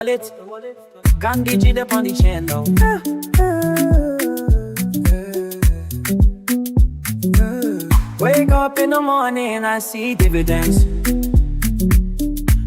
wallet. Gandhi G up on the channel. Wake up in the morning, I see dividends.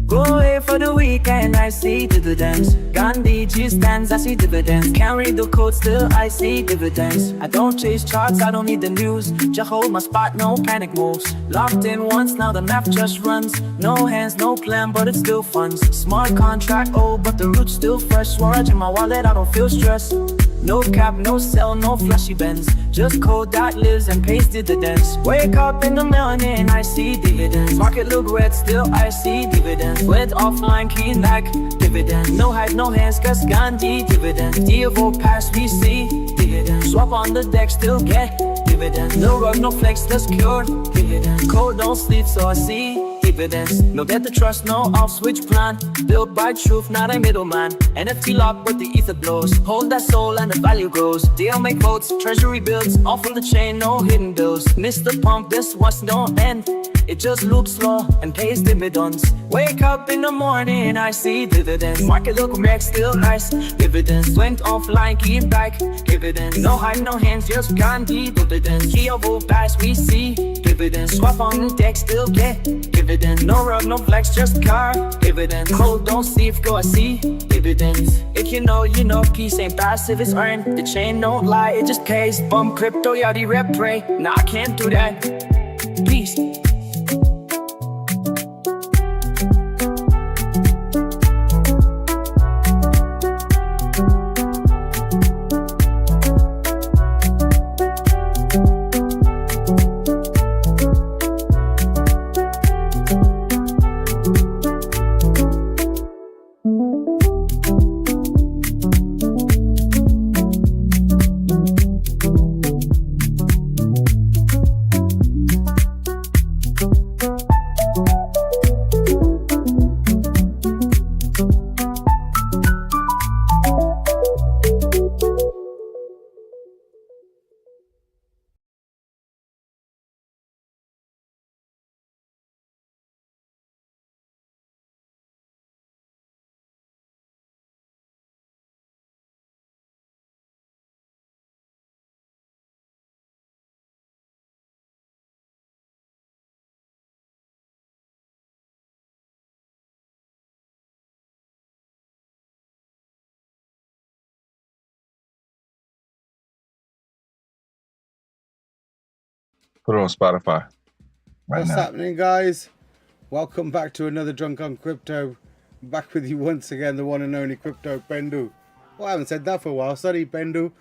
Go away for the weekend, I see dividends. Gandhi G stands, I see dividends. Can't read the code, still I see dividends. I don't chase charts, I don't need the news. Just hold my spot, no panic moves. Locked in once, now the math just runs. No hands, no plan, but it still funds. Smart contract, oh, but the root's still fresh. Swaraj in my wallet, I don't feel stressed. No cap, no sell, no flashy bends. Just code that lives and pays dividends. Wake up in the morning, I see dividends. Market look red, still I see dividends. Went offline, clean back, dividends. No hype, no hands, cause Gandhi dividends. DFO pass, we see dividends. Swap on the deck, still get dividends. No rug, no flex, just cured dividends. Code don't sleep, so I see dividends. No debt to trust, no off-switch plan. Built by truth, not a middleman. NFT lock, but the ether blows. Hold that soul and the value grows. Deal make votes, treasury builds. Off on the chain, no hidden bills. Mr. Pump, this was no end. It just loops slow and pays dividends. Wake up in the morning, I see dividends. Market look red, still nice. Dividends went offline, keep back. Dividends, no hype, no hands, just Gandhi dividends. Geovo pass, we see dividends. Swap on the deck, still get dividends. No rug, no flex, just car dividends. Cold, don't sleep, go I see dividends. If you know, you know, peace ain't passive, it's earned. The chain don't lie, it just pays. Bum crypto, yeah, the rep pray. Nah, I can't do that. Peace. Put it on Spotify right What's now. happening, guys? Welcome back to another Drunk on Crypto. Back with you once again, the one and only Crypto Bendu. Well, I haven't said that for a while. Sorry, Bendu.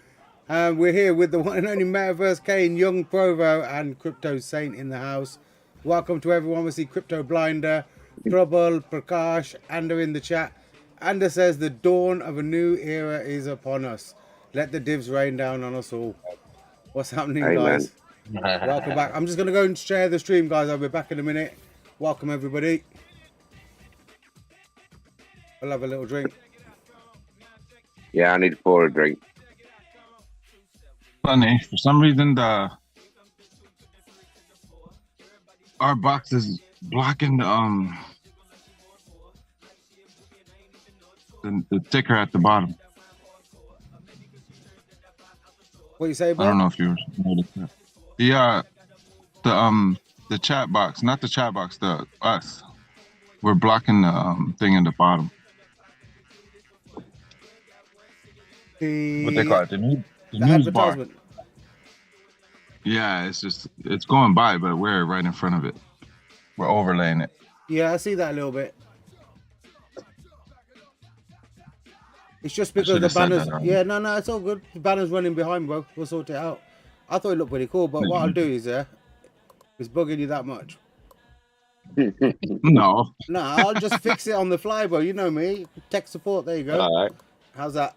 We're here with the one and only Metaverse Kane, Young Provo, and Crypto Saint in the house. Welcome to everyone. We see Crypto Blinder, Trouble, Prakash, Ander in the chat. Ander says the dawn of a new era is upon us. Let the divs rain down on us all. What's happening, guys? Welcome back. I'm just going to go and share the stream, guys. I'll be back in a minute. Welcome, everybody. I'll have a little drink. Yeah, I need to pour a drink. Funny, for some reason our box is blocking the ticker at the bottom. What you say, bro? I don't know if you noticed that. The chat box, not the chat box, us. We're blocking the thing in the bottom. What they call it, the news bar. Advertisement. Yeah, it's going by, but we're right in front of it. We're overlaying it. Yeah, I see that a little bit. It's just because the banners. Yeah, no, it's all good. The banner's running behind, bro. We'll sort it out. I thought it looked pretty cool, but what I'll do is, it's bugging you that much. No. No, I'll just fix it on the fly, bro. You know me. Tech support. There you go. All right. How's that?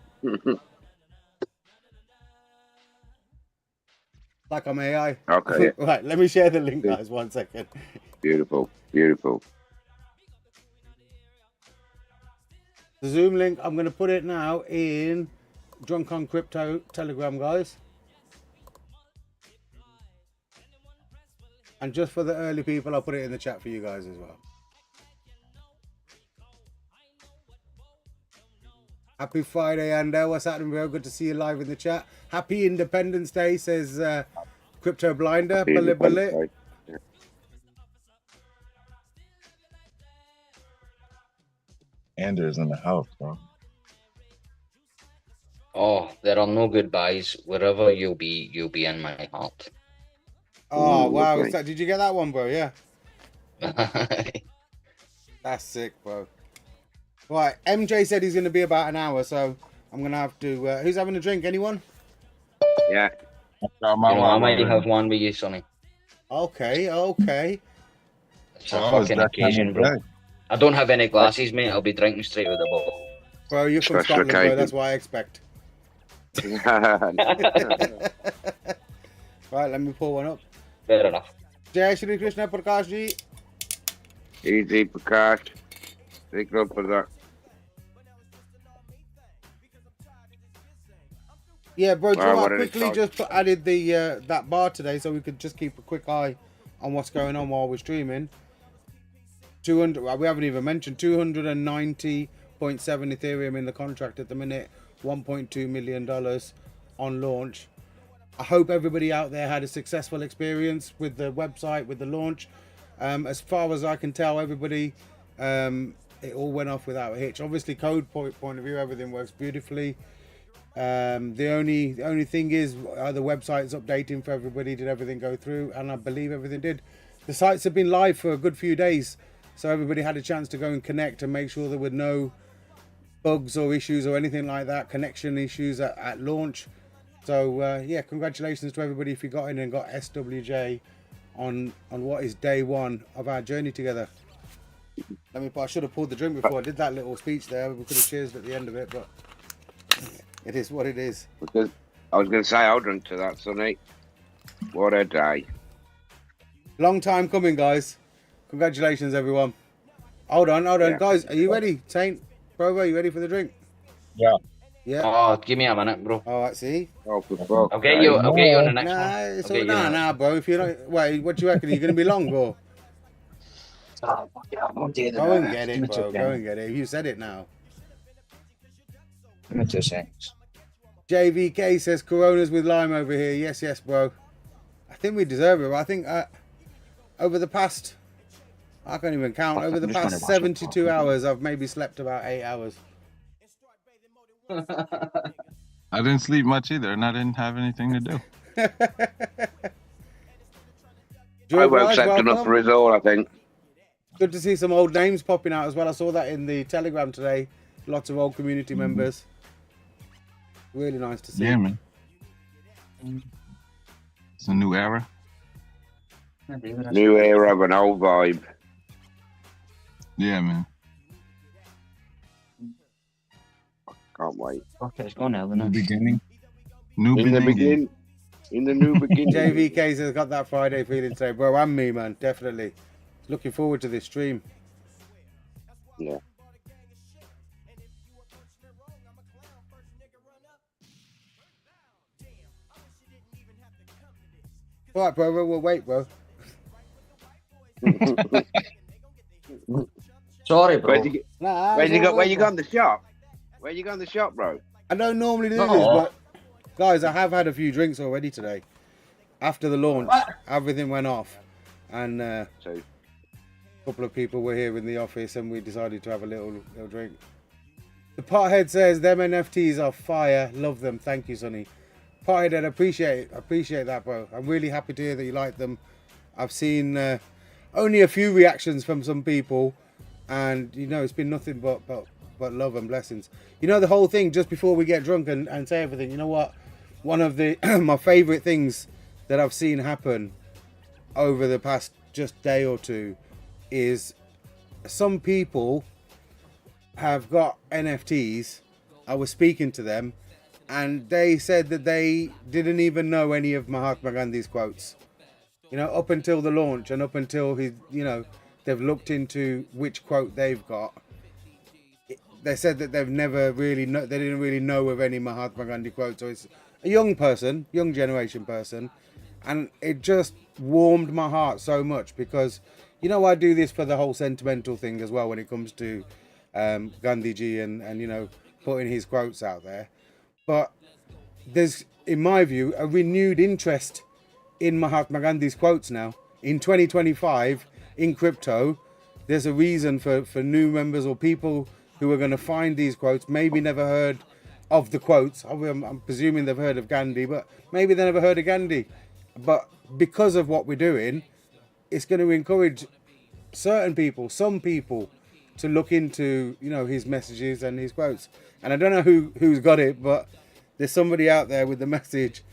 Like I'm AI. Okay. Right, let me share the link, guys. 1 second. Beautiful, beautiful. The Zoom link, I'm going to put it now in Drunk on Crypto Telegram, guys. And just for the early people, I'll put it in the chat for you guys as well. Happy Friday, Ando. What's happening, bro? Good to see you live in the chat. Happy Independence Day, says Crypto Blinder. Bullet, bullet. Anders in the house, bro. Oh, there are no goodbyes. Wherever you'll be in my heart. Oh, Ooh, wow. lovely. Did you get that one, bro? Yeah. That's sick, bro. Right, MJ said he's going to be about an hour, so I'm going to have to... who's having a drink? Anyone? Yeah. I might have one with you, Sonny. Okay, okay. It's a fucking occasion, bro. I don't have any glasses, mate. I'll be drinking straight with the bottle. Bro, you're from Special Scotland, bro. occasion. That's what I expect. Right, let me pull one up. Fair enough. Jai Shri Krishna Prakash ji. Easy, Prakash. Take up for that. Yeah, bro, Wow, I what did it quickly cost? just added the that bar today so we could just keep a quick eye on what's going on while we're streaming. 200, well, we haven't even mentioned 290.7 Ethereum in the contract at the minute, $1.2 million on launch. I hope everybody out there had a successful experience with the website, with the launch. As far as I can tell, everybody, it all went off without a hitch. Obviously, code point of view, everything works beautifully. The only thing is the website's updating for everybody. Did everything go through? And I believe everything did. The sites have been live for a good few days, so everybody had a chance to go and connect and make sure there were no bugs or issues or anything like that, connection issues at launch. So yeah, congratulations to everybody if you got in and got SWJ on what is day one of our journey together. I should have poured the drink before I did that little speech there. We could have cheersed at the end of it, but it is what it is. Because I was going to say I'll drink to that, Sonny. What a day. Long time coming, guys. Congratulations, everyone. Hold on, Yeah. guys. Are you ready? Saint, Provo, are you ready for the drink? Yeah. Yeah. Oh, give me a minute, bro. All right, see? Oh, for fuck's I'll get you on the next Nah, one. it's I'll all, get you on nah, bro. If you're not, wait, what do you reckon? Are you going to be long, bro? Go and get it, bro. Go and get it. You said it now. Give me 2 seconds. JVK says Coronas with lime over here. Yes, yes, bro. I think we deserve it. I think over the past, I can't even count. Over the past 72 hours, I've maybe slept about 8 hours. I didn't sleep much either, and I didn't have anything to do. I won't set enough for his all, I think. Good to see some old names popping out as well. I saw that in the Telegram today. Lots of old community members. Really nice to see. Yeah, man. It's a new era. New era of an old vibe. Yeah, man. Can't wait. Okay, it's gone now, New isn't it? beginning. New In the beginning. beginning. In the new beginning. JVK says, got that Friday feeling today. Bro, and me, man. Definitely. Looking forward to this stream. Yeah. All right, bro. We'll wait, bro. Sorry, bro. Where'd you get? Nah, Where you bro. got in the shop? Where you got in the shop, bro? I don't normally do this, No. but guys, I have had a few drinks already today. After the launch, everything went off, and So a couple of people were here in the office, and we decided to have a little drink. The Pothead says, them NFTs are fire. Love them. Thank you, Sonny. Pothead, I appreciate that, bro. I'm really happy to hear that you like them. I've seen only a few reactions from some people, and you know it's been nothing but love and blessings. You know, the whole thing, just before we get drunk and say everything, you know what? One of the my favorite things that I've seen happen over the past just day or two is some people have got NFTs. I was speaking to them, and they said that they didn't even know any of Mahatma Gandhi's quotes. You know, up until the launch and up until they've looked into which quote they've got. They said that they've never really they didn't really know of any Mahatma Gandhi quotes. So it's a young generation person, and it just warmed my heart so much because, you know, I do this for the whole sentimental thing as well when it comes to Gandhiji and you know, putting his quotes out there. But there's, in my view, a renewed interest in Mahatma Gandhi's quotes now. In 2025, in crypto, there's a reason for new members or people who are going to find these quotes, maybe never heard of the quotes. I'm presuming they've heard of Gandhi, but maybe they never heard of Gandhi. But because of what we're doing, it's going to encourage certain people, some people, to look into, you know, his messages and his quotes. And I don't know who's got it, but there's somebody out there with the message,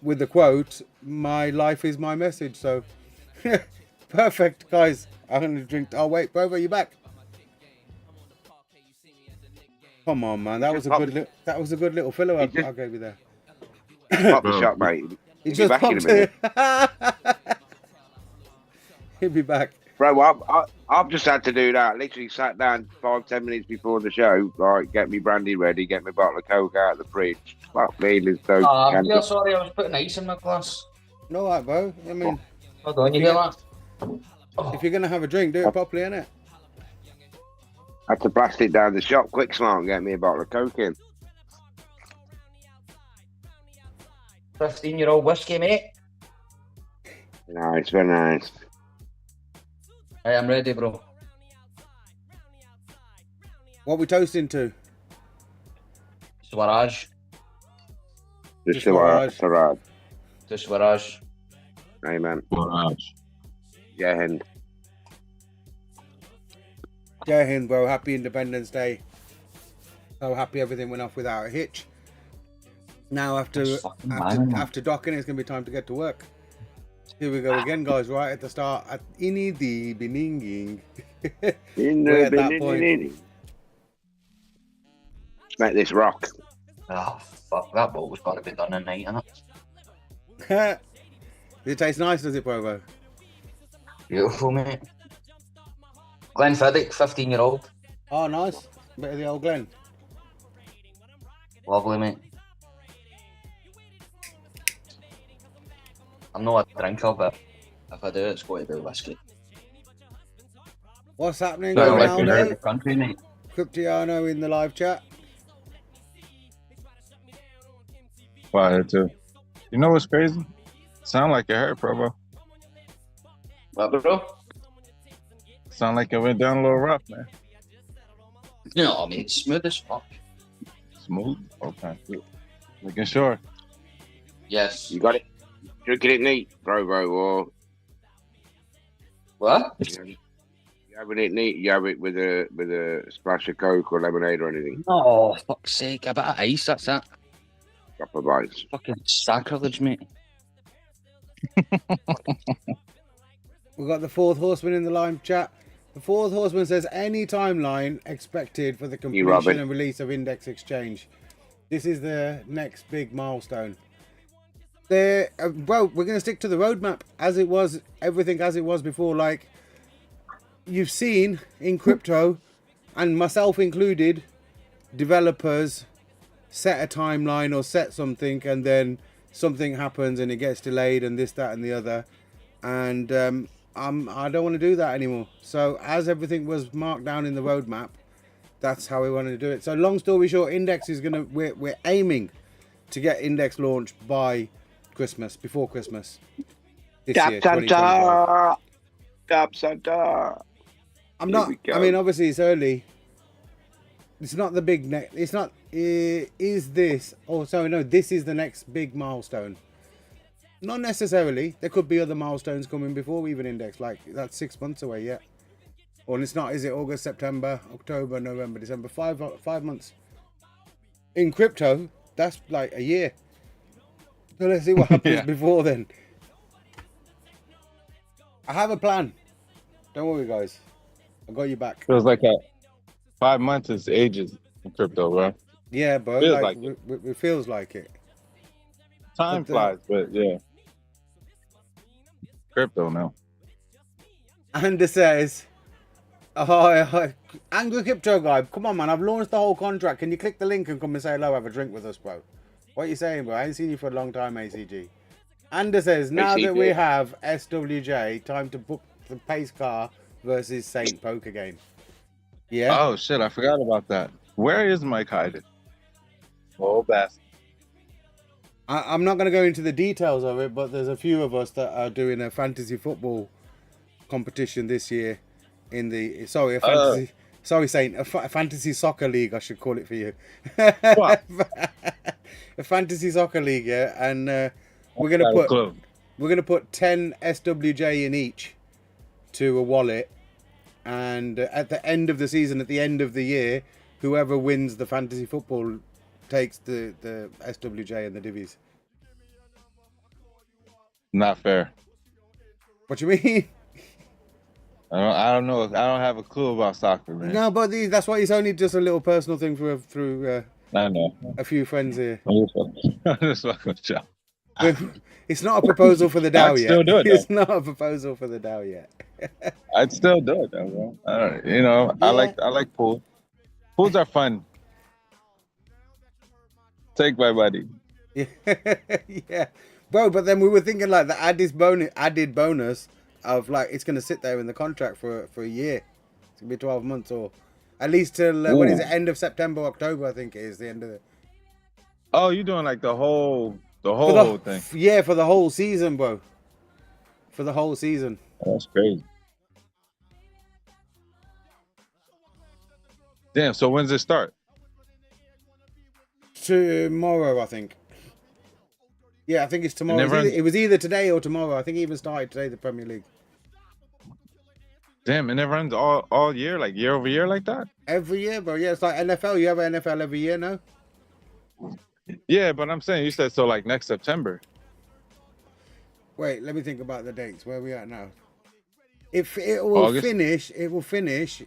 with the quote, "My life is my message." So perfect, guys. I'm gonna drink. Oh wait, Bobo, you back? Come on, man. That was a good little filler I gave you there. Pop the shot, mate. He He'll be just back in a popped minute. it. He'll be back. Bro, I've just had to do that. Literally sat down 5-10 minutes before the show. Like, get me brandy ready, get my bottle of Coke out of the fridge. Fuck me, there's no. I feel sorry, I was putting ice in my glass. No, right, bro. I mean, Hold on, you hear that? if you're gonna have a drink, do it properly, innit? I had to blast it down the shop quick smart and get me a bottle of Coke in. 15-year-old whiskey, mate. Nice, very nice. Hey, I'm ready, bro. What we toasting to? Swaraj. Just Swaraj. Swaraj. To Swaraj. Amen. Swaraj. Yeah, Hind. Jai Hind, bro. Happy Independence Day. So happy everything went off without a hitch. Now after docking, it's gonna be time to get to work. Here we go again, guys. Right at the start, at ini the beginning. We're at that point. Make this rock. Oh, fuck, that boat's got to be done in night, innit? Does it taste nice, does it, Provo? Beautiful, mate. Glenn Fiddick, 15-year-old. Oh, nice. Bit of the old Glen. Lovely, mate. I'm not a drinker, but if I do, it's going to be whiskey. What's happening So, going like, on in there? the country, mate. Cryptiano in the live chat. Fire too. You know what's crazy? Sound like it hurt, Provo. What, bro? Sound like it went down a little rough, man. No, I mean, it's smooth as fuck. Smooth? Okay. Making sure. Yes. You got it? Drinking it neat, bro, or What? you having it neat? You have it with a splash of Coke or lemonade or anything? Oh, fuck's sake. A bit of ice, that's it. Couple of bites. Fucking sacrilege, mate. We've got the fourth horseman in the live chat. The fourth horseman says any timeline expected for the completion and release of Index Exchange. This is the next big milestone. Well, we're going to stick to the roadmap as it was, everything as it was before. Like you've seen in crypto, and myself included, developers set a timeline or set something, and then something happens and it gets delayed and this, that, and the other. And I don't want to do that anymore. So as everything was marked down in the roadmap, that's how we wanted to do it. So long story short, Index is gonna we're aiming to get Index launched by Christmas, before Christmas this year, 2025. Cap Santa. I'm not. I mean, obviously it's early. It's not the big. It's not. Is this? Oh, sorry, no. This is the next big milestone. Not necessarily. There could be other milestones coming before we even Index. Like that's 6 months away yet. Or it's not. Is it August, September, October, November, December? 5 months. In crypto, that's like a year. So let's see what happens before then. I have a plan. Don't worry, guys. I got you back. Feels like 5 months is ages in crypto, bro. Yeah, bro. Feels Like, like it feels like it. Time flies, but yeah. Crypto now. And it says, oh, Angry Crypto Guy, come on, man. I've launched the whole contract. Can you click the link and come and say hello, have a drink with us, bro? What are you saying, bro? I ain't seen you for a long time, ACG. Ander says, now that we have SWJ, time to book the pace car versus Saint Poker game. Yeah. Oh shit, I forgot about that. Where is Mike hiding? Oh, bastard. I'm not going to go into the details of it, but there's a few of us that are doing a fantasy football competition this year in the a fantasy soccer league, I should call it for you. What? A fantasy soccer league, yeah, and we're gonna put 10 SWJ in each to a wallet, and at the end of the season, at the end of the year, whoever wins the fantasy football takes the SWJ and the divvies. Not fair. What you mean? I don't know. I don't have a clue about soccer, man. No, but that's why it's only just a little personal thing through I know. a few friends here. I'm just fucking with you. It's not a proposal for the Dow I'd yet. still do it, It's not a proposal for the Dow yet. I'd still do it, though, bro. You know, Yeah. I like pool. Pools are fun. Take my buddy. Yeah, yeah, bro. But then we were thinking like the added bonus of like it's gonna sit there in the contract for a year. It's gonna be 12 months or at least till when is it? End of September, October, I think it is the end of the. Oh, you doing like the whole thing? Yeah, for the whole season, bro. For the whole season. Oh, that's crazy. Damn. So when's it start? Tomorrow, I think. Yeah, I think it's tomorrow. It was either today or tomorrow. I think it even started today, the Premier League. Damn, and it runs all year, like year over year, like that. Every year, bro. Yeah, it's like NFL. You have an NFL every year, no? Yeah, but I'm saying you said so like next September. Wait, let me think about the dates. Where are we at now? It will August? finish. It will finish.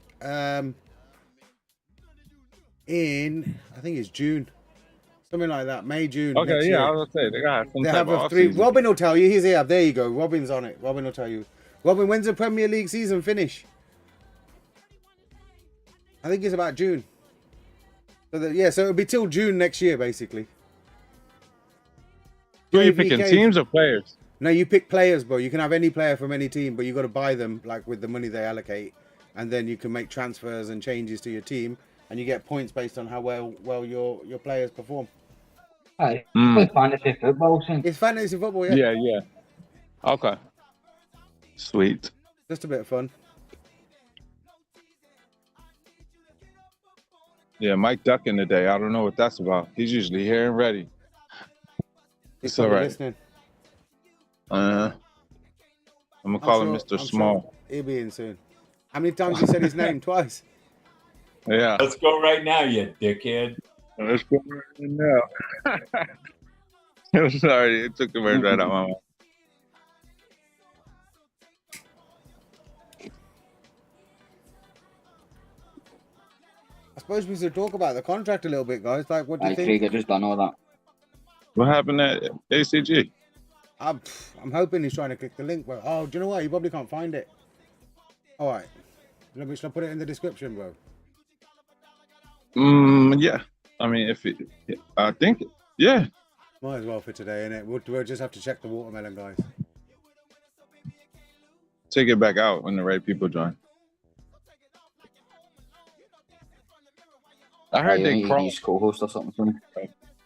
In I think it's June, something like that. May, June. Okay, next yeah, year. I was gonna say they got some They type have of a off three. season. Robin will tell you. He's here. There you go. Robin's on it. Robin will tell you. Robin, when's the Premier League season finish? I think it's about June. So so it'll be till June next year, basically. Who are you picking, teams or players? No, you pick players, bro. You can have any player from any team, but you got to buy them like with the money they allocate, and then you can make transfers and changes to your team, and you get points based on how well your players perform. It's like fantasy football, son. It's fantasy football, yeah. Yeah. Okay. Sweet. Just a bit of fun. Yeah, Mike ducking today. I don't know what that's about. He's usually here and ready. It's all right. Listening. I'm gonna call him Mr. Small. Sure he'll be in soon. How many times you said his name? Twice. Yeah. Let's go right now, you dickhead. Let's go right now. I'm sorry, it took the words right out of my mouth. I suppose we should talk about the contract a little bit, guys. Like, what do you think? Craig, I just done all that. What happened at ACG? I'm hoping he's trying to click the link, bro. Oh, do you know what? You probably can't find it. All right. Should I put it in the description, bro? Yeah. I mean, I think, yeah. Might as well for today, innit? We'll just have to check the watermelon, guys. Take it back out when the right people join. I heard they crawled. Co-host or something.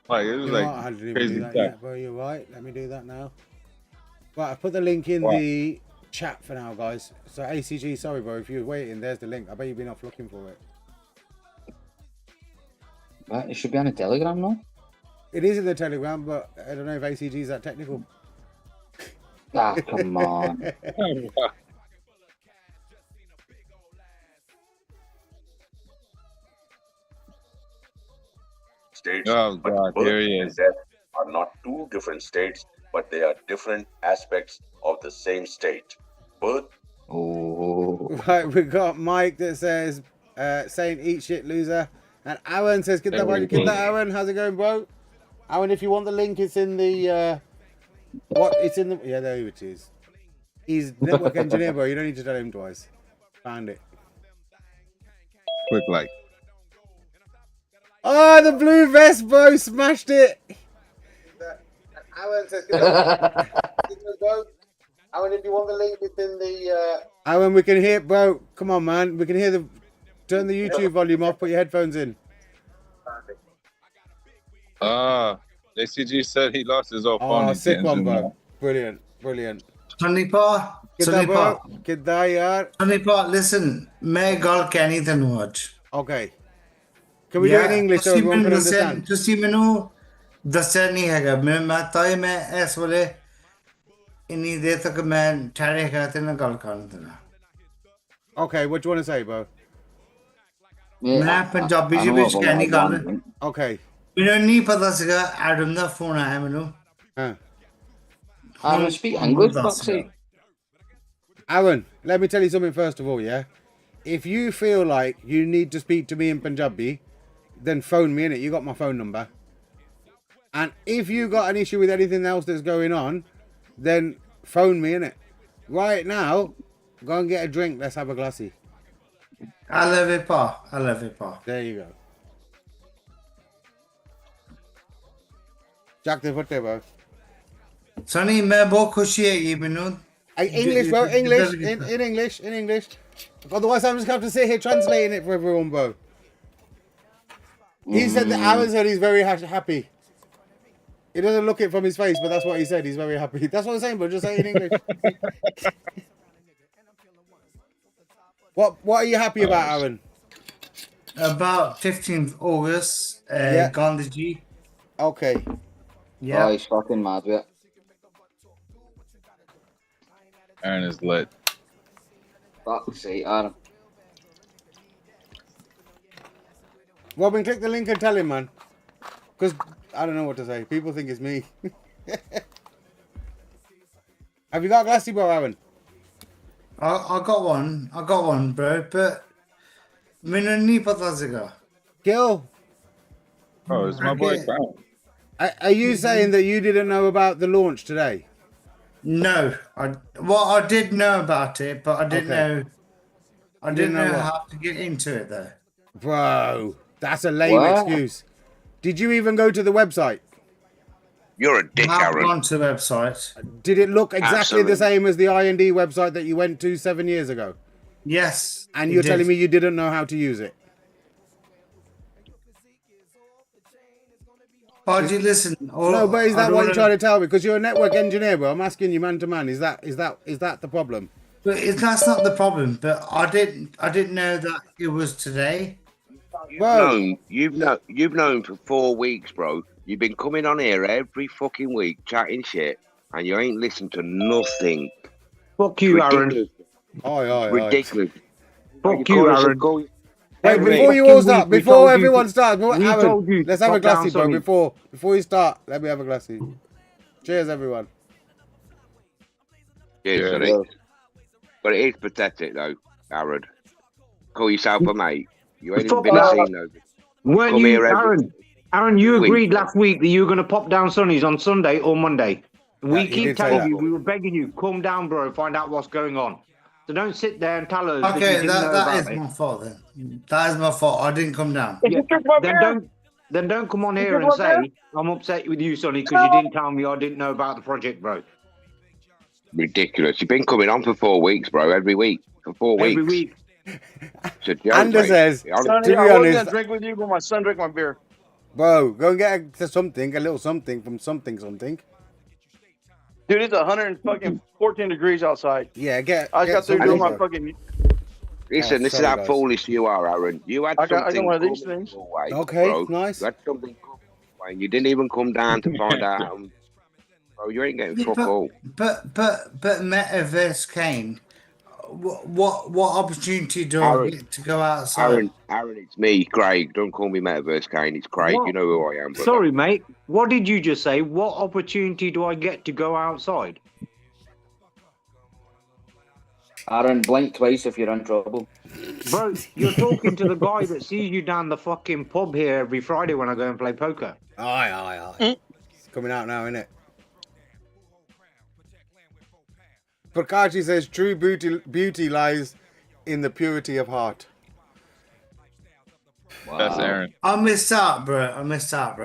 Like it was I didn't even crazy do that stuff. yet, bro. You're right. Let me do that now. Right, I put the link in the chat for now, guys. So ACG, sorry, bro. If you're waiting, there's the link. I bet you've been off looking for it. It should be on a Telegram, no? It is in the Telegram, but I don't know if ACG is that technical. Ah, come on. States, Oh but God, birth here he and is. death are not two different states, but they are different aspects of the same state. Birth. Oh. Right, we got Mike that says, saying eat shit loser. And Aaron says, get that, Aaron. How's it going, bro? Aaron, if you want the link, it's in the, yeah, there it is. He's network engineer, bro. You don't need to tell him twice. Found it. Quick like. Oh, the blue vest, bro. Smashed it. Aaron says, bro. Aaron, if you want the link, it's in the, Aaron, we can hear, bro. Come on, man. We can hear turn the YouTube volume off, put your headphones in. JCG said he lost his old phone. Oh, He's sick getting one, Zoom bro. now. Brilliant, brilliant. Sanipa, Kidda, bro? Kidda, yaar? Sanipa, listen, मैं गल कहनी तैनू आज. Okay. Can we do it in English so everyone can understand? ਤੁਸੀਂ ਮੈਨੂੰ ਦੱਸਿਆ ਨਹੀਂ ਹੈਗਾ ਮੈਂ ਇਸ ਵੇਲੇ ਇੰਨੀ ਦੇਰ ਤੱਕ ਮੈਂ ਠਹਿਰੇ ਹੈਗਾ ਤੇ ਨਾਲ ਗੱਲ ਕਰਨ ਦੇਣਾ. Okay, what do you want to say, bro? ਮੈਂ ਪੰਜਾਬੀ ਚ ਵਿੱਚ ਕਹਿਣੀ ਗੱਲ. Okay. ਮੈਨੂੰ ਨਹੀਂ ਪਤਾ ਸੀਗਾ ਐਡਮ ਦਾ ਫੋਨ ਆਇਆ ਮੈਨੂੰ. Huh. Aaron, speak English, fuck's sake. Aaron, let me tell you something first of all, yeah? If you feel like you need to speak to me in Punjabi, then phone me, innit? You got my phone number. And if you got an issue with anything else that's going on, then phone me, innit? Right now, go and get a drink. Let's have a glassy. I love it, Pa. I love it, Pa. There you go. Jack the foot there, bro. Sonny, मैं बहुत खुशी है ये मैंने. English, bro. English. In English. In English. Otherwise, I'm just going to have to sit here translating it for everyone, bro. He said that Aaron said he's very happy. He doesn't look it from his face, but that's what he said. He's very happy. That's what I'm saying, bro. Just say it in English. What are you happy about, Aaron? About 15th August, Yeah. Gandhiji. Okay. Yeah. Oh, he's fucking mad with it. Aaron is lit. Fuck's sake, Aaron. Robin, click the link and tell him, man. Because I don't know what to say. People think it's me. Have you got a glassy, bro, Aaron? I got one, bro. But मैंने नहीं पता सीगा. Gil, Oh, it's my boy Crown. are you saying that you didn't know about the launch today? No, I did know about it, but I didn't Okay. know. I You didn't didn't know know what? how to get into it though. Bro, that's a lame What? excuse. Did you even go to the website? You're a dick, I've Aaron. gone to the website. Did it look exactly the Absolutely. same as the IND website that you went to 7 years ago? Yes. And it you're did. telling me you didn't know how to use it? Paji, listen. No, but is that what you're trying to tell me? Because you're a network engineer, bro. I'm asking you man to man. Is that the problem? But that's not the problem. But I didn't know that it was today. Bro, You've known for 4 weeks, bro. You've been coming on here every fucking week chatting shit, and you ain't listened to nothing. Fuck you, Aaron. Ridiculous. Oi. Ridiculous. Fuck you, Aaron. Wait, Every before you fucking all start, week we before told you everyone to- starts, we Aaron, told you let's to have a pop down glassy, bro. something. Before you start, let me have a glassy. Cheers, everyone. Cheers, Yeah. sonny. But it is pathetic, though, Aaron. Call yourself a mate. You ain't even Fuck been a that. scene, though. Weren't Come you, here every Aaron, you week. agreed last week that you were going to pop down Sunnies on Sunday or Monday. We he keep did say telling that. you, we were begging you, come down, bro, find out what's going on. So don't sit there and tell us that you Okay, didn't know that about is it. my fault then. That is my fault. I didn't come down. Yeah. Then don't come on here and say, I'm upset with you, Sonny, because you didn't tell me I didn't know about the project, bro. Ridiculous. You've been coming on for 4 weeks, bro. Every week. For 4 weeks. Every week. It's a joke, Anders mate. says, Honestly. to be I wasn't honest, gonna drink with you, but my son drank my beer. bro, go and get a little something from something. Dude, it's 114 degrees outside. Yeah, get. I just got through something, doing my bro. fucking. Listen, this is sorry, how guys. foolish you are, Aaron. You had I got something one of these coming things. your way, Okay, bro. nice. You had something coming your way, and you didn't even come down to find out. Bro, you ain't getting Yeah, fuck all. but Metaverse Kane, what opportunity do I Aaron, get to go outside? Aaron, it's me, Craig. Don't call me Metaverse Kane. It's Craig. What? You know who I am, brother. Sorry, mate. What did you just say? What opportunity do I get to go outside? Aaron, blink twice if you're in trouble. Bro, you're talking to the guy that sees you down the fucking pub here every Friday when I go and play poker. Aye. It's coming out now, isn't it? Prakashi says true beauty lies in the purity of heart. That's Aaron. I missed out, bro.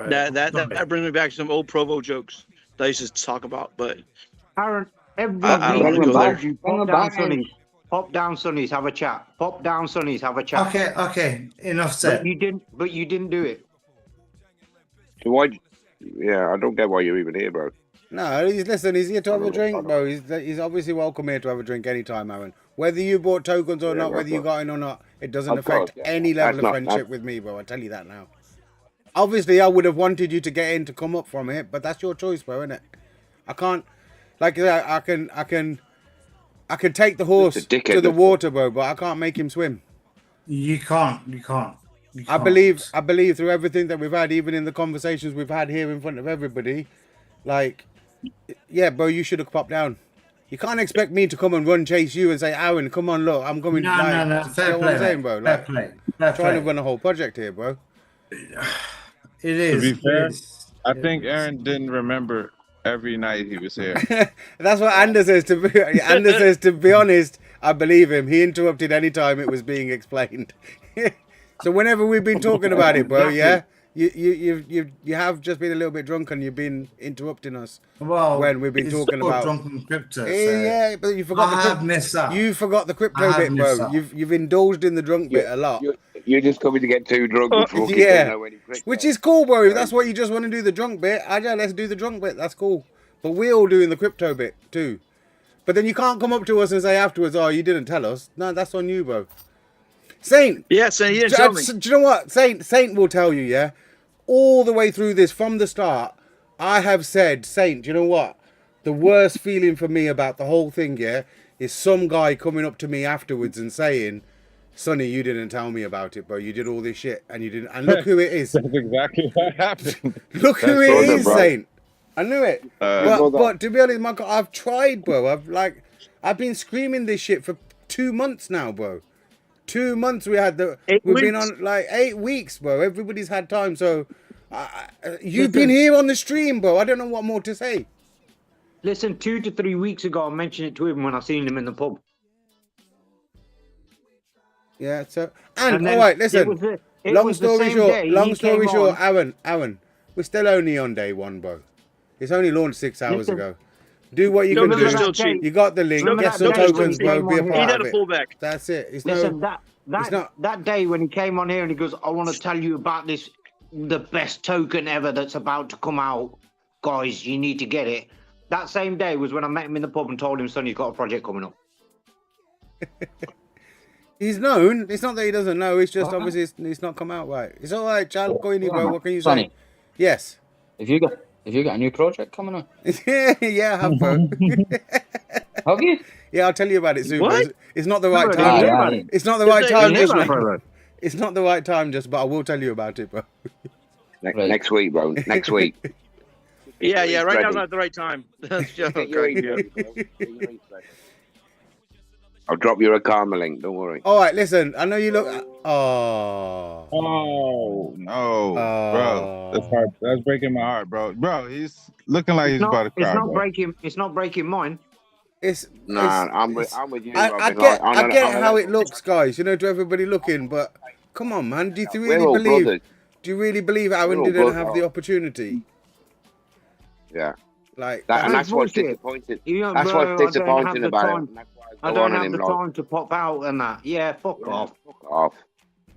That Sorry. brings me back to some old Provo jokes that I used to talk about. But Aaron, every I don't week wanna we go told there. you, pop down Sunnies. Pop down Sunnies, have a chat. Pop down Sunnies, have a chat. Okay. Enough But said. you didn't do it. So why? Yeah, I don't get why you're even here, bro. No, he's here to have a drink, bro. He's obviously welcome here to have a drink anytime, Aaron. Whether you bought tokens or not, whether you got in or not, it doesn't affect any level of friendship with me, bro. I tell you that now. Obviously, I would have wanted you to get in to come up from it, but that's your choice, bro, isn't it? I can't, like I can take the horse to the water, bro, but I can't make him swim. You can't. I believe through everything that we've had, even in the conversations we've had here in front of everybody, like, yeah, bro, you should have popped down. You can't expect me to come and run chase you and say, Aaron, come on, look, I'm coming. No, fair play, what I'm saying, bro. Like, fair trying to run a whole project here, bro. It is. To be fair, I think Aaron didn't remember every night he was here. That's what Anders says. Anders says, to be honest, I believe him. He interrupted any time it was being explained. So whenever we've been talking about it, bro, yeah, you have just been a little bit drunk and you've been interrupting us. Well, when we've been talking about drunken crypto. Yeah, but you forgot missed that. You forgot the crypto bit, bro. You've indulged in the drunk bit a lot. You're just coming to get too drunk. Yeah, which is cool, bro. If that's what you just want to do, the drunk bit, let's do the drunk bit. That's cool. But we're all doing the crypto bit too. But then you can't come up to us and say afterwards, "Oh, you didn't tell us." No, that's on you, bro. Saint. Yeah, Saint, you didn't tell me. Do you know what? Saint will tell you, yeah? All the way through this, from the start, I have said, Saint, do you know what? The worst feeling for me about the whole thing, yeah, is some guy coming up to me afterwards and saying, Sonny, you didn't tell me about it, bro. You did all this shit and you didn't. And look who it is. That's exactly what happened. Look who it is, Saint. I knew it. But to be honest, Michael, I've tried, bro. I've been screaming this shit for 2 months now, bro. 2 months we've been on like 8 weeks, bro. Everybody's had time. So you've been here on the stream, bro. I don't know what more to say. Listen, 2 to 3 weeks ago, I mentioned it to him when I seen him in the pub. Yeah, so and all right, listen. Long story short, Aaron, we're still only on day 1, bro. It's only launched 6 hours ago. Do what you can do. You got the link. Get some tokens, bro. Be a part of it. That's it. That day when he came on here and he goes, I want to tell you about this, the best token ever that's about to come out. Guys, you need to get it. That same day was when I met him in the pub and told him, son, he's got a project coming up. He's known. It's not that he doesn't know. It's just obviously it's not come out right. It's all right, Chal. Go in, bro. What can you say? Sonny, yes. Have you got a new project coming on? Yeah, I have, bro. Have you? Yeah, I'll tell you about it soon. It's not the right time. It's not the right time just now. It's not the right time just, but I will tell you about it, bro. Next week, bro. Next week. Yeah. Right now's not the right time. I'll drop you a karma link. Don't worry. All right, listen. I know you look. Oh no, bro. That's hard. That's breaking my heart, bro. Bro, he's looking like he's about to cry. It's not breaking mine. I'm with you. I get how it looks, guys. You know, to everybody looking, but come on, man. Do you really believe Aaron didn't have the opportunity? Yeah. Like that, and that's what's disappointing. That's what's disappointing about it. I don't have the time to pop out and that. Yeah, fuck off. Fuck off.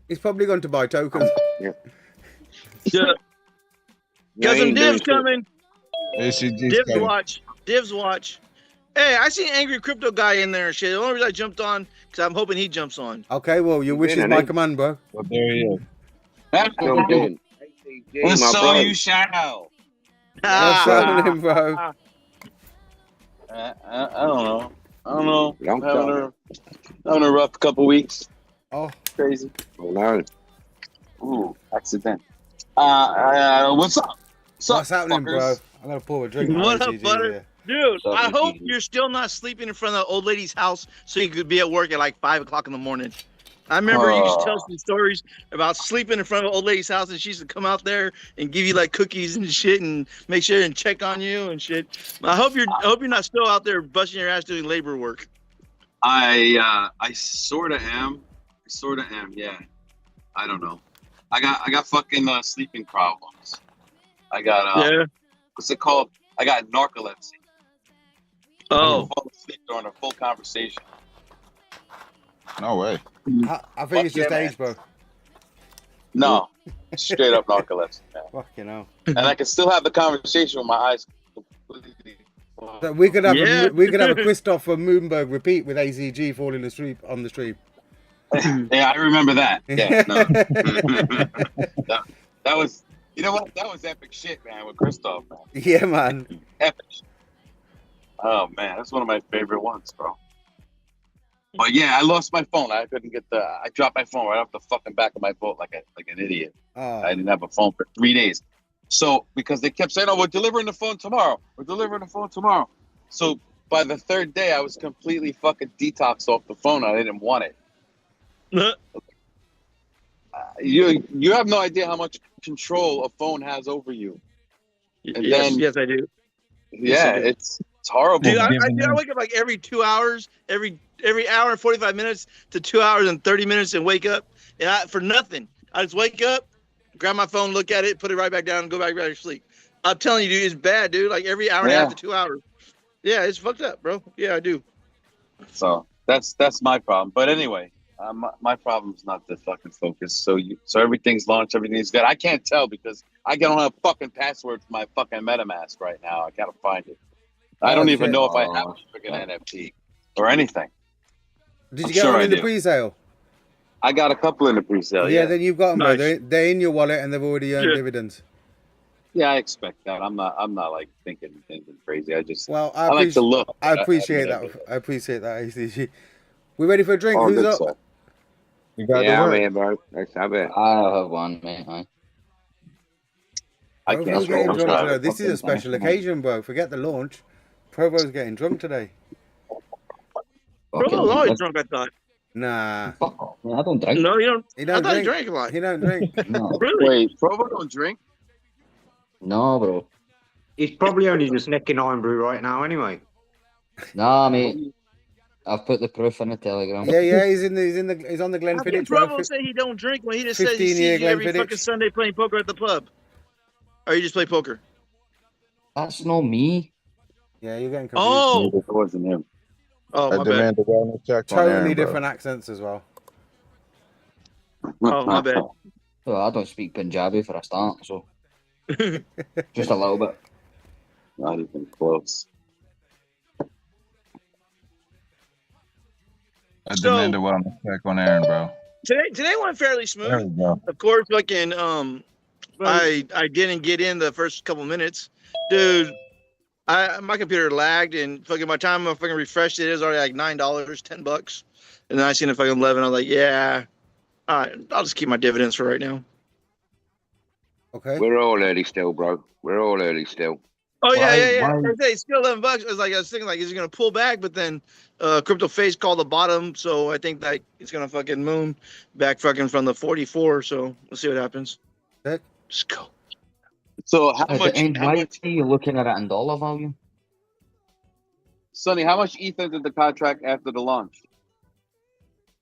He's probably going to buy tokens. Yeah. Got some divs coming. Divs watch. Hey, I see an angry crypto guy in there and shit. The only reason I jumped on because I'm hoping he jumps on. Okay, well, your wish is my command, bro. Well, there he is. We'll show you shadow. What's happening, bro? I don't know. Having a rough couple weeks. Oh, crazy. Oh no. Ooh, accident. What's up? What's happening, bro? I'm gonna pour a drink. What up, butter? Dude, I hope you're still not sleeping in front of the old lady's house so you could be at work at like 5 o'clock in the morning. I remember you used to tell some stories about sleeping in front of an old lady's house and she used to come out there and give you like cookies and shit and make sure and check on you and shit. I hope you're not still out there busting your ass doing labor work. I sort of am. Yeah. I don't know. I got fucking sleeping problems. I got what's it called? I got narcolepsy. Oh. I fall asleep during a full conversation. No way. I think it's just age, bro. No, straight up narcolepsy, man. Fucking hell. And I can still have the conversation with my eyes completely closed. So we could have a Christopher Moonberg repeat with ACG falling asleep on the stream. Yeah, I remember that. Yeah, no. that was, you know what? That was epic shit, man, with Christoph, man. Yeah, man. Epic. Oh man, that's one of my favorite ones, bro. But yeah, I lost my phone. I couldn't get I dropped my phone right off the fucking back of my boat like an idiot. Oh. I didn't have a phone for 3 days. So because they kept saying, "Oh, we're delivering the phone tomorrow. We're delivering the phone tomorrow." So by the third day, I was completely fucking detoxed off the phone. I didn't want it. You have no idea how much control a phone has over you. And yes, I do. Yeah, I do. it's horrible. Dude, I wake up like every 2 hours, every hour and 45 minutes to 2 hours and 30 minutes and wake up and for nothing. I just wake up, grab my phone, look at it, put it right back down, and go back to sleep. I'm telling you, dude, it's bad, dude. Like every hour and a half to 2 hours. Yeah, it's fucked up, bro. Yeah, I do. So that's my problem. But anyway, my problem is not the fucking focus. So everything's launched, everything's good. I can't tell because I don't have a fucking password for my fucking MetaMask right now. I gotta find it. I don't even know if I have a freaking NFT or anything. Did you get one in the pre-sale? I got a couple in the pre-sale. Yeah, then you've got them, bro. They're in your wallet and they've already earned dividends. Yeah, I expect that. I'm not like thinking anything crazy. I like to look. I appreciate that. I appreciate that, ACG. We ready for a drink? Who's up? I'm here, bro. Let's have it. I'll have one, mate. I can't. Getting drunk today. This is a special occasion, bro. Forget the launch. Provo's getting drunk today. Provo's always drunk, I thought. Nah. I don't drink. No, you don't. He don't I thought drink. he drank a lot. He don't drink. No. Really? Wait, Provo don't drink? No, bro. He's probably only just necking Iron Brew right now, anyway. Nah, mate. I've put the proof in the Telegram. Yeah. He's on the Glenfiddich. How can Provo say he don't drink when he just says he sees you every fucking Sunday playing poker at the pub? Or you just play poker? That's not me. Yeah, you're getting confused. Oh, it wasn't him. Oh, I my demand bad. a wellness check. Totally different accents as well. Oh, my bad. Well, I don't speak Punjabi for a start, so just a little bit. Not even close. I demand a wellness check on Aaron, bro. Today went fairly smooth. There we go. Of course, fucking I didn't get in the first couple minutes, dude. My computer lagged and fucking by the time I fucking refreshed it was already like $9, $10, and then I seen it fucking 11. I was like, yeah, all right, I'll just keep my dividends for right now. Okay. We're all early still, bro. We're all early still. Oh yeah. I say it's still $11. I was thinking like, is it gonna pull back? But then Crypto Face called the bottom, so I think like it's gonna fucking moon back fucking from the 44. So we'll see what happens. Okay. Just go. So how much are you looking at it in dollar value? Sonny, how much Ether did the contract after the launch?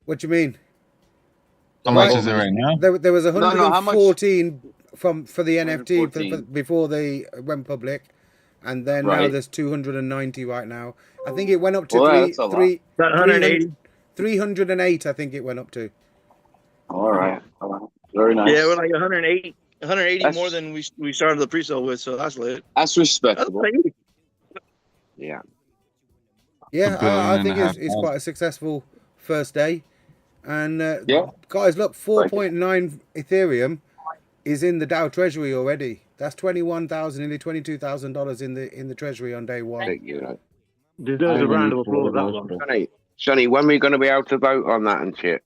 What do you mean? How much is it right now? There was 114 for the NFT 114. before they went public, and then now there's 290 right now. I think it went up to 308. I think it went up to. All right. Very nice. Yeah, we're like 180 more than we started the pre-sale with, so that's lit. That's respectable. Yeah. Yeah, I think it's quite a successful first day. And guys, look, 4.9 Ethereum is in the Dow Treasury already. That's $21,000, nearly $22,000 in the Treasury on day one. Deserves a round of applause. That one. Sonny, when are we going to be able to vote on that and shit?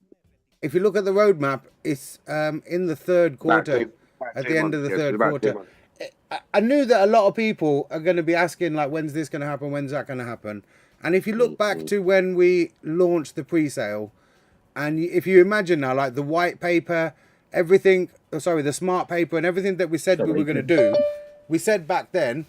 If you look at the roadmap, it's in the third quarter. At the end of the third quarter. I knew that a lot of people are going to be asking, like, when's this going to happen? When's that going to happen? And if you look back to when we launched the pre-sale, and if you imagine now, like the white paper, everything, the smart paper and everything that we said we were going to do, we said back then,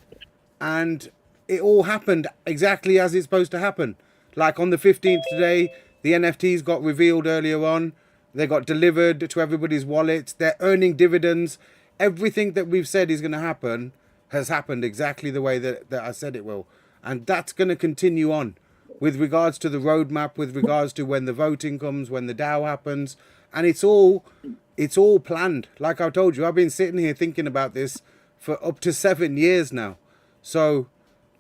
and it all happened exactly as it's supposed to happen. Like on the 15th today, the NFTs got revealed earlier on. They got delivered to everybody's wallets. They're earning dividends. Everything that we've said is going to happen has happened exactly the way that I said it will. And that's going to continue on with regards to the roadmap, with regards to when the voting comes, when the DAO happens. And it's all it's all planned. Like I told you, I've been sitting here thinking about this for up to 7 years now. So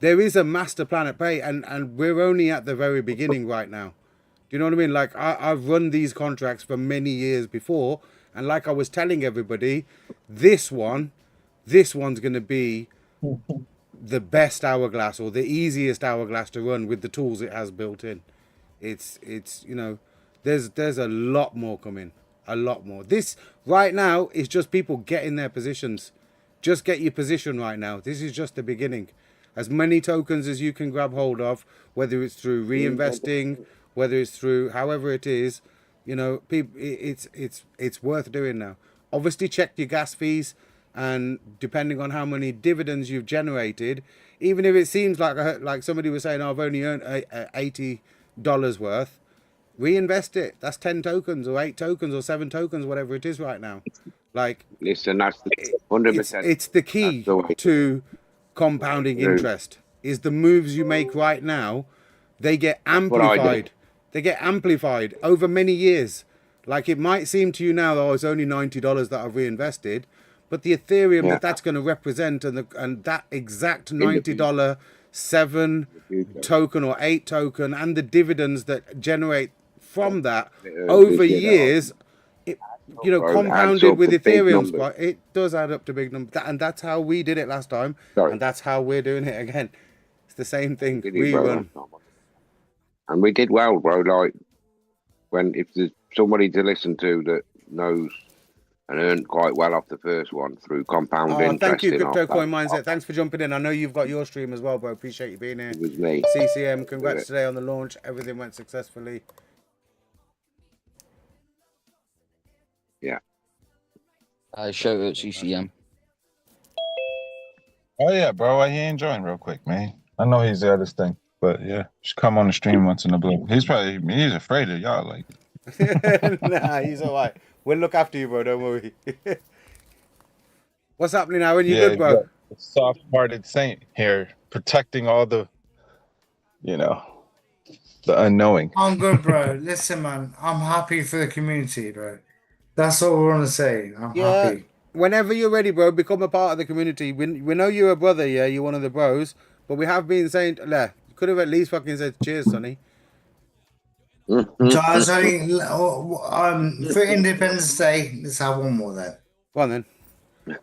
there is a master plan at play, and we're only at the very beginning right now. Do you know what I mean? Like I've run these contracts for many years before, and like I was telling everybody, this one's going to be the best hourglass or the easiest hourglass to run with the tools it has built in. It's you know, there's a lot more coming, a lot more. This right now is just people getting their positions. Just get your position right now. This is just the beginning. As many tokens as you can grab hold of, whether it's through reinvesting, whether it's through however it is, you know, people, it's worth doing now. Obviously, check your gas fees, and depending on how many dividends you've generated, even if it seems like somebody was saying, oh, I've only earned $80 worth, reinvest it. That's 10 tokens or 8 tokens or 7 tokens, whatever it is right now. Like, listen, that's the 100%. It's the key to compounding interest. Is the moves you make right now, they get amplified. They get amplified over many years. Like, it might seem to you now, oh, it's only $90 that I've reinvested, but the Ethereum that's going to represent, and that exact $90 7 token or 8 token, and the dividends that generate from that over years, it, you know, compounded with Ethereum, it does add up to big numbers. And that's how we did it last time, and that's how we're doing it again. It's the same thing. We run. And we did well, bro. Like, if there's somebody to listen to that knows and earned quite well off the first one through compounding. Thank you, Crypto Coin Mindset. Thanks for jumping in. I know you've got your stream as well, bro. Appreciate you being here. It was me. CCM, congrats today on the launch. Everything went successfully. Yeah. Shout out CCM. Oh yeah, bro. Why he ain't join real quick, man? I know he's the other thing, but yeah, just come on the stream once in a blue. He's afraid of y'all, like. Nah, he's all right. We'll look after you, bro. Don't worry. What's happening now? When you good, bro? Soft-hearted saint here, protecting all the, you know, the unknowing. I'm good, bro. Listen, man, I'm happy for the community, bro. That's all we want to say. I'm happy. Whenever you're ready, bro, become a part of the community. We know you're a brother, yeah, you're one of the bros, but we have been saying, you could have at least fucking said cheers, Sonny. So I was only, for Independence Day, let's have one more then. Go on then. You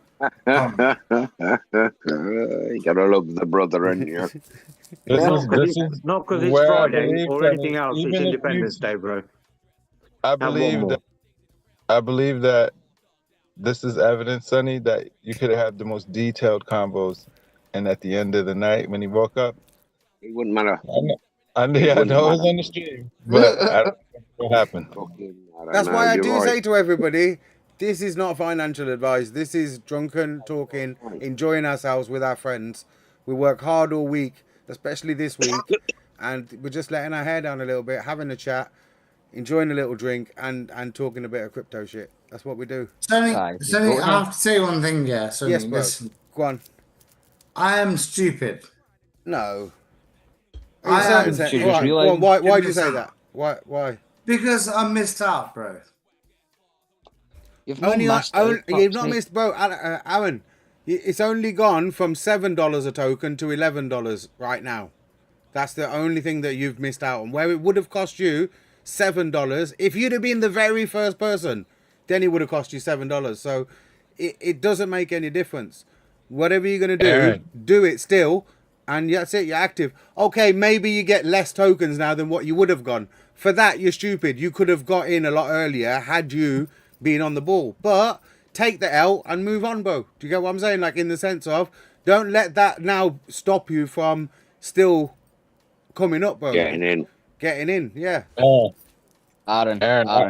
gotta love the brother in you. Not because it's Friday or anything else. It's Independence Day, bro. I believe that this is evidence, Sonny, that you could have had the most detailed combos, and at the end of the night when he woke up, it wouldn't matter. I know it was on the stream, but I don't know what happened. That's why I do say to everybody, this is not financial advice. This is drunken talking, enjoying ourselves with our friends. We work hard all week, especially this week, and we're just letting our hair down a little bit, having a chat, enjoying a little drink, and talking a bit of crypto shit. That's what we do. Sonny, I have to say one thing, yeah. Sonny, yes, bro. Listen. Go on. I am stupid. No. I am stupid. Why do you say that? Why? Because I missed out, bro. You've not missed, bro. Aaron, it's only gone from $7 a token to $11 right now. That's the only thing that you've missed out on. Where it would have cost you $7, if you'd have been the very first person, then it would have cost you $7. So it doesn't make any difference. Whatever you're going to do, Aaron, do it still. And that's it, you're active. Okay, maybe you get less tokens now than what you would have gone. For that, you're stupid. You could have got in a lot earlier had you been on the ball. But take the L and move on, bro. Do you get what I'm saying? Like, in the sense of, don't let that now stop you from still coming up, bro. Getting in, yeah. Aaron,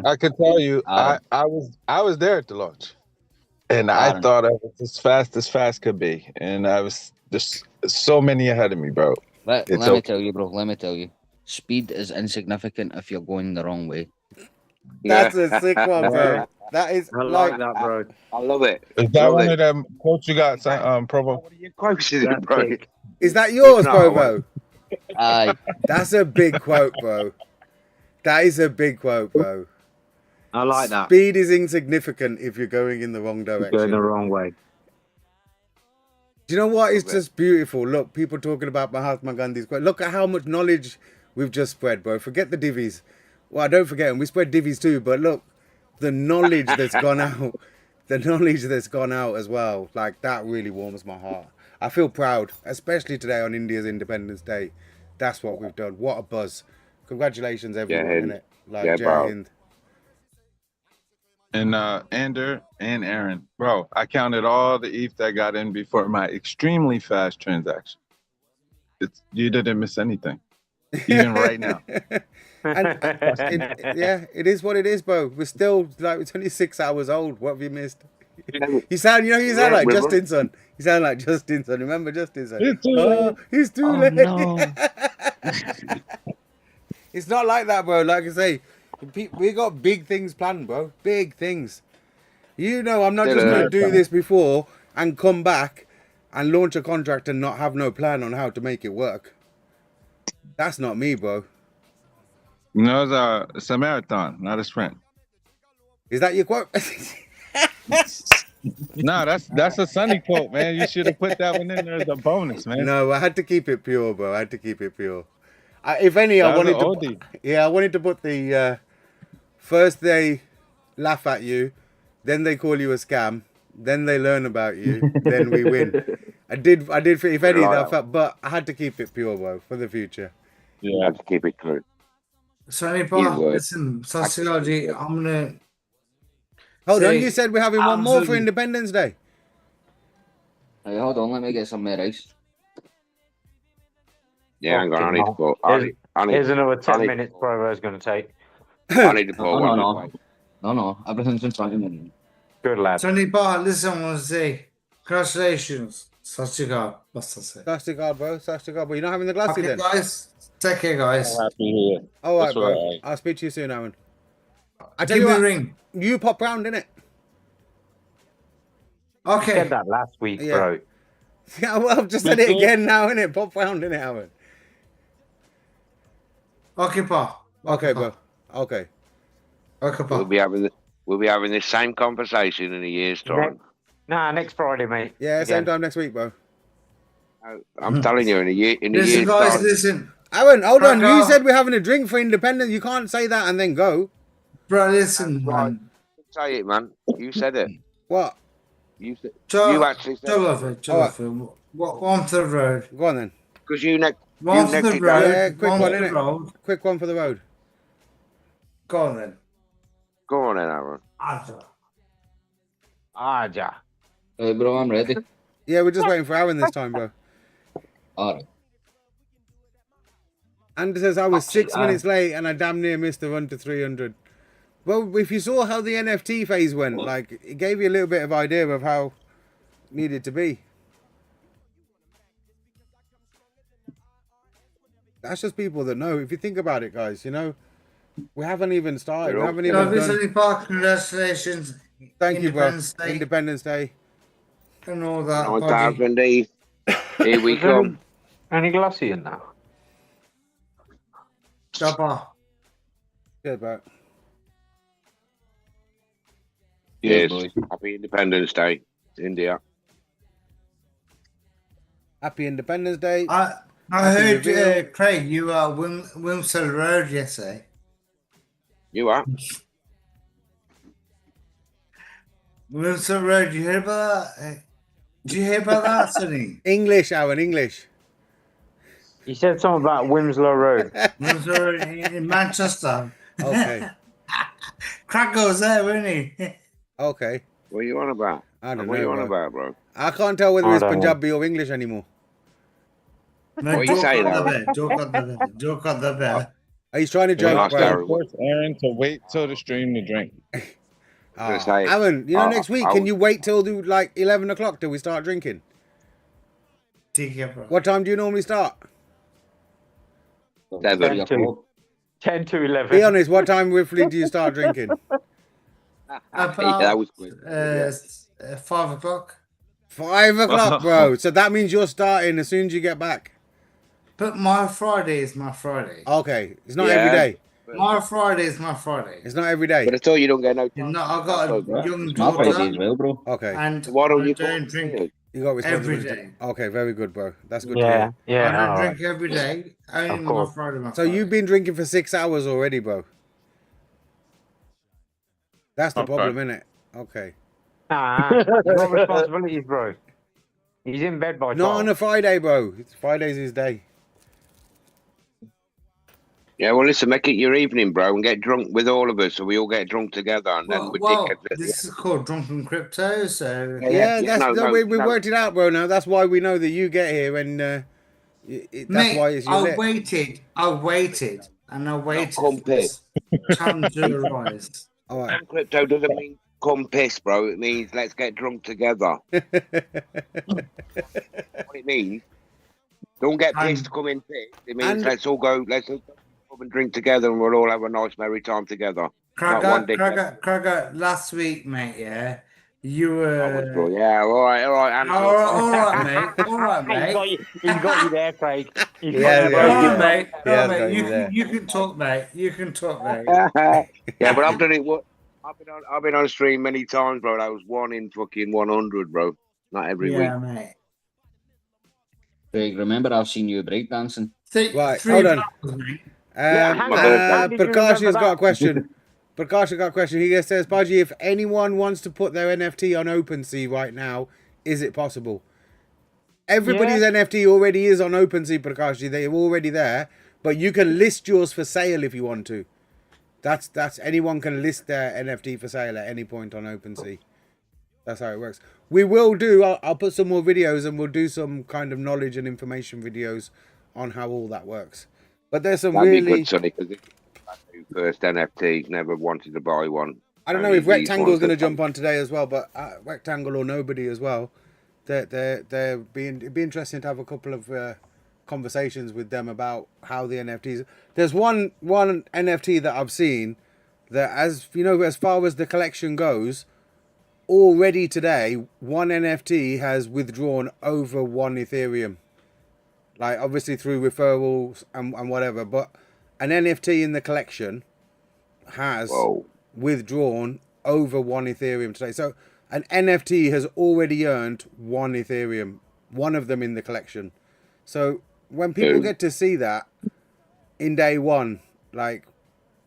I can tell you, I was there at the launch. And I thought I was as fast could be. And I was just so many ahead of me, bro. Let me tell you, bro. Let me tell you. Speed is insignificant if you're going the wrong way. That's a sick one, bro. That is like that, bro. I love it. Is that one of them quotes you got, Provo? What are your quotes, bro? Is that yours, Provo? Aye. That's a big quote, bro. That is a big quote, bro. I like that. Speed is insignificant if you're going in the wrong direction. Going the wrong way. Do you know what? It's just beautiful. Look, people talking about Mahatma Gandhi's quote. Look at how much knowledge we've just spread, bro. Forget the divvies. Well, don't forget them. We spread divvies too, but look, the knowledge that's gone out, the knowledge that's gone out as well. Like, that really warms my heart. I feel proud, especially today on India's Independence Day. That's what we've done. What a buzz. Congratulations, everyone, innit? Like, Jai Hind. And Ander and Aaron, bro, I counted all the ETH that got in before my extremely fast transaction. You didn't miss anything, even right now. And it is what it is, bro. We're still like, it's only 6 hours old. What have you missed? You sound like Justin's son. You sound like Justin's son. Remember Justin's son? He's too late. No. It's not like that, bro. Like I say, we got big things planned, bro. Big things. You know, I'm not just going to do this before and come back and launch a contract and not have no plan on how to make it work. That's not me, bro. No, it's a marathon, not a sprint. Is that your quote? No, that's a Sunny quote, man. You should have put that one in there as a bonus, man. No, I had to keep it pure, bro. I had to keep it pure. If any, I wanted to put the first they laugh at you, then they call you a scam, then they learn about you, then we win. I did. If any, but I had to keep it pure, bro, for the future. Yeah, I had to keep it clear. Sonny Paul, listen, sociology, I'm gonna. Hold on, you said we're having one more for Independence Day. Hey, hold on, let me get some more ice. Yeah, I'm going to go. Here's another 10 minutes Provo's going to take. I need to pull one. No, everything's in front of me. Good lad. Sonny Paul, listen, I want to say, congratulations. Sachigar, what's that say? Sachigar, bro. Sachigar, but you're not having the glassy then? Guys, take care, guys. I'm happy here. All right, bro. I'll speak to you soon, Aaron. I tell Give you me what, a ring. You pop round, innit? Okay. I said that last week, bro. Yeah, well, I've just said it again now, innit? Pop round, innit, Aaron? Okay, Pa. Okay, bro. Okay. Okay, Pa. We'll be having this same conversation in a year's time. Next Friday, mate. Yeah, same time next week, bro. I'm telling you, in a year's guys, time. Listen. Aaron, hold on. You said we're having a drink for Independence. You can't say that and then go. Bro, listen, man. Say it, man. You said it. What? You it. actually said it. One for the road. Go on then. Because you next. One for the road. Yeah, quick one, innit? Quick one for the road. Go on then. Go on then, Aaron. Aja. Hey, bro, I'm ready. Yeah, we're just waiting for Aaron this time, bro. All right. Andy says I was 6 minutes late and I damn near missed the run to 300. Well, if you saw how the NFT phase went, like, it gave you a little bit of idea of how it needed to be. That's just people that know. If you think about it, guys, you know, we haven't even started. We haven't even done... Congratulations. Thank you, bro. Independence Day. And all that. 1000 days. Here we come. Any glassy in now? Chopper. Yeah, bro. Yes. Happy Independence Day, India. Happy Independence Day. I heard, Craig, you are Wilmslow Road yesterday. You are? Wilmslow Road, you hear about that? Did you hear about that, Sonny? English, Alan, English. He said something about Winslow Road. Winslow Road in Manchester. Okay. Craig goes there, wasn't he? Okay. What are you on about? I don't know. What are you on about, bro? I can't tell whether it's Punjabi or English anymore. No, what are you saying, Aaron? Joke on the bed. He's trying to joke, bro. Force Aaron to wait till the stream to drink. Aaron, you know, next week, can you wait till like 11 o'clock till we start drinking? What time do you normally start? 10 to 11. Be honest, what time roughly do you start drinking? That was quick. 5 o'clock. 5 o'clock, bro. So that means you're starting as soon as you get back. But my Friday is my Friday. Okay, it's not every day. My Friday is my Friday. It's not every day. But I told you don't get no. No, I've got a young It's my Friday daughter. as well, bro. Okay. And Why don't I you don't drink You got every responsibility. day. Okay, very good, bro. That's good to Yeah, hear. I yeah. don't all drink right. every day. Only Of my course. Friday, my So Friday. you've been drinking for 6 hours already, bro. That's the Okay. problem, isn't it? Okay. Nah, he's got responsibilities, bro. He's in bed by 12. Not on a Friday, bro. Friday's his day. Yeah, well, listen, make it your evening, bro, and get drunk with all of us, so we all get drunk together, and then we this is called Drunken Crypto, so... Yeah, we worked it out, bro, now. That's why we know that you get here, and that's why it's your lit. I waited, for this time to arise. All right. Crypto doesn't mean come piss, bro. It means let's get drunk together. What it means, don't get pissed to come in pissed. It means let's all go and drink together, and we'll all have a nice merry time together. Cracker, last week, mate, yeah, you were... Yeah, all right, all right, mate. He's got you there, Craig. Mate. You can talk, mate. Yeah, but I've done it. I've been on stream many times, bro. That was 1 in fucking 100, bro. Not every week. Yeah, mate. Craig, remember I've seen you breakdancing. Right, hold on. Prakash has got a question. Prakash has got a question. He says, Baji, if anyone wants to put their NFT on OpenSea right now, is it possible? Everybody's NFT already is on OpenSea, Prakash. They're already there, but you can list yours for sale if you want to. That's anyone can list their NFT for sale at any point on OpenSea. That's how it works. We will do. I'll put some more videos, and we'll do some kind of knowledge and information videos on how all that works. But there's some That'd really be good, Sonny, because first NFT, never wanted to buy one. I don't know if Rectangle's going to jump on today as well, but Rectangle or nobody as well. It'd be interesting to have a couple of conversations with them about how the NFTs. There's one NFT that I've seen that, as you know, as far as the collection goes, already today one NFT has withdrawn over 1 Ethereum. Like obviously through referrals and whatever, but an NFT in the collection has withdrawn over 1 Ethereum today. So an NFT has already earned 1 Ethereum, one of them in the collection. So when people get to see that in day one, like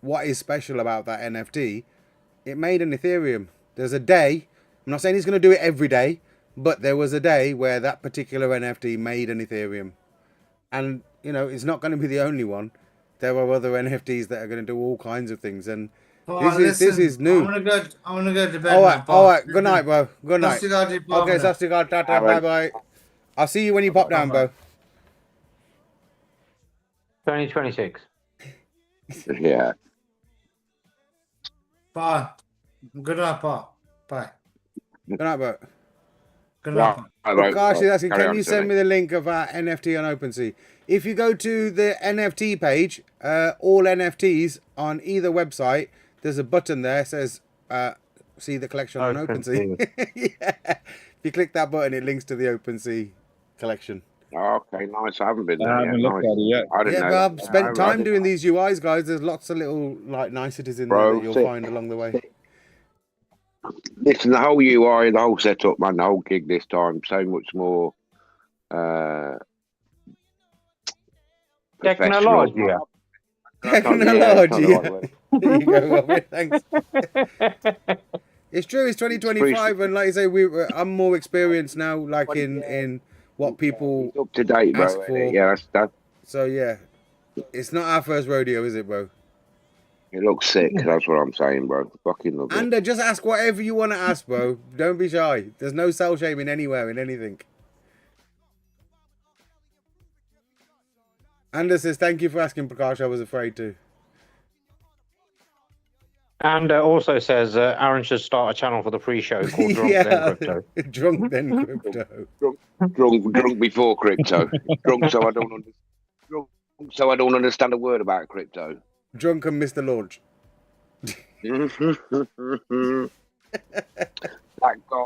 what is special about that NFT, it made an Ethereum. There's a day, I'm not saying he's going to do it every day, but there was a day where that particular NFT made an Ethereum. And, you know, it's not going to be the only one. There are other NFTs that are going to do all kinds of things. And this is new. I want to go to bed. All right. Good night, bro. Good night. Okay, Sastigal, tata, bye-bye. I'll see you when you pop down, bro. 2026. Yeah. Bye. Good night, Pop. Bye. Good night, bro. Good night. Gosh, can you send me the link of our NFT on OpenSea? If you go to the NFT page, all NFTs on either website, there's a button there that says see the collection on OpenSea. Yeah. If you click that button, it links to the OpenSea collection. Oh, okay, nice. I haven't been there I haven't looked at it yet. I didn't know. But I've spent time doing these UIs, guys. There's lots of little like niceties in there that you'll find along the way. Listen, the whole UI, the whole setup, man, the whole gig this time, so much more technology. Technology. There you go, Robin. Thanks. It's true. It's 2025, and like you say, I'm more experienced now, like in what people up to date, bro. ask for. Yeah, that's. So yeah, it's not our first rodeo, is it, bro? It looks sick. That's what I'm saying, bro. Fucking love it. And just ask whatever you want to ask, bro. Don't be shy. There's no cell shaming anywhere in anything. Anders says, thank you for asking, Prakash. I was afraid to. And also says Aaron should start a channel for the pre-show called Drunk Then Crypto. Drunk Then Crypto. Drunk before crypto. Drunk so I don't understand a word about crypto. Drunk and missed the launch. That guy,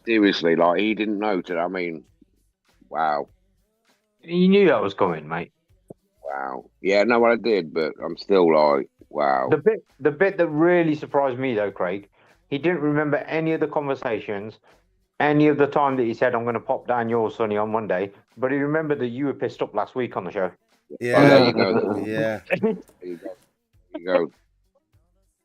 seriously, like he didn't know today. I mean, wow. You knew that was coming, mate. Wow. Yeah, no, I did, but I'm still like, Wow. The bit that really surprised me though, Craig, he didn't remember any of the conversations, any of the time that he said, "I'm going to pop down yours, Sonny, on Monday," but he remembered that you were pissed up last week on the show. Yeah. Oh, there you go. Yeah. There you go.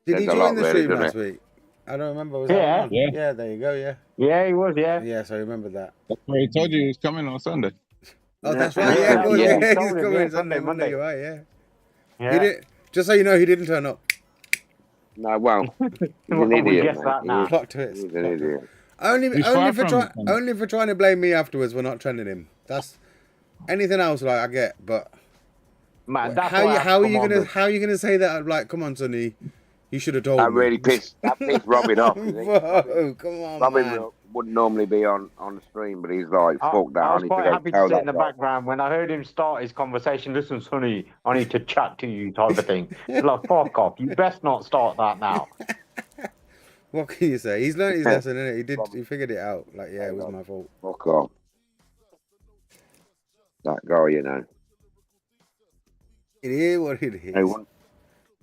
Did he Says a join lot, the really, stream doesn't last it? week? I don't remember. Was Yeah. that on? Yeah. Yeah, there you go. Yeah. Yeah, he was. Yeah. Yes, I remember that. That's why he told you he was coming on Sunday. Oh, that's right. Yeah, good. yeah, Yeah, he he's told him, coming yeah, Sunday, Monday. Monday. You're right. Yeah. Yeah. He didn't. Just so you know, he didn't turn up. No, well, he's Well, an we idiot. guess mate. that now. Plot twist. He's an idiot. Only far from it. only for trying to blame me afterwards for not trending him. That's anything else. Like I get, but Man, that's how why I are you come on gonna with- how are you gonna say that? Like, come on, Sonny, you should have told That me. really pissed Robin off. You think? Whoa, come on, Robin man. wouldn't normally be on the stream, but he's like, I fuck that. I I was need quite to go happy to tell sit in that the guy. background when I heard him start his conversation. Listen, Sonny, I need to chat to you, type of thing. It's like, fuck off. You best not start that now. What can you say? He's learned his lesson, innit? He figured it out. Like, yeah, it was my fault. Fuck off. That guy, you know. It is what it is. No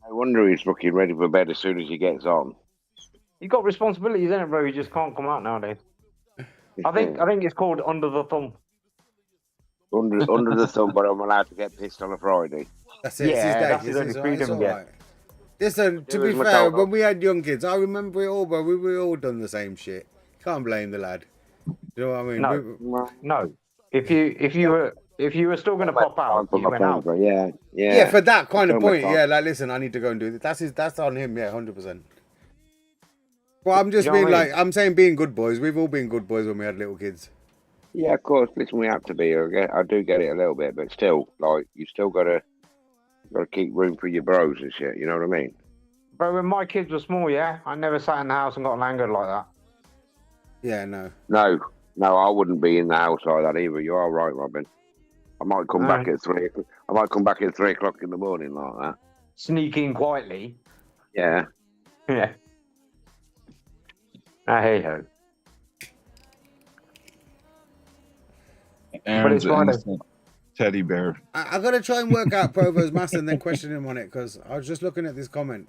wonder he's fucking ready for bed as soon as he gets on. You got responsibilities, innit, bro? You just can't come out nowadays. I think it's called under the thumb. Under the thumb, but I'm allowed to get pissed on a Friday. That's it. Yeah, it's his that's day. his only It's freedom, all yeah. right. Listen, to Do be as we're fair, told. when we had young kids, I remember it all, bro. We all done the same shit. Can't blame the lad. You know what I mean? No. No. If you were still going to pop out, you went out. Yeah. Yeah, for that kind of So much point, time. yeah, like, listen, I need to go and do this. That's on him, yeah, 100%. Well, I'm just You know being what I mean? like, I'm saying being good boys. We've all been good boys when we had little kids. Yeah, of course. Listen, we have to be. I do get it a little bit, but still, like, you still gotta keep room for your bros and shit. You know what I mean? Bro, when my kids were small, yeah, I never sat in the house and got languid like that. Yeah, no. No, I wouldn't be in the house like that either. You are right, Robin. I might come back at 3. I might come back at 3 o'clock in the morning like that. Sneak in quietly. Yeah. Yeah. Hey ho. Aaron's it's Friday. innocent teddy bear. I got to try and work out Provo's mass and then question him on it because I was just looking at this comment.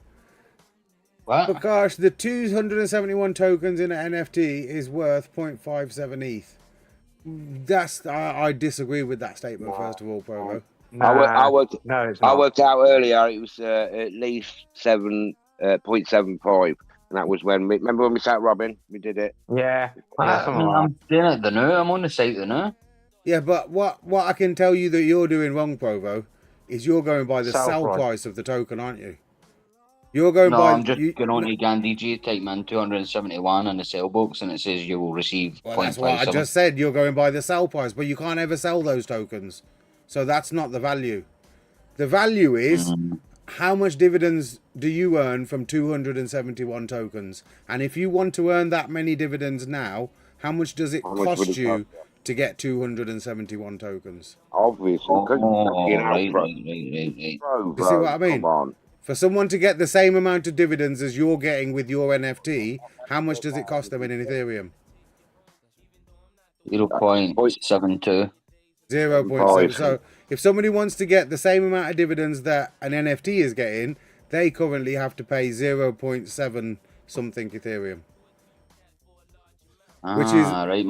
What? Because the 271 tokens in an NFT is worth 0.57 ETH. I disagree with that statement, first of all, Provo. I worked No, it's not. I worked out earlier. It was at least 7.75, and that was when. Remember when we sat Robin? We did it. Yeah. Something like I'm doing it the new. I'm on the site the new. Yeah, but what I can tell you that you're doing wrong, Provo, is you're going by the Sell sell price. price of the token, aren't you? You're going No, by. I'm just going on to GandDG, type in 271 in the sale box, and it says you will receive Well, that's what I 0.57. just said. You're going by the sell price, but you can't ever sell those tokens. So that's not the value. The value is how much dividends do you earn from 271 tokens? And if you want to earn that many dividends now, how much does it How much would cost it you cost? to get 271 tokens? Obviously, because right. bro, You see what I mean? Come on. For someone to get the same amount of dividends as you're getting with your NFT, how much does it cost them in Ethereum? 0.72. 0.7. So if somebody wants to get the same amount of dividends that an NFT is getting, they currently have to pay 0.7 something Ethereum. Which is right,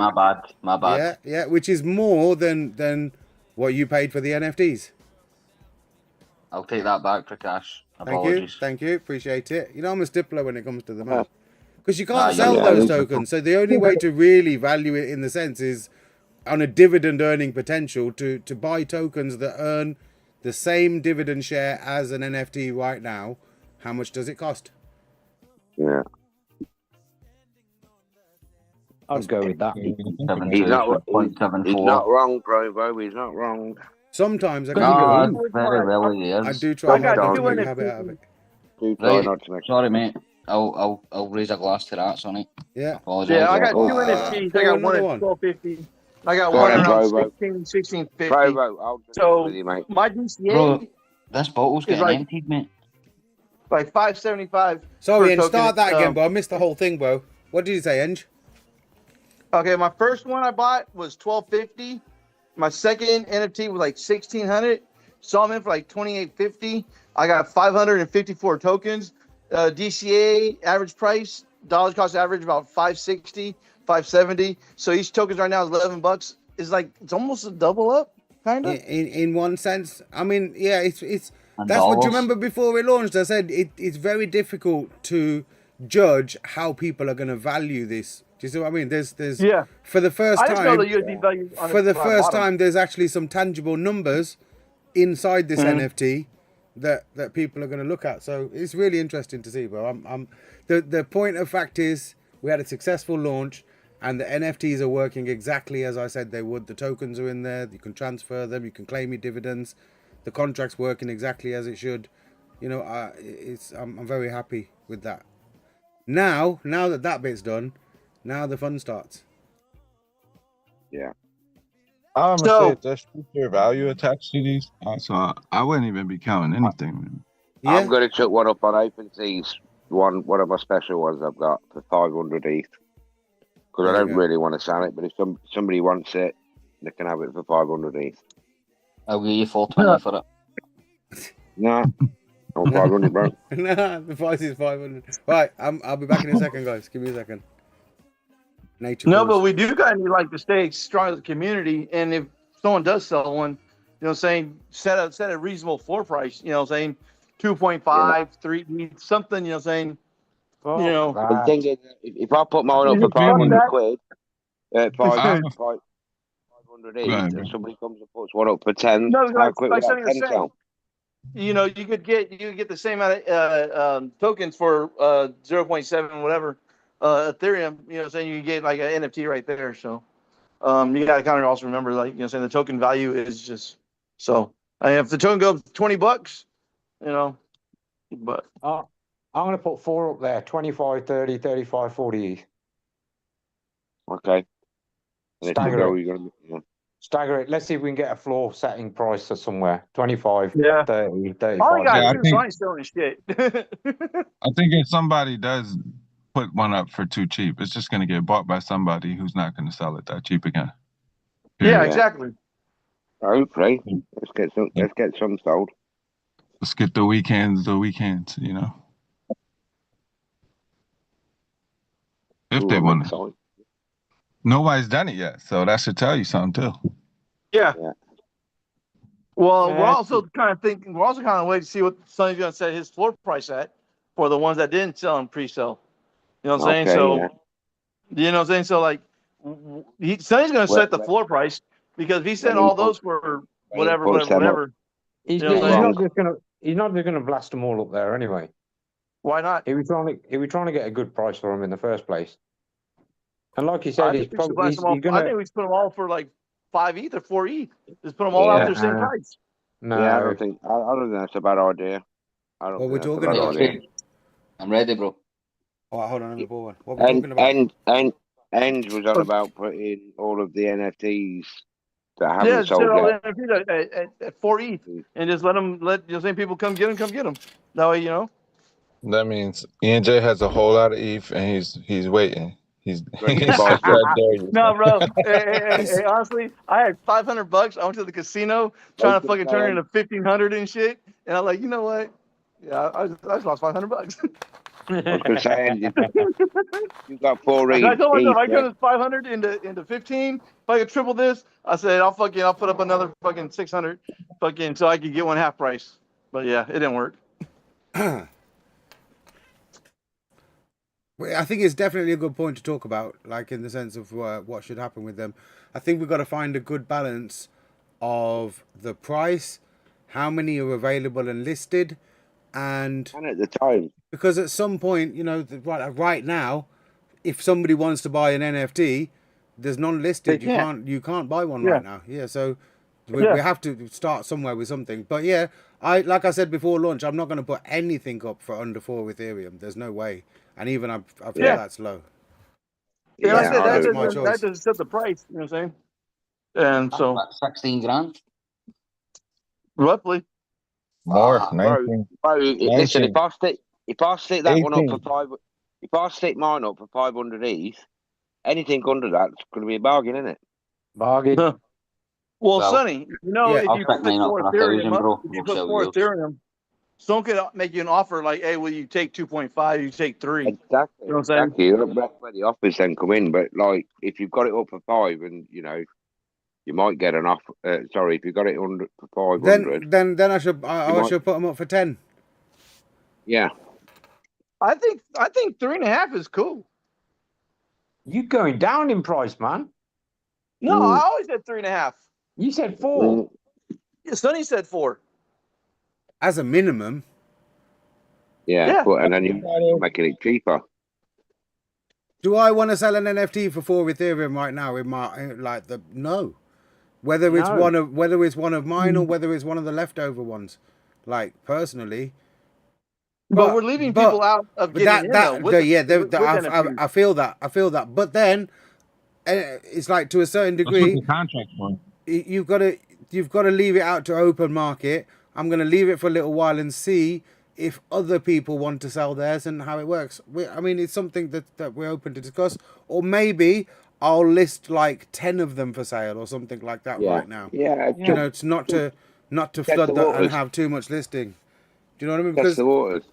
my bad. Yeah, which is more than what you paid for the NFTs. I'll take that back for cash. Apologies. Thank you, appreciate it. You know, I'm a stippler when it comes to the math. Because you can't Ah, sell yeah, those yeah. tokens. So the only way to really value it in the sense is on a dividend earning potential to buy tokens that earn the same dividend share as an NFT right now. How much does it cost? Yeah. I'll go with that. He's not wrong, Provo. He's not wrong. Sometimes I No, very well he is. I do try got hard not to two make a NFTs. habit out of it. Do try Right. not to make. Sorry, mate. I'll raise a glass to that, Sonny. Yeah. Apologize. Yeah, I got two Oh, NFTs. throw I got one another at one. 1250. I got Go one ahead, around Provo. 1650. Provo, I'll do So it with you, mate. my DCA Bro, this bottle's is getting like emptied, mate. like 575. Sorry, per and start token. that again, bro. I missed the whole thing, bro. What did you say, Eng? Okay, my first one I bought was 1250. My second NFT was like 1600. saw them in for like 28.50. I got 554 tokens. DCA average price, dollars cost average about 560, 570. So each token right now is $11. It's like it's almost a double up, kind of. In one sense, I mean, yeah, it's And that's what. Do you dollars. remember before it launched? I said it's very difficult to judge how people are going to value this. Do you see what I mean? There's for the first I just know time the USD value on for the rock first bottom. time there's actually some tangible numbers inside this NFT that people are going to look at. So it's really interesting to see, bro. The point of fact is we had a successful launch and the NFTs are working exactly as I said they would. The tokens are in there, you can transfer them, you can claim your dividends, the contract's working exactly as it should. You know, I'm very happy with that. Now that bit's done, now the fun starts. Yeah. I'm gonna say if there's future value attached to these, so I wouldn't even be counting anything. Yeah. I'm gonna chuck one up on OpenSea's one of my special ones I've got for 500 ETH because I don't really want to sell it, but if somebody wants it, they can have it for 500 ETH. I'll give you 420 for it. Nah, I'm 500, bro. Nah, the price is 500. Right, I'll be back in a second, guys. Give me a second. Nature No, calls. but we do kind of like to stay strong as a community, and if someone does sell one, you know, what I'm saying set a reasonable floor price. You know, what I'm saying 2.5, 3, something. You know, what I'm saying. Well, You know, The thing is, if I put mine up for 500 quid, 500 ETH, and somebody comes and puts one up for 10, no, how quick like would that Sonny was 10 saying, sell? you know, you could get the same amount of tokens for 0.7 whatever Ethereum. You know, what I'm saying you get like an NFT right there. So you got to kind of also remember, like, you know, saying the token value is just so. If the token goes $20, you know, but I'm going to put 4 up there: 25, 30, 35, 40. Okay. And if you Stagger go, it. you're gonna. Stagger it. Let's see if we can get a floor setting price or somewhere. 25, Yeah. 30, 35. all I got Yeah, I to do think- is ain't selling shit. I think if somebody does put one up for too cheap, it's just gonna get bought by somebody who's not gonna sell it that cheap again. Yeah, exactly. Okay. Let's get some sold. Let's get the weekends, you know. If Ooh, they I'm want to. excited. Nobody's done it yet, so that should tell you something too. Yeah. Well, Yeah. we're also kind of waiting to see what Sonny's going to set his floor price at for the ones that didn't sell in pre-sale. You know what I'm saying? Okay, So, yeah. you know what I'm saying? So, like, Sonny's going to set the floor price because if he set all those for whatever. He's You know what I'm saying? not just gonna blast them all up there anyway. Why not? He was trying to get a good price for them in the first place. And like you said, I he's think we should probably blast them all. he's gonna. I think we should put them all for like 5 ETH or 4 ETH. Just put them all out there same price. No. Yeah, I don't think that's a bad idea. What we're talking about? I'm ready, bro. Oh, hold on, let me pull one. What we're talking about? Enge was on about putting all of the NFTs that haven't Yeah, sold set all yet. the NFTs at 4 ETH and just let you know, same people come get them. That way, you know. That means ENJ has a whole lot of ETH and he's waiting. He's No, bro. Hey, honestly, I had $500. I went to the casino trying to fucking turn it into 1,500 and shit. And I'm like, you know what? Yeah, I just lost $500. I was gonna say, you got 4 ETH. I told myself I turned this 500 into 15. If I could triple this, I said I'll put up another fucking 600, so I could get one half price. But yeah, it didn't work. I think it's definitely a good point to talk about, like in the sense of what should happen with them. I think we've got to find a good balance of the price, how many are available and listed, and at the time. Because at some point, you know, right now, if somebody wants to buy an NFT, there's none listed. You can't buy one right now. Yeah, so we have to start somewhere with something. But yeah, like I said before launch, I'm not going to put anything up for under 4 Ethereum. There's no way. And even I feel that's low. Yeah, I said that doesn't set the price. You know what I'm saying? And so About 16 grand. Roughly. More. 19. Bro, listen, if I stick that 18. one up for if I stick mine up for 500 ETH, anything under that's going to be a bargain, isn't it? Bargain. Well, Well, Sonny, you know, Yeah. if I'll you set put mine up four for Ethereum 1,000, up, bro. if you We'll put sell 4 yours. Ethereum, someone could make you an offer like, hey, will you take 2.5? You take 3. Exactly. You know what I'm saying? Exactly. That's where the offers then come in. But like, if you've got it up for 5, and you know, you might get an offer. Sorry, if you got it under for 500, Then I should might. should put them up for 10. Yeah. I think 3.5 is cool. You going down in price, man? No, I always said 3.5. You said 4. Yeah, Sonny said 4. As a minimum. Yeah, but and then you're making it cheaper. Do I want to sell an NFT for 4 Ethereum right now? In my no. Whether it's one of mine or whether it's one of the leftover ones, like personally. But we're leaving people out of getting I feel that. But then it's like to a certain degree. That's what the contract for. You've got to leave it out to open market. I'm going to leave it for a little while and see if other people want to sell theirs and how it works. I mean, it's something that we're open to discuss. Or maybe I'll list like 10 of them for sale or something like that right now. Yeah. You know, it's not to flood that and have too much listing. Do you know what I mean? Because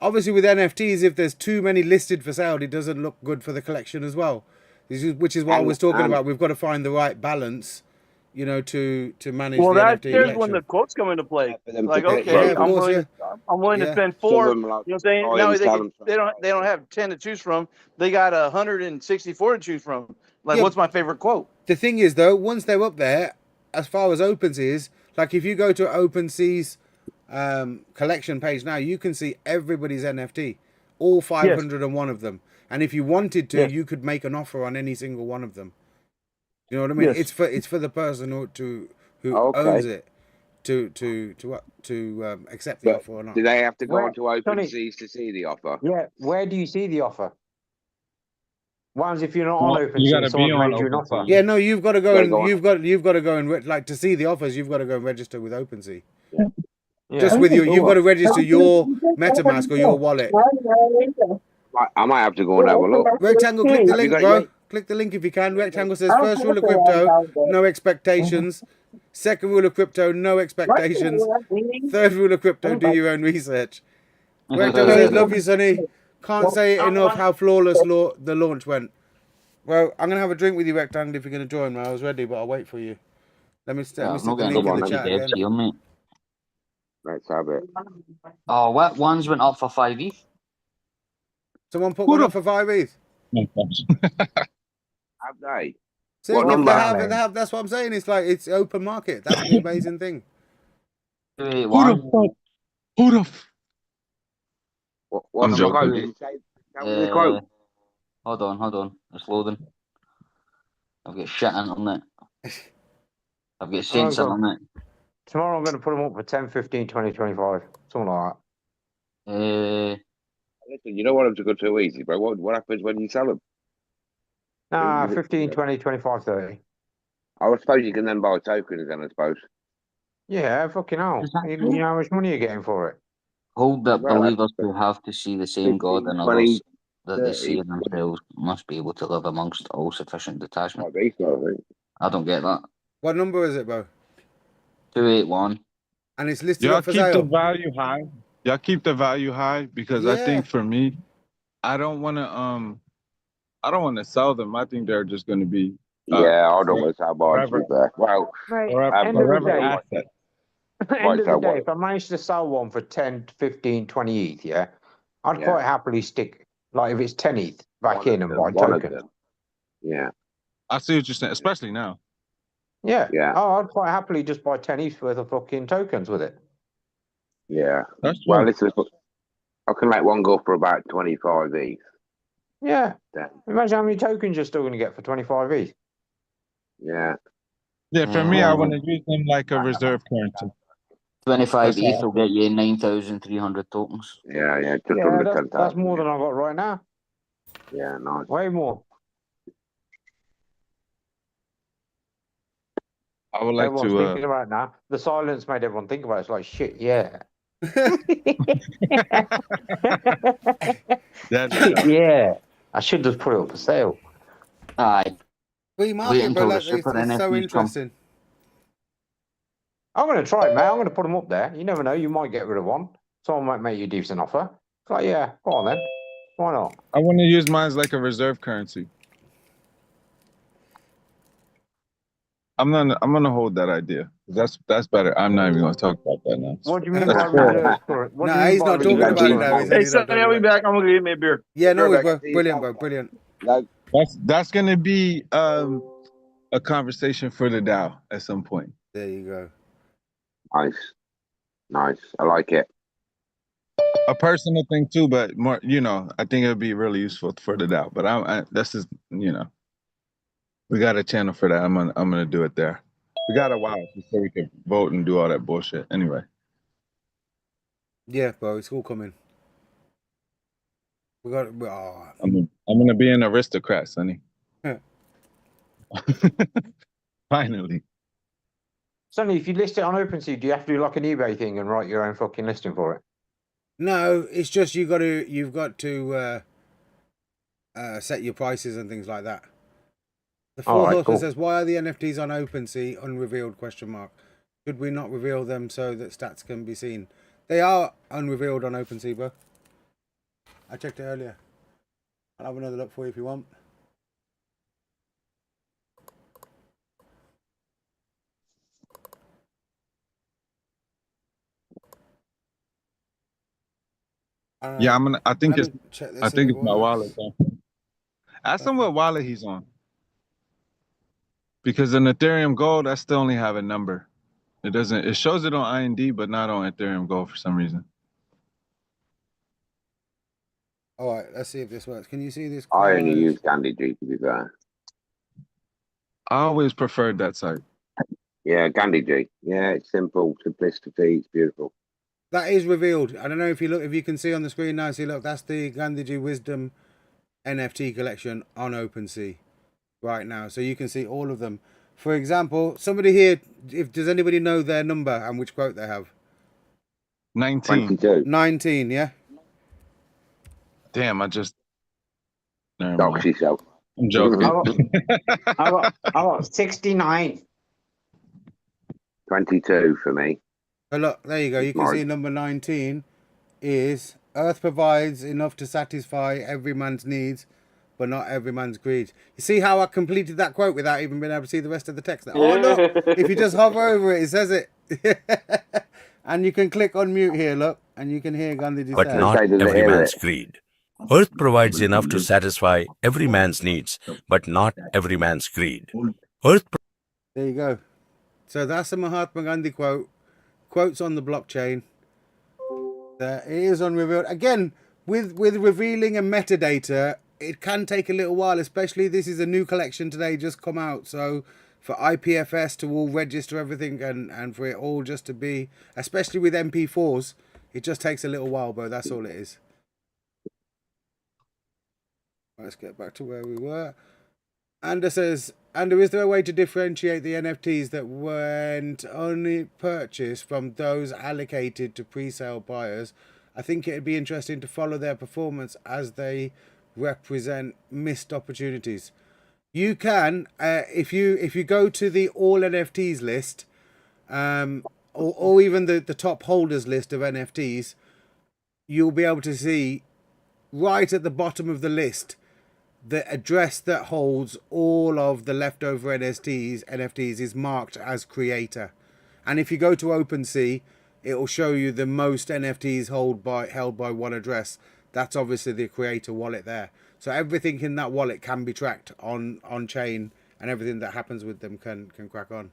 obviously with NFTs, if there's too many listed for sale, it doesn't look good for the collection as well. Which is what I was talking about. We've got to find the right balance, you know, to manage the NFT collection. When the quotes come into play. Like, Yeah, okay, of I'm course, willing to spend 4. You know what I'm saying? Now they don't have 10 to choose from. They got 164 to choose from. Like, what's my favorite quote? The thing is, though, once they're up there, as far as OpenSea's, like if you go to OpenSea's collection page now, you can see everybody's NFT, all 501 of them. And if you wanted to, you could make an offer on any single one of them. You know what I mean? It's for the person who owns it to accept the offer or not. Do they have to go onto OpenSea to see the offer? Yeah. Where do you see the offer? What happens if you're not on OpenSea? You got to be on you an offer? Yeah, no, you've got to go and you've got to go and like to see the offers. You've got to go and register with OpenSea. Yeah. Just with you've got to register your MetaMask or your wallet. I might have to go and have a look. Rectangle, click the link, bro. Click the link if you can. Rectangle says first rule of crypto, no expectations. Second rule of crypto, no expectations. Third rule of crypto, do your own research. Rectangle says, love you, Sonny. Can't say it enough how flawless the launch went. Well, I'm going to have a drink with you, Rectangle, if you're going to join me. I was ready, but I'll wait for you. Let me stick the link in the chat again. Let's have it. Oh, what ones went up for 5 ETH? Someone put one up for 5 ETH. Have they? See, if they have, that's what I'm saying. It's like it's open market. That's the amazing thing. Who the f? What's the quote? Did you say? Tell me the quote. Hold on. It's loading. I've got shit on it. I've got sense on it. Tomorrow I'm going to put them up for 10, 15, 20, 25. Something like that. Listen, you don't want them to go too easy, bro. What happens when you sell them? Nah, 15, 20, 25, 30. I suppose you can then buy tokens then, I suppose. Yeah, fucking hell. You know how much money you're getting for it? Hold that believers will have to see the same 15, God and others that 30, they see in themselves must be able to live amongst all sufficient detachment. I don't get that. What number is it, bro? 281. And it's listed up for sale. Y'all keep the value high. Y'all keep the value high because I think for me, I don't want to sell them. I think they're just going to be. I don't want to sell mine. Well, end of the day, if I manage to sell one for 10, 15, 20 ETH, I'd quite happily stick, like if it's 10 ETH, back in and buy tokens. Yeah. I see what you're saying, especially now. Yeah. Oh, I'd quite happily just buy 10 ETH worth of fucking tokens with it. Yeah. Well, listen, I can let one go for about 25 ETH. Yeah. Imagine how many tokens you're still going to get for 25 ETH. Yeah. Yeah, for me, I want to use them like a reserve currency. 25 ETH will get you 9,300 tokens. Yeah, just under 10,000. That's more than I've got right now. Yeah, nice. Way more. I would like Everyone's thinking about it now. The silence made everyone think about it. It's like, shit, yeah. Yeah. I should just put it up for sale. Aye. Free market, bro. It's so interesting. I'm going to try it, mate. I'm going to put them up there. You never know. You might get rid of one. Someone might make you a decent offer. It's like, yeah, go on then. Why not? I want to use mine as like a reserve currency. I'm gonna hold that idea. That's better. I'm not even gonna talk about that now. What do you mean by reserve currency? No, he's not talking about it now. Hey, Sonny, I'll be back. I'm gonna get me a beer. Yeah, no, bro. Brilliant, bro. Brilliant. That's gonna be a conversation for the DAO at some point. There you go. Nice. I like it. A personal thing too, but more, I think it would be really useful for the DAO. But this is, we got a channel for that. I'm gonna do it there. We got a while before we can vote and do all that bullshit. Anyway. Yeah, bro, it's all coming. We got. Oh. I'm gonna be an aristocrat, Sonny. Finally. Sonny, if you list it on OpenSea, do you have to do like an eBay thing and write your own fucking listing for it? No, it's just you've got to set your prices and things like that. The Four says, "Why are the NFTs on OpenSea unrevealed? ? Should we not reveal them so that stats can be seen? They are unrevealed on OpenSea, bro. I checked it earlier. I'll have another look for you if you want." Yeah, I think it's my wallet. Ask him what wallet he's on. Because in Ethereum Gold, I still only have a number. It shows it on IND, but not on Ethereum Gold for some reason. All right, let's see if this works. Can you see this? I only use GandhiG, to be fair. I always preferred that site. Yeah, GandhiG. Yeah, it's simple, simplicity, it's beautiful. That is revealed. I don't know if you can see on the screen now. See, look, that's the GandhiG Wisdom NFT collection on OpenSea right now. So you can see all of them. For example, somebody here, does anybody know their number and which quote they have? 19. 19, yeah? Damn, I just... Dox yourself. I'm joking. I got 69. 22 for me. Oh, look, there you go. You can see number 19 is Earth provides enough to satisfy every man's needs, but not every man's greed. You see how I completed that quote without even being able to see the rest of the text? Oh, look, if you just hover over it, it says it. And you can click on mute here, look, and you can hear Gandhi say. But not every man's greed. Earth provides enough to satisfy every man's needs, but not every man's greed. There you go. So that's a Mahatma Gandhi quote. Quotes on the blockchain. It is unrevealed. Again, with revealing a metadata, it can take a little while, especially this is a new collection today just come out. So for IPFS to all register everything and for it all just to be, especially with MP4s, it just takes a little while, bro. That's all it is. Let's get back to where we were. Ander says, Ander, is there a way to differentiate the NFTs that weren't only purchased from those allocated to pre-sale buyers? I think it'd be interesting to follow their performance as they represent missed opportunities. You can, if you go to the all NFTs list, or even the top holders list of NFTs, you'll be able to see right at the bottom of the list the address that holds all of the leftover NFTs is marked as creator. And if you go to OpenSea, it will show you the most NFTs held by one address. That's obviously the creator wallet there. So everything in that wallet can be tracked on chain, and everything that happens with them can crack on.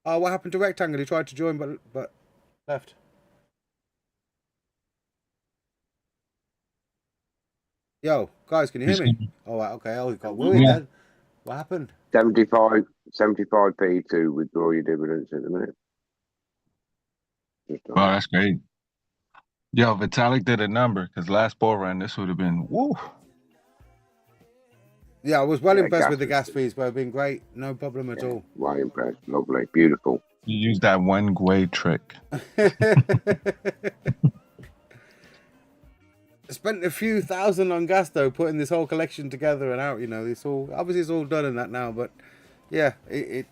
Oh, what happened to Rectangle? He tried to join but left. Yo, guys, can you hear me? Oh, okay. Oh, he got worried then. What happened? 75p to withdraw your dividends at the minute. Wow, that's great. Yo, Vitalik did a number because last bull run, this would have been woo. Yeah, I was well impressed with the gas fees, but it's been great. No problem at all. Well impressed. Lovely. Beautiful. You used that one way trick. I spent a few thousand on gas though, putting this whole collection together and out. You know, it's all done in that now. But yeah, it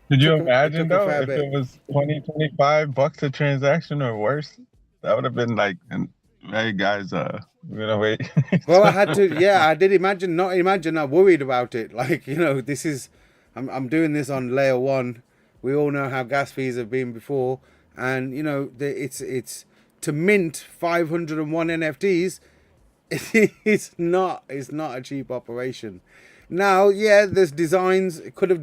Could you It imagine took a though fair if bit. it was 20, 25 bucks a transaction or worse? That would have been like, hey guys, we're gonna wait. Well, I had to. Yeah, I did imagine. Not imagine. I worried about it. Like, you know, this is. I'm doing this on layer one. We all know how gas fees have been before, and you know, it's to mint 501 NFTs. It's not a cheap operation. Now, yeah, there's designs. I could have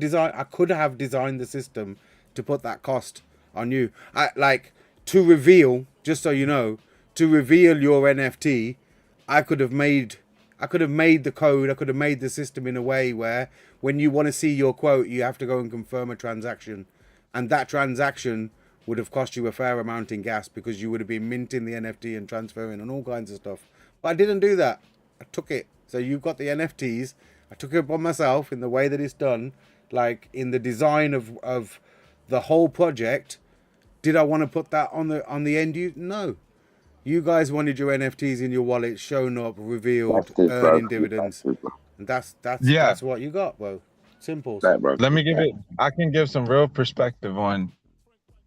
designed the system to put that cost on you. To reveal, just so you know, to reveal your NFT, I could have made the code, I could have made the system in a way where when you want to see your quote, you have to go and confirm a transaction. And that transaction would have cost you a fair amount in gas because you would have been minting the NFT and transferring and all kinds of stuff. But I didn't do that. I took it. So you've got the NFTs. I took it upon myself in the way that it's done, like in the design of the whole project. Did I want to put that on the end user? No. You guys wanted your NFTs in your wallet, shown up, revealed, earning dividends. And that's what you got, bro. Simple. Let me give it. I can give some real perspective on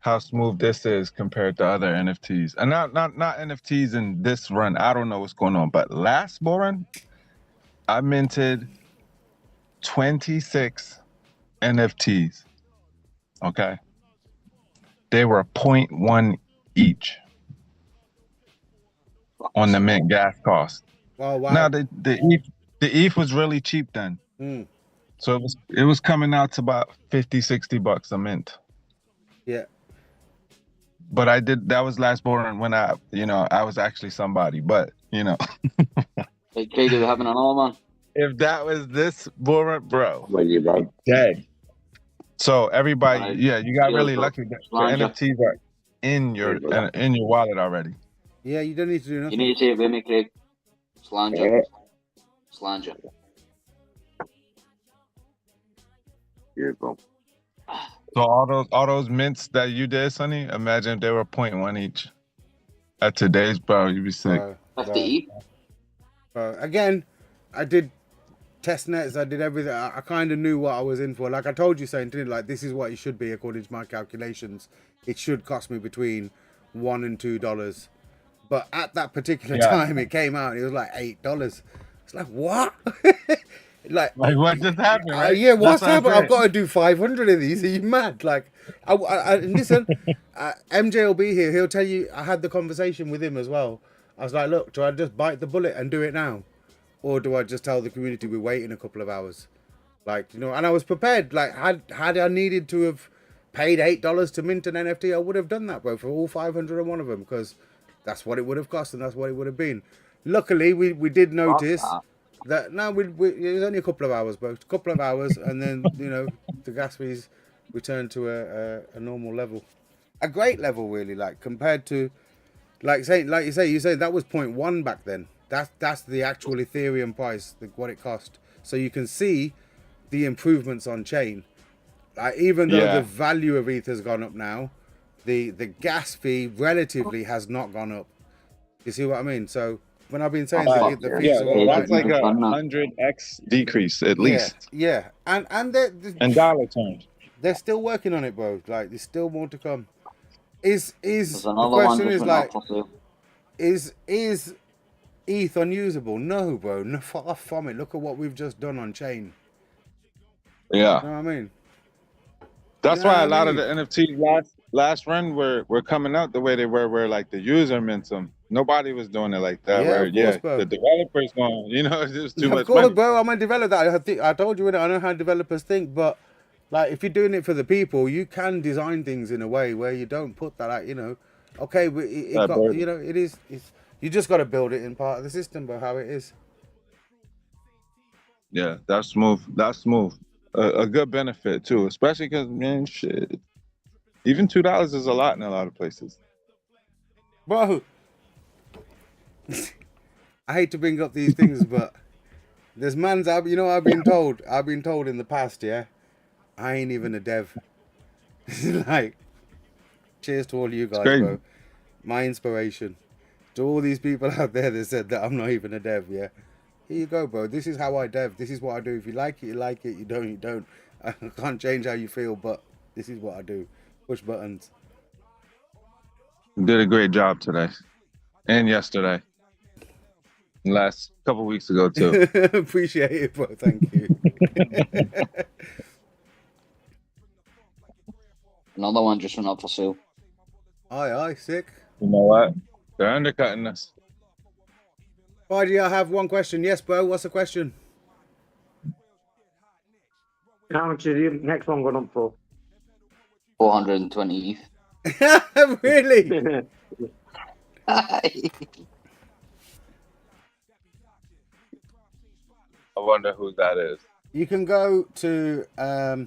how smooth this is compared to other NFTs, and not NFTs in this run. I don't know what's going on, but last bull run, I minted 26 NFTs. Okay, they were 0.1 each on the mint gas cost. Oh wow! Now the ETH was really cheap then. So it was coming out to about 50, 60 bucks a mint. Yeah. But that was last bull run when I was actually somebody, but Hey, Craig, are we having an all, man? If that was this bull run, bro, dead. So everybody, you got really lucky that your NFTs are in your wallet already. Yeah, you don't need to do nothing. You need to say it with me, Craig. Slanger. Beautiful. So all those mints that you did, Sonny, imagine if they were 0.1 each. At today's, bro, you'd be sick. That's the E. Again, I did test nets. I did everything. I kind of knew what I was in for. Like I told you, Saint, like this is what it should be according to my calculations. It should cost me between $1 and $2. But at that particular time, it came out. It was like $8. It's like what? like what just happened? Right? Yeah, what's happened? I've got to do 500 of these. Are you mad? Like, listen, MJ will be here. He'll tell you. I had the conversation with him as well. I was like, look, do I just bite the bullet and do it now, or do I just tell the community we're waiting a couple of hours? Like, you know, and I was prepared. Like, had I needed to have paid $8 to mint an NFT, I would have done that, bro, for all 501 of them, because that's what it would have cost and that's what it would have been. Luckily, we did notice that it was only a couple of hours, bro. A couple of hours, and then you know the gas fees returned to a normal level, a great level, really. Like compared to, you say that was 0.1 back then. That's the actual Ethereum price, what it cost. So you can see the improvements on chain. Like even though the value of ETH has gone up now, the gas fee relatively has not gone up. You see what I mean? So when I've been saying the fees are that's like 100x decrease at least. Yeah, and in dollar terms, they're still working on it, bro. Like there's still more to come. The question is like, is ETH unusable? No, bro. No, far from it. Look at what we've just done on chain. Yeah. You know what I mean? That's why a lot of the NFTs last run were coming out the way they were, where like the user mints them. Nobody was doing it like that. The developers going, it's just too much money. Bro, I'm a developer. I told you, I know how developers think, but like if you're doing it for the people, you can design things in a way where you don't put that out, okay, but you just got to build it in part of the system, but how it is. Yeah, that's smooth. A good benefit too, especially because, man, shit, even $2 is a lot in a lot of places. Bro, I hate to bring up these things, but there's mans, I've been told in the past, I ain't even a dev. Like, cheers to all you guys, bro. My inspiration. To all these people out there that said that I'm not even a dev, Here you go, bro. This is how I dev. This is what I do. If you like it, you like it. You don't, you don't. I can't change how you feel, but This is what I do. Push buttons. You did a great job today. And yesterday. Last couple weeks ago too. Appreciate it, bro. Thank you. Another one just went up for sale. Aye, sick. You know what? They're undercutting us. Friday, I have one question. Yes, bro. What's the question? How much is the next one going up for? 420 ETH. Really? I wonder who that is. You can go to I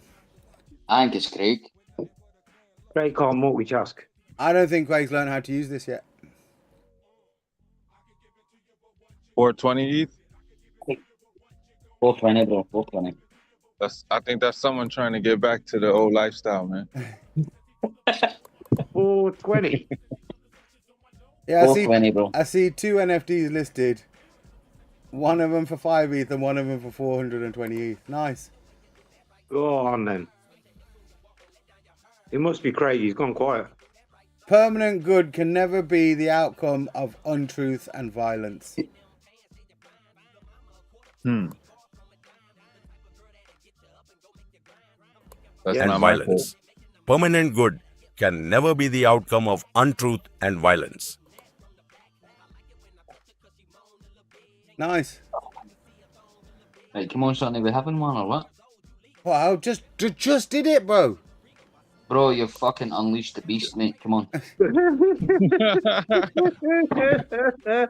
think it's Craig. Craig can't multitask. I don't think Craig's learned how to use this yet. 420 ETH? 420, bro. 420. I think that's someone trying to get back to the old lifestyle, man. 420. Yeah, 420, bro. I see 2 NFTs listed. One of them for 5 ETH and one of them for 420 ETH. Nice. Go on then. It must be Craig. He's gone quiet. Permanent good can never be the outcome of untruth and violence. That's and not my violence. Permanent good can never be the outcome of untruth and violence. Nice. Right, come on, Sonny. We having one or what? Wow, just did it, bro. Bro, you fucking unleashed the beast, mate. Come on.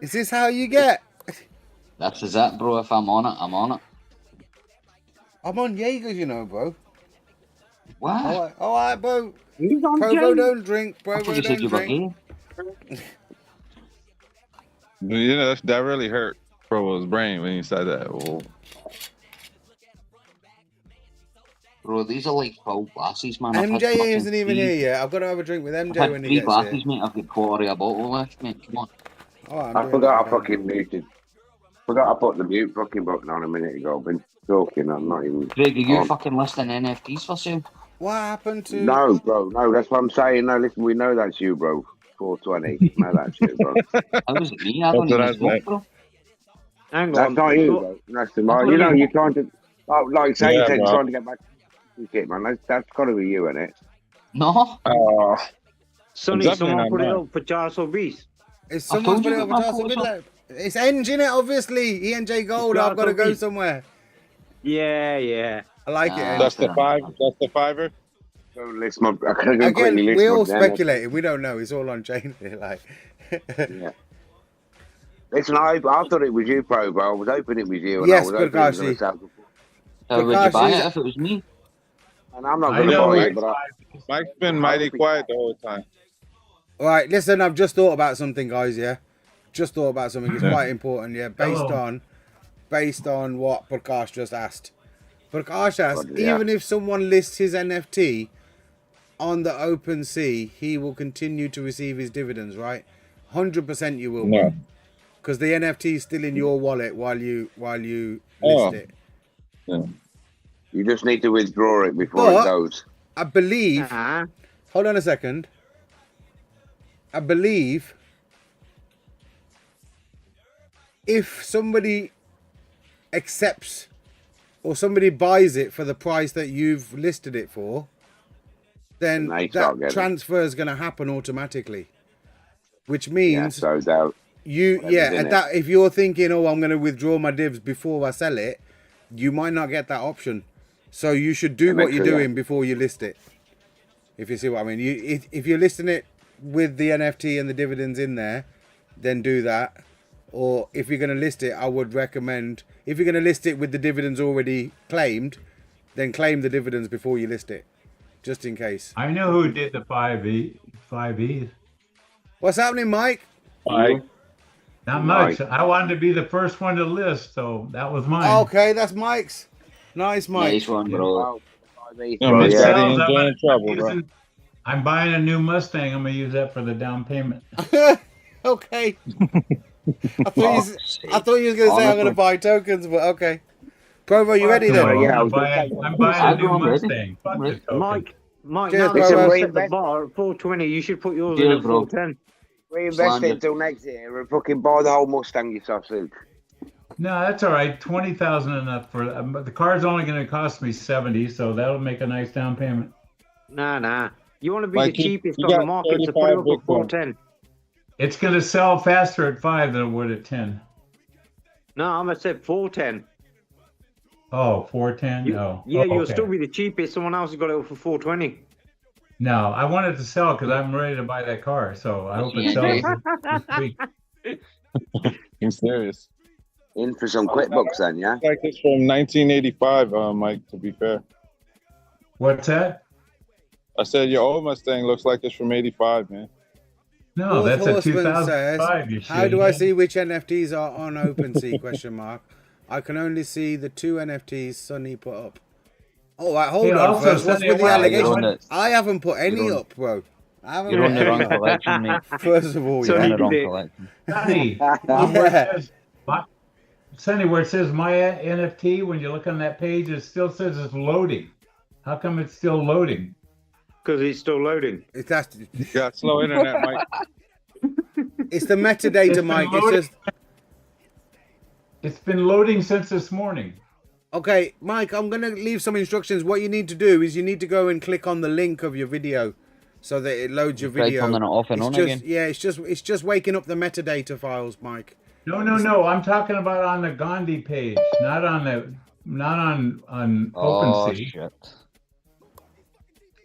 Is this how you get? That's it, bro. If I'm on it, I'm on it. I'm on Jaegers, you know, bro. What? All right, bro. He's on Provo James. don't drink. I Provo thought you said don't you were drink. gay. You know, that really hurt Provo's brain when you said that. Whoa. Bro, these are like full glasses, man. MJ isn't even here yet. I've got to have a drink with MJ I've had when he 3 gets glasses, here. mate. I've got quarter of a bottle left, mate. Come on. Oh, I forgot I fucking muted. Forgot I put the mute fucking button on a minute ago. I've been talking. I'm not even. Craig, are you on. fucking listing NFTs for sale? What happened to? No, bro. No, that's what I'm saying. No, listen, we know that's you, bro. 420. No, that's you, bro. How was it me? I don't even smoke, bro. Hang That's on. not you, bro. That's the man. You know, you're trying to, like Satan said, bro. trying to get back to shit, man. That's got to be you, innit? No. Sonny, Definitely someone not put it mine. up for Charles Reese. Is someone told put you it over that, to us? man. Like, it's Eng in it, obviously. ENJ Gold. I've got to go somewhere. Yeah. I like it. Eng. That's the five. That's the fiver. Don't list my. I gotta go Again, quickly list we my all damn- speculated. We don't know. It's all on chain here. Like, Yeah. Listen, I thought it was you, Pro, bro. I was hoping it was you. And Yes, I was hoping it was Burgashi. gonna sell. How would you buy Prakash, it if it was me? And I'm not I going to know, buy right? it, but Mike's been mighty quiet the whole time. all right, listen. I've just thought about something, guys. Yeah, just thought about something. It's quite important. Yeah, based on what Prakash just asked. Prakash asked, God, yeah. even if someone lists his NFT on the open sea, he will continue to receive his dividends, right? 100% you will. No. Because the NFT is still in your wallet while you Oh. list it. Yeah. you just need to withdraw it before But- it goes. I believe. Hold on a second. I believe if somebody accepts or somebody buys it for the price that you've listed it for, then They start that getting- transfer is going to happen automatically. Which Yeah, means so doubt. at that, if you're thinking, oh, I'm going to withdraw my divs before I sell it, you might not get that option. So you should do what you're doing before you list it. If you see what I mean. If you're listing it with the NFT and the dividends in there, then do that. Or if you're going to list it, I would recommend, if you're going to list it with the dividends already claimed, then claim the dividends before you list it, just in case. I know who did the 5E. What's happening, Mike? Mike. Not much. I wanted to be the first one to list, so that was mine. Okay, that's Mike's. Nice, Mike. Nice one, bro. No, Miss Daddy ain't in trouble, bro. I'm buying a new Mustang. I'm gonna use that for the down payment. Okay. I thought you was going to say I'm going to buy tokens, but okay. Provo, you ready then? I'm buying a new Mustang. Fuck the token. Mike, Cheers, now that bro. you've set the bar at 420, you should put yours in at 410. Reinvest it until next year and fucking buy the whole Mustang yourself, Luke. No, that's all right. 20,000 enough for the car's only going to cost me 70, so that'll make a nice down payment. Nah. You want to be Like the cheapest you on the got market, so put it 35 up at Bitcoin. 410. It's going to sell faster at 5 than it would at 10. No, I'm gonna say 410. Oh, 410? No. Yeah, you'll okay. still be the cheapest. Someone else has got it up for 420. No, I want it to sell because I'm ready to buy that car. So I hope it sells this week. I'm serious. In for some QuickBooks then, yeah? Like it's from 1985, Mike, to be fair. What's that? I said your old Mustang looks like it's from 85, man. No, that's a Horseman 2005. says, how do I see which NFTs are on OpenSea? Question mark. I can only see the 2 NFTs Sonny put up. Oh, right, hold on first. What's with the allegation? I haven't put any up, bro. You're on the wrong collection, mate. First of all, you're yeah. on the wrong collection. Sonny, where it says my NFT, when you look on that page, it still says it's loading. How come it's still loading? Because it's still loading. You got slow internet, Mike. It's the metadata, Mike. It's been loading since this morning. Okay, Mike, I'm going to leave some instructions. What you need to do is you need to go and click on the link of your video so that it loads your video. Turning it off and on again. Yeah, it's just waking up the metadata files, Mike. No. I'm talking about on the Gandhi page, not on OpenSea. Shit.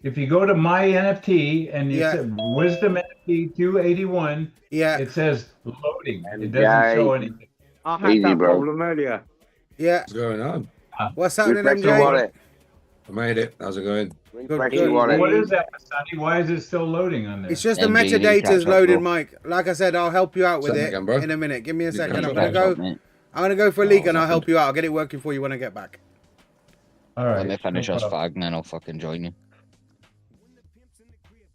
If you go to my NFT and you say Wisdom NFT 281, it says loading. It doesn't show anything. I had that problem earlier. Yeah. What's going on? What's happening, MJ? I made it. How's it going? What is that, Sonny? Why is it still loading on there? It's just the metadata is loaded, Mike. Like I said, I'll help you out with it in a minute. Give me a second. I'm gonna go for a leak and I'll help you out. I'll get it working for you when I get back. All right. Let me finish this fag and then I'll fucking join you.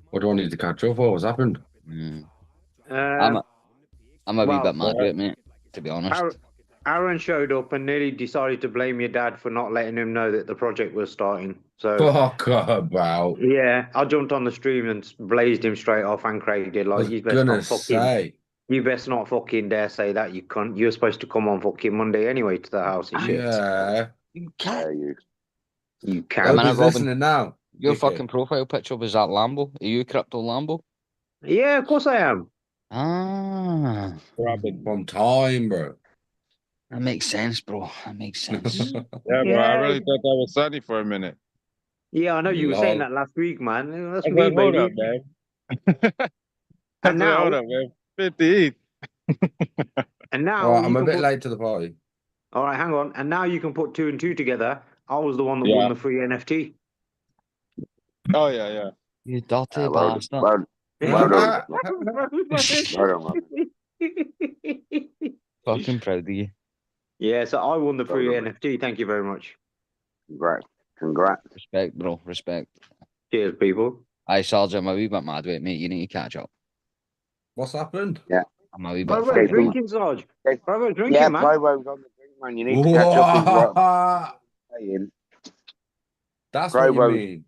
What do I need to catch up for? What's happened? I'm a wee bit mad with it, mate, to be honest. Aaron showed up and nearly decided to blame your dad for not letting him know that the project was starting. So fuck about. Yeah, I jumped on the stream and blazed him straight off, and Craig did. Like, you best not fucking dare say that, you cunt. You're supposed to come on fucking Monday anyway to the house and shit. Yeah. You can't. You can't. Who's listening now? Your fucking profile picture was that Lambo. Are you Crypto Lambo? Yeah, of course I am. Ah. On time, bro. That makes sense, bro. That makes sense. Yeah, bro. I really thought that was Sonny for a minute. Yeah, I know you were saying that last week, man. That's me, Hold baby. up, man. And now, hold up, man. 50. And now I'm a bit late to the party. All right, hang on. And now you can put 2 and 2 together. I was the one that won the free NFT. Oh yeah. You dirty bastard. Fucking proud of you. Yeah, so I won the free NFT. Thank you very much. Congrats. Respect, bro. Respect. Cheers, people. Aye, Sarge, I'm a wee bit mad with it, mate. You need to catch up. What's happened? Yeah. I'm a wee bit. Provo drinking, Sarge. Provo drinking, man. Provo's on the drink, man. You need to catch up as well. That's what you mean.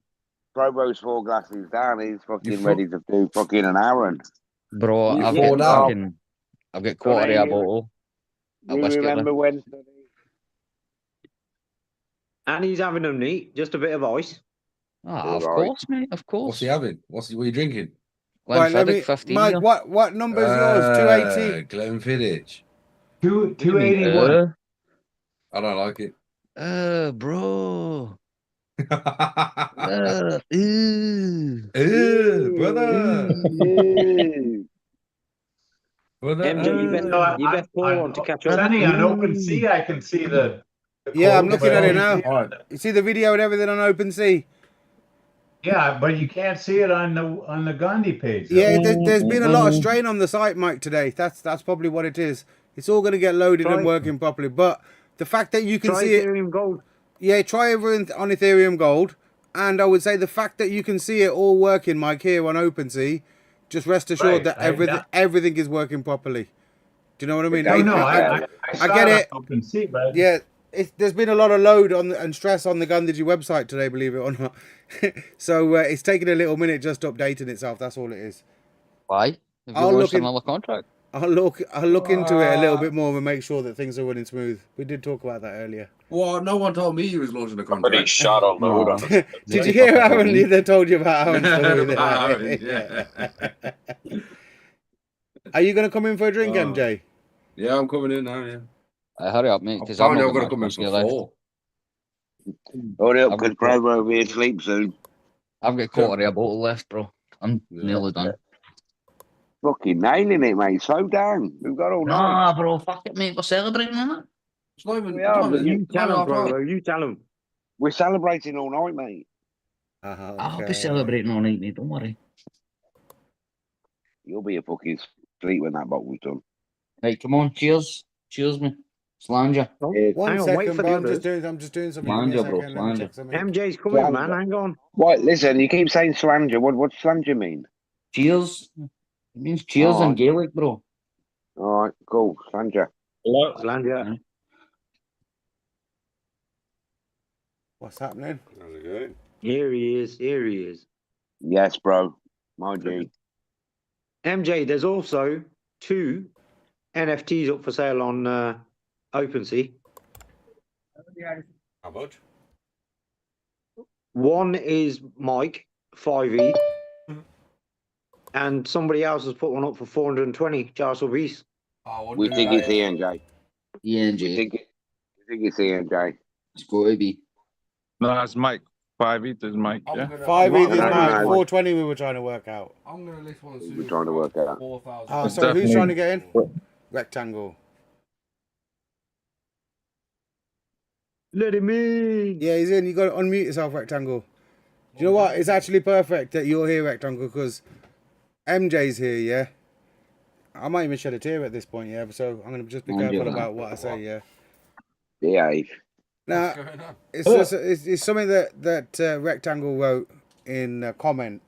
Provo's 4 glasses down. He's fucking ready to do fucking an Aaron. Bro, I've got quarter of a bottle. You remember when? And he's having them neat. Just a bit of ice. Ah, of course, mate. Of course. What's he having? What are you drinking? Right, 15. Mike, what number is yours? 280. Glenfiddich. 281. I don't like it. Bro. Brother. MJ, you best pour one to catch up. Sonny, on OpenSea, I can see the I'm looking at it now. You see the video and everything on OpenSea? Yeah, but you can't see it on the Gandhi page. Yeah, there's been a lot of strain on the site, Mike, today. That's probably what it is. It's all going to get loaded and working properly. But the fact that you can see Ethereum Gold. Yeah, try everything on Ethereum Gold. And I would say the fact that you can see it all working, Mike, here on OpenSea, just rest assured that everything is working properly. Do you know what I mean? I get it. OpenSea, but there's been a lot of load on and stress on the Gandhiji website today, believe it or not. So it's taking a little minute just updating itself. That's all it is. Why? Have you launched another contract? I'll look into it a little bit more and make sure that things are running smooth. We did talk about that earlier. Well, no one told me he was launching a contract. Somebody shot a load on us. Did you hear Aaron? They told you about Aaron's story there. Aaron, yeah. Are you going to come in for a drink, MJ? Yeah, I'm coming in now, yeah. Hurry up, mate. I'm not going to come in for 4. Hurry up, because Brad will be asleep soon. I've got a quarter of a bottle left, bro. I'm nearly done. Fucking nailing it, mate. Slow down. We've got all night. Nah, bro. Fuck it, mate. We're celebrating, innit? It's not even. We are, but You tell him, bro. You tell him. We're celebrating all night, mate. I'll be celebrating all night, mate. Don't worry. You'll be a fucking sleep when that bottle's done. Right, come on. Cheers. Cheers, me. Slanja. One second, bro. I'm just doing something. Slanja, bro. Slanja. MJ's coming, man. Hang on. What? Listen, you keep saying slanja. What's slanja mean? Cheers. It means cheers in Gaelic, bro. All right, cool. Slanja. Hello. Slanja. What's happening? How's it going? Here he is. Here he is. Yes, bro. My G. MJ, there's also 2 NFTs up for sale on OpenSea. How much? One is Mike 5e, and somebody else has put one up for 420 Charles Beast. We think it's ENJ. ENJ. We think it's ENJ. It's got to be. No, that's Mike. 5 ETH is Mike. Yeah. 5 ETH is Mike. 420 we were trying to work out. I'm going to list one. We're trying to work out. 4,000. Oh, so who's trying to get in? Rectangle. Let him in. Yeah, he's in. You got to unmute yourself, Rectangle. Do you know what? It's actually perfect that you're here, Rectangle, because MJ's here, yeah? I might even shed a tear at this point, yeah? So I'm going to just be careful about what I say, yeah? Yeah. Now, it's something that Rectangle wrote in a comment,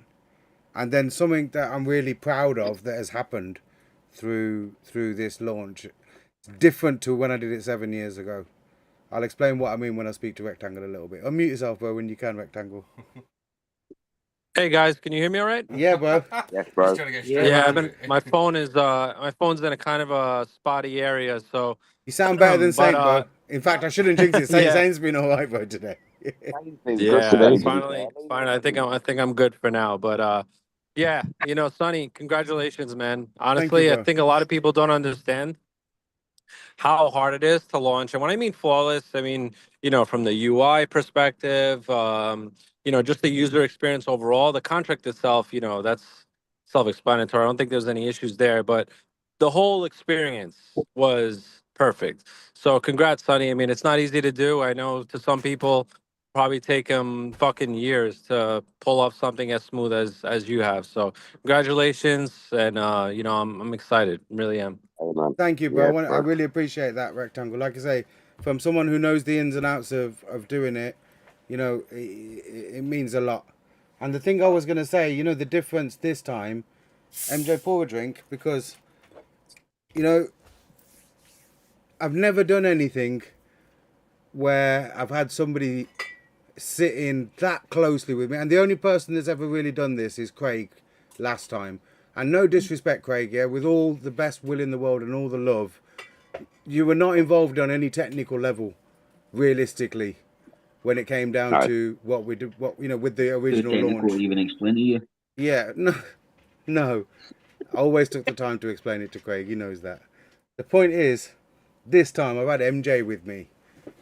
and then something that I'm really proud of that has happened through this launch. It's different to when I did it 7 years ago. I'll explain what I mean when I speak to Rectangle a little bit. Unmute yourself, bro, when you can, Rectangle. Hey guys, can you hear me all right? Yeah, bro. Yes, bro. Yeah, my phone's in a kind of a spotty area, so you sound better than Saint, bro. In fact, I shouldn't jinx it. Saint's been all right, bro, today. Yeah, finally, I think I'm good for now. But yeah, Sonny, congratulations, man. Honestly, you, I think a lot of people don't understand how hard it is to launch. And when I mean flawless, I mean, from the UI perspective, just the user experience overall. The contract itself, that's self-explanatory. I don't think there's any issues there, but the whole experience was perfect. So congrats, Sonny. I mean, it's not easy to do. I know to some people probably take them fucking years to pull off something as smooth as you have. So congratulations. And, I'm excited. Really am. Thank you, bro. I really appreciate that, Rectangle. Like I say, from someone who knows the ins and outs of doing it, it means a lot. And the thing I was going to say, the difference this time, MJ, pour a drink, because, I've never done anything where I've had somebody sitting that closely with me. And the only person that's ever really done this is Craig last time. And no disrespect, Craig, yeah, with all the best will in the world and all the love, you were not involved on any technical level, realistically, when it came down to what we did, with the original launch. Even explain to you. Yeah, no. I always took the time to explain it to Craig. He knows that. The point is, this time I've had MJ with me,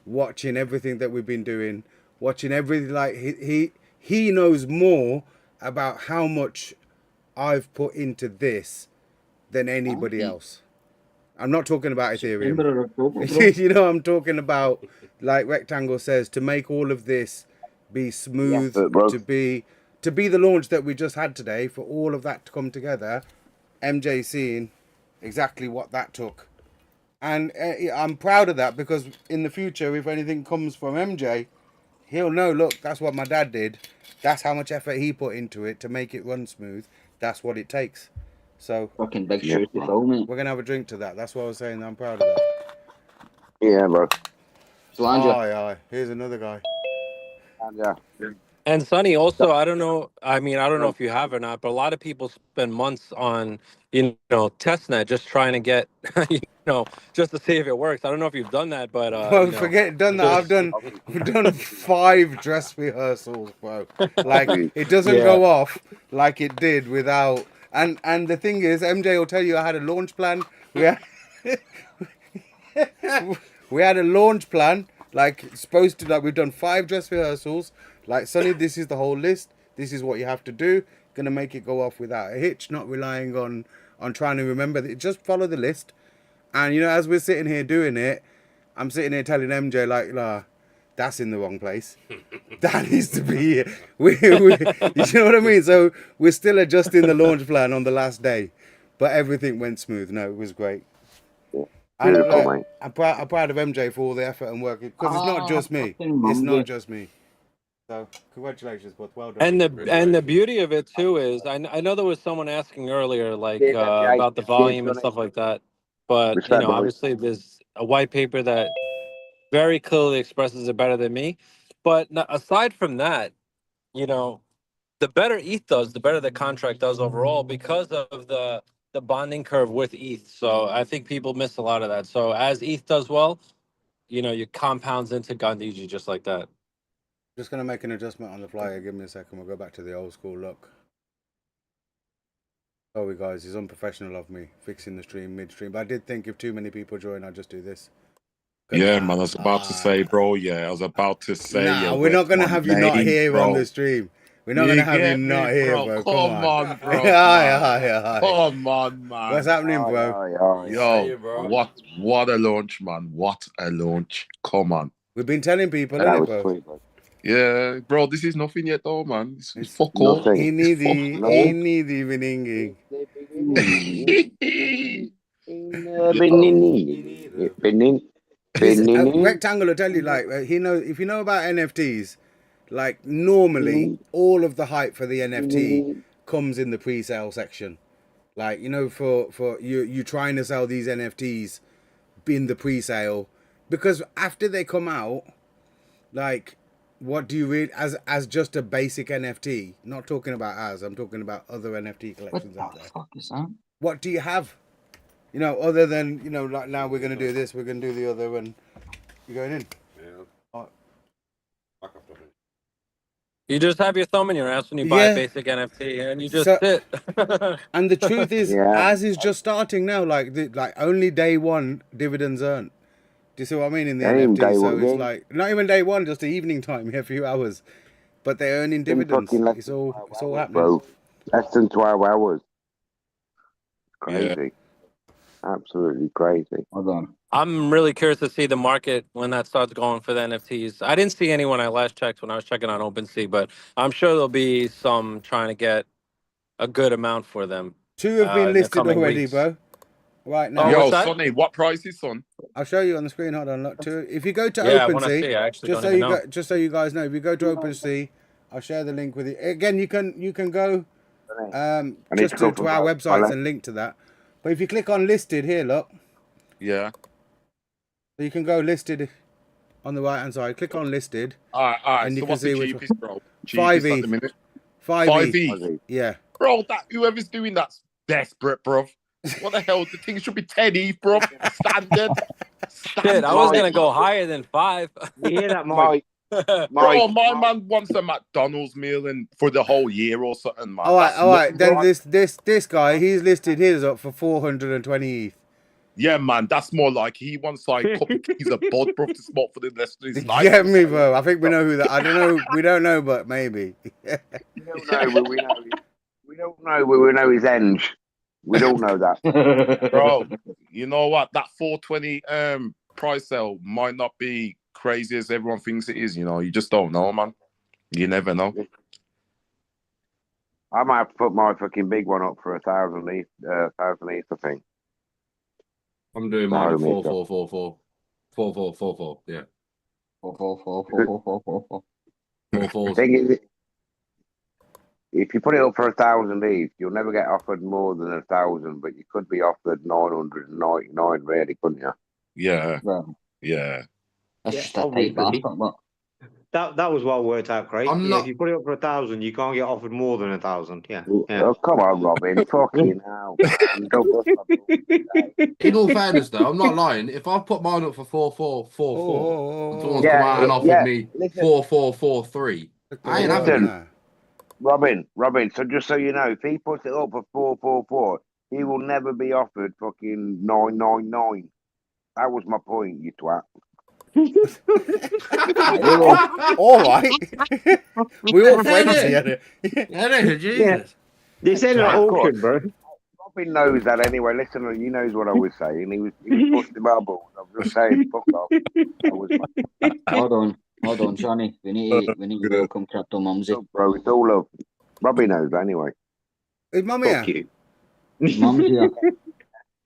watching everything that we've been doing, watching everything. Like he knows more about how much I've put into this than anybody else. I'm not talking about Ethereum. I'm talking about, like Rectangle says, to make all of this be smooth, to be the launch that we just had today, for all of that to come together. MJ seeing exactly what that took. And I'm proud of that, because in the future, if anything comes from MJ, he'll know, look, that's what my dad did. That's how much effort he put into it to make it run smooth. That's what it takes. So fucking big shoes to fill, mate. We're gonna have a drink to that. That's what I was saying. I'm proud of that. Yeah, bro. Aye. Here's another guy. And Sonny, also, I don't know. I mean, I don't know if you have or not, but a lot of people spend months on, testnet, just trying to get, just to see if it works. I don't know if you've done that, but Bro, done that. I've done 5 dress rehearsals, bro. Like it doesn't go off like it did without. And the thing is, MJ will tell you I had a launch plan. We had a launch plan. Like we've done 5 dress rehearsals. Like Sonny, this is the whole list. This is what you have to do. Gonna make it go off without a hitch. Not relying on trying to remember. Just follow the list. And as we're sitting here doing it, I'm sitting here telling MJ like, nah, that's in the wrong place. That needs to be here. You know what I mean? So we're still adjusting the launch plan on the last day, but everything went smooth. No, it was great. Beautiful, mate. I'm proud of MJ for all the effort and work, because it's not just me. It's not just me. So congratulations, but well done. And the beauty of it too is, I know there was someone asking earlier, like about the volume and stuff like that, but obviously there's a white paper that very clearly expresses it better than me. But aside from that, the better ETH does, the better the contract does overall, because of the bonding curve with ETH. So I think people miss a lot of that. So as ETH does well, you compounds into Gandhiji just like that. Just going to make an adjustment on the fly here. Give me a second. We'll go back to the old school look. Sorry, guys. It's unprofessional of me fixing the stream midstream. But I did think if too many people join, I'll just do this. Yeah, man. I was about to say, bro. Yeah, I was about to say. Nah, we're not going to have you not here on the stream. We're not going to have you not here, bro. Come on, bro. Aye. Come on, man. What's happening, bro? Yo, what a launch, man. What a launch. Come on. We've been telling people, innit, bro? Yeah, bro, this is nothing yet, though, man. It's fuck all. Rectangle will tell you, like, if you know about NFTs, like normally all of the hype for the NFT comes in the pre-sale section. Like, for you trying to sell these NFTs in the pre-sale, because after they come out, like, what do you read as just a basic NFT? Not talking about I'm talking about other NFT collections out there. What the fuck is that? What do you have? Other than, like now we're going to do this, we're going to do the other, and you're going in. Yeah. You just have your thumb in your ass when you buy a basic NFT, and you just sit. And the truth is, as is just starting now, like only day one dividends earned. Do you see what I mean in the NFT? So it's like not even day one, just the evening time, a few hours, but they're earning dividends. It's all happening. Bro, less than 12 hours. Crazy. Absolutely crazy. Hold on. I'm really curious to see the market when that starts going for the NFTs. I didn't see any when I last checked, when I was checking on OpenSea, but I'm sure there'll be some trying to get a good amount for them. 2 have been listed already, bro. Right now. Yo, Sonny, what price is on? I'll show you on the screen. Hold on, look. 2. If you go to OpenSea, just so you guys know, if you go to OpenSea, I'll share the link with you. Again, you can go just to our websites and link to that. But if you click on listed here, look. Yeah. So you can go listed on the right hand side. Click on listed. All right. And you so can what's see the which cheapest, bro? 5 at the minute? 5 E. Yeah. Bro, whoever's doing that's desperate, bro. What the hell? The thing should be 10 ETH, bro. Standard. Shit, I was gonna go higher than 5. You hear that, Mike? Bro, my man wants a McDonald's meal for the whole year or something, man. All right. Then this guy, he's listed his up for 420 ETH. Yeah, man, that's more like he wants like a couple keys of bud, bro, to smoke for the rest of his life. Get me, bro. I think we know who that. I don't know. We don't know, but maybe. We don't know. We don't know. We know his end. We don't know that, bro. You know what? That 420 price sale might not be crazy as everyone thinks it is. You just don't know, man. You never know. I might have to put my fucking big one up for 1,000 ETH. 1,000 ETH, I think. I'm doing mine at 4. 4. Yeah. 4. Thing is, if you put it up for 1,000 ETH, you'll never get offered more than 1,000, but you could be offered 999, really, couldn't you? Yeah. That's just a tight bastard, but that was well worked out, Craig. I'm Yeah, not. if you put it up for 1,000, you can't get offered more than 1,000. Yeah. Oh, come on, Robin. Fucking hell, man. Don't bust my balls. In all fairness, though, I'm not lying. If I put mine up for 4,444, and someone's come out and offered me 4,443, I ain't having it. Robin. So just so you know, if he puts it up for 444, he will never be offered fucking 999. That was my point, you twat. All right. We all friends here. Jesus. They said an auction, bro. Robin knows that anyway. Listen, he knows what I was saying. He was busting my balls. I was just saying, fuck off. Hold on, Johnny. We need to welcome Crypto Mumsy. Oh, bro, it's all love. Robbie knows anyway. Is Mum here? Mum's here.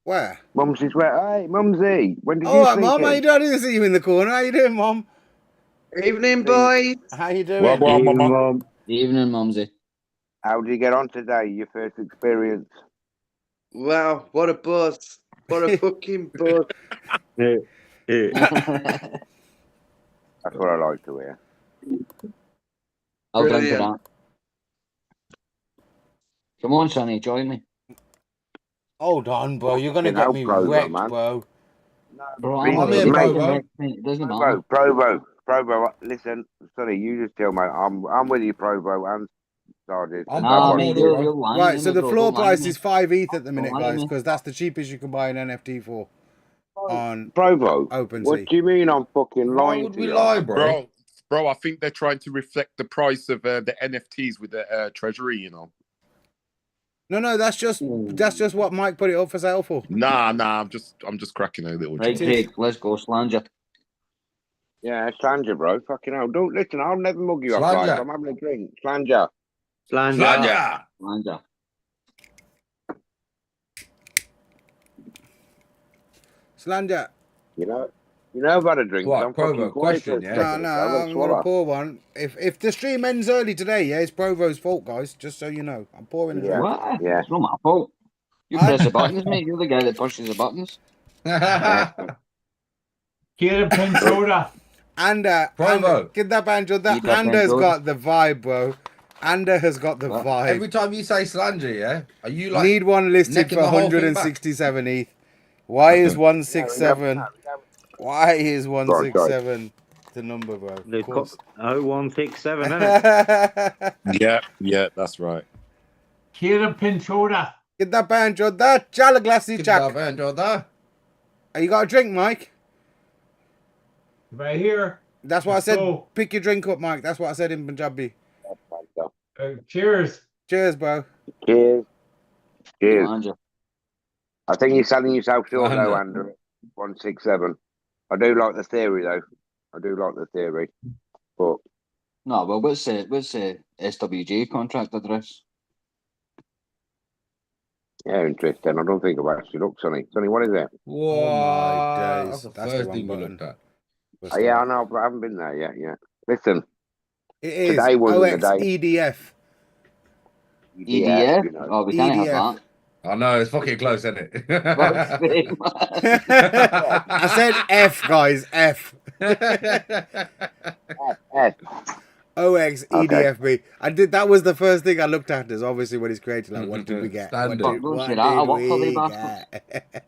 Where? Mumsy's where? Hey, Mumsy. When did you Oh, sneak Mum, in? how you doing? I didn't see you in the corner. How you doing, Mum? Evening, boys. How you doing? Well, Mum. Evening, Mumsy. How did you get on today? Your first experience? Wow, what a buzz. What a fucking buzz. That's what I like to hear. I'll drink to that. Come on, Sonny, join me. Hold on, bro. You're going to get me wrecked, bro. Bro, I'm here, Provo. It doesn't matter. Provo, listen, Sonny, you just tell me. I'm with you, Provo, and started. Right, so the floor price is 5 ETH at the minute, guys, because that's the cheapest you can buy an NFT for on Provo. OpenSea. What do you mean I'm fucking lying? Why would we lie, bro? Bro, I think they're trying to reflect the price of the NFTs with the treasury, you know. No, that's just what Mike put it up for sale for. Nah, I'm just cracking a little joke. Right, Craig, let's go, Slanger. Yeah, Slanger, bro. Fucking hell. Don't listen, I'll never mug you up, Slanger. guys. I'm having a drink. Slanger. Slanger. You know I've had a drink. What, Provo? Question, yeah? No, I'm going to pour one. If the stream ends early today, yeah, it's Provo's fault, guys. Just so you know. I'm pouring a drink. What? Yeah. It's not my fault. You press the buttons, mate. You're the guy that pushes the buttons. Get a pin soda. Provo. Get that banjo. Anda's got the vibe, bro. Anda has got the vibe. Every time you say Slanger, yeah? Are you like... Need one listed for 167 ETH. Why is 167? Why is 167 the number, bro? They've got 0167, isn't it? Yeah, that's right. Get a pin soda. Get that banjo. That jala glassy Get jack. that banjo, that. You got a drink, Mike? Right here. That's what I said. Pick your drink up, Mike. That's what I said in Punjabi. Cheers. Cheers, bro. Cheers. I think you're selling yourself short, though, Andrew. 167. I do like the theory, though. But no, well, what's the SWJ contract address? Yeah, interesting. I don't think I've actually looked, Sonny. Sonny, what is it? Whoa, oh my days. That's the That's first the thing we wrong looked at. Yeah, I know, but I haven't been there yet. Yeah. Listen. It is Today wasn't the day. EDF. EDF? You know. Oh, we can't have that. I know, it's fucking close, isn't it? I said F, guys. F. OX EDFB. I did. That was the first thing I looked at. Is obviously when he's created. Like, what did we get? What did we get?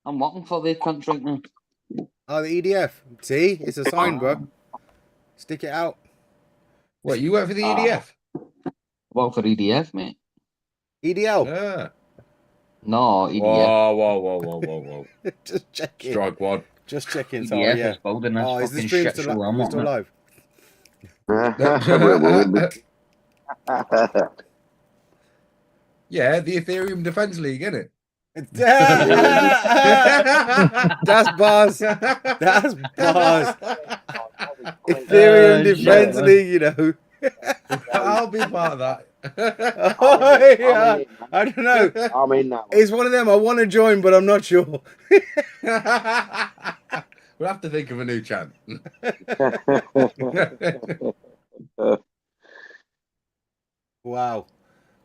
I'm working for the country now. Oh, the EDF. See, it's a sign, bro. Stick it out. What, you work for the EDF? Work for EDF, mate. EDL. Yeah. No, EDF. Whoa. Just checking. Strike one. Just checking. EDF Sorry, yeah. is building this is the fucking stream shit show I'm still live? Yeah, the Ethereum Defense League, isn't it? That's bars. That's bars. Ethereum Defense League, you know. I'll be part of that. I don't know. I'm in that one. It's one of them. I want to join, but I'm not sure. We'll have to think of a new chant. Wow.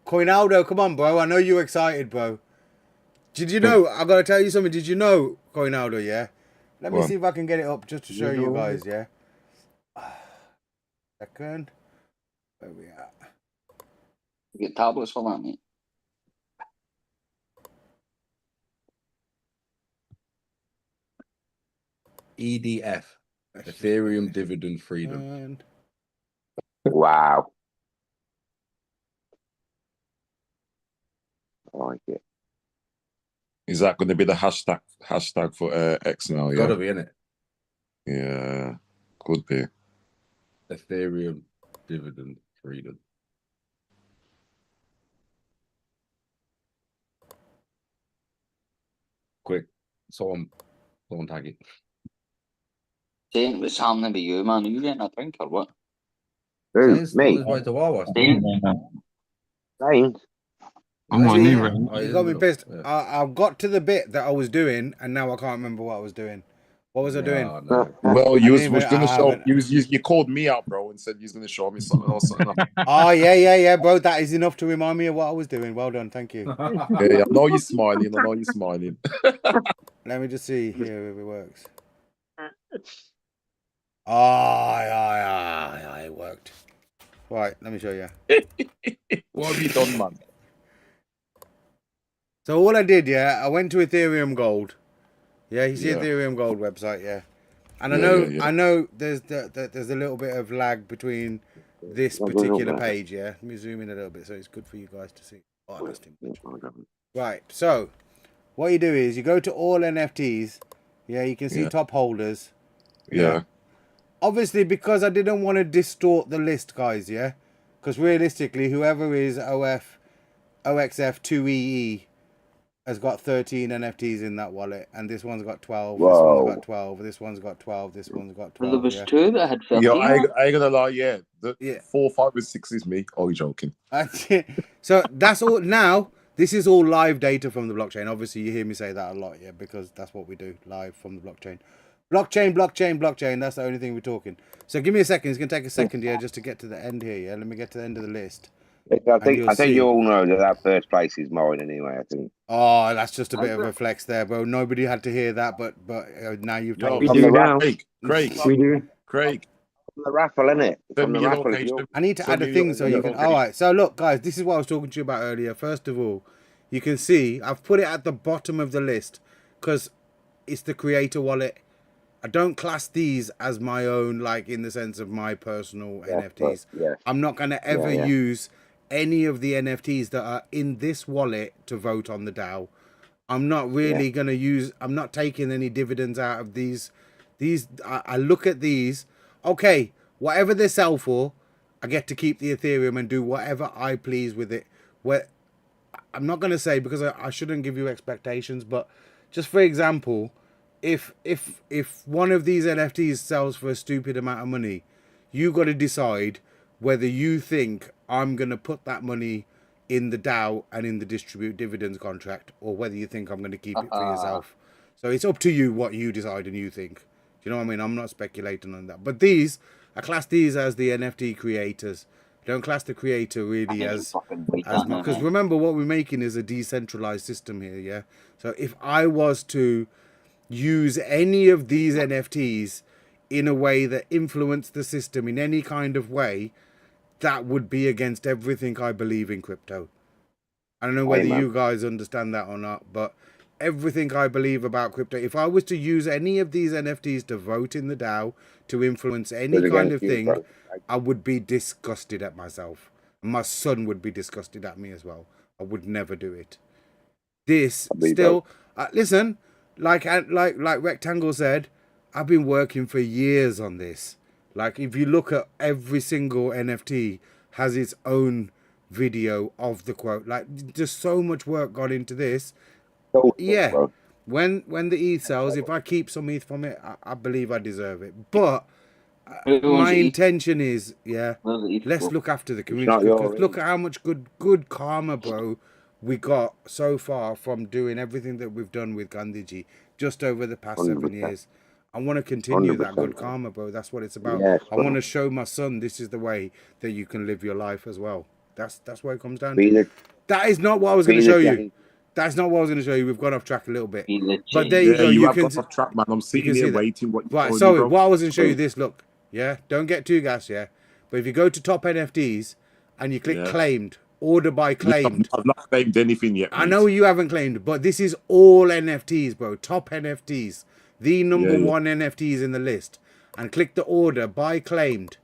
Coinaldo, come on, bro. I know you're excited, bro. Did you know? I got to tell you something. Did you know, Coinaldo, yeah? Let me see if I can get it up just to show you guys, yeah? Second. Where we at? You get tablets for that, mate. EDF, Ethereum Dividend Freedom. Wow. I like it. Is that going to be the hashtag for X now? Yeah, gotta be, innit? Yeah, could be. Ethereum Dividend Freedom. Quick, someone tag it. Saying what's happening with you, man? Are you getting a drink or what? Who? Me? I'm on you, right? You got me pissed. I got to the bit that I was doing, and now I can't remember what I was doing. What was I doing? Well, you was going to show. You called me out, bro, and said you was going to show me something else. Oh yeah, bro. That is enough to remind me of what I was doing. Well done, thank you. Yeah, I know you're smiling. I know you're smiling. Let me just see here if it works. Oh, it worked. Right, let me show you. What have you done, man? So all I did, yeah, I went to Ethereum Gold. Yeah, you see Ethereum Gold website, yeah. And I know there's a little bit of lag between this particular page, yeah. Let me zoom in a little bit so it's good for you guys to see. Oh, that's too much. Right, so what you do is you go to all NFTs. Yeah, you can see top holders. Yeah. Obviously, because I didn't want to distort the list, guys, yeah? Because realistically, whoever is OXF2EE has got 13 NFTs in that wallet, and this one's got 12, this one's got 12, this one's got 12, this one's got 12. Well, there was two that had 15. Yo, I ain't gonna lie, the 4, 5, and 6 is me. Oh, you're joking. So that's all. Now, this is all live data from the blockchain. Obviously, you hear me say that a lot, yeah, because that's what we do, live from the blockchain. Blockchain, that's the only thing we're talking. So give me a second. It's going to take a second, yeah, just to get to the end here, yeah? Let me get to the end of the list. I think you all know that first place is mine anyway, I think. Oh, that's just a bit of a flex there, bro. Nobody had to hear that, but now you've told me. Craig. We do. Craig. From the raffle, innit? From the raffle. I need to add a thing so you can... All right, so look, guys, this is what I was talking to you about earlier. First of all, you can see I've put it at the bottom of the list because it's the creator wallet. I don't class these as my own, like in the sense of my personal NFTs. I'm not going to ever use any of the NFTs that are in this wallet to vote on the DAO. I'm not really going to use, I'm not taking any dividends out of these. I look at these, okay, whatever they sell for, I get to keep the Ethereum and do whatever I please with it. I'm not going to say, because I shouldn't give you expectations, but just for example, if one of these NFTs sells for a stupid amount of money, you got to decide whether you think I'm going to put that money in the DAO and in the distribute dividends contract, or whether you think I'm going to keep it for yourself. So it's up to you what you decide and you think. Do you know what I mean? I'm not speculating on that. But I class these as the NFT creators. Don't class the creator really as because remember, what we're making is a decentralized system here, yeah? So if I was to use any of these NFTs in a way that influenced the system in any kind of way, that would be against everything I believe in crypto. I don't know whether you guys understand that or not, but everything I believe about crypto, if I was to use any of these NFTs to vote in the DAO, to influence any kind of thing, I would be disgusted at myself. My son would be disgusted at me as well. I would never do it. This still, listen, like Rectangle said, I've been working for years on this. Like, if you look at every single NFT has its own video of the quote. Like, just so much work got into this. Yeah, when the ETH sells, if I keep some ETH from it, I believe I deserve it. But my intention is, let's look after the community. Because look at how much good karma, bro, we got so far from doing everything that we've done with Gandhiji just over the past 7 years. I want to continue that good karma, bro. That's what it's about. Yes, I want to show my son this is the way that you can live your life as well. That's what it comes down to. That is not what I was going to show you. That's not what I was going to show you. We've gone off track a little bit. Be But there you go. You You have can got off track, man. I'm sitting here waiting. What you right, showing sorry. me, bro? What I was going to show you this. Look, yeah. Don't get too gassed, yeah. But if you go to top NFTs and you click claimed, order by claimed. I've not claimed anything yet. I know you haven't claimed, but this is all NFTs, bro. Top NFTs, the number one NFTs in the list. And click the order by claimed.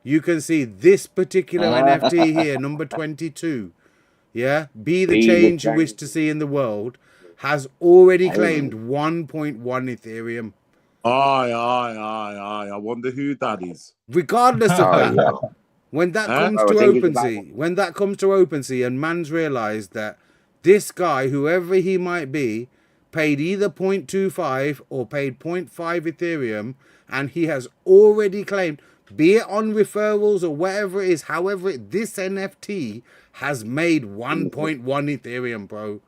You can see this particular NFT here, number 22. Yeah, be the change you wish to see in the world, has already claimed 1.1 Ethereum. Aye. I wonder who that is. Regardless of that, when that comes to OpenSea, and man's realized that this guy, whoever he might be, paid either 0.25 or paid 0.5 Ethereum, and he has already claimed, be it on referrals or whatever it is, however, this NFT has made 1.1 Ethereum, bro.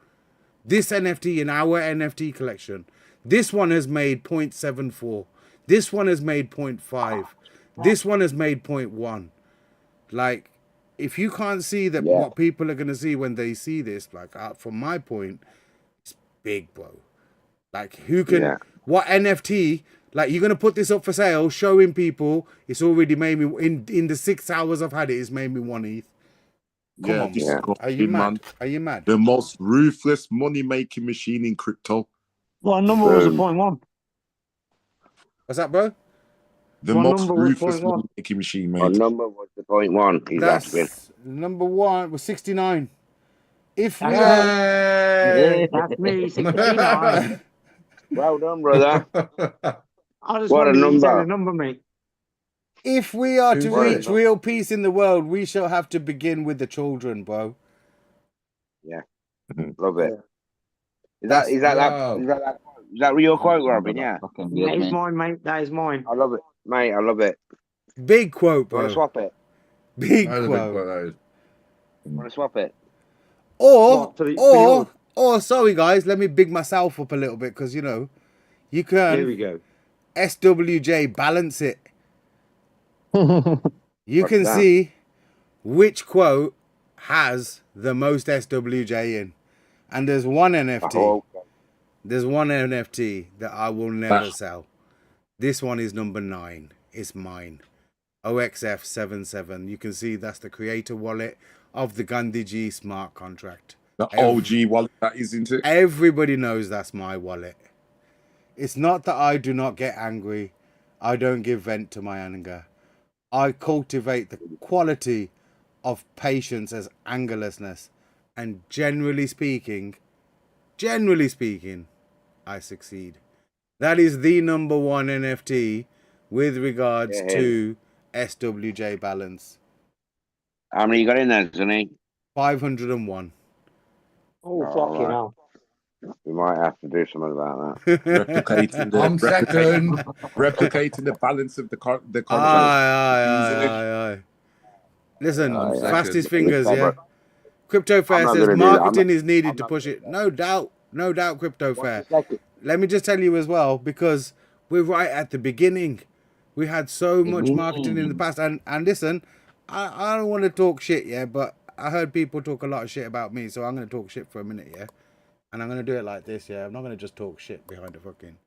This NFT in our NFT collection. This one has made 0.74. This one has made 0.5. This one has made 0.1. Like, if you can't see that what people are going to see when they see this, like, from my point, it's big, bro. Like, who can... What NFT... Like, you're going to put this up for sale, showing people it's already made me... In the 6 hours I've had it, it's made me 1 ETH. Come on, man. Are you mad? Man. Are you mad? The most ruthless money-making machine in crypto. What number was the 0.1? What's that, bro? The most ruthless money-making machine, mate. What number was the 0.1? He's asking. Number 1 was 69. If we That's me, 69. Well done, brother. I just wanted to say the number, mate. If we are to reach real peace in the world, we shall have to begin with the children, bro. Yeah, love it. Is that your quote, Robin? Yeah. That is mine, mate. That is mine. I love it, mate. I love it. Big quote, bro. Want to swap it? Big quote. Want to swap it? Or sorry guys, let me big myself up a little bit because you know you can. Here we go. SWJ balance it. You can see which quote has the most SWJ in, and there's one NFT. There's one NFT that I will never sell. This one is number 9. It's mine. OXF77. You can see that's the creator wallet of the Gandhiji smart contract. The OG wallet that is into it. Everybody knows that's my wallet. It's not that I do not get angry. I don't give vent to my anger. I cultivate the quality of patience as angerlessness. And generally speaking, I succeed. That is the number 1 NFT with regards to SWJ balance. How many you got in there, Sonny? 501. Oh, fucking hell. We might have to do something about that. Replicating the balance of the contract. Aye. Listen, fastest fingers, yeah. Crypto Fair says marketing is needed to push it. No doubt, Crypto Fair. Let me just tell you as well, because we're right at the beginning. We had so much marketing in the past. And listen, I don't want to talk shit, yeah, but I heard people talk a lot of shit about me, so I'm going to talk shit for a minute, yeah? And I'm going to do it like this, yeah? I'm not going to just talk shit behind the fucking...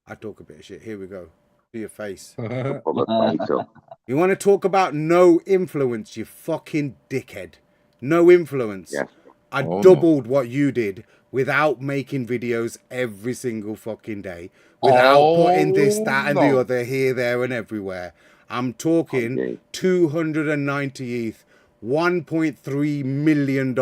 I talk a bit of shit. Here we go. To your face. You want to talk about no influence, you fucking dickhead. No influence. Yes. I doubled what you did without making videos every single fucking day. Without putting this, that, and the other here, there, and everywhere. I'm talking 290 ETH, $1.3 million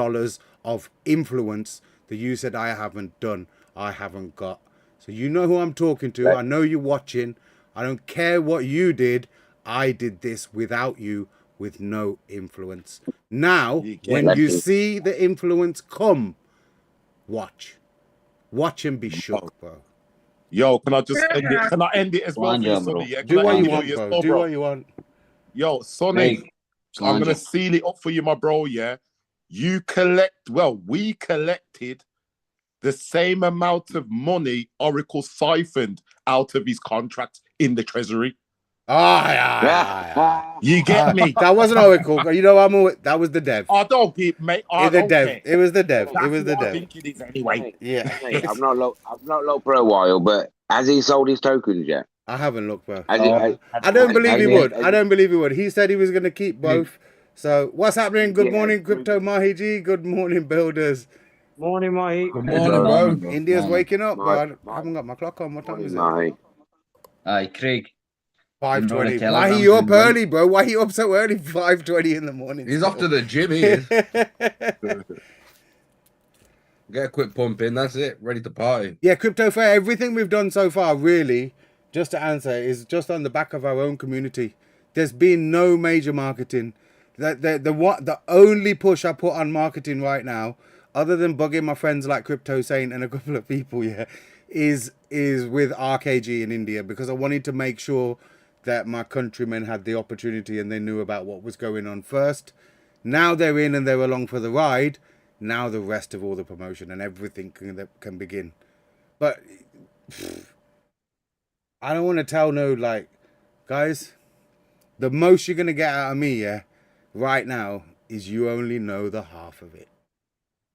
of influence that you said I haven't done, I haven't got. So you know who I'm talking to. I know you're watching. I don't care what you did. I did this without you, with no influence. Now, when you see the influence come, watch. Watch and be shook, bro. Yo, can I just end it? Can I end it as well, Sonny? Yeah? Do what you want, bro. Do what you want. Yo, Sonny, I'm going to seal it up for you, my bro, yeah? We collected the same amount of money Oracle siphoned out of his contract in the treasury. You get me? That wasn't Oracle. You know, that was the dev. I don't keep, mate. I don't care. It was the dev. That's it was the what I dev. think it is anyway. Yeah. Mate, I've not looked for a while, but has he sold his tokens yet? I haven't looked, bro. I don't believe he would. I don't believe he would. He said he was going to keep both. So what's happening? Good morning, Crypto Mahi G. Good morning, builders. Morning, Mahi. Good morning, bro. India's waking up, bro. I haven't got my clock on. What time is it? Aye, Craig. 5:20. Why are you up early, bro? Why are you up so early? 5:20 in the morning. He's off to the gym, he is. Get a quick pump in, that's it. Ready to party. Yeah, Crypto Fair, everything we've done so far, really, just to answer, is just on the back of our own community. There's been no major marketing. The only push I put on marketing right now, other than bugging my friends like Crypto Saint and a couple of people, is with RKG in India, because I wanted to make sure that my countrymen had the opportunity and they knew about what was going on first. Now they're in and they're along for the ride. Now the rest of all the promotion and everything can begin. But I don't want to tell guys, the most you're going to get out of me, right now, is you only know the half of it.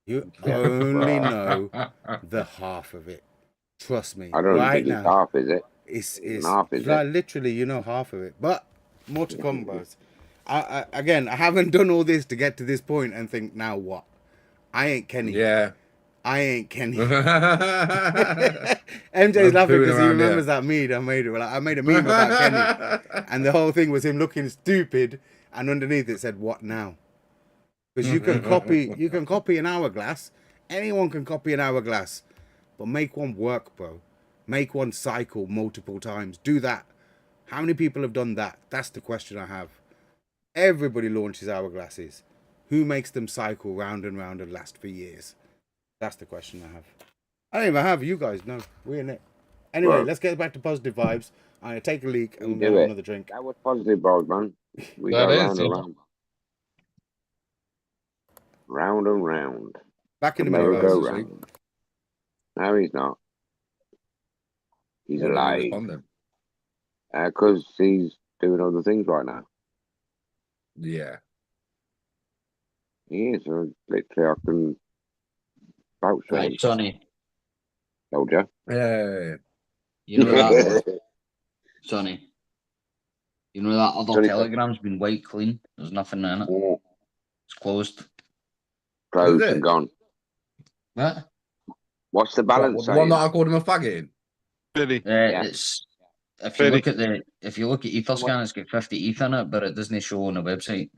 You only know the half of it. Trust me. I don't think it's half, is it? It's half, is it? Literally, you know half of it. But more to come, boys. I haven't done all this to get to this point and think, now what? I ain't Kenny. Yeah. I ain't Kenny. MJ's laughing because he remembers that meme I made. I made a meme about Kenny. And the whole thing was him looking stupid. And underneath it said, what now? Because you can copy an hourglass. Anyone can copy an hourglass. But make one work, bro. Make one cycle multiple times. Do that. How many people have done that? That's the question I have. Everybody launches hourglasses. Who makes them cycle round and round and last for years? That's the question I have. I don't even have. You guys know. We're in it. Anyway, let's get back to positive vibes. I'm going to take a leak and we'll have another drink. That was positive vibes, man. We that go is, round and round. Round and round. Back in the merry-go-round. No, he's not. He's alive. Because he's doing other things right now. Yeah. He is. Literally, I can vouch for him. Right, Sonny. Told you. Yeah. You know that, Sonny. You know that other Telegram's been wiped clean. There's nothing in it. Yeah. It's closed. Closed and gone. What? What's the balance? The one that I called him a faggot in? It's if you look at Etherscan, it's got 50 ETH in it, but it doesn't show on the website.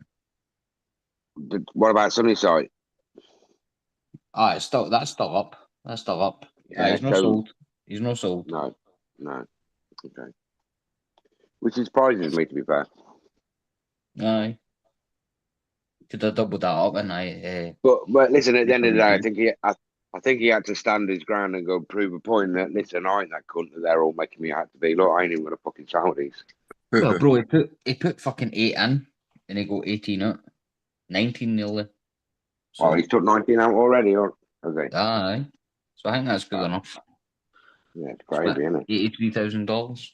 What about Sunny's site? That's still up. That's still up. Yeah, he's not sold. He's not sold. No. Okay. Which surprises me, to be fair. Aye. Could have doubled that up, and But listen, at the end of the day, I think he had to stand his ground and go prove a point that, listen, I ain't that cunt that they're all making me out to be. Look, I ain't even gonna fucking sell these. Well, bro, he put fucking 8 in, and he got 18 out. 19 nearly. So, he's took 19 out already, or okay. Aye. So I think that's good enough. Yeah, it's crazy, isn't it? $83,000.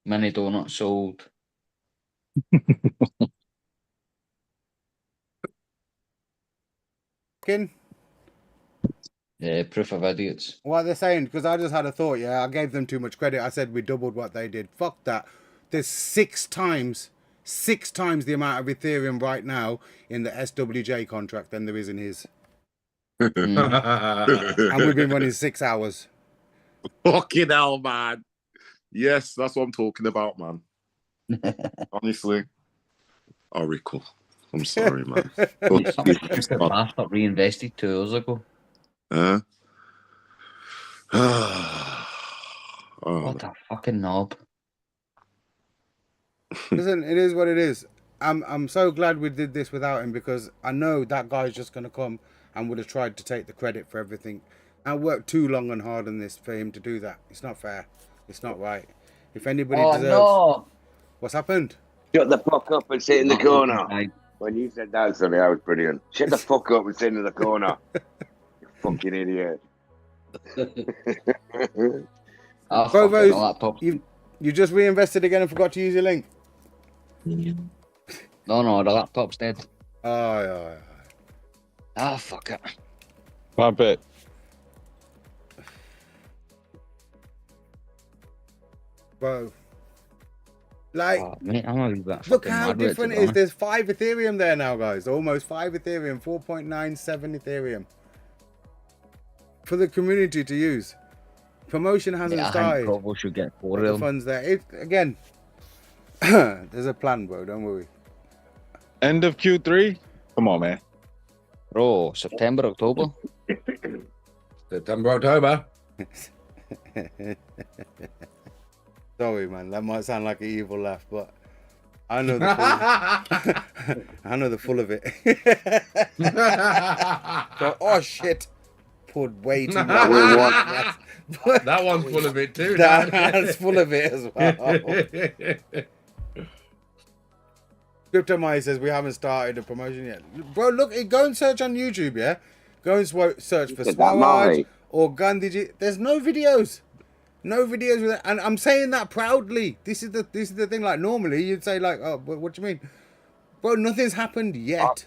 Mini donut sold. Yeah, proof of idiots. What they're saying, because I just had a thought, I gave them too much credit. I said we doubled what they did. Fuck that. There's 6 times the amount of Ethereum right now in the SWJ contract than there is in his. And we've been running 6 hours. Fucking hell, man. Yes, that's what I'm talking about, man. Honestly. Oracle. I'm sorry, man. The bastard reinvested 2 years ago. What a fucking knob. Listen, it is what it is. I'm so glad we did this without him, because I know that guy's just going to come and would have tried to take the credit for everything. I worked too long and hard on this for him to do that. It's not fair. It's not right. If anybody deserves... No. What's happened? Shut the fuck up and sit in the corner. When you said that, Sonny, that was brilliant. Shut the fuck up and sit in the corner. You fucking idiot. laptop. You just reinvested again and forgot to use your link. No, the laptop's dead. Oh, yeah. Ah, fuck it. Pump it. Bro. Like, mate, I'm a bit look how different it is. There's 5 Ethereum there now, guys. Almost 5 Ethereum, 4.97 Ethereum. For the community to use. Promotion hasn't started. I think Provo should get 4 of them. Funds there. Again, there's a plan, bro. Don't worry. End of Q3? Come on, man. Bro, September, October. September, October. Sorry, man. That might sound like an evil laugh, but I know the full, I know the full of it. So, oh shit! Poured way too much. That one's full of it too. That's full of it as well. Crypto Maya says we haven't started the promotion yet. Bro, look, go and search on YouTube, yeah? Go and search for Swaraj or Gandhiji. There's no videos. No videos with that. And I'm saying that proudly. This is the thing. Like, normally you'd say, like, oh, what do you mean? Bro, nothing's happened yet.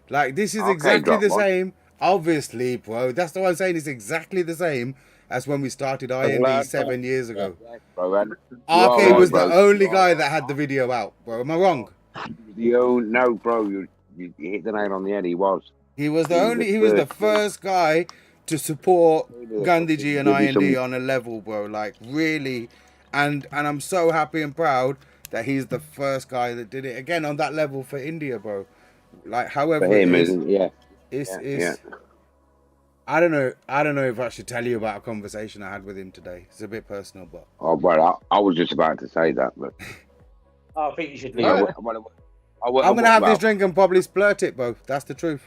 Like, this is exactly the same. Obviously, bro. That's the one I'm saying. It's exactly the same as when we started IND 7 years ago. RK was the only guy that had the video out, bro. Am I wrong? No, bro. You hit the nail on the head. He was. He was the first guy to support Gandhiji and IND on a level, bro. Like, really. And I'm so happy and proud that he's the first guy that did it again on that level for India, bro. Like, however for him, it is, yeah. It's I don't know if I should tell you about a conversation I had with him today. It's a bit personal, but well, I was just about to say that, but I think you should. I'm gonna have this drink and probably splurt it, bro. That's the truth.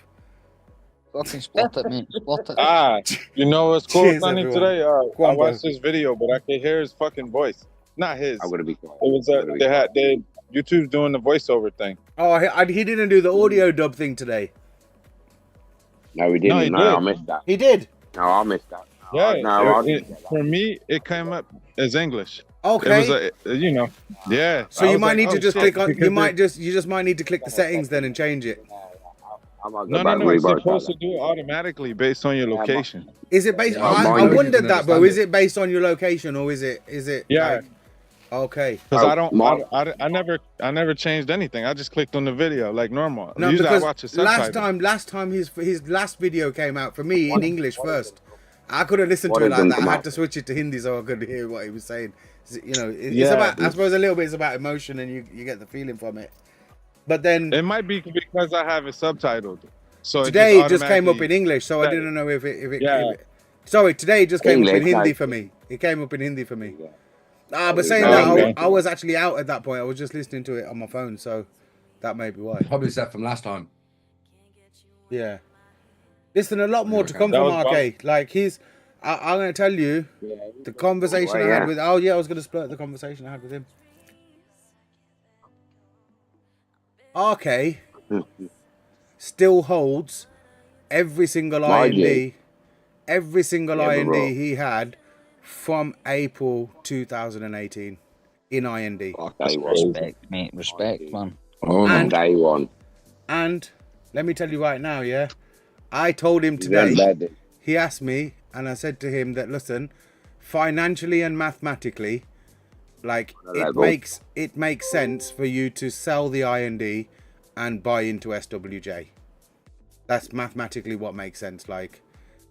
Fucking split it, mate. Split it. You know what's cool, Cheers, Sonny, everyone. today? Go on, I watched bro. this video, but I could hear his fucking voice. Not his. I'm gonna be quiet. It was YouTube's doing the voiceover thing. Oh, he didn't do the audio dub thing today. No, he didn't. No, he No, I did. missed that. He did. No, I missed that. Yeah. For me, it came up as English. Okay. It was yeah. So I you was might like, need to oh, just shit, click on. because You just might need to click the settings then and change it. No. It's supposed to do it automatically based on your location. Is it based? I wondered that, bro. Is it based on your location or is it? Yeah. Like, okay. Because I never changed anything. I just clicked on the video like normal. No, Usually because I watch a subtitle. last time his last video came out for me in English first. I couldn't listen to it like that. I had to switch it to Hindi so I could hear what he was saying. You know, it's about. I suppose a little bit is about emotion and you get the feeling from it. But then it might be because I have it subtitled. So today it just came up in English, so I didn't know if it sorry, today it just came up in Hindi for me. It came up in Hindi for me. But saying that, I was actually out at that point. I was just listening to it on my phone, so that may be why. Probably set from last time. Yeah. Listen, a lot more to come from RK. Like I'm going to tell you the conversation I had with. Oh yeah, I was going to split the conversation I had with him. RK still holds every single IND he had from April 2018 in IND. Respect, mate. Respect, man. And day one. And let me tell you right now, yeah. I told him today. He asked me, and I said to him that listen, financially and mathematically, like it makes sense for you to sell the IND and buy into SWJ. That's mathematically what makes sense. Like,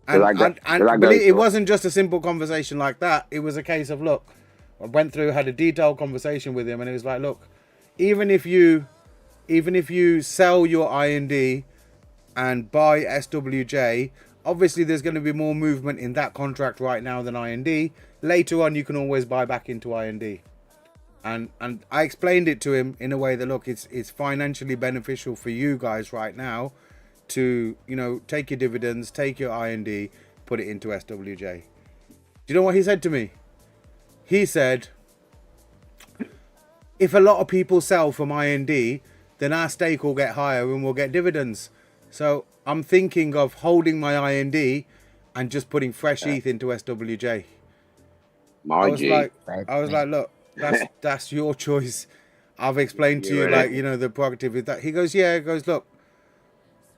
it wasn't just a simple conversation like that. It was a case of look, I went through, had a detailed conversation with him, and it was like, look, even if you sell your IND and buy SWJ, obviously there's going to be more movement in that contract right now than IND. Later on, you can always buy back into IND. And I explained it to him in a way that, look, it's financially beneficial for you guys right now to, you know, take your dividends, take your IND, put it into SWJ. Do you know what he said to me? He said, if a lot of people sell from IND, then our stake will get higher and we'll get dividends. So I'm thinking of holding my IND and just putting fresh ETH into SWJ. I was like, look, that's your choice. I've explained to you, like, you know, the prerogative is that. He goes, yeah. He goes, look,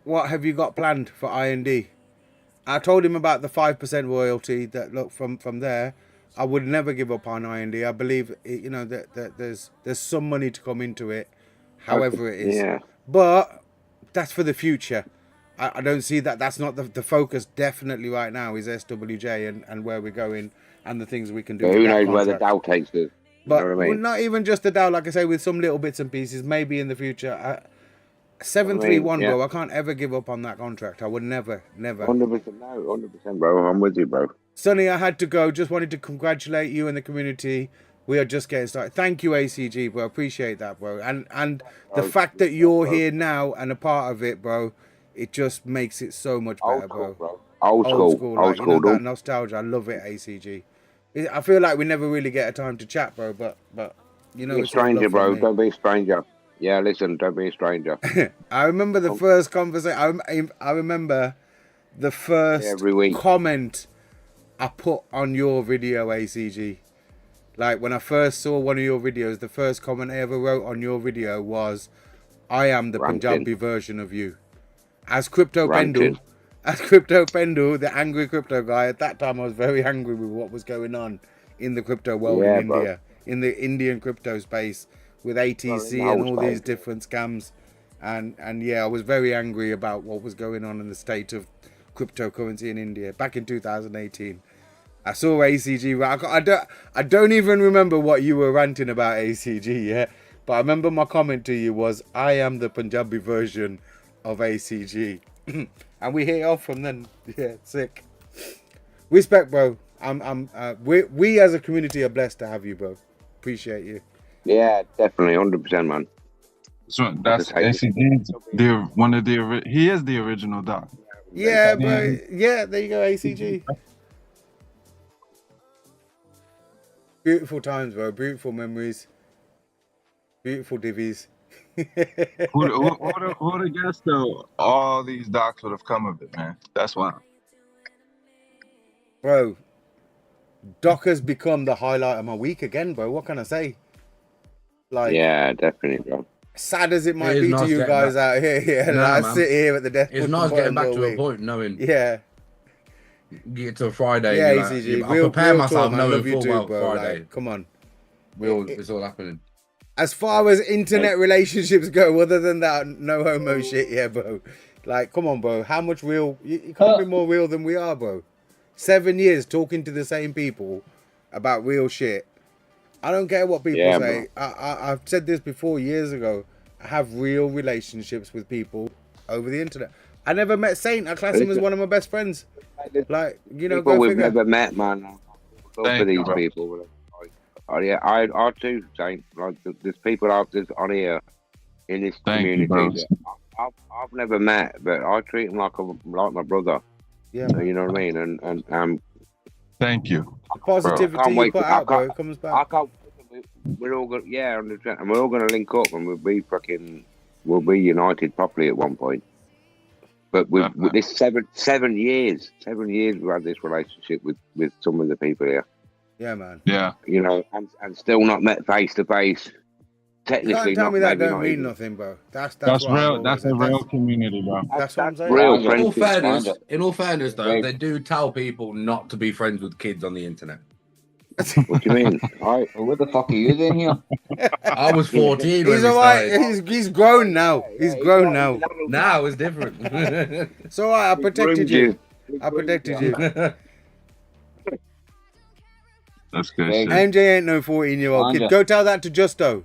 what have you got planned for IND? I told him about the 5% royalty. That look, from there, I would never give up on IND. I believe, you know, that there's some money to come into it, however it is. Yeah. But that's for the future. I don't see that. That's not the focus. Definitely right now is SWJ and where we're going and the things we can do. But who knows where the DAO takes us? But you know what I mean? not even just the DAO, like I say, with some little bits and pieces, maybe in the future. 731, bro. I can't ever give up on that contract. I would never. 100%, no, 100%, bro. I'm with you, bro. Sonny, I had to go. Just wanted to congratulate you and the community. We are just getting started. Thank you, ACG, bro. Appreciate that, bro. And the fact that you're here now and a part of it, bro, it just makes it so much better, bro. Old school. Like, you know, that nostalgia. I love it, ACG. I feel like we never really get a time to chat, bro. But you know, Be a stranger, bro. Don't be a stranger. Yeah, listen, don't be a stranger. I remember the first conversation. I remember the first comment I put on your video, ACG. Like, when I first saw one of your videos, the first comment I ever wrote on your video was, I am the Punjabi version of you. As Crypto Pendle, the angry crypto guy, at that time I was very angry with what was going on in the crypto world in India, in the Indian crypto space, with ATC and all these different scams. And yeah, I was very angry about what was going on in the state of cryptocurrency in India back in 2018. I saw ACG. I don't even remember what you were ranting about, ACG, yeah? But I remember my comment to you was, I am the Punjabi version of ACG. And we hit off from then. Yeah, sick. Respect, bro. We as a community are blessed to have you, bro. Appreciate you. Yeah, definitely, 100%, man. So that's ACG. He is the original doc. Yeah, bro. Yeah, there you go, ACG. Beautiful times, bro. Beautiful memories. Beautiful divvies. Who'd have guessed though? All these docs would have come of it, man. That's why. Bro, Doc has become the highlight of my week again, bro. What can I say? Like, yeah, definitely, bro. Sad as it might be to you guys out here, yeah. Nah, I sit here at the desk. It's nice getting back to a point, knowing. Yeah. Get to a Friday. Yeah, like, ACG. I prepare myself knowing full well bro. Friday. Like, come on. It's all happening. As far as internet relationships go, other than that, no homo shit, yeah, bro. Like, come on, bro. How much real? You can't be more real than we are, bro. 7 years talking to the same people about real shit. I don't care what people say. I've said this before years ago. I have real relationships with people over the internet. I never met Saint. I class him as one of my best friends. Like, you know, people we've never met, man. For these people. Oh yeah, I too, Saint. Like, there's people out there on here in this community that I've never met, but I treat them like my brother. Yeah, you know what I mean. And thank you. The positivity you put out, bro, comes back. We're all gonna, and we're all gonna link up, and we'll be united properly at one point. But with this 7 years we've had this relationship with some of the people here. Yeah, man. Yeah. You know, and still not met face to face. Technically, you can't tell me that don't mean nothing, bro. That's real. That's a real community, bro. That's what I'm saying. Real in all fairness, though, they do tell people not to be friends with kids on the internet. What do you mean? What the fuck are you doing here? I was 14. He's alright. He's grown now. He's grown now. Now it's different. It's alright. I protected you. I protected you. That's good. MJ ain't no 14-year-old kid. Go tell that to Justo.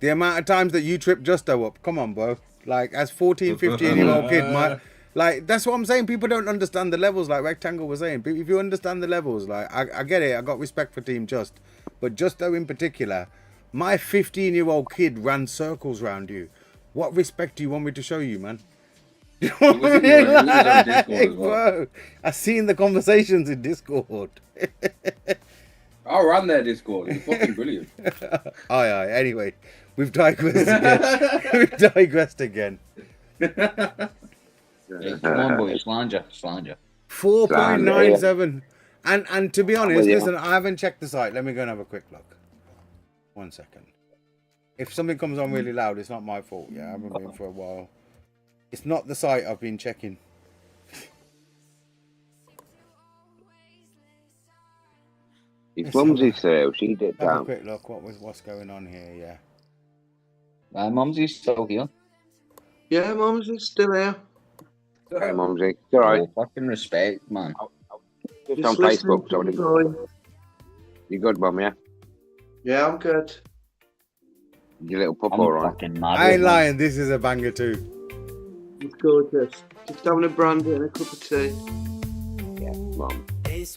The amount of times that you tripped Justo up. Come on, bro. Like, as 14, 15-year-old kid, like, that's what I'm saying. People don't understand the levels, like Rectangle was saying. If you understand the levels, like, I get it. I got respect for Team Just. But Justo in particular, my 15-year-old kid ran circles around you. What respect do you want me to show you, man? Bro, I seen the conversations in Discord. I ran their Discord. It's fucking brilliant. Aye. Anyway, we've digressed again. Come on, boy. Slanger. 4.97. And to be honest, listen, I haven't checked the site. Let me go and have a quick look. 1 second. If something comes on really loud, it's not my fault. Yeah, I haven't been for a while. It's not the site I've been checking. His mumsy's still. She did that. Have a quick look. What's going on here? Yeah. Mumsy's still here. Yeah, Mumsy's still here. Hey, Mumsy. It's all right. Fucking respect, man. Just on Facebook. So you good, Mum? Yeah. Yeah, I'm good. Your little pup, all right? I ain't lying. This is a banger too. It's gorgeous. Just having a brandy and a cup of tea. Yeah, Mum. That's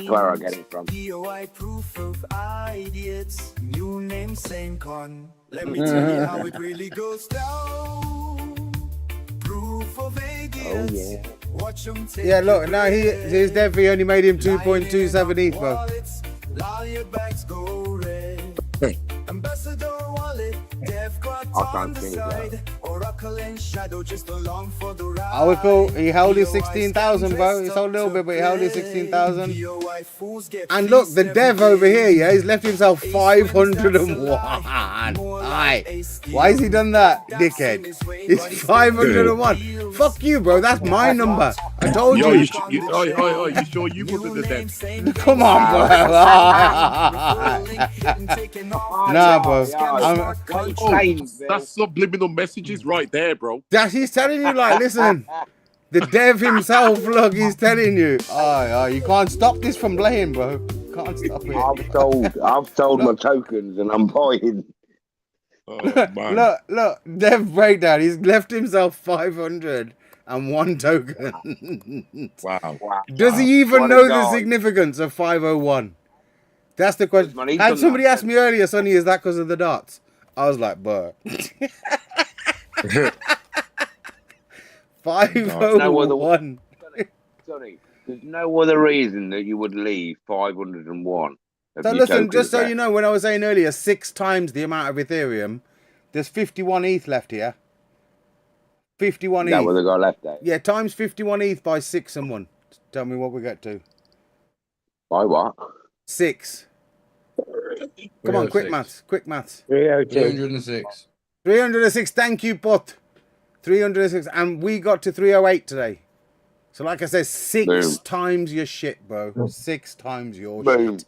where I get it from. DOI proof of ideas. New name, same con. Let me tell you how it really goes down. Proof of ideas. Oh yeah. Watch them take. Yeah, look, now his dev fee only made him 2.27 ETH, bro. Ambassador wallet, Dev got on the side. Oracle and Shadow just along for the ride. I would call he held his 16,000, bro. He sold a little bit, but he held his 16,000. And look, the dev over here, yeah, he's left himself 501. Aye. Why has he done that, dickhead? It's 501. Fuck you, bro. That's my number. I told you. You sure you put the dev? Come on, bro. Nah, bro. That's subliminal messages right there, bro. He's telling you, like, listen. The dev himself, look, he's telling you. You can't stop this from playing, bro. Can't stop it. I've sold my tokens and I'm buying. Oh, man. Look, dev breakdown. He's left himself 501 token. Wow. Does he even know the significance of 501? That's the question. Had somebody asked me earlier, Sonny, is that because of the darts? I was like, bruh. 501. Sorry, there's no other reason that you would leave 501. So listen, just so you know, when I was saying earlier, 6 times the amount of Ethereum, there's 51 ETH left here. 51 ETH. Is that what they got left there? Yeah, times 51 ETH by 6 and 1. Tell me what we get to. By what? 6. Come on, quick maths. 306. 306, thank you, bot. 306, and we got to 308 today. So like I said, 6 times your shit, bro. 6 times your shit.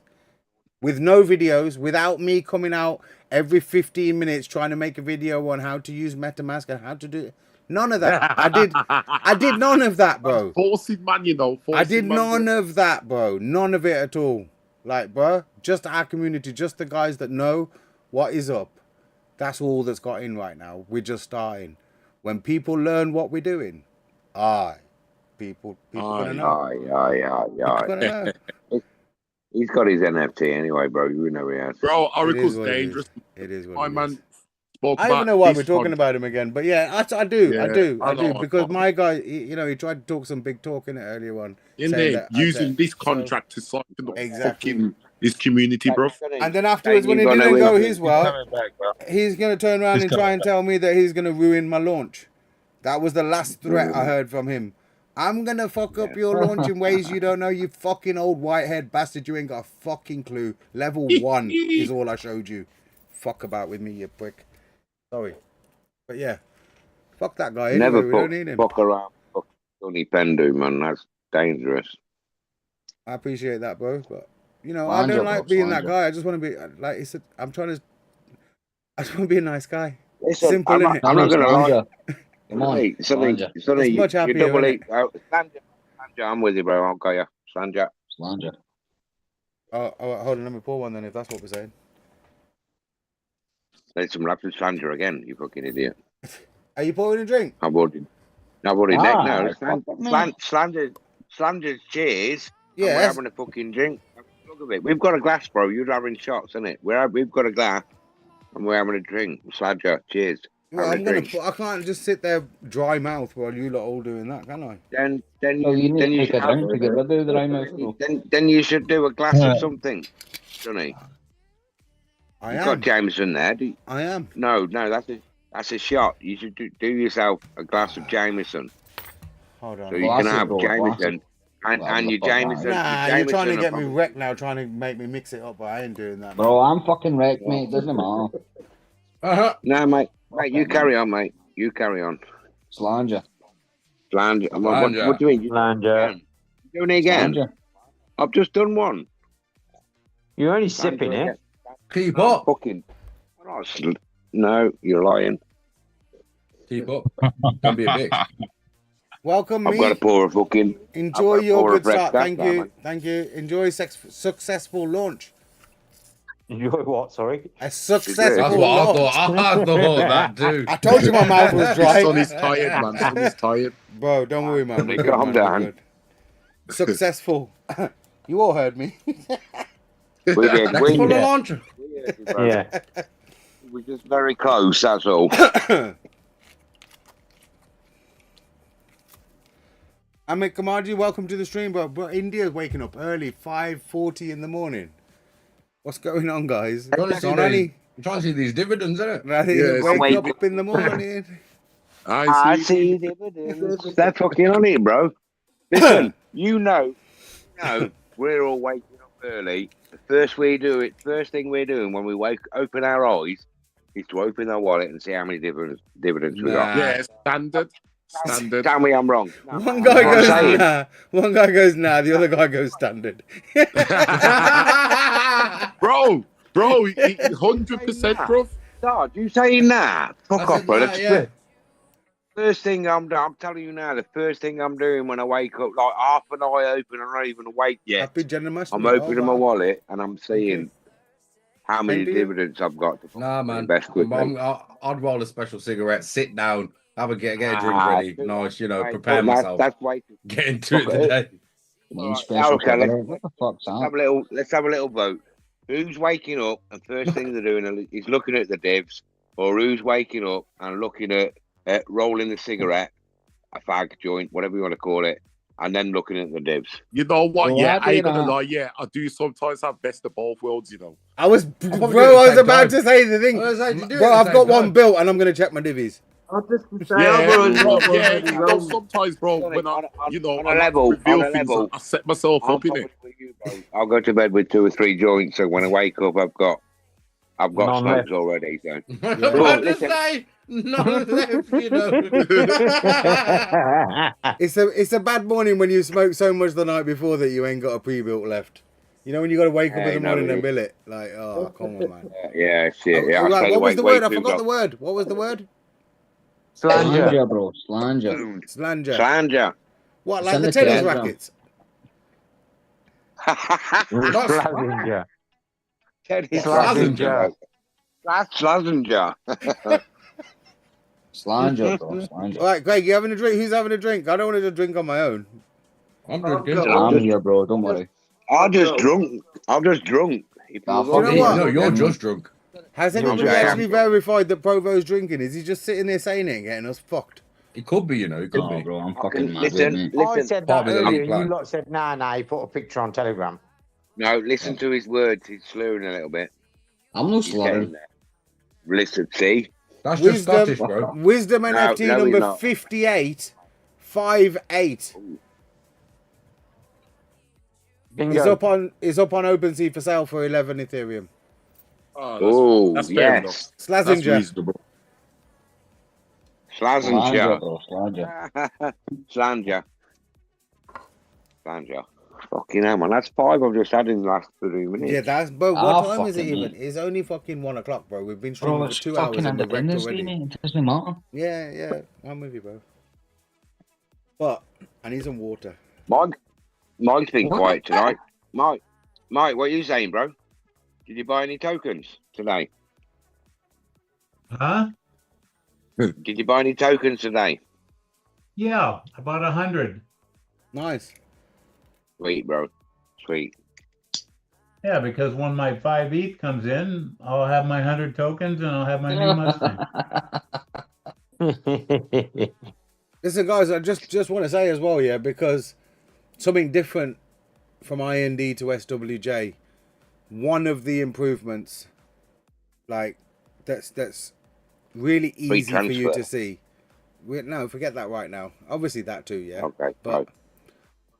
With no videos, without me coming out every 15 minutes trying to make a video on how to use MetaMask and how to do it. None of that. I did none of that, bro. Forcing man, you know. I did none of that, bro. None of it at all. Like, bro, just our community, just the guys that know what is up. That's all that's got in right now. We're just starting. When people learn what we're doing, people gonna know. People gonna know. He's got his NFT anyway, bro. You know he has. Bro, Oracle's dangerous. It is what my it man is. spoke I about don't know why we're this talking about him again, but yeah, I do, because I know. my guy, he tried to talk some big talk in it earlier on. Indeed, using this contract to soften up fucking his community, bro. And then afterwards, when it didn't go his well, he's going to turn around and try and tell me that he's going to ruin my launch. That was the last threat I heard from him. I'm going to fuck up your launch in ways you don't know, you fucking old whitehead bastard. You ain't got a fucking clue. Level 1 is all I showed you. Fuck about with me, you prick. Sorry. But yeah. Fuck that guy. Anyway, Never we don't need him. fuck around. Fuck Sonny Pendu, man. That's dangerous. I appreciate that, bro. But, I don't like being that guy. I just want to be, like he said, I just want to be a nice guy. Listen, simple, I'm innit? not going to lie. Come on, Sonny, It's much happier, you're double innit? Slanja, I'm with you, bro. I'll go you. Slanja. Oh, hold on. Let me pour one then, if that's what we're saying. There's some laps of Slanja again, you fucking idiot. Are you pouring a drink? I've already Slanja's cheers. Yeah. We're having a fucking drink. Look at it. We've got a glass, bro. You're having shots, isn't it? We've got a glass and we're having a drink. Slanja, cheers. Well, I can't just sit there dry mouth while you lot all doing that, can I? Then you should do a glass of something, Sonny. I You've am. got Jameson there. I am. No, that's a shot. You should do yourself a glass of Jameson. Hold on. So you can have Jameson. And your Jameson. Nah, your you're trying to Jameson get me wrecked now, trying to make me mix it up, but I ain't doing that. Bro, I'm fucking wrecked, mate. Doesn't matter. No, mate. Mate, you carry on, mate. You carry on. Slanger. What do you mean? Slanger. You're doing it again? Slanger. I've just done one. You're only sipping it. Keep up. Fucking. No, you're lying. Keep up. Don't be a bitch. Welcome, I've got to pour a fucking. Enjoy your good start. Thank you. Thank you. Enjoy successful launch. Enjoy what? Sorry. A successful That's what launch. I thought that too. I told you my mouth was dry. Son is tired, man. Son is tired. Bro, don't worry, man. We're good, Calm man. down. We're good. Successful. You all heard me. We did. Full of launch. Yeah. We're just very close, that's all. Amit Kamarji, welcome to the stream, bro. Bro, India's waking up early, 5:40 in the morning. What's going on, guys? I'm trying to see these dividends, isn't it? I think wake up in the morning. I see dividends. They're fucking on it, bro. Listen, you know, we're all waking up early. The first thing we're doing when we open our eyes is to open our wallet and see how many dividends we got. Yeah, standard. Standard. Tell me I'm wrong. One guy goes nah. One guy goes nah. The other guy goes standard. bro, 100%, bro. Start. You say nah? Fuck off, bro. Yeah. First thing I'm telling you now, the first thing I'm doing when I wake up, like half an eye open, I'm not even awake yet. Happy generous. I'm opening my wallet and I'm seeing how many dividends I've got. Nah, man. Invest quickly. I'd roll a special cigarette, sit down, have a get a drink ready. Nice, prepare myself. That's way too. Get into it today. Okay, let's have a little vote. Who's waking up and first thing they're doing is looking at the divs, or who's waking up and looking at rolling the cigarette, a fag joint, whatever you want to call it, and then looking at the divs. You know what? Yeah, I ain't gonna lie. Yeah, I do sometimes have best of both worlds. I was about to say the thing, bro. I've got one built, and I'm gonna check my divvies. Sometimes, bro, when I, on a level, I set myself up in it. I'll go to bed with 2 or 3 joints, so when I wake up, I've got smokes already. So, It's a bad morning when you smoke so much the night before that you ain't got a pre-built left. You know when you got to wake up in the morning and bill it. Like, oh, come on, man. Yeah, shit. Yeah, right, what was the word? I forgot the word. What was the word? Slanger, bro. Slanger. What, like the tennis rackets? Slazenger. Slazenger. That's Slazenger. Slanger, bro. Slanger. All right, Greg, you having a drink? Who's having a drink? I don't want to just drink on my own. I'm here, bro. Don't worry. I'm just drunk. You know what? No, you're just drunk. Has anybody actually verified that Provo's drinking? Is he just sitting there saying it and getting us fucked? It could be, It could be. Bro, I'm fucking mad. Listen. I said that earlier. You lot said, nah, he put a picture on Telegram. No, listen to his words. He's slurring a little bit. I'm not slurring. Listen, see? That's just Scottish, bro. Wisdom NFT number 58, 58. It's up on OpenSea for sale for 11 Ethereum. Oh, that's fair enough. Slazenger. Slazenger. Fucking hell, man. That's 5 I've just had in the last 3 minutes. Yeah, that's. But what time is it even? It's only fucking 1 o'clock, bro. We've been streaming for 2 hours and we're wrecked already. It doesn't matter. Yeah. I'm with you, bro. But I need some water. Mike's been quiet tonight. Mike, what are you saying, bro? Did you buy any tokens today? Huh? Did you buy any tokens today? Yeah, I bought 100. Nice. Sweet, bro. Sweet. Yeah, because when my 5 ETH comes in, I'll have my 100 tokens and I'll have my new Mustang. Listen, guys, I just want to say as well, because something different from IND to SWJ. One of the improvements, that's really easy for you to see. No, forget that right now. Obviously that too, yeah. Okay. But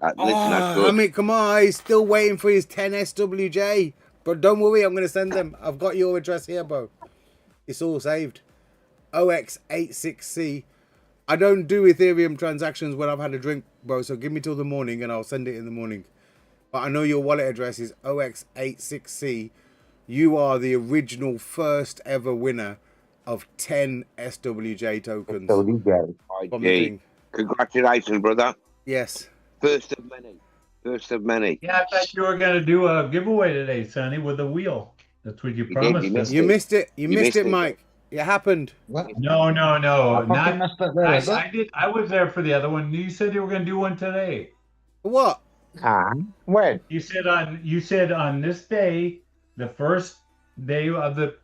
Listen, that's good. I mean, come on, he's still waiting for his 10 SWJ. But don't worry, I'm going to send them. I've got your address here, bro. It's all saved. OX86C. I don't do Ethereum transactions when I've had a drink, bro. So give me till the morning and I'll send it in the morning. But I know your wallet address is OX86C. You are the original first ever winner of 10 SWJ tokens. SWJ. Congratulations, brother. Yes. First of many. First of many. Yeah, I thought you were going to do a giveaway today, Sonny, with a wheel. That's what you promised us. You missed it. You missed it, Mike. It happened. What? No. I did. I was there for the other one. You said you were going to do one today. What? When? You said on this day, the first day of the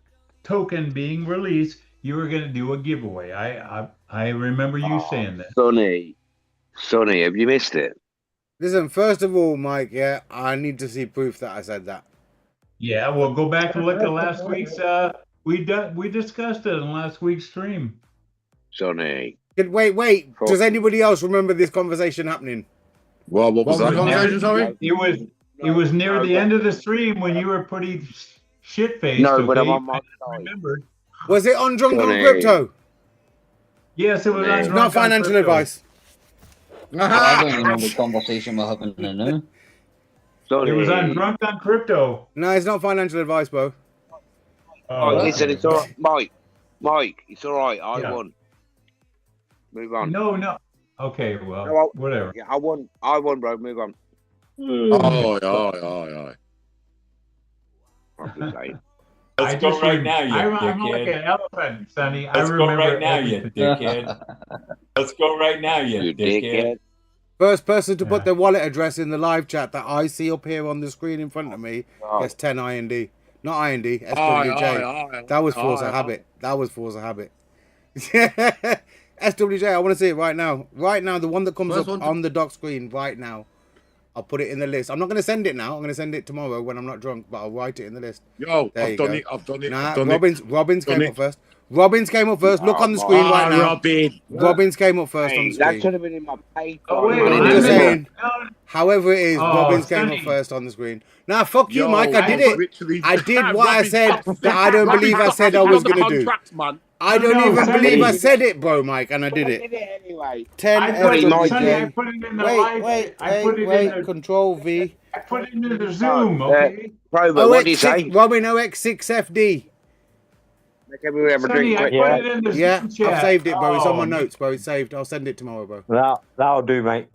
token being released, you were going to do a giveaway. I remember you saying that. Sonny, have you missed it? Listen, first of all, Mike, yeah, I need to see proof that I said that. Yeah, we'll go back and look at last week's. We discussed it in last week's stream. Sonny. Wait. Does anybody else remember this conversation happening? Well, what was that conversation, sorry? It was near the end of the stream when you were pretty shit-faced. No, but I'm on my side. Remembered. Was it on Drunk on Crypto? Yes, it was on Drunk Not financial advice. I don't remember the conversation we're having now. It was on Drunk on Crypto. No, it's not financial advice, bro. Listen, it's all right. Mike, it's all right. I won. Move on. No. Okay, well, whatever. Yeah, I won, bro. Move on. Aye. I'm just saying. Let's go right now, you dickhead. I'm like an elephant, Sonny. Let's go right now, you dickhead. Let's go right now, you dickhead. First person to put their wallet address in the live chat that I see up here on the screen in front of me gets 10 IND. Not IND, SWJ. That was Forza Habit. That was Forza Habit. SWJ, I want to see it right now. Right now, the one that comes up on the dock screen right now. I'll put it in the list. I'm not going to send it now. I'm going to send it tomorrow when I'm not drunk, but I'll write it in the list. Yo, I've done it. Nah, Robbins came up first. Robbins came up first. Look on the screen right now. Robbins came up first on the screen. That should have been in my paper. I'm just saying. However it is, Robbins came up first on the screen. Nah, fuck you, Mike. I did it. I did what I said that I don't believe I said I was going to do. I don't even believe I said it, bro, Mike, and I did it. Anyway. 10 I put it in the Wait. Control V. I put it into the Zoom, okay? Robert, what do you say? Robin OX6FD. Make everyone have a drink quick. I've saved it, bro. It's on my notes, bro. It's saved. I'll send it tomorrow, bro. That'll do, mate.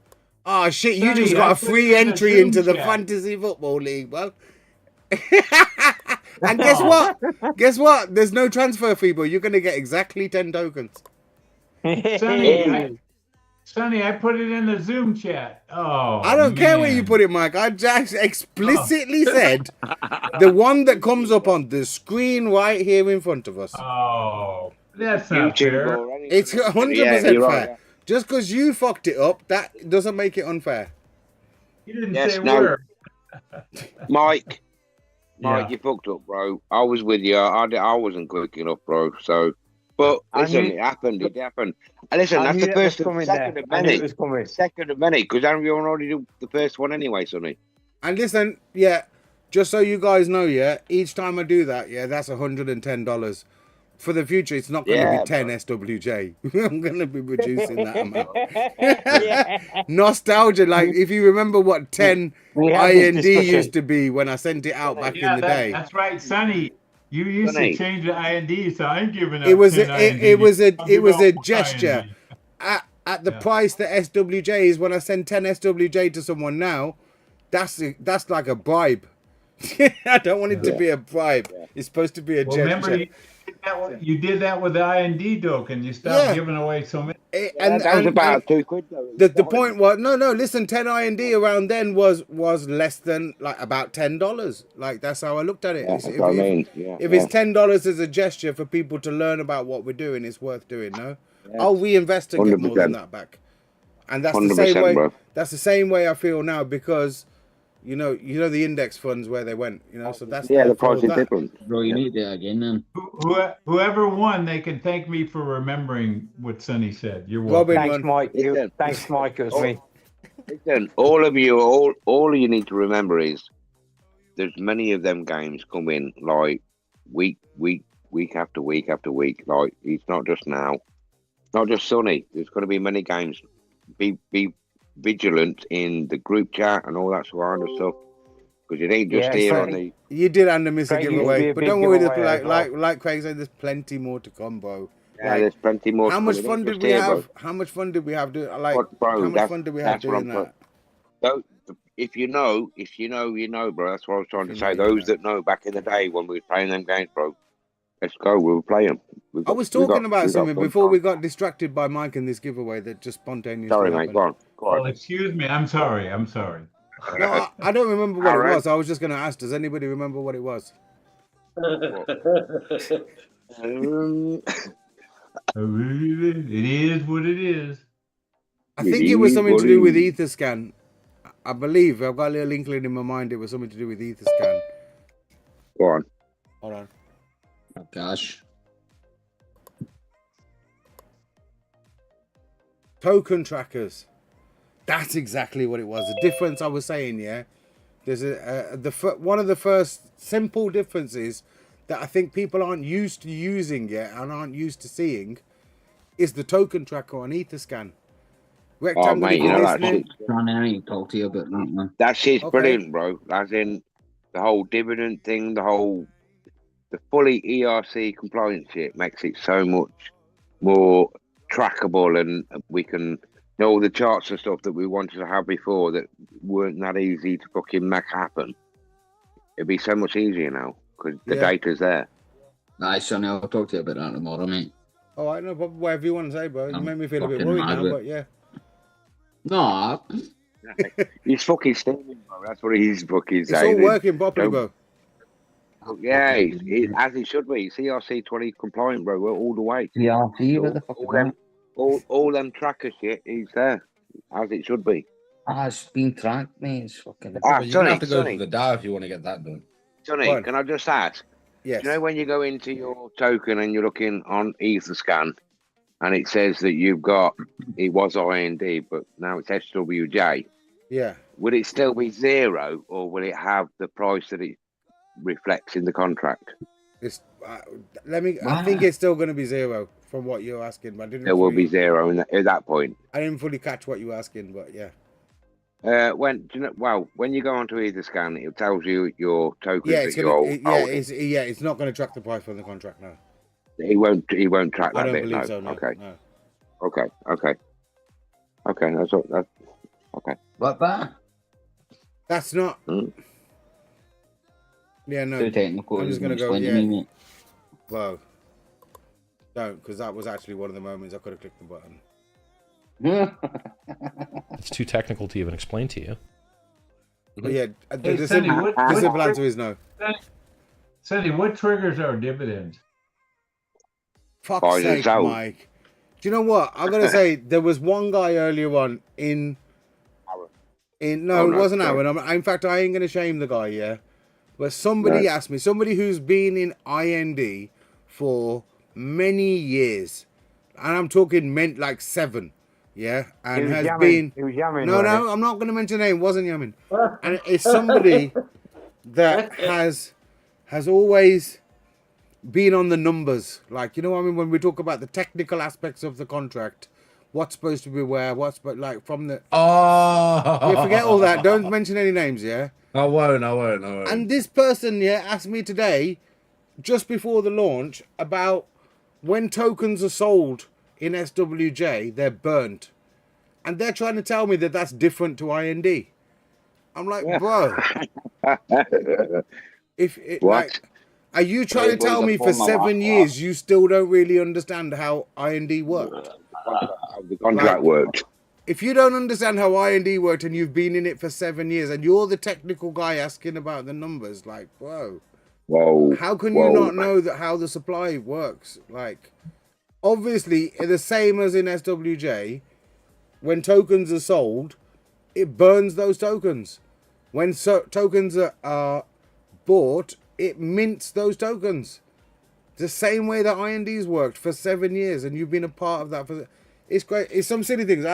Oh, shit. You just got a free entry into the Fantasy Football League, bro. And guess what? Guess what? There's no transfer fee, bro. You're going to get exactly 10 tokens. Sonny, I put it in the Zoom chat. Oh, I don't care where you put it, Mike. I just explicitly said the one that comes up on the screen right here in front of us. Oh, that's not fair. It's 100% fair. Right. Just because you fucked it up, that doesn't make it unfair. You didn't say a word. Mike, you fucked up, bro. I was with you. I wasn't quick enough, bro. So, but listen, it happened. It happened. And listen, that's the first and second of many. Second of many, because everyone already did the first one anyway, Sonny. And listen, just so you guys know, each time I do that, that's $110. For the future, it's not going to be 10 SWJ. I'm going to be reducing that amount. Nostalgia, like if you remember what 10 IND used to be when I sent it out back in the day. That's right, Sonny. You used to change the IND, so I'm giving up. It was a gesture. At the price that SWJ is, when I send 10 SWJ to someone now, that's like a bribe. I don't want it to be a bribe. It's supposed to be a gesture. Remember, you did that with the IND token. You stopped giving away so many. And that was about £2 though. The point was no. Listen, 10 IND around then was less than like about $10. Like that's how I looked at it. If it's $10 as a gesture for people to learn about what we're doing, it's worth doing. No, I'll reinvest and get more than that back. And that's the same way. Bro. That's the same way I feel now because. You know the index funds where they went. So that's the price is different. Bro, you need that again then. Whoever won, they can thank me for remembering what Sonny said. You're welcome. Thanks, Mike. Thanks, Mike. It was me. Listen, all of you need to remember is there's many of them games come in like week after week after week. Like it's not just now, not just Sunny. There's going to be many games. Be vigilant in the group chat and all that sort of stuff because it ain't just here on the. You did miss a Craig, giveaway, but don't worry. giveaway Like Craig said, there's plenty more to come, bro. Yeah, there's plenty more. How much fun did we have? How much fun did we have doing? Like, bro, how much fun did we have doing that? So, if you know, you know, bro. That's what I was trying to say. Those that know back in the day when we were playing them games, bro. Let's go. We'll play them. I was talking about something before we got distracted by Mike and this giveaway that just spontaneously Sorry, happened. mate. Go on. Well, excuse me. I'm sorry. No, I don't remember what it was. I was just going to ask, does anybody remember what it was? It is what it is. I think it was something to do with Etherscan. I believe. I've got a little inkling in my mind it was something to do with Etherscan. Go on. Hold on. Oh, gosh. Token trackers. That's exactly what it was. The difference I was saying, yeah. There's one of the first simple differences that I think people aren't used to using yet and aren't used to seeing is the token tracker on Etherscan. Oh, mate, you know that shit. Talk to you about that, man. That shit's brilliant, bro. As in the whole dividend thing, the fully ERC compliance shit makes it so much more trackable, and we can know all the charts and stuff that we wanted to have before that weren't that easy to fucking make happen. It'd be so much easier now because the data's there. Nice, Sonny. I'll talk to you about that tomorrow, mate. All right, no problem. Whatever you want to say, bro. You make me feel a bit worried now, but yeah. No. He's fucking steaming, bro. That's what he's fucking saying. It's all working properly, bro. Yeah, as it should be. CRC 20 compliant, bro. We're all the way. CRC, what the fuck is that? All them tracker shit is there, as it should be. It's been tracked, mate. It's fucking. You don't have to go to the DAO if you want to get that done. Johnny, can I just ask? Yes. Do you know when you go into your token and you're looking on Etherscan and it says that you've got, it was IND, but now it's SWJ. Yeah. Would it still be 0 or will it have the price that it reflects in the contract? It's I think it's still going to be 0 from what you're asking, but I didn't. It will be 0 at that point. I didn't fully catch what you were asking, but yeah. When you go onto Etherscan, it tells you your tokens. Yeah, it's not going to track the price from the contract now. He won't track that I don't bit. believe so. No. Okay. No. Okay. That's okay. What that? That's not. Yeah, no. Too technical. I'm just gonna go. Explain to Yeah. me, mate. Well, don't, because that was actually one of the moments I could have clicked the button. It's too technical to even explain to you. But yeah, the simple answer is no. Sandy, what triggers our dividends? Fuck's sake, Mike. Do you know what? I'm gonna say there was one guy earlier on it wasn't Aaron. In fact, I ain't gonna shame the guy, yeah. But somebody asked me, somebody who's been in IND for many years, and I'm talking like 7, yeah, and has been. He was yamming, no, I'm not gonna mention a name. Wasn't yamming, and it's somebody that has always been on the numbers. Like, you know what I mean? When we talk about the technical aspects of the contract, what's supposed to be where, like from the... Yeah, forget all that. Don't mention any names, yeah? I won't. And this person, asked me today, just before the launch, about when tokens are sold in SWJ, they're burnt. And they're trying to tell me that that's different to IND. I'm like, bro. What? Are you trying to tell me for 7 years you still don't really understand how IND worked? The contract worked. If you don't understand how IND worked and you've been in it for 7 years and you're the technical guy asking about the numbers, like, bro, how can you not know how the supply works? Like, obviously, the same as in SWJ, when tokens are sold, it burns those tokens. When tokens are bought, it mints those tokens. The same way that IND's worked for 7 years, and you've been a part of that for. It's great. It's some silly things.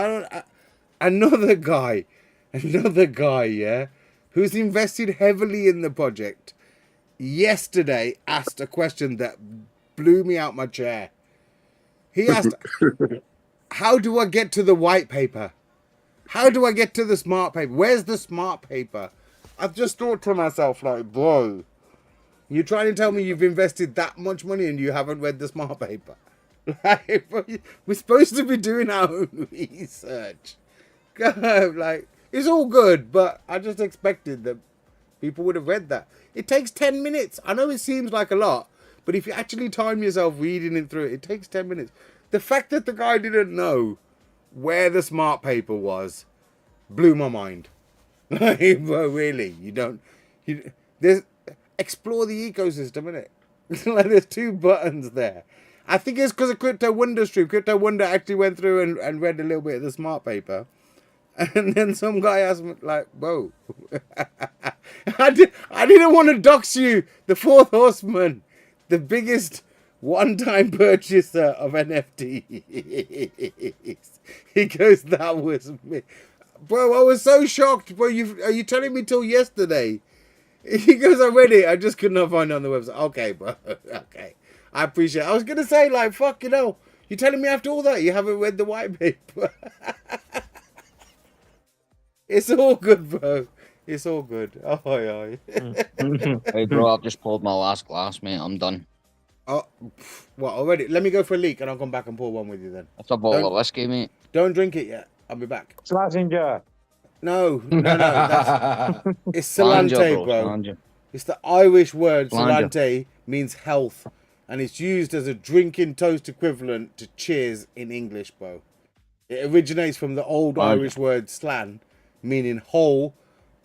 Another guy Another guy, yeah, who's invested heavily in the project, yesterday asked a question that blew me out my chair. He asked, how do I get to the white paper? How do I get to the smart paper? Where's the smart paper? I've just thought to myself, like, bro, you're trying to tell me you've invested that much money and you haven't read the smart paper? Like, bro, we're supposed to be doing our own research. Like, it's all good, but I just expected that people would have read that. It takes 10 minutes. I know it seems like a lot, but if you actually time yourself reading it through, it takes 10 minutes. The fact that the guy didn't know where the smart paper was blew my mind. Like, bro, really, there's explore the ecosystem, innit? Like, there's 2 buttons there. I think it's because of Crypto Wonder stream. Crypto Wonder actually went through and read a little bit of the smart paper. And then some guy asked me, like, whoa. I didn't want to dox you, the 4th horseman, the biggest one-time purchaser of NFTs. He goes, that was me. Bro, I was so shocked. Bro, are you telling me till yesterday? He goes, I read it. I just could not find it on the website. Okay, bro. Okay. I appreciate it. I was going to say, like, fuck, you know, you're telling me after all that you haven't read the white paper. It's all good, bro. It's all good. Oh, yeah. Hey, bro, I've just poured my last glass, mate. I'm done. Oh, what, already? Let me go for a leak and I'll come back and pour one with you then. That's a bottle of whiskey, mate. Don't drink it yet. I'll be back. Slazenger. No. It's Salante, bro. It's the Irish word. Salante means health. And it's used as a drinking toast equivalent to cheers in English, bro. It originates from the old Irish word slan, meaning whole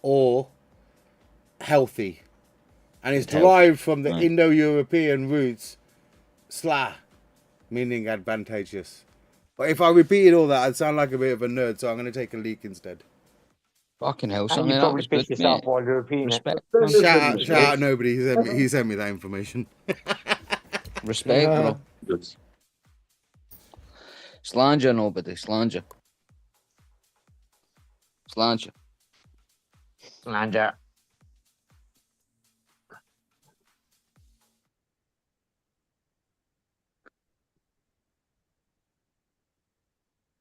or healthy. And it's derived from the Indo-European roots sla, meaning advantageous. But if I repeated all that, I'd sound like a bit of a nerd, so I'm going to take a leak instead. Fucking hell, and you probably pissed yourself while you're repeating it. Shout out nobody. He sent me that information. Respect, bro. Slanger nobody. Slanger.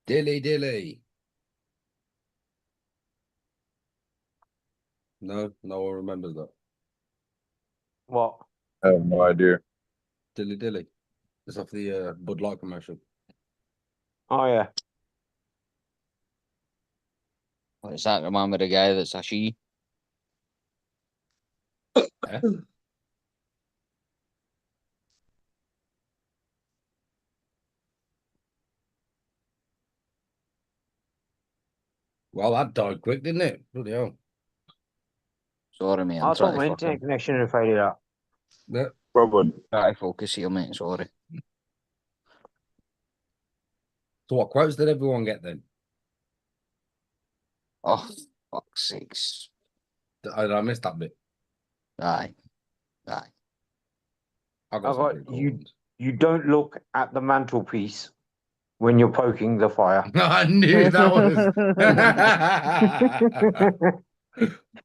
Dilly. No one remembers that. What? I have no idea. Dilly. It's off the Bud Light commercial. Oh, yeah. What does that remind me of the guy that's a she? Well, that died quick, didn't it? Bloody hell. Sorry, mate. I thought my internet connection had faded out. Yeah. Probably. Try to focus here, mate. Sorry. So what quotes did everyone get then? Oh, fuck's sakes. I missed that bit. Aye. I got you don't look at the mantelpiece when you're poking the fire. I knew that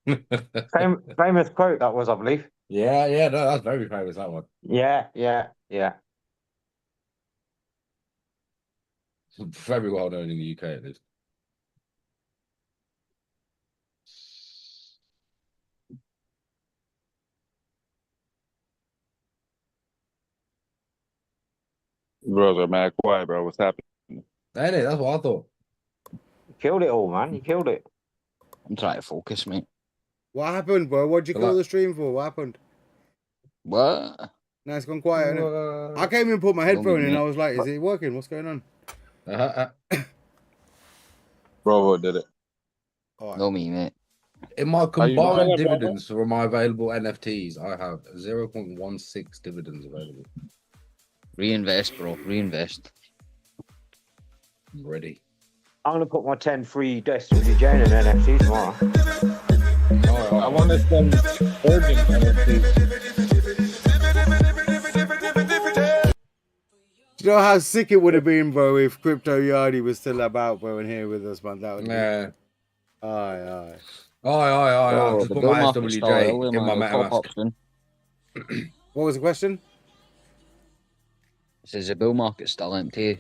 was famous quote that was, I believe. Yeah, no, that's very famous, that one. Yeah. Very well known in the UK at least. Bros are mad quiet, bro. What's happening? Ain't it? That's what I thought. You killed it all, man. You killed it. I'm trying to focus, mate. What happened, bro? What'd you call the stream for? What happened? What? No, it's gone quiet. I came in and put my headphone in and I was like, is it working? What's going on? Bravo did it. Right. No, me, mate. In my combined dividends for my available NFTs, I have 0.16 dividends available. Reinvest, bro. Reinvest. I'm ready. I'm going to put my 10 free SWJ in NFTs tomorrow. I want to send Virgin NFTs. Do you know how sick it would have been, bro, if Crypto Yardy was still about, bro, and here with us, man? That would Aye. Oh, Just the put bull my market's still early, SWJ in man. my It'll pop up MetaMask. soon. What was the question? It says the bull market's still empty.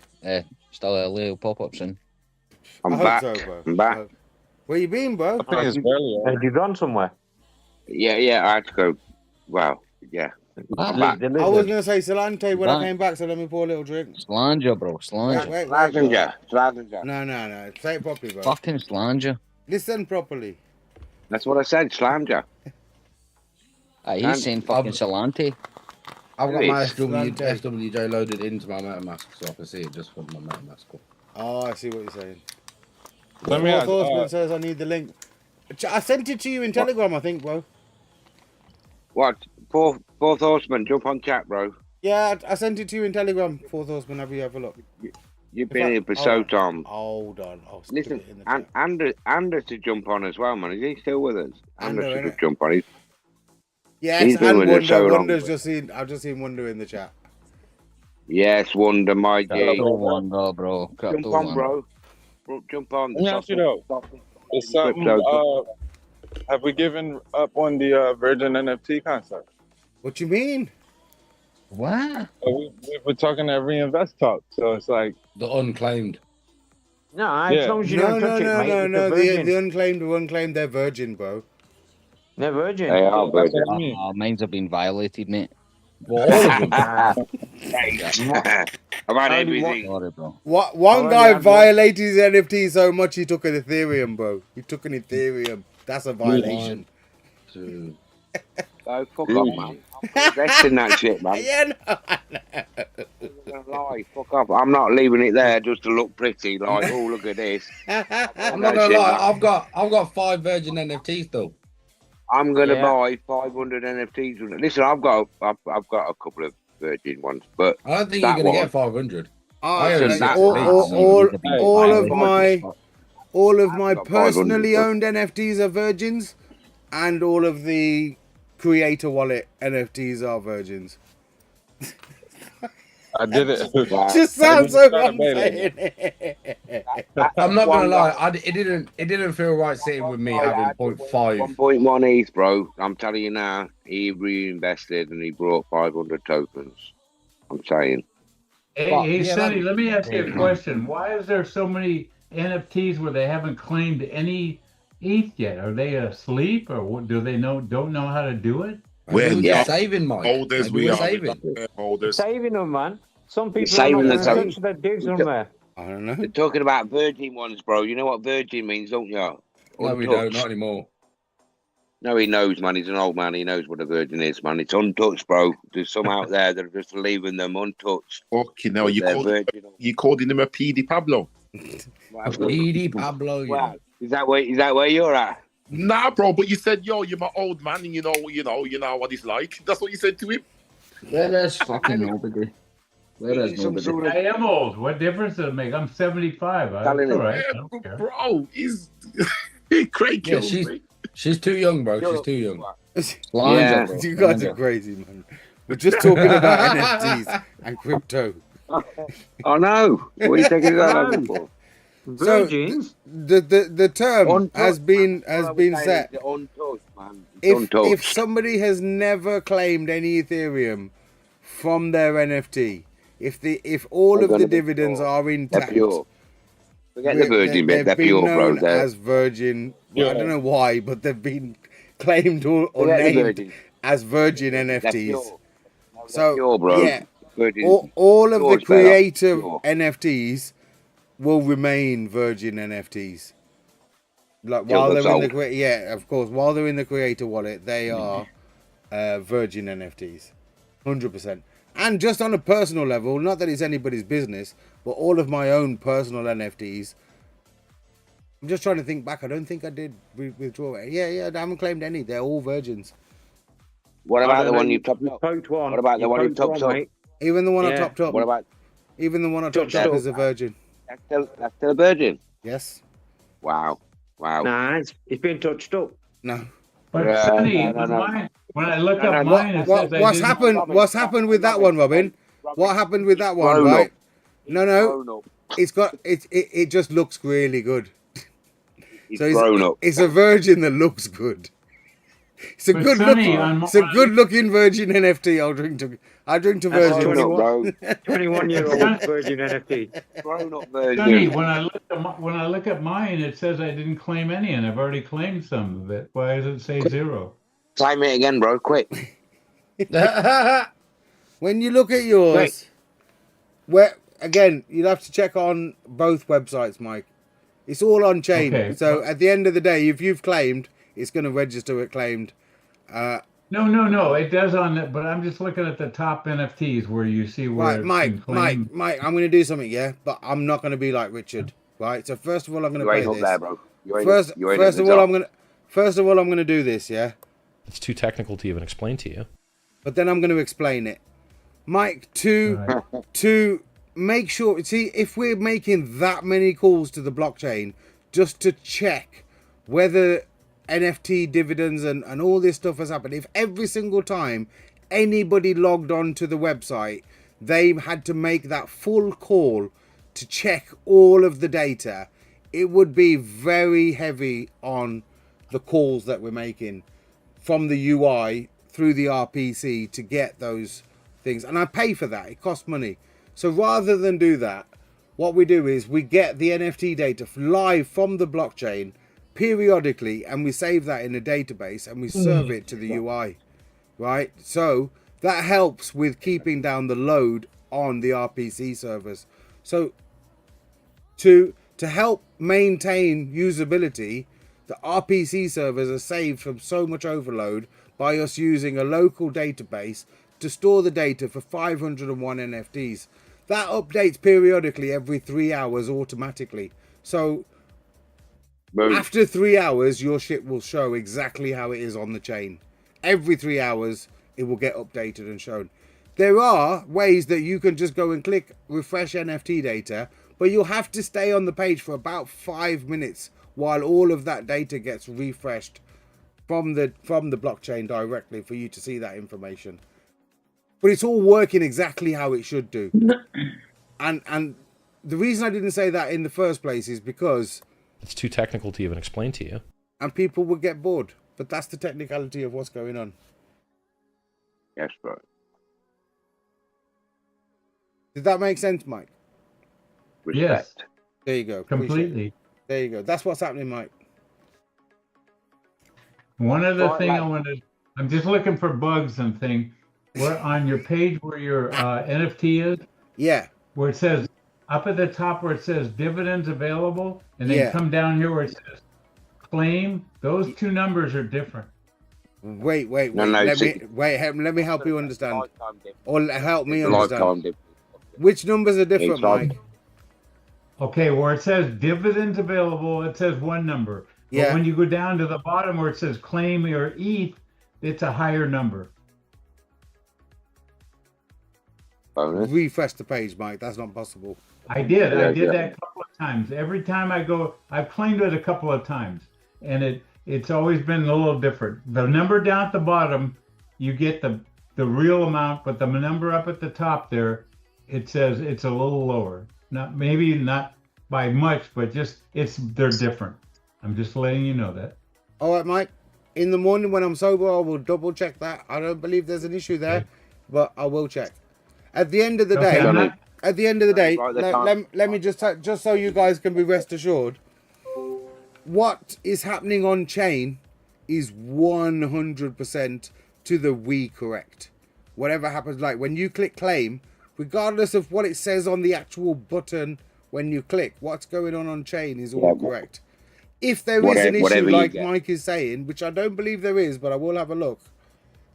Still early. It'll pop up soon. I'm I hope back. so, bro. I'm back. Where you been, bro? I think it's barely Have you gone somewhere? Yeah, I had to go. Wow, yeah. I'm back. I was going to say Salante when I came back, so let me pour a little drink. Slanger, bro. Slanger. Wait, Slanger. No. Say it properly, bro. Fucking slanger. Listen properly. That's what I said, slanger. He's saying fucking Salante. I've got my Salante. SWJ loaded into my MetaMask, so I can see it just from my MetaMask. Oh, I see what you're saying. Let me ask, Horseman says I need the link. I sent it to you in Telegram, I think, bro. What? Fourth Horseman, jump on chat, bro. Yeah, I sent it to you in Telegram. Fourth Horseman, have a look. You've been here for so long. Hold on. Listen, Anders to jump on as well, man. Is he still with us? Anders Ander, should jump on. Yes, He's been and with us so Wonder. long. I've just seen Wonder in the chat. Yes, Wonder, my G. Wonder, bro. Jump on, bro. Jump on. Let me ask you though. Is something, have we given up on the Virgin NFT concept? What you mean? What? We were talking that reinvest talk, so it's like the unclaimed. No, as long as you don't touch it, mate. No. The unclaimed, they're virgin, bro. They're virgin. They are virgin. Mines have been violated, mate. Well, all of them. I've had everything. Sorry, bro. One guy violated his NFT so much he took an Ethereum, bro. He took an Ethereum. That's a violation. Oh, fuck off, man. I'm investing that shit, man. Yeah, no. I'm gonna lie, fuck off. I'm not leaving it there just to look pretty. Like, oh, look at this. I'm not gonna lie. I've got 5 Virgin NFTs though. I'm gonna buy 500 NFTs. Listen, I've got a couple of Virgin ones, but I don't think you're gonna get 500. All of my personally owned NFTs are virgins, and all of the creator wallet NFTs are virgins. I did it. Just sounds so I'm saying it. I'm not gonna lie. It didn't feel right sitting with me having 0.5. 1.1 ETH, bro. I'm telling you now. He reinvested and he brought 500 tokens. I'm saying. Hey, Sonny, let me ask you a question. Why is there so many NFTs where they haven't claimed any ETH yet? Are they asleep, or what, do they don't know how to do it? We're saving, Mike. Holders, we are saving. Holders. Saving them, man. Some people Saving are not them. going to touch their digs on there. I don't know. They're talking about virgin ones, bro. You know what virgin means, don't you? No, we don't. Not anymore. No, he knows, man. He's an old man. He knows what a virgin is, man. It's untouched, bro. There's some out there that are just leaving them untouched. Okay, now you calling him a PD Pablo? PD Pablo. Wow. Is that where you're at? Nah, bro. But you said, "Yo, you're my old man, and you know what he's like." That's what you said to him. There's fucking nobody. There's nobody. I am old. What difference does it make? I'm 75. That's all right. Yeah, bro, he's Craig kills me. She's too young, bro. She's too young. Yeah, you guys are crazy, man. We're just talking about NFTs and crypto. Oh no! What are you taking that over for? Virgins. So the term has been set. If somebody has never claimed any Ethereum from their NFT, if all of the dividends are intact, forget the virgin bit. They're been pure, known bro. as virgin. Well, I don't know why, but they've been claimed or named as virgin NFTs. So pure, bro. Yeah, all of the creative NFTs will remain virgin NFTs. Like while they're in the of course, while they're in the creator wallet, they are virgin NFTs, 100%. And just on a personal level, not that it's anybody's business, but all of my own personal NFTs. I'm just trying to think back. I don't think I did withdraw it. Yeah, I haven't claimed any. They're all virgins. What about the one you topped up? What about the one you topped up? Even the one I topped up. What about? Even the one I topped up is a virgin. That's still a virgin. Yes. Wow. Nah, it's been touched up. No. But Sonny, mine, when I look up mine, it says what's happened with that one, Robin? What happened with that one, right? No. It's got it just looks really good. It's a virgin that looks good. It's a But good Sonny, looking. It's a good looking virgin NFT. I drink to That's virgin. 21-year-old virgin NFT. Grown-up Sonny, version. when I look at mine, it says I didn't claim any, and I've already claimed some of it. Why does it say 0? Claim it again, bro. Quick. When you look at yours, where again, you'll have to check on both websites, Mike. It's all on chain. Okay. So at the end of the day, if you've claimed, it's going to register it claimed. No, it does on that, but I'm just looking at the top NFTs where you see where Right, it's been claimed. Mike, I'm going to do something, yeah? But I'm not going to be like Richard, right? So first of all, I'm going to play this. There, bro. First of all, I'm going to do this, yeah? It's too technical to even explain to you. But then I'm going to explain it. Mike, to make sure, see, if we're making that many calls to the blockchain just to check whether NFT dividends and all this stuff has happened, if every single time anybody logged on to the website, they had to make that full call to check all of the data, it would be very heavy on the calls that we're making from the UI through the RPC to get those things. And I pay for that. It costs money. So rather than do that, what we do is we get the NFT data live from the blockchain periodically, and we save that in a database and we serve it to the UI, right? So that helps with keeping down the load on the RPC servers. So to help maintain usability, the RPC servers are saved from so much overload by us using a local database to store the data for 501 NFTs. That updates periodically every 3 hours automatically. So after 3 hours, your shit will show exactly how it is on the chain. Every 3 hours, it will get updated and shown. There are ways that you can just go and click refresh NFT data, but you'll have to stay on the page for about 5 minutes while all of that data gets refreshed from the blockchain directly for you to see that information. But it's all working exactly how it should do. And the reason I didn't say that in the first place is because it's too technical to even explain to you. And people would get bored. But that's the technicality of what's going on. Yes, bro. Did that make sense, Mike? Yes. There you go. Completely. There you go. That's what's happening, Mike. One other thing I wanted, I'm just looking for bugs and things. Where on your page where your NFT is, yeah, where it says up at the top where it says dividends available, and then come down here where it says claim. Those two numbers are different. Wait. Let me help you understand, or help me understand. Which numbers are different, Mike? Okay, where it says dividends available, it says one number. Yeah. But when you go down to the bottom where it says claim or ETH, it's a higher number. Refresh the page, Mike. That's not possible. I did that a couple of times. Every time I go, I've claimed it a couple of times, and it's always been a little different. The number down at the bottom, you get the real amount, but the number up at the top there, it says it's a little lower. Maybe not by much, but just they're different. I'm just letting you know that. All right, Mike. In the morning when I'm sober, I will double check that. I don't believe there's an issue there, but I will check. At the end of the day, let me just so you guys can be rest assured, what is happening on chain is 100% to the we correct. Whatever happens, like when you click claim, regardless of what it says on the actual button when you click, what's going on chain is all correct. If there is an issue like Mike is saying, which I don't believe there is, but I will have a look,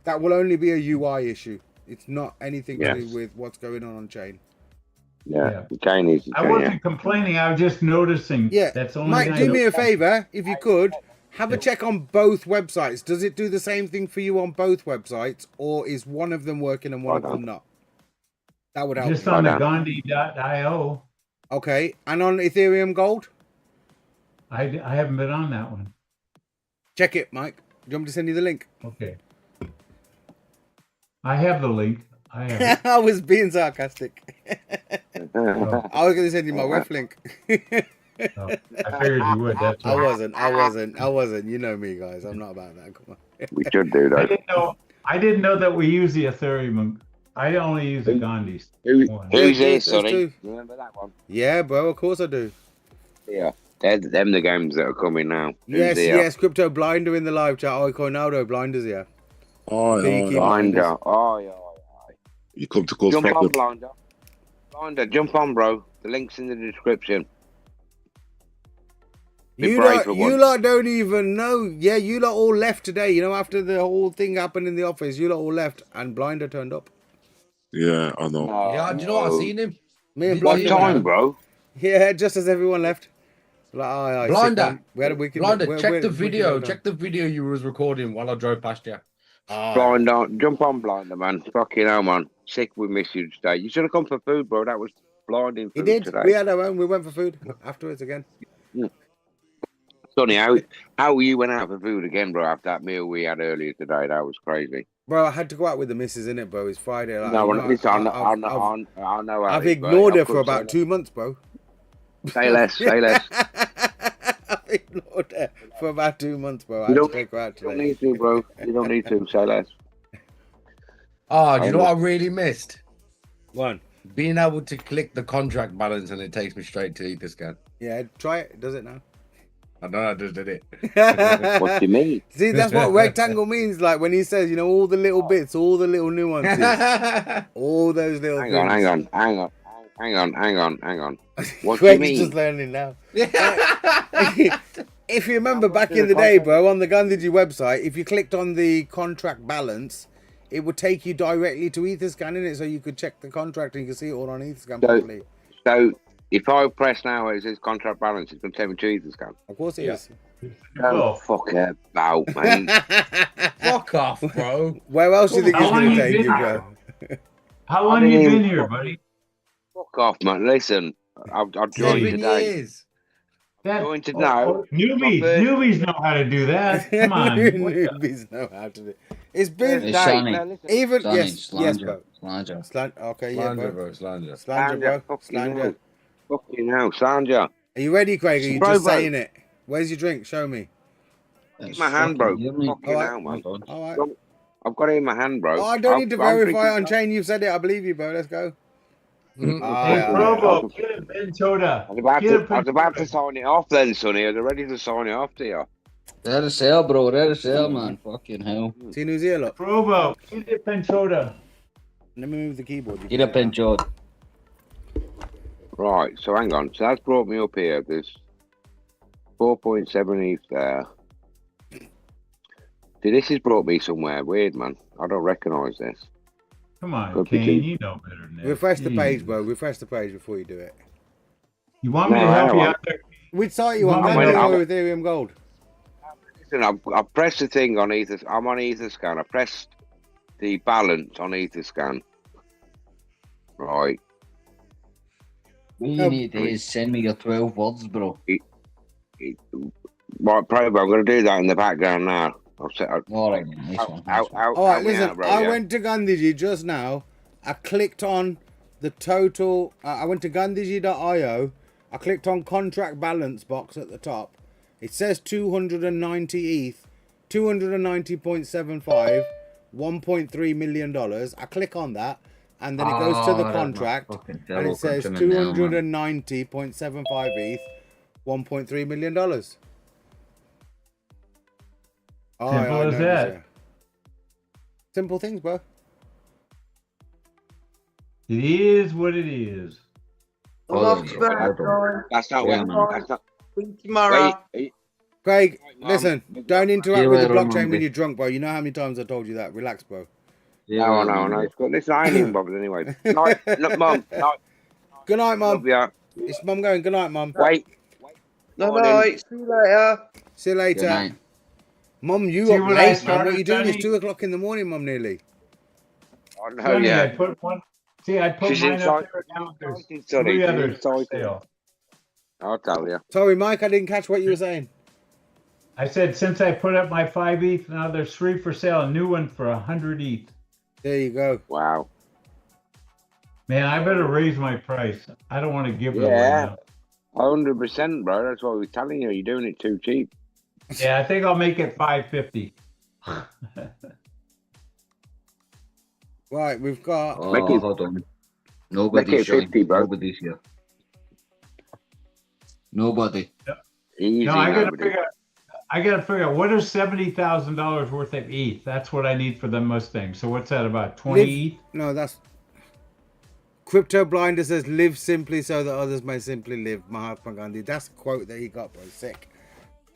that will only be a UI issue. It's not anything to do with what's going on chain. Yeah. The chain is. I wasn't complaining. I was just noticing. Yeah. That's only. Mike, do me a favor, if you could, have a check on both websites. Does it do the same thing for you on both websites, or is one of them working and one of them not? That would help. Just on the Gandhi.io. Okay, and on Ethereum Gold? I haven't been on that one. Check it, Mike. Do you want me to send you the link? Okay. I have the link. I was being sarcastic. I was going to send you my ref link. Oh, I figured you would. That's I right. wasn't. You know me, guys. I'm not about that. Come on. We should do I that. didn't know that we use the Ethereum. I only use the Gandhi. Who's here, Sonny? Remember that one? Yeah, bro. Of course I do. Yeah. They're them the games that are coming now. Yes. Crypto Blinder in the live chat. Oh, Coinado Blinders, yeah. Blinder. Oh, yeah. You come to cause Jump on, problems. Blinder. Blinder, jump on, bro. The link's in the description. You lot don't even know. Yeah, you lot all left today. You know, after the whole thing happened in the office, you lot all left and Blinder turned up. Yeah, I know. Yeah, do you know what? I've seen him. Me and What Blinder. time, bro? Yeah, just as everyone left. Like, Blinder. We had a wicked. Blinder, check the video. Check the video you was recording while I drove past you. Blinder, jump on, Blinder, man. Fucking hell, man. Sick, we miss you today. You should have come for food, bro. That was blinding food today. We had our own. We went for food afterwards again. Sonny, how you went out for food again, bro, after that meal we had earlier today? That was crazy. Bro, I had to go out with the missus, innit, bro? It's Friday. Like, No, listen, I know. I've ignored her for about 2 months, bro. Say less. Say less. I've ignored her for about 2 months, bro. You take her out today. don't need to, bro. You don't need to. Say less. Oh, do you know what I really missed? One. Being able to click the contract balance and it takes me straight to Etherscan. Yeah, try it. Does it now? I know I just did it. What do you mean? See, that's what rectangle means. Like when he says, you know, all the little bits, all the little nuances, all those little things. Hang on. What do you Craig's mean? just learning now. If you remember back in the day, bro, on the Gandhiji website, if you clicked on the contract balance, it would take you directly to Etherscan, innit? So you could check the contract and you can see it all on Etherscan properly. So if I press now where it says contract balance, it's going to take me to Etherscan. Of course it is. Oh, fuck it about, mate. Fuck off, bro. Where else do you think it's going to take you, bro? How long have you been here, buddy? Fuck off, man. Listen, I've joined today. Years. Joined to now. Newbies know how to do that. Come on. Newbies know how to do it. It's been even yes, bro. Slanger. Okay, yeah, bro. Slanger. Slanger, bro. Slanger. Fucking hell, Slanger. Are you ready, Craig? Are you just saying it? Where's your drink? Show me. It's my hand, bro. Fucking hell, man. All right. I've got it in my hand, bro. Oh, I don't need to verify on chain. You've said it. I believe you, bro. Let's go. Provo, get a Benchoda. I was about to sign it off then, Sonny. I was ready to sign it off to you. They're a sale, bro. They're a sale, man. Fucking hell. See New Zealand. Provo, get a Benchoda. Let me move the keyboard. Get a Benchoda. Right, so hang on. So that's brought me up here. There's 4.7 ETH there. See, this has brought me somewhere weird, man. I don't recognise this. Come on, Kane, you know better than that. Refresh the page, bro. Refresh the page before you do it. You want me to help you out there? Which site you on? Ethereum Gold. Listen, I pressed the thing on Etherscan. I'm on Etherscan. I pressed the balance on Etherscan. Right. What you need to do is send me your 12 words, bro. Right, probably I'm going to do that in the background now. All right, nice one. All right, listen. I went to Gandhiji just now. I clicked on the total. I went to Gandhiji.io. I clicked on contract balance box at the top. It says 290 ETH, 290.75, $1.3 million. I click on that, and then it goes to the contract, and it says 290.75 ETH, $1.3 million. Oh, simple as that. Simple things, bro. It is what it is. That's not one. That's not. Tomorrow. Craig, listen. Don't interact with the blockchain when you're drunk, bro. You know how many times I told you that. Relax, bro. No. It's good. Listen, I ain't even bothered anyway. Night, Mum. Good night, Mum. It's Mum going. Good night, Mum. Wait. Night. See you later. See you later. Mum, you up late, man. What are you doing? It's 2 o'clock in the morning, Mum, nearly. Oh, no, yeah. I put mine up there now. There's 3 others for sale. I'll tell you. Sorry, Mike, I didn't catch what you were saying. I said since I put up my 5 ETH, now there's 3 for sale. A new one for 100 ETH. There you go. Wow. Man, I better raise my price. I don't want to give it away now. 100%, bro. That's what we're telling you. You're doing it too cheap. Yeah, I think I'll make it 550. Right, we've got. Oh, hold on. Nobody's joined. 50, bro. Nobody's here. Nobody. Easy, No, I gotta nobody. figure out what is $70,000 worth of ETH. That's what I need for the Mustang. So what's that about? 20 ETH? No, that's Crypto Blinder says, "Live simply so that others may simply live." Mahatma Gandhi. That's a quote that he got, bro. Sick.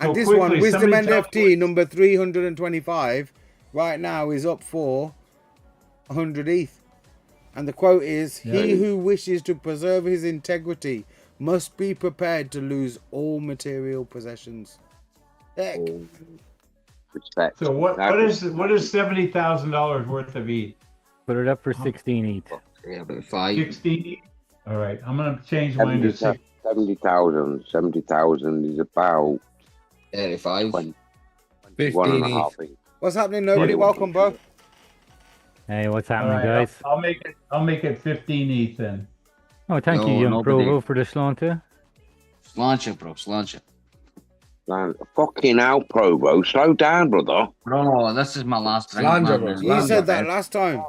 And So this quickly, one, Wisdom somebody tell NFT number 325, right now is up for 100 ETH. And the quote is, "He who wishes to preserve his integrity must be prepared to lose all material possessions." Heck. Respect. So what is $70,000 worth of ETH? Put it up for 16 ETH. Yeah, about 5. 16 ETH? All right, I'm gonna change mine to 6. 70,000. 70,000 is about 35. 1.5 ETH. What's happening? Nobody, welcome, bro. Hey, what's All happening, right, guys? I'll make it 15 ETH then. Oh, thank No, you, young nobody. Provo, for the slanter. Slancha, bro. Slancha. Man, fucking hell, Provo. Slow down, brother. Bro, this is my last drink, Slander, man. bro. You said that last time.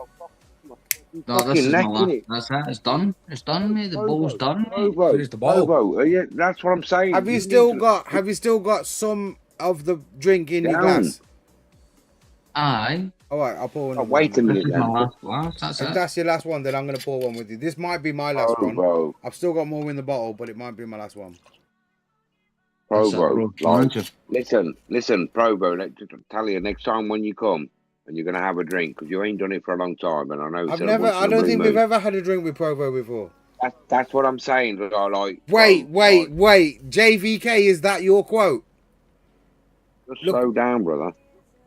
No, this is my Fucking last. neck, That's it. It's done. It's done, mate. The bowl's done, mate. Provo, Finish the bowl. Provo, that's what I'm saying. Have you still got some of the drink in your Down. glass? Aye. All right, I'll pour one. Oh, wait a This minute is my then. last glass. That's If it. that's your last one, then I'm gonna pour one with you. This might be my last one. Provo, I've still got more in the bottle, but it might be my last one. That's it, Provo. bro. Like, Slancha. listen, Provo. Let's tell you next time when you come and you're gonna have a drink because you ain't done it for a long time, and I know. I don't think we've ever had a drink with Provo before. That's what I'm saying. But I like. Wait. JVK, is that your quote? Just slow down, brother.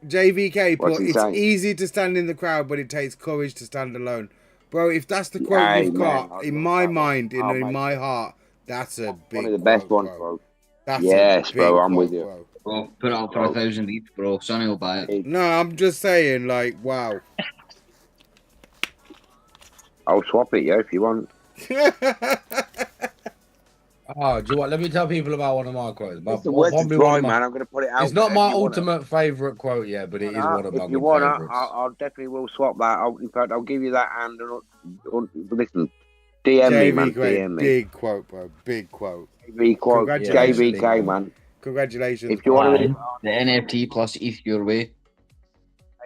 JVK What's put, he "It's saying? easy to stand in the crowd, but it takes courage to stand alone." Bro, if that's the quote Hey, you've man, got, in my mind, Oh, in mate. my heart, that's a big One of the best quote, ones, bro. bro. That's Yes, a big bro. I'm quote, with you. bro. Bro, put it up for 1,000 each, bro. Sonny will buy it. No, I'm just saying, like, wow. I'll swap it, yeah, if you want. Oh, do you what? Let me tell people about one of my quotes. It's the words to try, man. I'm gonna put it out. It's not there my if you want it. ultimate favorite quote yet, but it is one of my If you good want, favorites. I'll definitely will swap that. In fact, I'll give you that and listen. DM me, man. DM me. Big quote, bro. Big quote. JV quote. JVK, man. Congratulations. If you want to, the NFT plus ETH your way.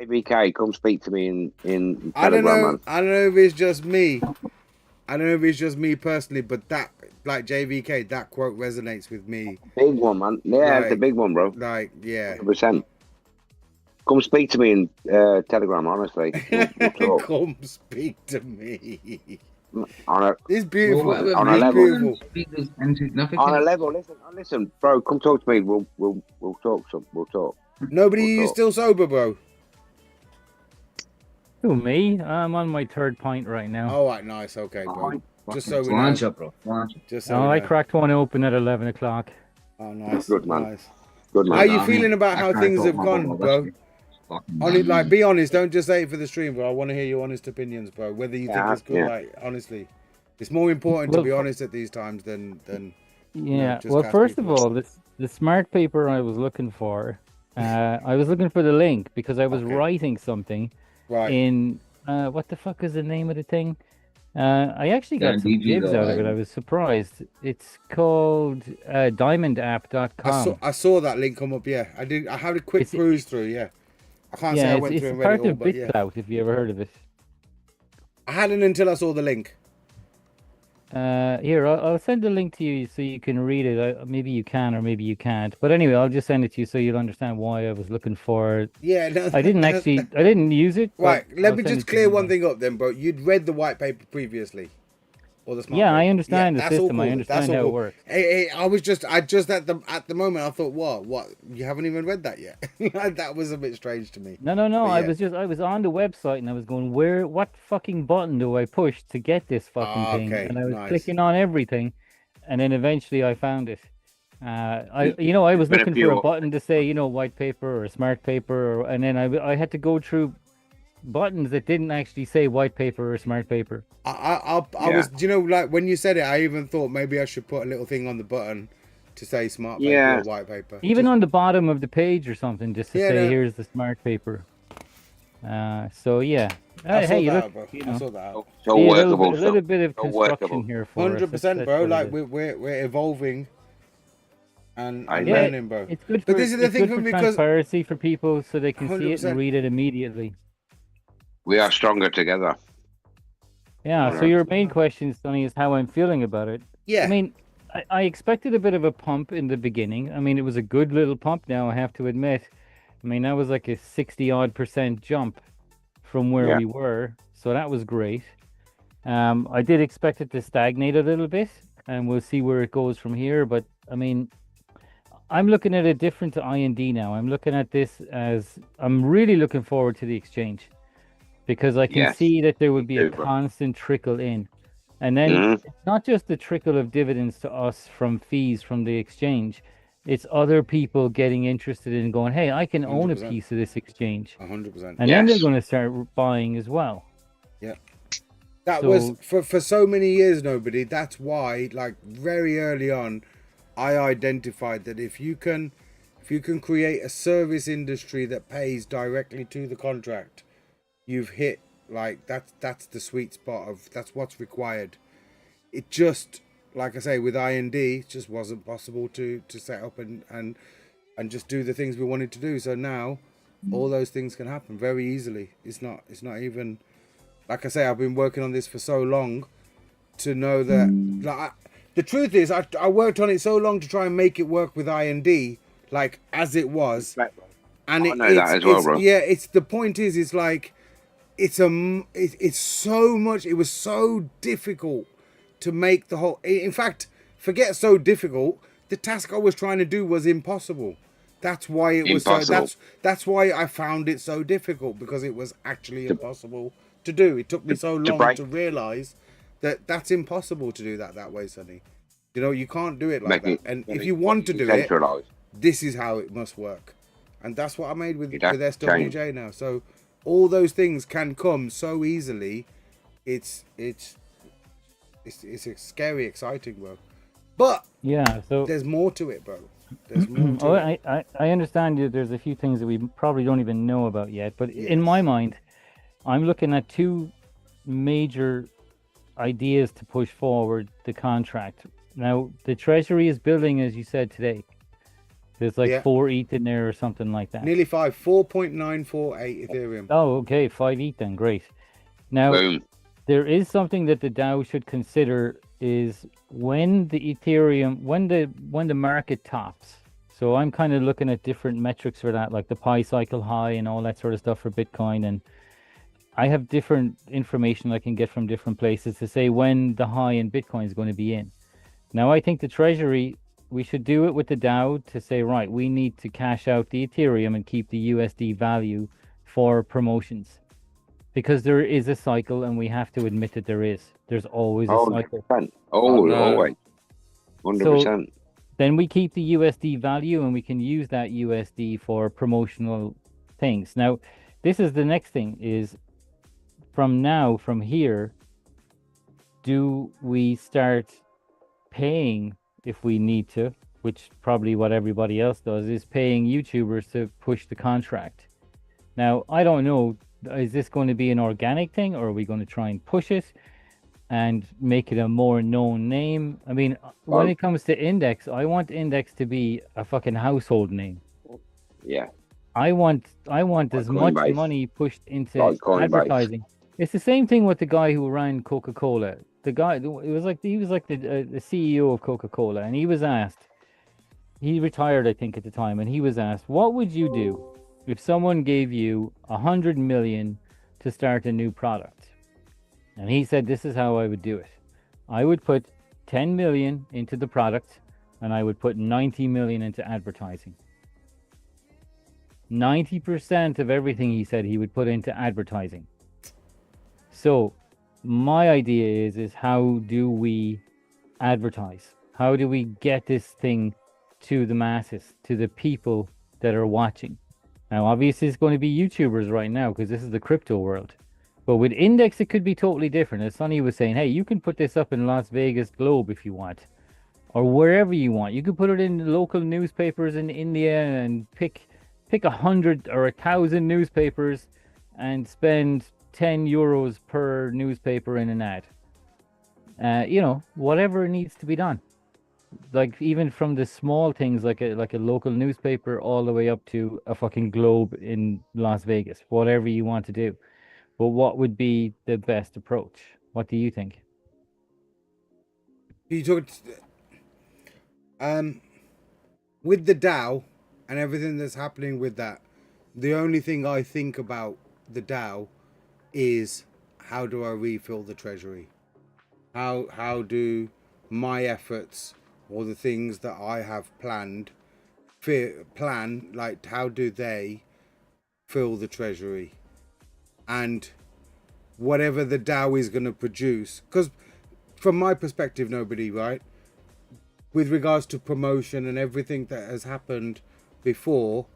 JVK, come speak to me in I don't Telegram, know. man. I don't know if it's just me. I don't know if it's just me personally, but that, like JVK, that quote resonates with me. Big one, man. Yeah, it's a Like- big one, bro. Like, yeah. 100%. Come speak to me in Telegram, honestly. We'll talk. Come speak to me. On a, It's beautiful. Well, on a It's level. beautiful. On a level, listen, bro. Come talk to me. We'll talk. We'll talk. Nobody, you still sober, bro? Who, me? I'm on my third pint right now. All right, nice. Okay, bro. Just so we know. Slancha, bro. Slancha. Just so Oh, we I know. cracked one open at 11 o'clock. Oh, nice. Good man. Nice. Good man. How you feeling about how things have gone, bro? Like, be honest. Don't just say it for the stream, bro. I want to hear your honest opinions, bro. Whether you think Yeah, it's good, yeah. like, honestly, it's more important to Well, be honest at these times than Yeah. just Well, gas first people. of all, the smart paper I was looking for, I was looking for the link because I was writing something Right. in what the fuck is the name of the thing? I actually got some DG gigs out of it. though, I was surprised. It's called diamondapp.com. I saw that link come up. Yeah, I did. I had a quick cruise through. Yeah, I can't say I went it's through and part read it all, of but yeah, BitClout. If you ever heard of it. I hadn't until I saw the link. Here, I'll send the link to you so you can read it. Maybe you can, or maybe you can't. But anyway, I'll just send it to you so you'll understand why I was looking for it. Yeah, no, I didn't use it. but Right, let I'll me send just it to clear you. one thing up then, bro. You'd read the white paper previously, or the smart Yeah, I paper. understand the that's all system. I cool. understand That's all how it cool. works. Hey, I just at the moment I thought, what? You haven't even read that yet? That was a bit strange to me. No. But yeah. I was on the website and I was going, what fucking button do I push to get this fucking thing? Okay, And I was nice. clicking on everything, and then eventually I found it. I was But if looking for a you- button to say, white paper or smart paper, and then I had to go through buttons that didn't actually say white paper or smart paper. I was, you know, like when you said it, I even thought maybe I should put a little thing on the button to say smart paper or white paper. Even on the bottom of the page or something, just to say, here's the smart paper. So yeah. Hey, you look, you know, I saw that. So a workable. little bit of construction here for 100%, bro. Like we're evolving and learning, bro. It's good but for, this is the thing for me because transparency for people so they can see it 100%. and read it immediately. We are stronger together. Yeah. So your main question, Sonny, is how I'm feeling about it. Yeah. I mean, I expected a bit of a pump in the beginning. I mean, it was a good little pump. Now I have to admit. I mean, that was like a 60-odd% jump from where we were, so that was great. I did expect it to stagnate a little bit, and we'll see where it goes from here. But I mean, I'm looking at it different to IND now. I'm looking at this as I'm really looking forward to the exchange because I can see that there would be a constant trickle in, and then it's not just the trickle of dividends to us from fees from the exchange. It's other people getting interested in going, hey, I can own a piece of this exchange. 100%. And then they're going to start buying as well. Yeah. That was, for so many years, nobody. That's why, like, very early on, I identified that if you can create a service industry that pays directly to the contract, you've hit, like, that's the sweet spot of, that's what's required. It just... Like I say, with IND, it just wasn't possible to set up and just do the things we wanted to do. So now, all those things can happen very easily. It's not even, like I say, I've been working on this for so long to know that. Like, the truth is, I worked on it so long to try and make it work with IND, like as it was. And I know that as well, bro. Yeah, it's the point is, it's like, it's so much. It was so difficult to make the whole, in fact, forget so difficult, the task I was trying to do was impossible. That's why it was that's why I found it so difficult, because it was actually impossible to do. It took me so long to realize that that's impossible to do that way, Sonny. You know, you can't do it like that. And if you want to do it, this is how it must work. And that's what I made with SWJ now. So all those things can come so easily. It's scary, exciting, bro. But so there's more to it, bro. There's more to it. I understand there's a few things that we probably don't even know about yet. But in my mind, I'm looking at two major ideas to push forward the contract. Now, the Treasury is building, as you said today. There's like 4 ETH in there or something like that. Nearly 4.948 Ethereum. Oh, okay, 5 ETH then, great. Now, there is something that the DAO should consider is when the Ethereum, when the market tops. So I'm kind of looking at different metrics for that, like the Pi cycle high and all that sort of stuff for Bitcoin. And I have different information I can get from different places to say when the high in Bitcoin is going to be in. Now, I think the Treasury, we should do it with the DAO to say, right, we need to cash out the Ethereum and keep the USD value for promotions. Because there is a cycle, and we have to admit that there is. There's always a cycle. Always. 100%. So then we keep the USD value, and we can use that USD for promotional things. Now, this is the next thing is from here, do we start paying if we need to, which probably what everybody else does, is paying YouTubers to push the contract. Now, I don't know, is this going to be an organic thing, or are we going to try and push it and make it a more known name? I mean, when it comes to Index, I want Index to be a fucking household name. Yeah. I want as much money pushed into advertising. It's the same thing with the guy who ran Coca-Cola. The guy, he was like the CEO of Coca-Cola, and he was asked, he retired, I think, at the time, and he was asked, what would you do if someone gave you 100 million to start a new product? And he said, this is how I would do it. I would put 10 million into the product, and I would put 90 million into advertising. 90% of everything, he said, he would put into advertising. So my idea is how do we advertise? How do we get this thing to the masses, to the people that are watching? Now, obviously, it's going to be YouTubers right now because this is the crypto world. But with Index, it could be totally different. As Sonny was saying, hey, you can put this up in Las Vegas Globe if you want, or wherever you want. You could put it in local newspapers in India and pick 100 or 1,000 newspapers and spend 10 euros per newspaper in an ad. You know, whatever needs to be done. Like even from the small things like a local newspaper all the way up to a fucking Globe in Las Vegas, whatever you want to do. But what would be the best approach? What do you think? You talk with the DAO and everything that's happening with that. The only thing I think about the DAO is how do I refill the treasury? How do my efforts or the things that I have planned, like how do they fill the treasury? And whatever the DAO is going to produce, because from my perspective, nobody, right? With regards to promotion and everything that has happened before,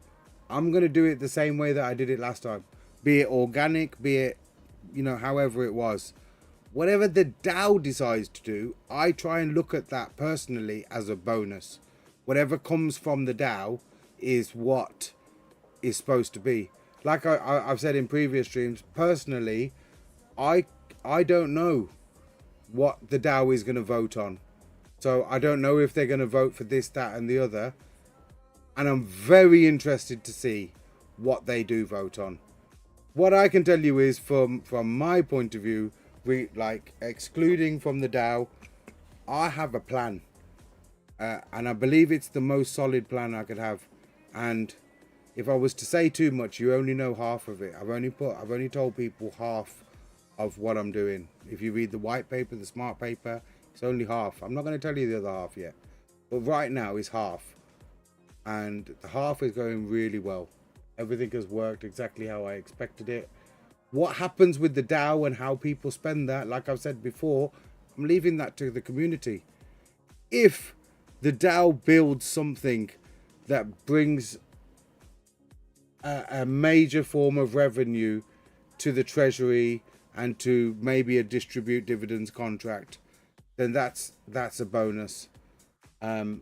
I'm going to do it the same way that I did it last time. Be it organic, be it, you know, however it was. Whatever the DAO decides to do, I try and look at that personally as a bonus. Whatever comes from the DAO is what is supposed to be. Like I've said in previous streams, personally, I don't know what the DAO is going to vote on. So I don't know if they're going to vote for this, that and the other. And I'm very interested to see what they do vote on. What I can tell you is from my point of view, like excluding from the DAO, I have a plan. And I believe it's the most solid plan I could have. And if I was to say too much, you only know half of it. I've only told people half of what I'm doing. If you read the white paper, the smart paper, it's only half. I'm not going to tell you the other half yet. But right now is half. And the half is going really well. Everything has worked exactly how I expected it. What happens with the DAO and how people spend that, like I've said before, I'm leaving that to the community. If the DAO builds something that brings a major form of revenue to the treasury and to maybe a distribute dividends contract, then that's a bonus, in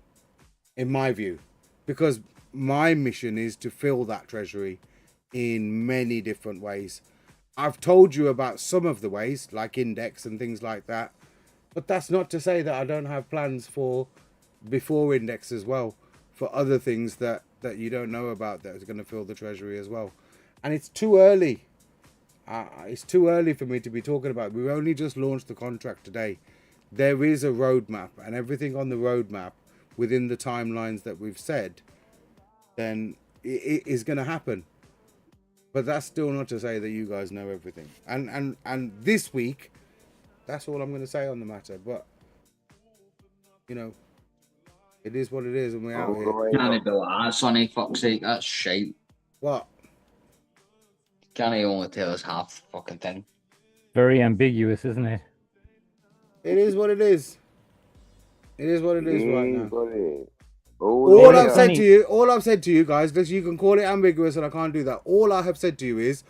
my view, because my mission is to fill that treasury in many different ways. I've told you about some of the ways, like Index and things like that, but that's not to say that I don't have plans for before Index as well, for other things that you don't know about that is going to fill the treasury as well. And it's too early. It's too early for me to be talking about it. We've only just launched the contract today. There is a roadmap, and everything on the roadmap within the timelines that we've said, then it is going to happen. But that's still not to say that you guys know everything. And this week, that's all I'm going to say on the matter. But, you know, it is what it is, and we're out here. Can't be like that, Sonny. Fuck's sake, that's shite. What? Can't he only tell us half the fucking thing? Very ambiguous, isn't it? It is what it is. It is what it is right now. All I've said to you guys, you can call it ambiguous and I can't do that. All I have said to you is,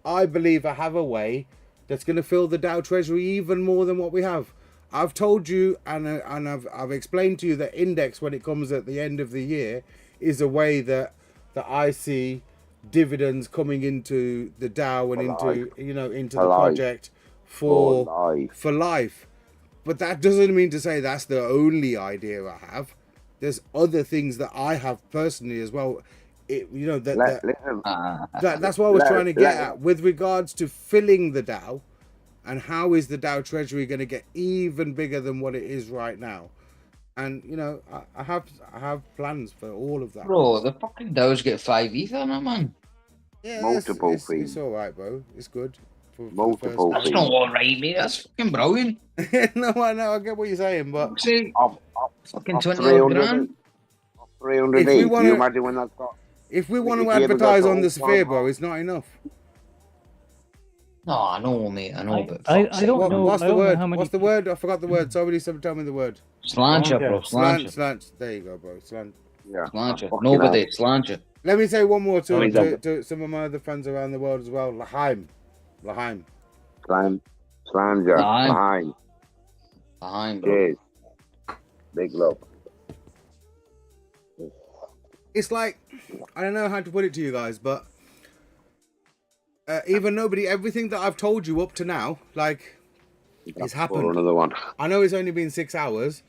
I believe I have a way that's going to fill the DAO treasury even more than what we have. I've told you and I've explained to you that Index, when it comes at the end of the year, is a way that I see dividends coming into the DAO and into the project for life. But that doesn't mean to say that's the only idea I have. There's other things that I have personally as well. That's what I was trying to get at with regards to filling the DAO, and how is the DAO treasury going to get even bigger than what it is right now. And you know, I have plans for all of that. Bro, the fucking DAOs get 5 ETH on it, man. Yeah, multiple fees. It's all right, bro. It's good. Multiple. That's not all right, mate. That's fucking brilliant. No, I know. I get what you're saying, but fucking 20 grand. 300 each. Can you imagine when that's got? If we want to advertise on the Sphere, bro, it's not enough. No, I know, mate. I know, but I don't know. What's the word? What's the word? I forgot the word. Somebody tell me the word. Slancher, bro. Slant. There you go, bro. Slant. Yeah. Slancher. Nobody. Slancher. Let me say one more to some of my other friends around the world as well. Laheim. Slanger. Laheim, bro. Cheers. Big love. It's like, I don't know how to put it to you guys, but everything that I've told you up to now, like, it's happened. Another one. I know it's only been 6 hours,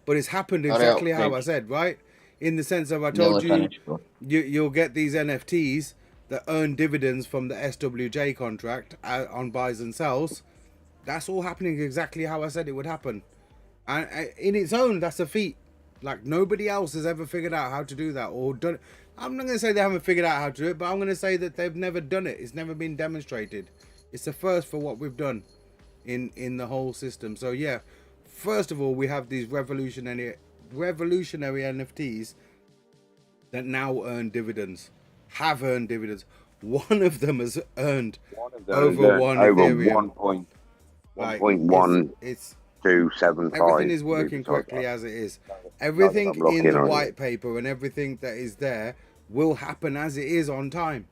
but it's happened exactly how I said, right? In the sense of I told you'll get these NFTs that earn dividends from the SWJ contract on buys and sells. That's all happening exactly how I said it would happen. And in its own, that's a feat. Like, nobody else has ever figured out how to do that or done it. I'm not going to say they haven't figured out how to do it, but I'm going to say that they've never done it. It's never been demonstrated. It's the first for what we've done in the whole system. So yeah, first of all, we have these revolutionary NFTs that now earn dividends, have earned dividends. One of them has earned over 1.125. Everything is working correctly as it is. Everything in the white paper and everything that is there will happen as it is on time.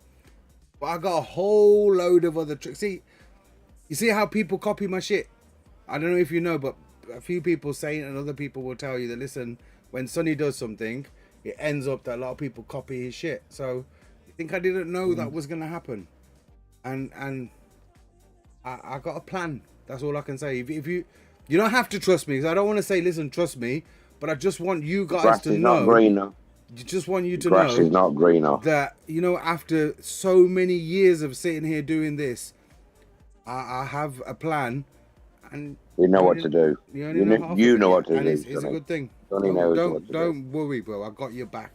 But I got a whole load of other tricks. See, you see how people copy my shit? I don't know if you know, but a few people say it and other people will tell you that, listen, when Sonny does something, it ends up that a lot of people copy his shit. So I think I didn't know that was going to happen. And I got a plan. That's all I can say. If you don't have to trust me, because I don't want to say, listen, trust me, but I just want you guys to know. Not greener. Just want you to Grass know is not greener. that, after so many years of sitting here doing this, I have a plan, and we know what to do. You know what to do. It's a good thing. Don't worry, bro. I got your back.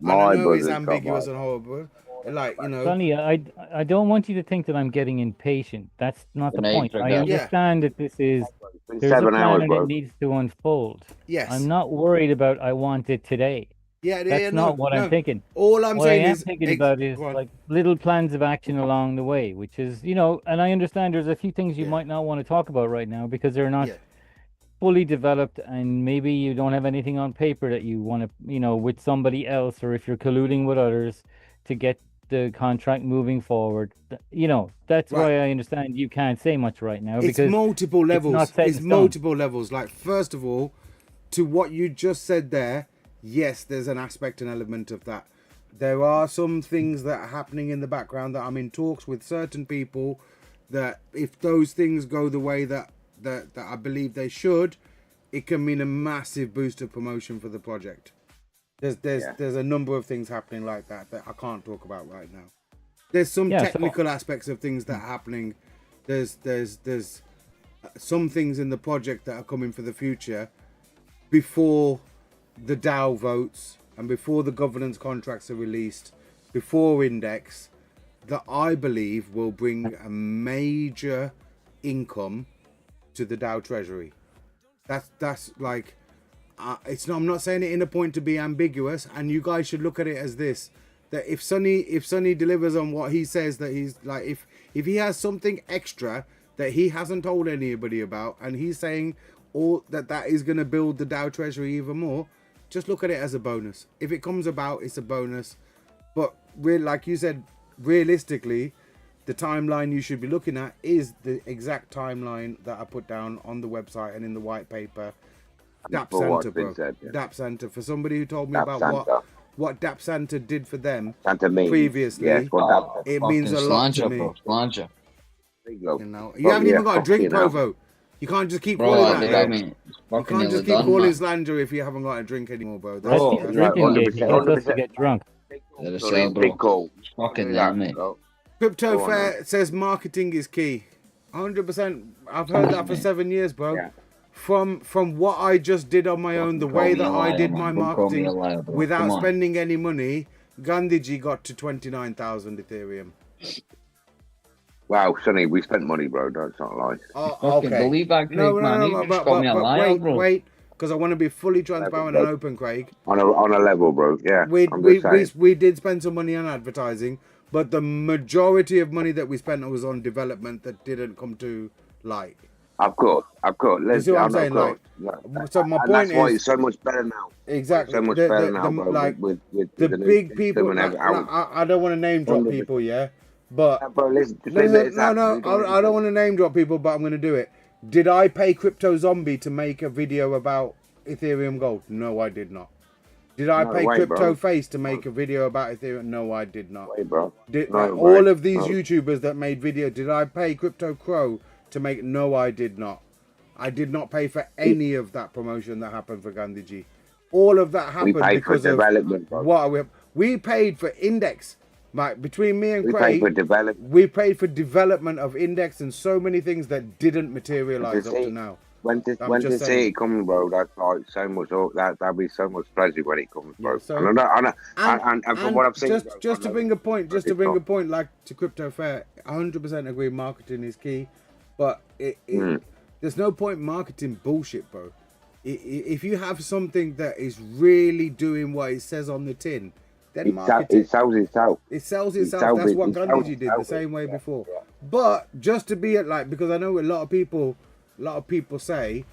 I know it's ambiguous and horrible. Sonny, I don't want you to think that I'm getting impatient. That's not the point. I understand that there's a plan and it needs to unfold. Yes. I'm not worried about I want it today. That's not what I'm thinking. All I'm saying is thinking about is like little plans of action along the way, which is, and I understand there's a few things you might not want to talk about right now because they're not fully developed, and maybe you don't have anything on paper that you want to, with somebody else, or if you're colluding with others to get the contract moving forward. That's why I understand you can't say much right now. It's because multiple levels. It's multiple levels. Like, first of all, to what you just said there, yes, there's an aspect and element of that. There are some things that are happening in the background that I'm in talks with certain people that if those things go the way that I believe they should, it can mean a massive boost of promotion for the project. There's a number of things happening like that I can't talk about right now. There's some technical aspects of things that are happening. There's some things in the project that are coming for the future before the DAO votes and before the governance contracts are released, before index, that I believe will bring a major income to the DAO treasury. That's like, I'm not saying it in a point to be ambiguous, and you guys should look at it as this, that if Sonny delivers on what he says, that he's like, if he has something extra that he hasn't told anybody about, and he's saying all that is going to build the DAO treasury even more, just look at it as a bonus. If it comes about, it's a bonus. But like you said, realistically, the timeline you should be looking at is the exact timeline that I put down on the website and in the white paper. DAP Santa, bro. DAP Santa. For somebody who told me about what DAP Santa did for them previously, it means a lot to me. You haven't even got a drink, Provo. You can't just keep calling that. You can't just keep calling slander if you haven't got a drink anymore, bro. That's drinking game. You're supposed to get drunk. Crypto Fair says marketing is key. 100%. I've heard that for 7 years, bro. Yeah. From what I just did on my own, the way that I did my marketing without spending any money, Gandhiji got to 29,000 Ethereum. Wow, Sonny, we spent money, bro. That's not a lie. Okay. Believe that, Craig, no, wait, because I want to be fully transparent and open, Craig. On a level, bro. Yeah. We did spend some money on advertising, but the majority of money that we spent was on development that didn't come to light. Of course. You see what I'm saying? So my point is, that's why it's so much better now. Exactly. So much better now, bro. Like with the the new big system people. and everything. I don't want to name drop 100%. people, yeah, but Bro, listen, no. I don't want to name drop people, but I'm going to do it. Did I pay Crypto Zombie to make a video about Ethereum Gold? No, I did not. Did I pay Crypto Face to make a video about Ethereum? No, I did not. Bro. All of these YouTubers that made videos, did I pay Crypto Crow to make? No, I did not. I did not pay for any of that promotion that happened for Gandhiji. All of that happened because of what we paid for Index. Like between me and Craig, we paid for development of Index and so many things that didn't materialize up to now. When to see it coming, bro, that's like so much. That'll be so much pleasure when it comes, bro. Yeah, and from what I've seen, just to bring a point, like to Crypto Fair, 100% agree. Marketing is key, but there's no point marketing bullshit, bro. If you have something that is really doing what it says on the tin, then market it. It sells itself. It sells itself. That's what Gandhiji did the same way before. But just to be like, because I know a lot of people say,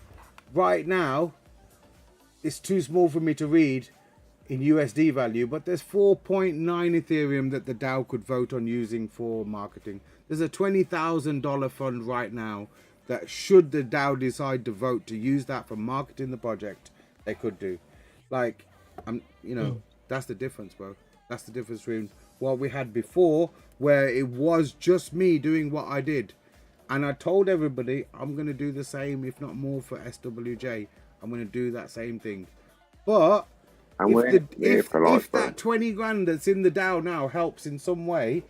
right now, it's too small for me to read in USD value, but there's 4.9 Ethereum that the DAO could vote on using for marketing. There's a $20,000 fund right now that should the DAO decide to vote to use that for marketing the project, they could do. Like, that's the difference, bro. That's the difference between what we had before, where it was just me doing what I did. And I told everybody, I'm going to do the same, if not more, for SWJ. I'm going to do that same thing. But if that 20 grand that's in the DAO now helps in some way,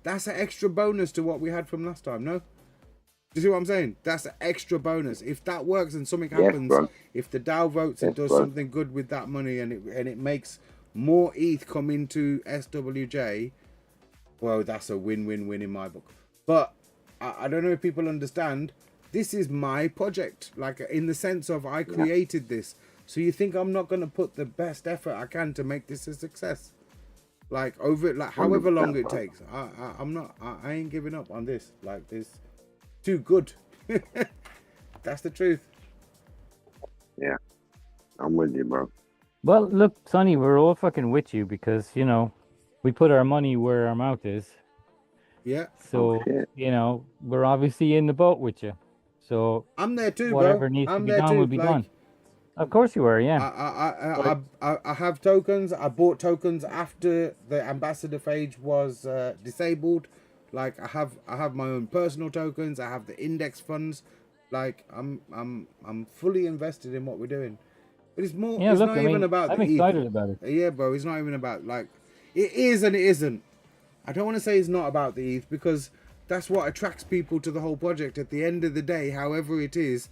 that's an extra bonus to what we had from last time, no? Do you see what I'm saying? That's an extra bonus. If that works and something happens, if the DAO votes and does something good with that money and it makes more ETH come into SWJ, well, that's a win-win-win in my book. But I don't know if people understand, this is my project, like in the sense of I created this. So you think I'm not going to put the best effort I can to make this a success? Like however long it takes. I ain't giving up on this. Like this, too good. That's the truth. Yeah, I'm with you, bro. Well, look, Sonny, we're all fucking with you because, we put our money where our mouth is. Yeah. So, we're obviously in the boat with you. So I'm there too, whatever bro. needs I'm to be there done too. will be done. Of course you are, yeah. I have tokens. I bought tokens after the ambassador phase was disabled. Like I have my own personal tokens. I have the index funds. Like I'm fully invested in what we're doing. But it's more. Yeah, it's look, not even about. I'm excited about it. Yeah, bro. It's not even about like. It is and it isn't. I don't want to say it's not about the ETH because that's what attracts people to the whole project. At the end of the day, however it is,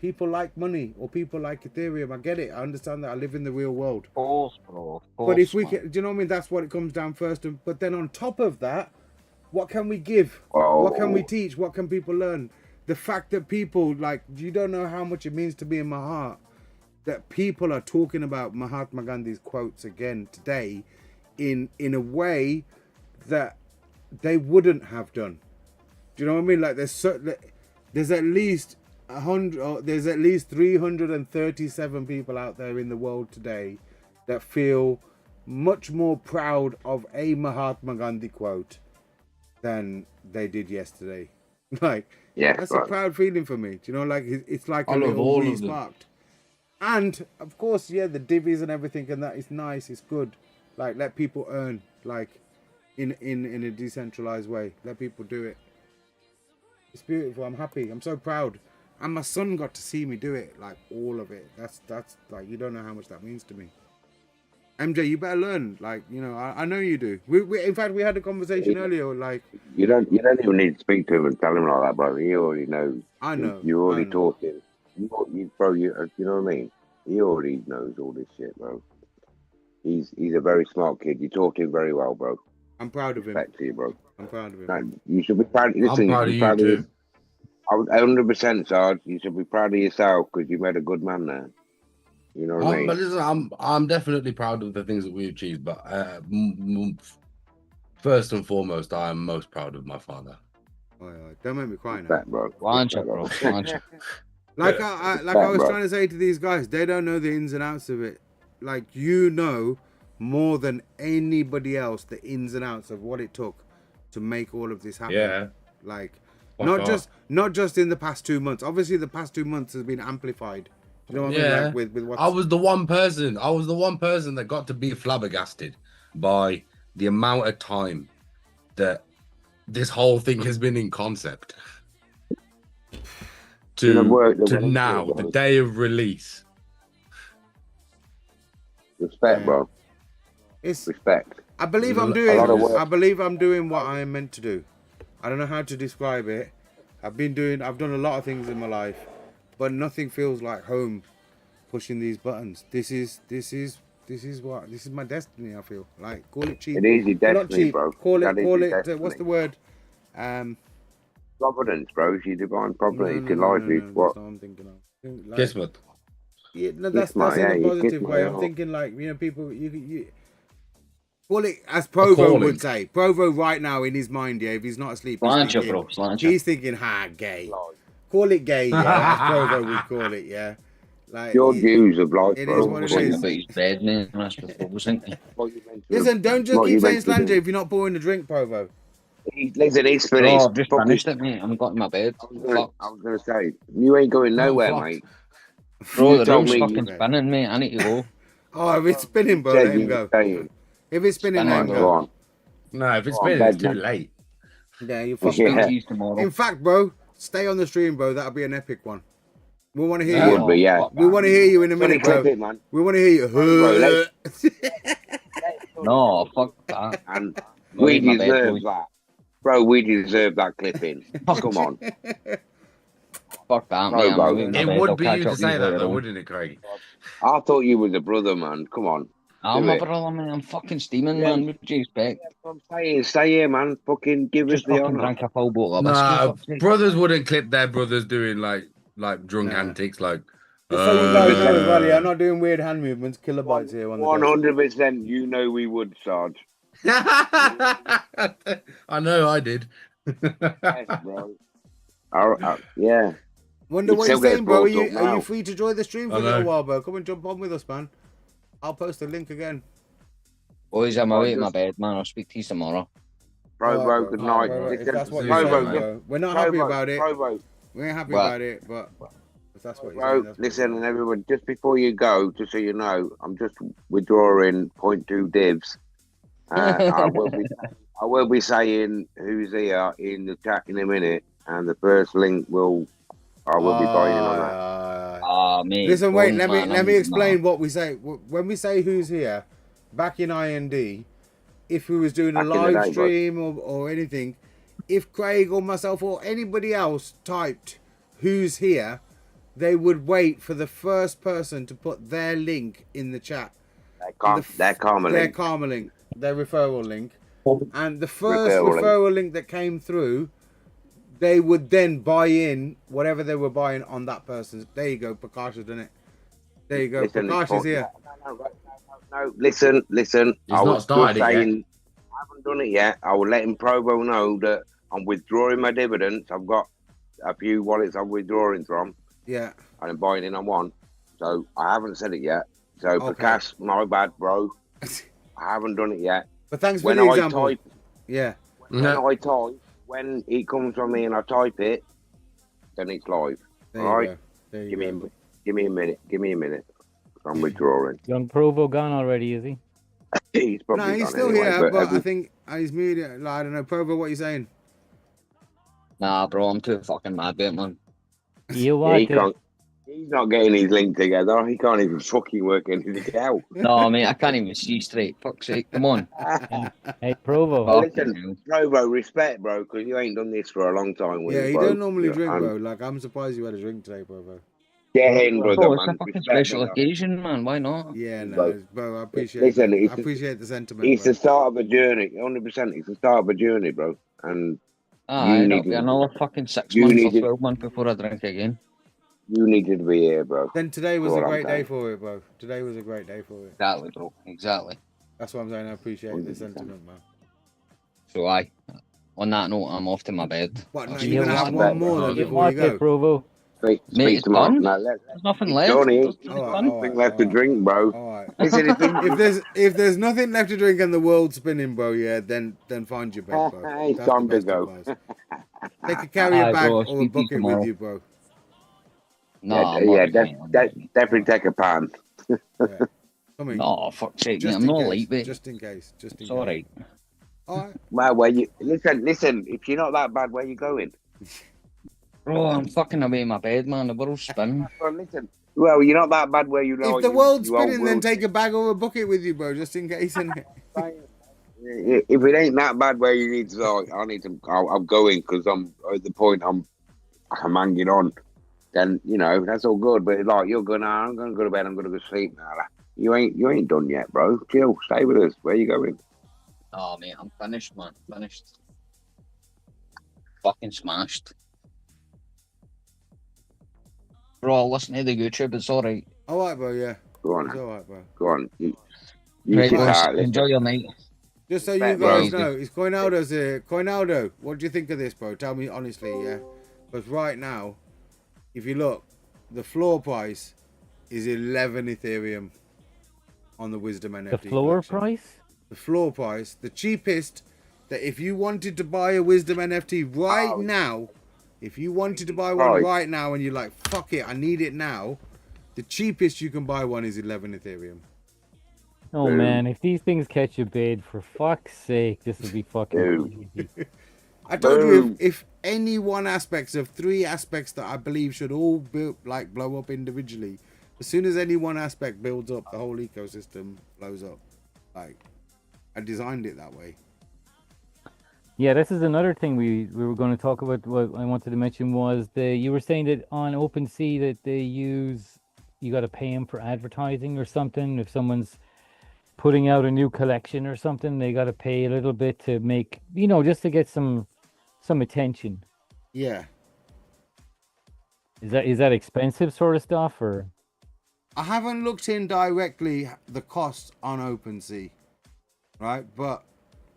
people like money or people like Ethereum. I get it. I understand that. I live in the real world. But if we can, do you know what I mean? That's what it comes down first. But then on top of that, what can we give? What can we teach? What can people learn? The fact that people, like, you don't know how much it means to me in my heart that people are talking about Mahatma Gandhi's quotes again today in a way that they wouldn't have done. Do you know what I mean? Like there's at least 337 people out there in the world today that feel much more proud of a Mahatma Gandhi quote than they did yesterday. Like, that's a proud feeling for me. Do you know, like it's like a little re-sparked. And of course, the divvies and everything, and that is nice. It's good. Like, let people earn, like in a decentralized way. Let people do it. It's beautiful. I'm happy. I'm so proud. And my son got to see me do it, like all of it. That's like, you don't know how much that means to me. MJ, you better learn. Like, I know you do. We in fact, we had a conversation earlier. Like, you don't even need to speak to him and tell him like that, bro. He already knows. I know. You're already talking. Bro, you know what I mean? He already knows all this shit, bro. He's a very smart kid. You taught him very well, bro. I'm proud of him. Respect to you, bro. I'm proud of him. No, you should be proud. Listen, I'm proud of you too. 100%, Sarge. You should be proud of yourself because you made a good man there. You know what I mean? But listen, I'm definitely proud of the things that we achieved. But first and foremost, I am most proud of my father. Don't make me cry now. That, bro. Like I was trying to say to these guys, they don't know the ins and outs of it. like you know more than anybody else the ins and outs of what it took to make all of this happen. Yeah. Like Fuck not just in the past 2 months. Obviously, the past 2 months has been amplified. You know what I mean? Like with what's... I was the one person that got to be flabbergasted by the amount of time that this whole thing has been in concept. To now, the day of release. Respect, bro. It's respect. I believe I'm doing what I am meant to do. I don't know how to describe it. I've done a lot of things in my life, but nothing feels like home. Pushing these buttons. This is my destiny. I feel like, call it cheap. It is your destiny, not cheap. bro. Call it. Destiny. What's the word? Providence, bro. It's your divine providence. Your life is what? That's what I'm thinking of. Like, Kismet. Yeah, no, that's in a positive way. I'm thinking like, you know, people. You call it as Provo would say. Provo right now in his mind, yeah. If he's not asleep, he's thinking, gay. Call it gay, yeah. As Provo would call it, yeah. Like, your views of life, it bro. is what it is. About his bed, man. That's what I was thinking. Listen, don't just keep saying slander if you're not pouring the drink, Provo. Listen, he's finished. Oh, I've just finished it, mate. I'm got in my bed. I was gonna say, you ain't going nowhere, mate. Bro, the room's fucking spinning, mate. I need to go. Oh, if it's spinning, bro, let him go. If it's spinning, let him go. No, if it's spinning, it's too late. Yeah, you're fucking tomorrow. In fact, bro, stay on the stream, bro. That'll be an epic one. We want to hear you. We want to hear you in a minute, bro. We want to hear you. No, fuck that. And we deserve that. Bro, we deserve that clipping. Come on. Fuck that, man. It would be you to say that, though, wouldn't it, Craig? I thought you was a brother, man. Come on. I'm a brother, man. I'm fucking steaming, man. What do you expect? I'm saying, stay here, man. Fucking give us the honor. Drank a full bottle of whiskey. Brothers wouldn't clip their brothers doing like drunk antics, like. Just so you guys know, Riley, I'm not doing weird hand movements, kilobytes here. 100%, you know we would, Sarge. I know I did. Yes, bro. Yeah. Wonder what you're saying, bro. Are you free to join the stream for a little while, bro? Come and jump on with us, man. I'll post the link again. Boys, I'm away in my bed, man. I'll speak to you tomorrow. Bro, good night. If that's what you're saying, bro. We're not happy about it. We ain't happy about it, but if that's what you're saying. Listen, and everyone, just before you go, just so you know, I'm just withdrawing 0.2 divs. I will be saying who's here in the chat in a minute, and the first link I will be buying on that. Mate, listen, wait, let me explain what we say. When we say who's here, back in IND, if we was doing a live stream or anything, if Craig or myself or anybody else typed who's here, they would wait for the first person to put their link in the chat. Their karma link. Their referral link. And the first referral link that came through, they would then buy in whatever they were buying on that person's. There you go, Prakash has done it. There you go, Prakash is here. No, listen. He's I was not just saying, I haven't done it yet. I will let him Provo know that I'm withdrawing my dividends. I've got a few wallets I'm withdrawing from. Yeah. And I'm buying in on one. So I haven't said it yet. So Prakash, my bad, bro. I haven't done it yet. But thanks for the example. When it comes from me and I type it, then it's live. All right? Give me a minute. I'm withdrawing. Young Provo gone already, is he? He's probably no, he's still here, but I think he's muted. Like, I don't know, Provo, what are you saying? Nah, bro, I'm too fucking mad, man. You want to? He's not getting his link together. He can't even fucking work anything out. No, mate, I can't even see straight. Fuck's sake, come on. Hey, Provo. Listen, Provo, respect, bro, because you ain't done this for a long time. Yeah, you don't normally drink, bro. Like, I'm surprised you had a drink today, Provo. Get in, brother, man. It's a fucking special occasion, man. Why not? Yeah, no, bro, I appreciate it. I appreciate the sentiment. It's the start of a journey, 100%. It's the start of a journey, bro. And it'll be another fucking 6 months or 12 months before I drink again. You needed to be here, bro. Then today was a great day for it, bro. Today was a great day for it. Exactly, bro. Exactly. That's what I'm saying. I appreciate the sentiment, man. So on that note, I'm off to my bed. What? No, you're gonna have one more then before you go, Provo. Speak it's tomorrow. done. No, There's nothing left. Johnny, It's done. nothing left to drink, bro. All right. Listen, if there's nothing left to drink and the world's spinning, bro, yeah, then find your bed, bro. it's That's time the to best go. advice. Take a carrier Aye, bag bro, or a speak to you bucket with tomorrow. you, bro. No, I'm not definitely take a pan. Come No, fuck's sake, mate. Just I'm in not case, late, mate. Just in case. Just in It's case. all right. All right. Well, where you listen. If you're not that bad, where you going? Bro, I'm fucking away in my bed, man. The world's spinning. Well, listen. Well, you're not that bad where you know. If the world's you old spinning, then world take a bag or a bucket with you, bro, just in case. Innit? If it ain't that bad where you need to, I need to. I'm going because I'm at the point I'm hanging on. Then that's all good. But like you're going, I'm going to go to bed. I'm going to go sleep now. You ain't done yet, bro. Chill. Stay with us. Where you going? Oh, mate, I'm finished, man. Finished. Fucking smashed. Bro, I'll listen to the YouTube. It's all right. All right, bro. Yeah. Go on. It's all right, bro. Go on. You Right, sit boys. tight, listen. Enjoy your night. Just so you Respect, guys bro. know, it's Coinaldo's here. Coinaldo, what do you think of this, bro? Tell me honestly, yeah? Because right now, if you look, the floor price is 11 Ethereum on the Wisdom NFT. The floor collection. price? The floor price, the cheapest, that if you wanted to buy a Wisdom NFT right now, if you wanted to buy one right now and you're like, fuck it, I need it now, the cheapest you can buy one is 11 Ethereum. Oh man, if these things catch a bid, for fuck's sake, this would be fucking easy. I told you if any one aspects of three aspects that I believe should all blow up individually, as soon as any one aspect builds up, the whole ecosystem blows up. Like, I designed it that way. Yeah, this is another thing we were going to talk about. What I wanted to mention was you were saying that on OpenSea that you got to pay them for advertising or something. If someone's putting out a new collection or something, they got to pay a little bit to make, just to get some attention. Yeah. Is that expensive sort of stuff, or? I haven't looked in directly the cost on OpenSea, right? But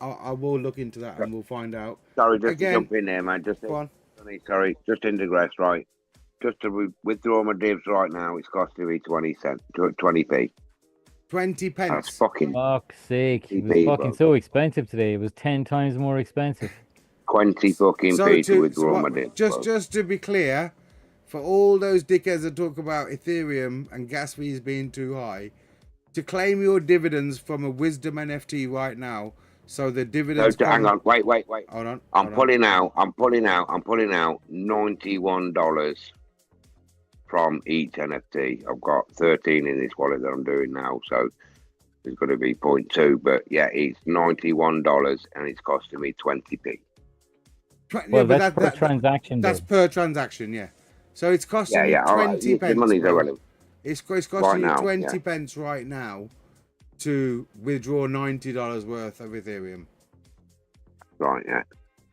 I will look into that and we'll find out. Sorry, just to jump in there, man. Go on. Sorry, just to digress, right? Just to withdraw my divs right now, it's costing me 20p. 20 pence. That's fucking. Fuck's sake! It was p, fucking bro. so expensive today. It was 10 times more expensive. 20 fucking p to withdraw my divs. Just to be clear, for all those dickheads that talk about Ethereum and gas fees being too high, to claim your dividends from a Wisdom NFT right now, so the dividends. No, hang on, wait. Hold on. I'm pulling out $91 from each NFT. I've got 13 in this wallet that I'm doing now, so it's going to be 0.2. But yeah, it's $91 and it's costing me 20p. Well, that's per transaction. That's per transaction, yeah. So it's costing you 20 pence. The money's bro. irrelevant. It's costing Right you now, 20 pence right now to withdraw $90 worth of Ethereum. Right, yeah.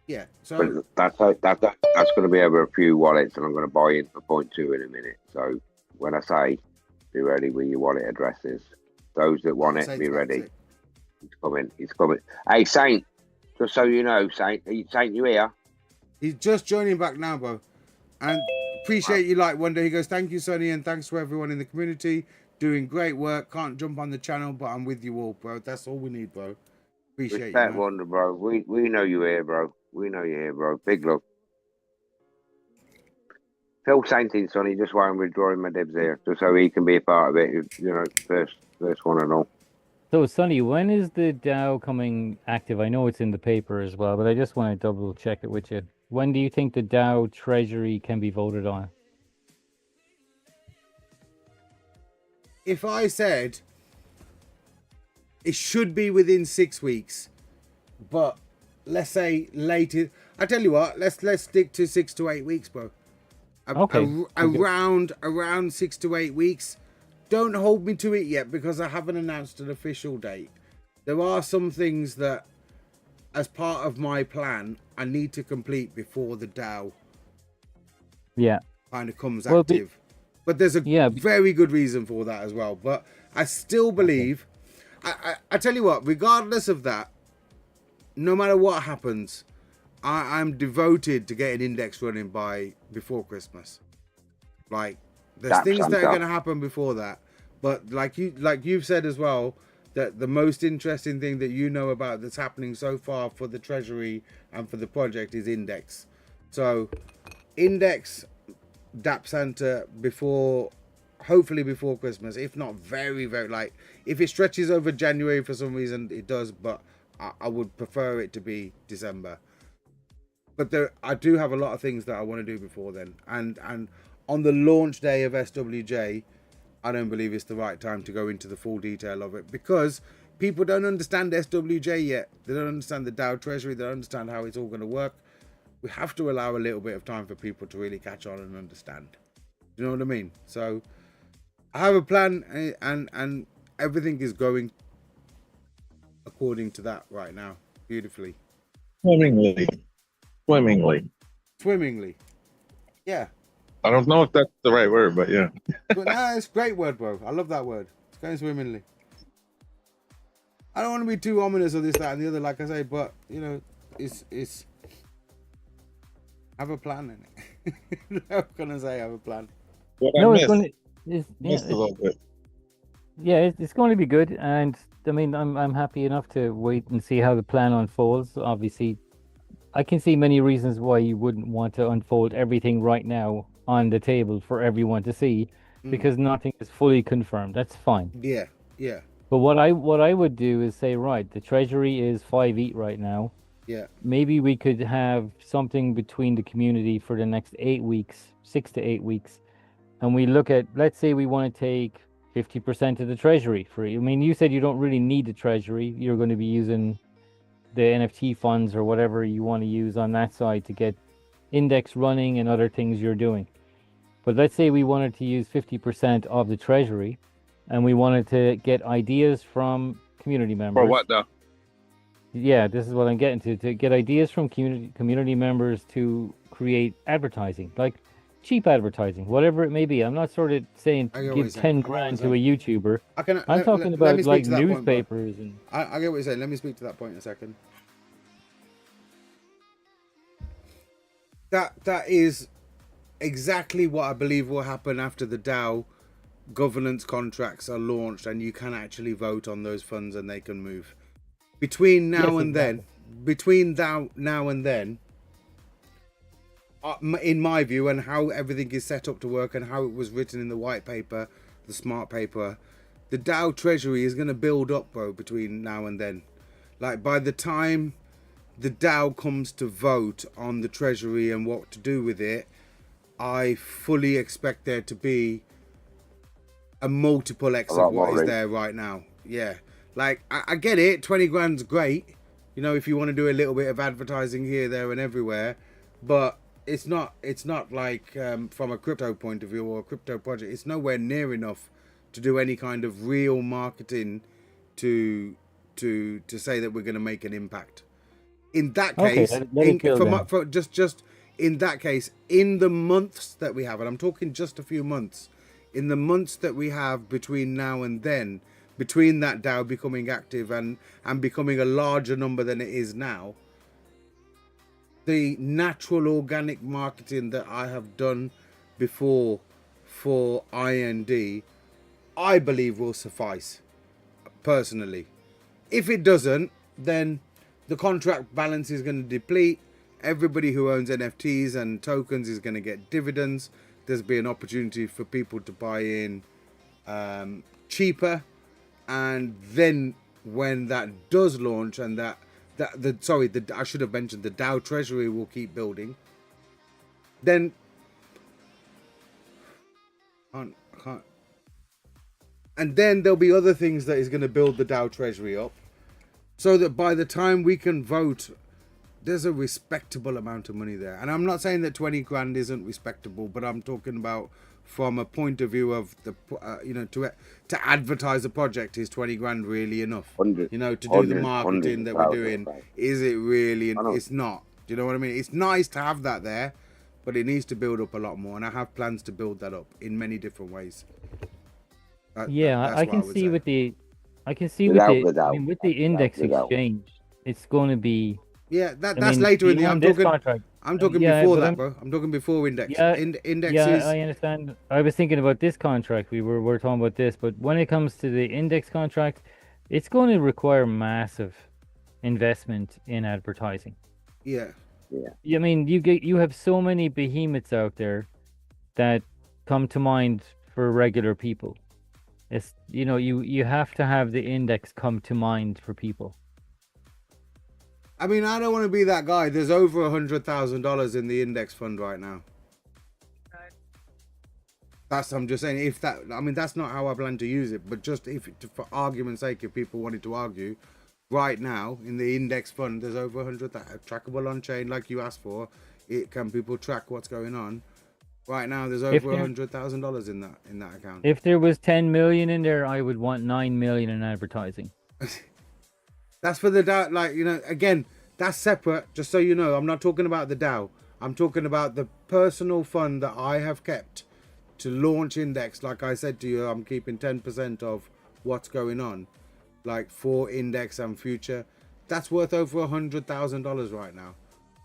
Yeah. So But that's going to be over a few wallets, and I'm going to buy in for 0.2 in a minute. So when I say be ready with your wallet addresses, those that want it, be ready. It's coming. It's coming. Hey, Saint, just so you know, Saint, you here? He's just joining back now, bro. And appreciate you like one day. He goes, thank you, Sonny, and thanks to everyone in the community. Doing great work. Can't jump on the channel, but I'm with you all, bro. That's all we need, bro. Appreciate Respect, you, man. Wonder, bro. We know you're here, bro. We know you're here, bro. Big love. Phil Saintin, Sonny, just why I'm withdrawing my dibs here, just so he can be a part of it. First one and all. So, Sonny, when is the DAO coming active? I know it's in the paper as well, but I just want to double check it with you. When do you think the DAO treasury can be voted on? If I said it should be within 6 weeks, but let's say later, I tell you what, let's stick to 6 to 8 weeks, bro. Okay. Around 6 to 8 weeks. Don't hold me to it yet because I haven't announced an official date. There are some things that, as part of my plan, I need to complete before the DAO kind of comes active. But there's a very good reason for that as well. But I still believe, I tell you what, regardless of that, no matter what happens, I'm devoted to getting Index running before Christmas. Like, there's things that are going to happen before that. But like you've said as well, that the most interesting thing that you know about that's happening so far for the Treasury and for the project is Index. So, Index, DAP Santa hopefully before Christmas, if not very, very, like, if it stretches over January for some reason, it does, but I would prefer it to be December. But I do have a lot of things that I want to do before then. And on the launch day of SWJ, I don't believe it's the right time to go into the full detail of it because people don't understand SWJ yet. They don't understand the DAO Treasury. They don't understand how it's all going to work. We have to allow a little bit of time for people to really catch on and understand. You know what I mean? So I have a plan and everything is going according to that right now. Beautifully. Swimmingly. Yeah. I don't know if that's the right word, but yeah. But no, it's a great word, bro. I love that word. It's going swimmingly. I don't want to be too ominous of this, that, and the other, like I say, but you know, it's have a plan in it. I'm gonna say have a plan. It's going to be good, and I mean, I'm happy enough to wait and see how the plan unfolds. Obviously, I can see many reasons why you wouldn't want to unfold everything right now on the table for everyone to see, because nothing is fully confirmed. That's fine. Yeah. But what I would do is say, right, the Treasury is 5 ETH right now. Yeah. Maybe we could have something between the community for the next 8 weeks, 6 to 8 weeks, and we look at, let's say we want to take 50% of the Treasury free. I mean, you said you don't really need the Treasury. You're going to be using the NFT funds or whatever you want to use on that side to get Index running and other things you're doing. But let's say we wanted to use 50% of the Treasury and we wanted to get ideas from community members. For what though? Yeah, this is what I'm getting to get ideas from community members to create advertising, like cheap advertising, whatever it may be. I'm not sort of saying give 10 grand to a YouTuber. I'm talking about like newspapers. I get what you're saying. Let me speak to that point in a second. That is exactly what I believe will happen after the DAO governance contracts are launched and you can actually vote on those funds and they can move. Between now and then, in my view, and how everything is set up to work and how it was written in the white paper, the smart paper, the DAO Treasury is going to build up, bro, between now and then. Like, by the time the DAO comes to vote on the Treasury and what to do with it, I fully expect there to be a multiple X of what is there right now. Yeah. Like, I get it. 20 grand's great. You know, if you want to do a little bit of advertising here, there and everywhere. But it's not like from a crypto point of view or a crypto project, it's nowhere near enough to do any kind of real marketing to say that we're going to make an impact. In that case, just in that case, in the months that we have, and I'm talking just a few months, in the months that we have between now and then, between that DAO becoming active and becoming a larger number than it is now, the natural organic marketing that I have done before for IND, I believe will suffice, personally. If it doesn't, then the contract balance is going to deplete. Everybody who owns NFTs and tokens is going to get dividends. There's be an opportunity for people to buy in cheaper. And then when that does launch and I should have mentioned the DAO Treasury will keep building. Then and then there'll be other things that is going to build the DAO Treasury up, so that by the time we can vote, there's a respectable amount of money there. And I'm not saying that 20 grand isn't respectable, but I'm talking about from a point of view of the to advertise a project, is 20 grand really enough? To do the marketing that we're doing, is it really? It's not. Do you know what I mean? It's nice to have that there, but it needs to build up a lot more, and I have plans to build that up in many different ways. I can see with the Index Exchange, it's going to be Yeah, that's later in the. I'm talking before that, bro. I'm talking before index. Index is. I understand. I was thinking about this contract. We're talking about this, but when it comes to the index contract, it's going to require massive investment in advertising. Yeah. I mean, you have so many behemoths out there that come to mind for regular people. It's you have to have the index come to mind for people. I mean, I don't want to be that guy. There's over $100,000 in the index fund right now. I'm just saying, if that, I mean, that's not how I plan to use it, but just for argument's sake, if people wanted to argue, right now in the index fund, there's over 100,000 trackable on chain, like you asked for. Can people track what's going on? Right now, there's over $100,000 in that account. If there was 10 million in there, I would want 9 million in advertising. That's for the DAO, like, again, that's separate, just so you know. I'm not talking about the DAO. I'm talking about the personal fund that I have kept to launch index. Like I said to you, I'm keeping 10% of what's going on, like for index and future. That's worth over $100,000 right now.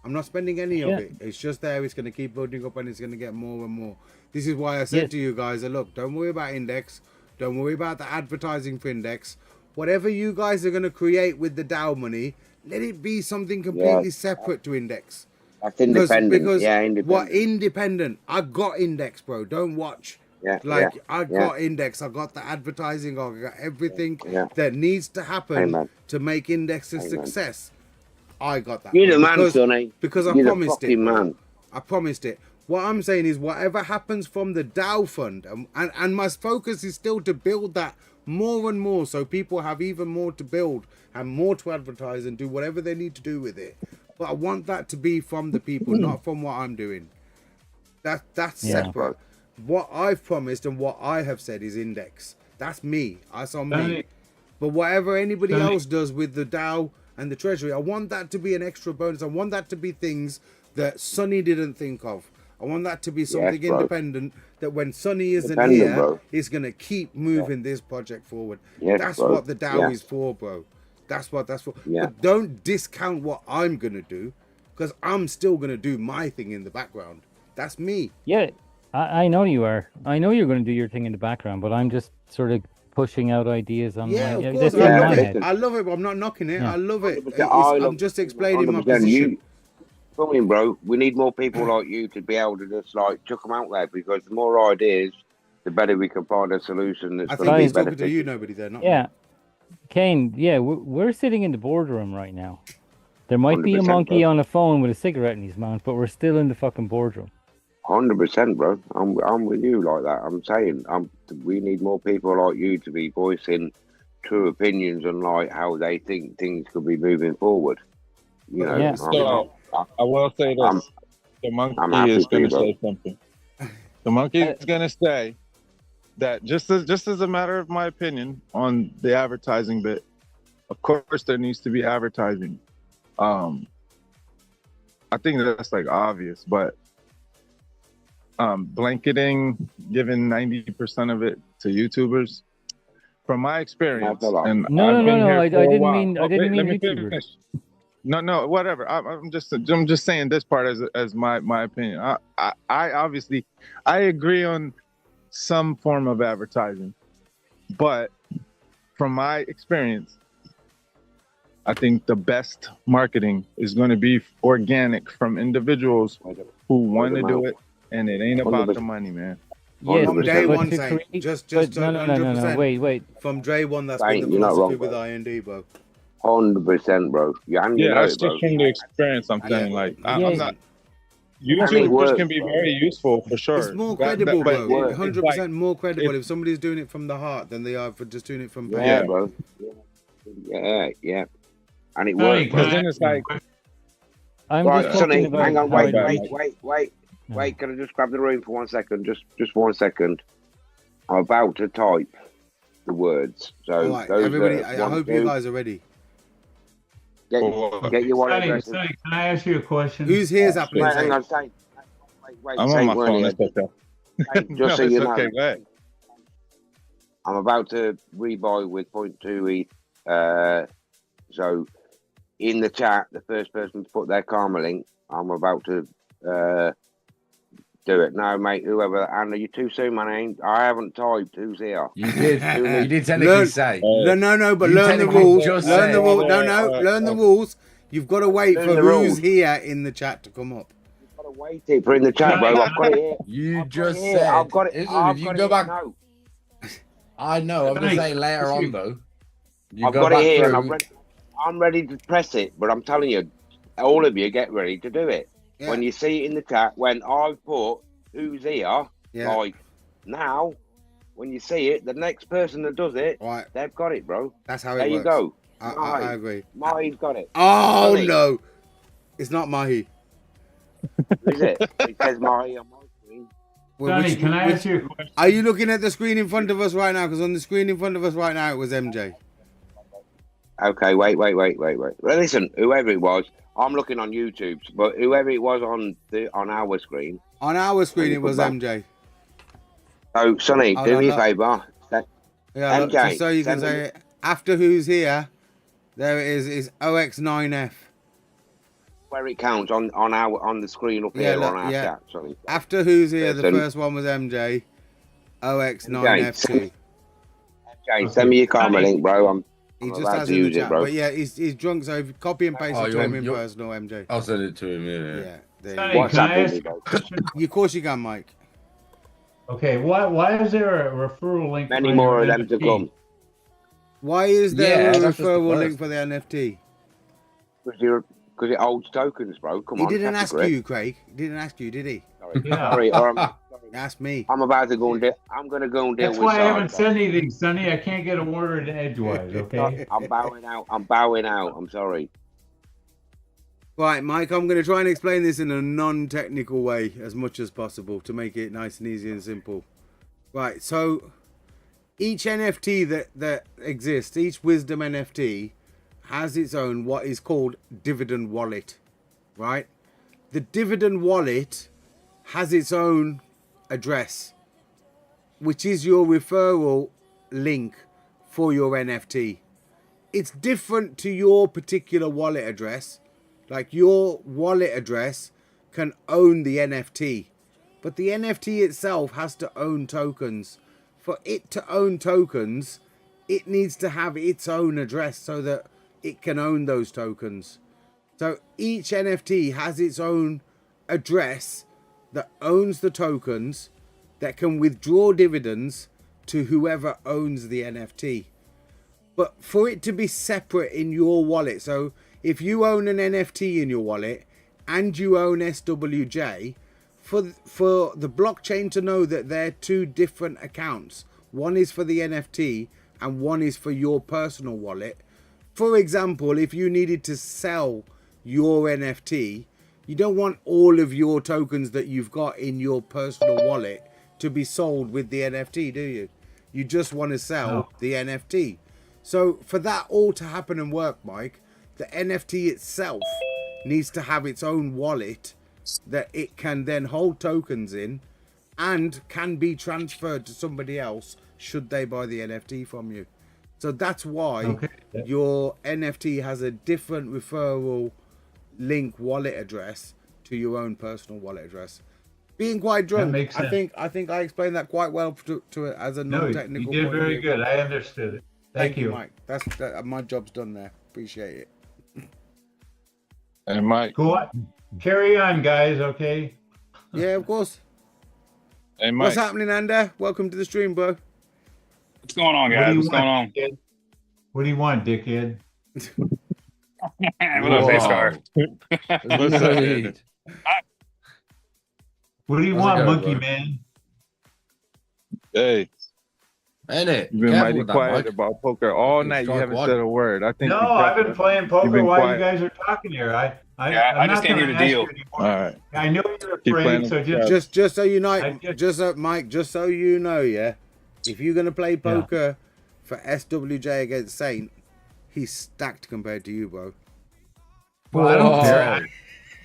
I'm not spending any of it. It's just there. It's going to keep building up and it's going to get more and more. This is why I said to you guys, look, don't worry about index. Don't worry about the advertising for index. Whatever you guys are going to create with the DAO money, let it be something completely separate to index. That's independent. Because independent. What independent? I got index, bro. Don't watch. I got index. I got the advertising. I got everything that needs to happen to make index a success. I got that. You're the man, Sonny. Because I promised it. Man. I promised it. What I'm saying is, whatever happens from the DAO fund, and my focus is still to build that more and more, so people have even more to build and more to advertise and do whatever they need to do with it. But I want that to be from the people, not from what I'm doing. That's separate. What I've promised and what I have said is index. That's me. That's on me. But whatever anybody else does with the DAO and the treasury, I want that to be an extra bonus. I want that to be things that Sonny didn't think of. I want that to be something independent, that when Sonny isn't here, it's going to keep moving this project forward. That's what the DAO is for, bro. That's what that's for. But don't discount what I'm going to do, because I'm still going to do my thing in the background. That's me. Yeah, I know you are. I know you're going to do your thing in the background, but I'm just sort of pushing out ideas on of course. I love it, but I'm not knocking it. I love it. I'm just explaining my position. Bro, we need more people like you to be able to just like chuck them out there, because the more ideas, the better we can find a solution. That's I think he's talking to you, nobody there, not me. Kane, we're sitting in the boardroom right now. There might be a monkey on a phone with a cigarette in his mouth, but we're still in the fucking boardroom. 100%, bro. I'm with you like that. I'm saying we need more people like you to be voicing true opinions on like how they think things could be moving forward. You know, so I will say this: the monkey is going to say something. The monkey is going to say that just as a matter of my opinion on the advertising bit. Of course, there needs to be advertising. I think that's like obvious, but blanketing, giving 90% of it to YouTubers, from my experience, and no, I didn't mean YouTubers. No, whatever. I'm just saying this part as my opinion. I obviously I agree on some form of advertising, but from my experience, I think the best marketing is going to be organic from individuals who want to do it, and it ain't about the money, man. Yes, from day one, just no. Wait. From day one, that's been the philosophy with IND, bro. 100%, bro. That's just from the experience. I'm saying, I'm not. YouTubers can be very useful for sure. It's more credible, bro. 100% more credible if somebody's doing it from the heart than they are for just doing it from pain. Yeah, bro. Yeah. And it works. Because then it's like, Sonny, hang on, wait. Can I just grab the room for 1 second? Just 1 second. I'm about to type the words. So everybody, I hope you guys are ready. Get your wallet address. Sonny, can I ask you a question? Who's here's happening? Hang on, wait. I'm on my phone. It's okay. Just so you know, okay, go ahead. I'm about to rebuy with 0.2 ETH. So in the chat, the first person to put their karma link, I'm about to do it. No, mate, whoever. Anna, you're too soon, man. I haven't typed who's here. You did. You did technically say. No, but You learn the technically rules. just Learn the said. rules. No, learn the rules. You've got to wait Learn for the who's rules. here in the chat to come up. You've got to wait it for in the chat, bro. I've got it here. You just here. said. I've got it. Listen, I've if you got go it back. No. I know. I'm just saying later on though. You I've go got it back here, through. and I'm ready to press it. But I'm telling you, all of you, get ready to do it. Yeah. When you see it in the chat, when I've put who's here, like now, when you see it, the next person that does it, they've got it, bro. That's how it there works. you go. I agree. Mahi's got it. Oh Sonny. no, it's not Mahi. Is it? It says Mahi on my screen. Sonny, can I ask you a question? Are you looking at the screen in front of us right now? Because on the screen in front of us right now, it was MJ. Okay, wait. Well, listen, whoever it was, I'm looking on YouTube, but whoever it was on our screen. On our screen, it was MJ. Oh, Sonny, do me a favour. Yeah, look, MJ, just so you can say it. After who's here, there it is 0x9F. Where it counts on the screen up here on our chat. Sorry. After who's here, the Listen. first one was MJ. 0x9F2. MJ, send me your karma link, bro. I'm He just about has to in the use it, chat. bro. But yeah, he's drunk, so if you copy and paste it to him in personal, MJ. I'll send it to him. Yeah. There Sonny, you go. can I ask you a question? Of course you can, Mike. Okay, why is there a referral link? Many for more your of them to NFT? come. Why is there a that's just the referral first. link for the NFT? Because it holds tokens, bro. Come He on. didn't ask category. you, Craig. He didn't ask you, did he? Sorry, Ask me. I'm about to go and I'm going to go and deal That's with why I Sarge, haven't bro. said anything, Sonny. I can't get a word in edgewise, okay? I'm bowing out. I'm sorry. Right, Mike, I'm going to try and explain this in a non-technical way as much as possible to make it nice and easy and simple. Right, so each NFT that exists, each Wisdom NFT, has its own what is called dividend wallet, right? The dividend wallet has its own address, which is your referral link for your NFT. It's different to your particular wallet address. Like your wallet address can own the NFT, but the NFT itself has to own tokens. For it to own tokens, it needs to have its own address so that it can own those tokens. So each NFT has its own address that owns the tokens that can withdraw dividends to whoever owns the NFT. But for it to be separate in your wallet, so if you own an NFT in your wallet and you own SWJ, for the blockchain to know that they're two different accounts, one is for the NFT and one is for your personal wallet. For example, if you needed to sell your NFT, you don't want all of your tokens that you've got in your personal wallet to be sold with the NFT, do you? You just want to sell the NFT. So for that all to happen and work, Mike, the NFT itself needs to have its own wallet that it can then hold tokens in and can be transferred to somebody else should they buy the NFT from you. So that's why your NFT has a different referral link wallet address to your own personal wallet address. Being quite drunk, makes sense. I think I explained that quite well to it as a non-technical. You did point of very view. good. I understood it. Thank you, Mike. My job's done there. Appreciate it. And Mike. Go on. Carry on, guys, okay? Yeah, of course. Hey, Mike. What's happening, Ander? Welcome to the stream, bro. What's going on, guys? What's going on? Dickhead? What do you want, dickhead? What up, Daystar? What's up, man? What do you want, monkey man? Hey. Ain't it? You've been Careful mighty with that, quiet Mike. about poker all night. You strike haven't one. said a word. I think. No, I've been playing poker been while quiet. you guys are talking here. I'm I just not came here gonna to ask deal. you anymore. All right. I know you're Keep afraid, playing so with Just so you know, I just so you know, yeah. If you're gonna play poker for SWJ against Saint, he's stacked compared to you, bro. Well, I don't care.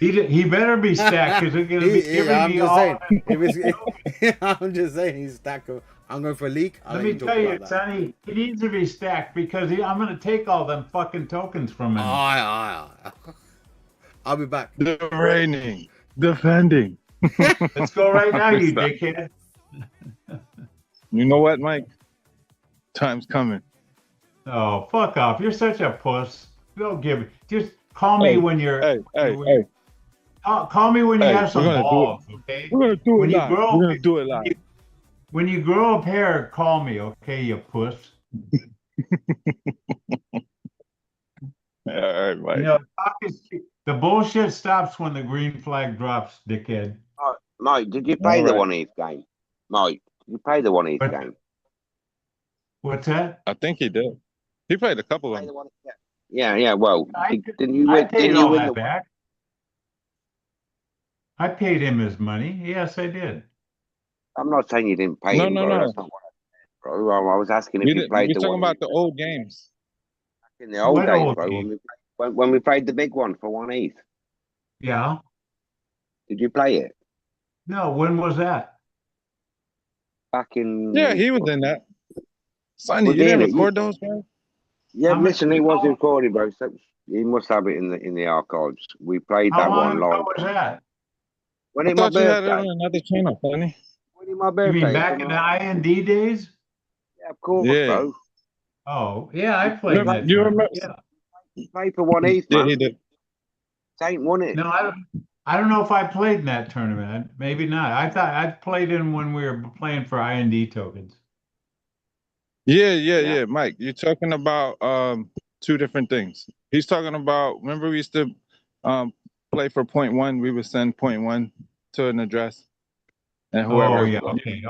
He better be stacked because they're going to be giving I'm me just all. saying. I'm just saying he's stacked. I'm going for a leak. Let me tell you, Sonny, he needs to be stacked because I'm going to take all them fucking tokens from him. I'll be back. The reigning, defending. Let's go right now, you dickhead. You know what, Mike? Time's coming. Oh, fuck off. You're such a puss. Don't give. Just call me when you're. Hey. Call me when you have some balls, okay? We're gonna do it When you live. grow, We're gonna do it live. When you grow up hair, call me, okay, you puss. All right, Mike. You know, the bullshit stops when the green flag drops, dickhead. Mike, did you play the 1 East game? Mike, did you play the 1 East game? What's that? I think he did. He played a couple of them. Yeah. Well, didn't you I win? paid Didn't you all win that the? back. I paid him his money. Yes, I did. I'm not saying you didn't pay him, bro. No. That's not what I said, bro. I was asking if you played We're the talking 1 about the old games. in the old What days, old bro. game? When we played the big one for 1 East. Yeah. Did you play it? No, when was that? Back in. Yeah, he was in that. Sonny, you didn't record those, man? Yeah, listen, he was recording, bro. So he must have it in the archives. We played How that long one ago live. was that? When I it my thought you had it birthday. on another channel, Sonny. When it my You birthday. mean back in the IND days? Yeah, of course, bro. Oh, yeah, I played that. You remember? Yeah. He played for 1 East, Yeah, man. he did. Saint won it. No, I don't know if I played in that tournament. Maybe not. I thought I played in when we were playing for IND tokens. Yeah. Mike, you're talking about two different things. He's talking about, remember we used to play for 0.1, we would send 0.1 to an address. And whoever Oh, yeah, okay.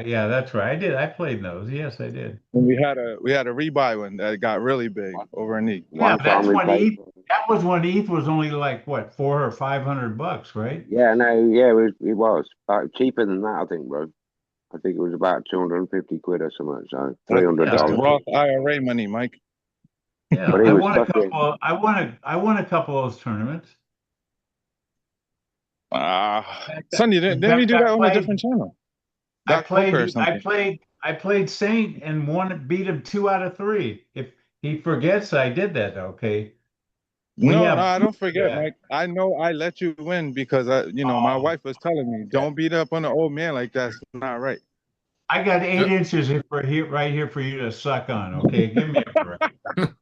Yeah, that's right. I played those. Yes, I did. And we had a rebuy one that got really big over in ETH. Yeah, that's when ETH. That was when ETH was only like what, $400 or $500, right? Yeah, it was. Cheaper than that, I think, bro. I think it was about 250 quid or something. So $300. That's Roth IRA money, Mike. Yeah, But I won a couple. I won a couple of those tournaments. Sonny, didn't we do that on a different channel? I played Saint and beat him 2 out of 3. If he forgets I did that, okay. No, I don't forget, Mike. I know I let you win because my wife was telling me, don't beat up on an old man like that. It's not right. I got 8 inches right here for you to suck on, okay? Give me a break.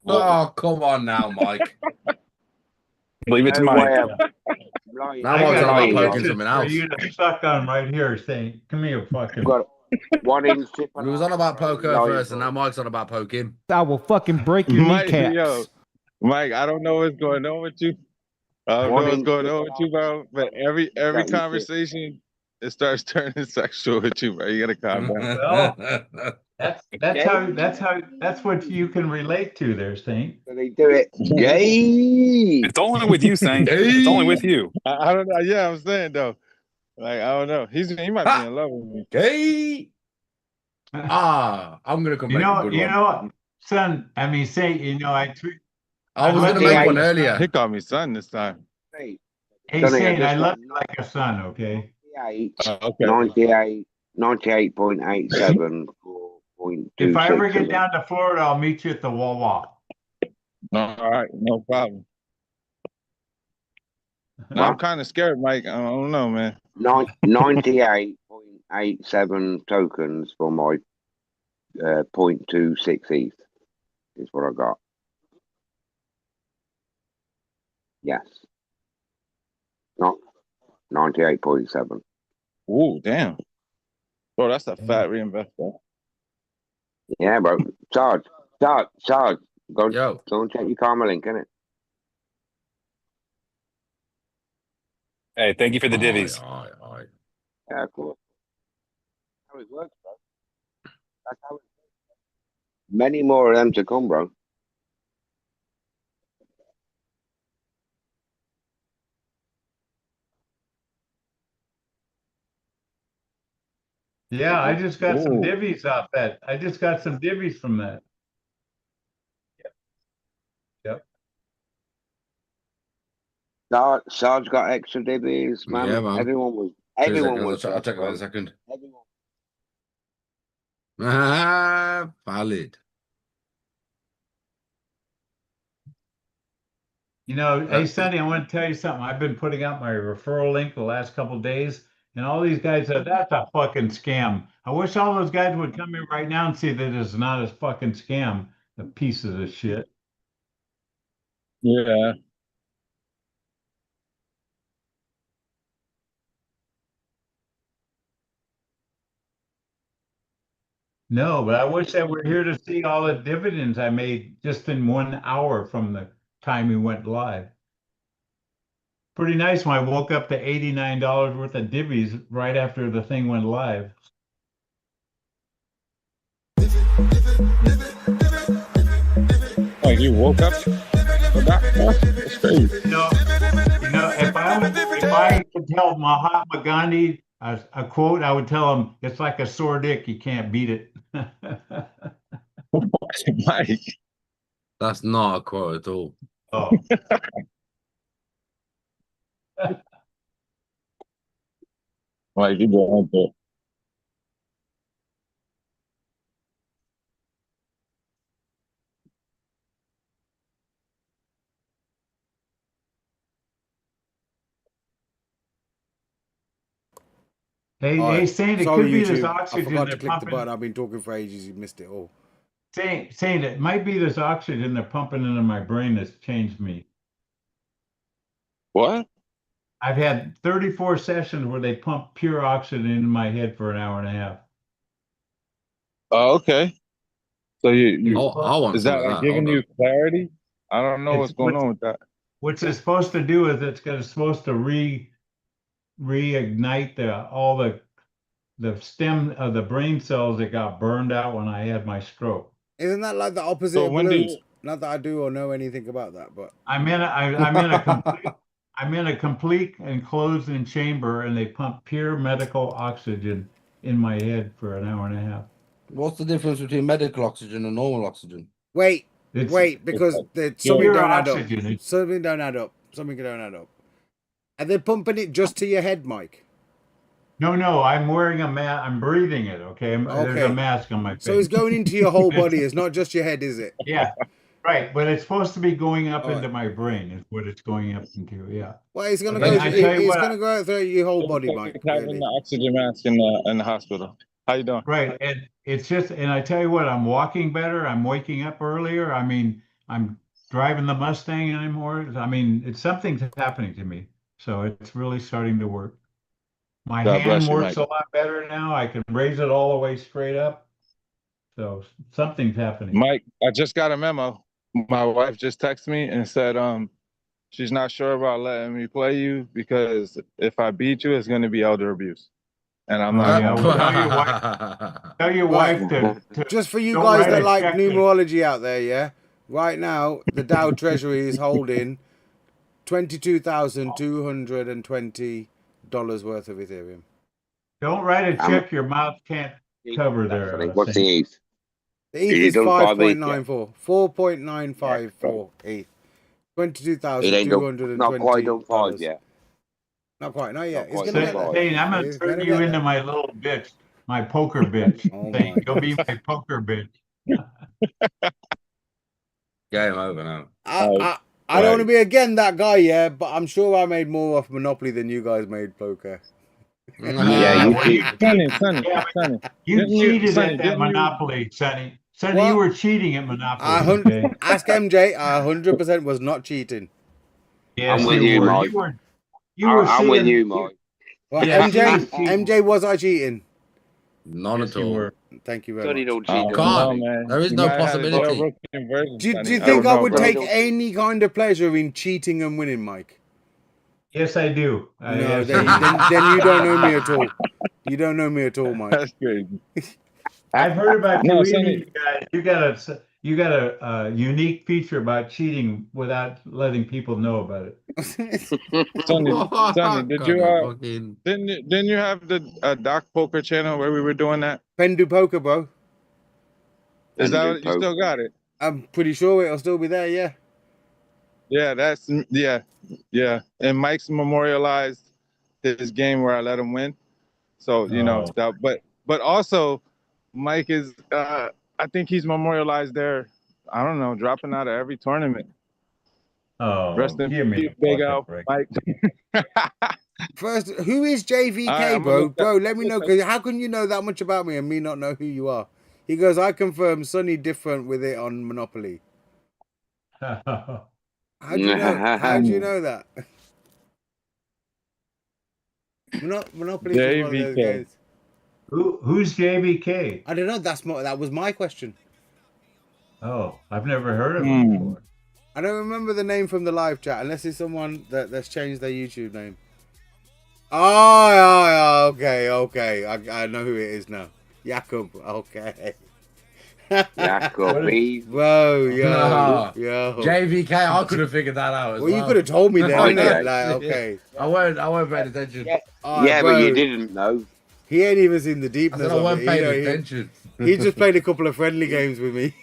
Oh, come on now, Mike. Leave it to Mike. Now Mike's on about poking something for else. you to suck on right here, Saint. Come here, fucking. Got 1 inch chip. We was on about poker first, and now Mike's on about poking. I will fucking break your kneecaps. Mike, I don't know what's going on with you. I don't know what's going on with you, bro. But every conversation, it starts turning sexual with you, bro. You gotta calm down. Well, that's what you can relate to there, Saint. They do it. Yay! It's only with you, Saint. It's only with you. I don't know. Yeah, I'm saying though. Like, I don't know. He might be in love with me. Gay. I'm gonna come make a good one. You know what, son? I mean, Saint. I was gonna make one earlier. He called me son this time. Hey, Saint, I love you like a son, okay? 98.87. If I ever get down to Florida, I'll meet you at the Wawa. All right, no problem. I'm kind of scared, Mike. I don't know, man. 98.87 tokens for my 0.26 ETH is what I got. Yes. Not 98.7. Ooh, damn. Bro, that's a fat reinvestment. Yeah, bro. Charge. Go and check your Karma link, innit? Hey, thank you for the divvies. Yeah, cool. That's how it works, bro. That's how it works. Many more of them to come, bro. Yeah, I just got some divvies off that. I just got some divvies from that. Yep. Sarge got extra divvies, man. Yeah, man. Everyone was. I'll check it out in a second. Valid. You know, hey, Sonny, I want to tell you something. I've been putting out my referral link the last couple of days, and all these guys said, that's a fucking scam. I wish all those guys would come in right now and see that it's not a fucking scam, the pieces of shit. Yeah. No, but I wish that we're here to see all the dividends I made just in 1 hour from the time we went live. Pretty nice when I woke up to $89 worth of divvies right after the thing went live. Like you woke up for that? That's crazy. You know, if I could tell Mahatma Gandhi a quote, I would tell him, "It's like a sore dick; you can't beat it." Mike, that's not a quote at all. Oh. Like you go on there. Hey, Saint, it Sorry, could be this YouTube. oxygen I forgot to they're click the pumping. button. I've been talking for ages. You missed it all. Saint, it might be this oxygen they're pumping into my brain that's changed me. What? I've had 34 sessions where they pump pure oxygen into my head for an hour and a half. Oh, okay. So you I want is some that of like that. giving Hold you on. clarity? I don't know what's going on with that. What it's supposed to do is it's supposed to reignite all the stem of the brain cells that got burned out when I had my stroke. Isn't that like the opposite So of when do balloons? you- Not that I do or know anything about that, but I'm in a complete enclosed chamber, and they pump pure medical oxygen in my head for an hour and a half. What's the difference between medical oxygen and normal oxygen? wait, It's because pure something don't add up. oxygen. Something don't add up. Something don't add up. Are they pumping it just to your head, Mike? No, I'm wearing a mask. I'm breathing it. Okay, there's a mask on my face. So it's going into your whole body. It's not just your head, is it? Yeah, right. But it's supposed to be going up into my brain. Is what it's going up into. Yeah. Well, it's gonna Okay, go. It's gonna go out through your whole body, Mike. having Really. the oxygen mask in the hospital? How you doing? Right, and it's just, and I tell you what, I'm walking better. I'm waking up earlier. I mean, I'm driving the Mustang anymore. I mean, something's happening to me. So it's really starting to work. My God bless hand you, works Mike. a lot better now. I can raise it all the way straight up. So something's happening. Mike, I just got a memo. My wife just texted me and said she's not sure about letting me play you because if I beat you, it's going to be elder abuse. And I'm not. Tell your wife to just for you don't guys write that a like check to- numerology out there, yeah. Right now, the Dow Treasury is holding $22,220 worth of Ethereum. Don't write a check your mouth can't cover there. What's the ETH? The ETH is 5.94, 4.954 ETH. $22,220. Not quite on 5 yet. Not quite, not yet. Not It's quite gonna get Hey, I'm gonna It's turn gonna you get into there. my little bitch, my poker bitch. Thing. You'll be my poker bitch. Game over now. I don't want to be again that guy, yeah, but I'm sure I made more off Monopoly than you guys made poker. Yeah, you cheated. Sonny. You cheated Sonny, at that didn't you- Monopoly, Sonny. Sonny, What? you were cheating at Monopoly. Okay? Ask MJ. I 100% was not cheating. Yes, I'm with you you, were. Mike. You were I'm with seeing- you, Mike. Well, Yeah, he was MJ, was I cheating? None at you all. were. Thank you very Sonny much. don't cheat. Can't. No, man. There is You no might have had a possibility. jailbroken version, Do Sonny. you I think don't I know, would bro. take any kind of pleasure in cheating and winning, Mike? Yes, I do. No, then you don't know me at all. You don't know me at all, Mike. That's crazy. I've heard about No, you Sonny. eating. You got a unique feature about cheating without letting people know about it. Sonny, did you didn't you have the Doc Poker channel where we were doing that? Pendu Poker, bro. Is that what, you still got it? I'm pretty sure it'll still be there, yeah. Yeah, and Mike's memorialized his game where I let him win. So you know that, but also Mike is. I think he's memorialized there. I don't know, dropping out of every tournament. Oh, Rest in give me peace, the Big fucking L, break. Mike. First, who is JVK, All right, I'm bro? gonna look Bro, that- let me know, because how can you know that much about me and me not know who you are? He goes, I confirm Sonny different with it on Monopoly. How do you know? How do you know that? Monopoly is one of those JVK. games. Who's JVK? I don't know. That was my question. Oh, I've never heard of him before. I don't remember the name from the live chat unless it's someone that's changed their YouTube name. Oh, okay. I know who it is now. Jakob. Okay. Jakob. Whoa, yo. JVK, I could have figured that out as well. Well, you could have told me then, Oh, innit? yeah. Like, okay. I weren't paying attention. Yeah, but you didn't know. He ain't even seen the I deepness said I of weren't it. paying attention. He just played a couple of friendly games with me.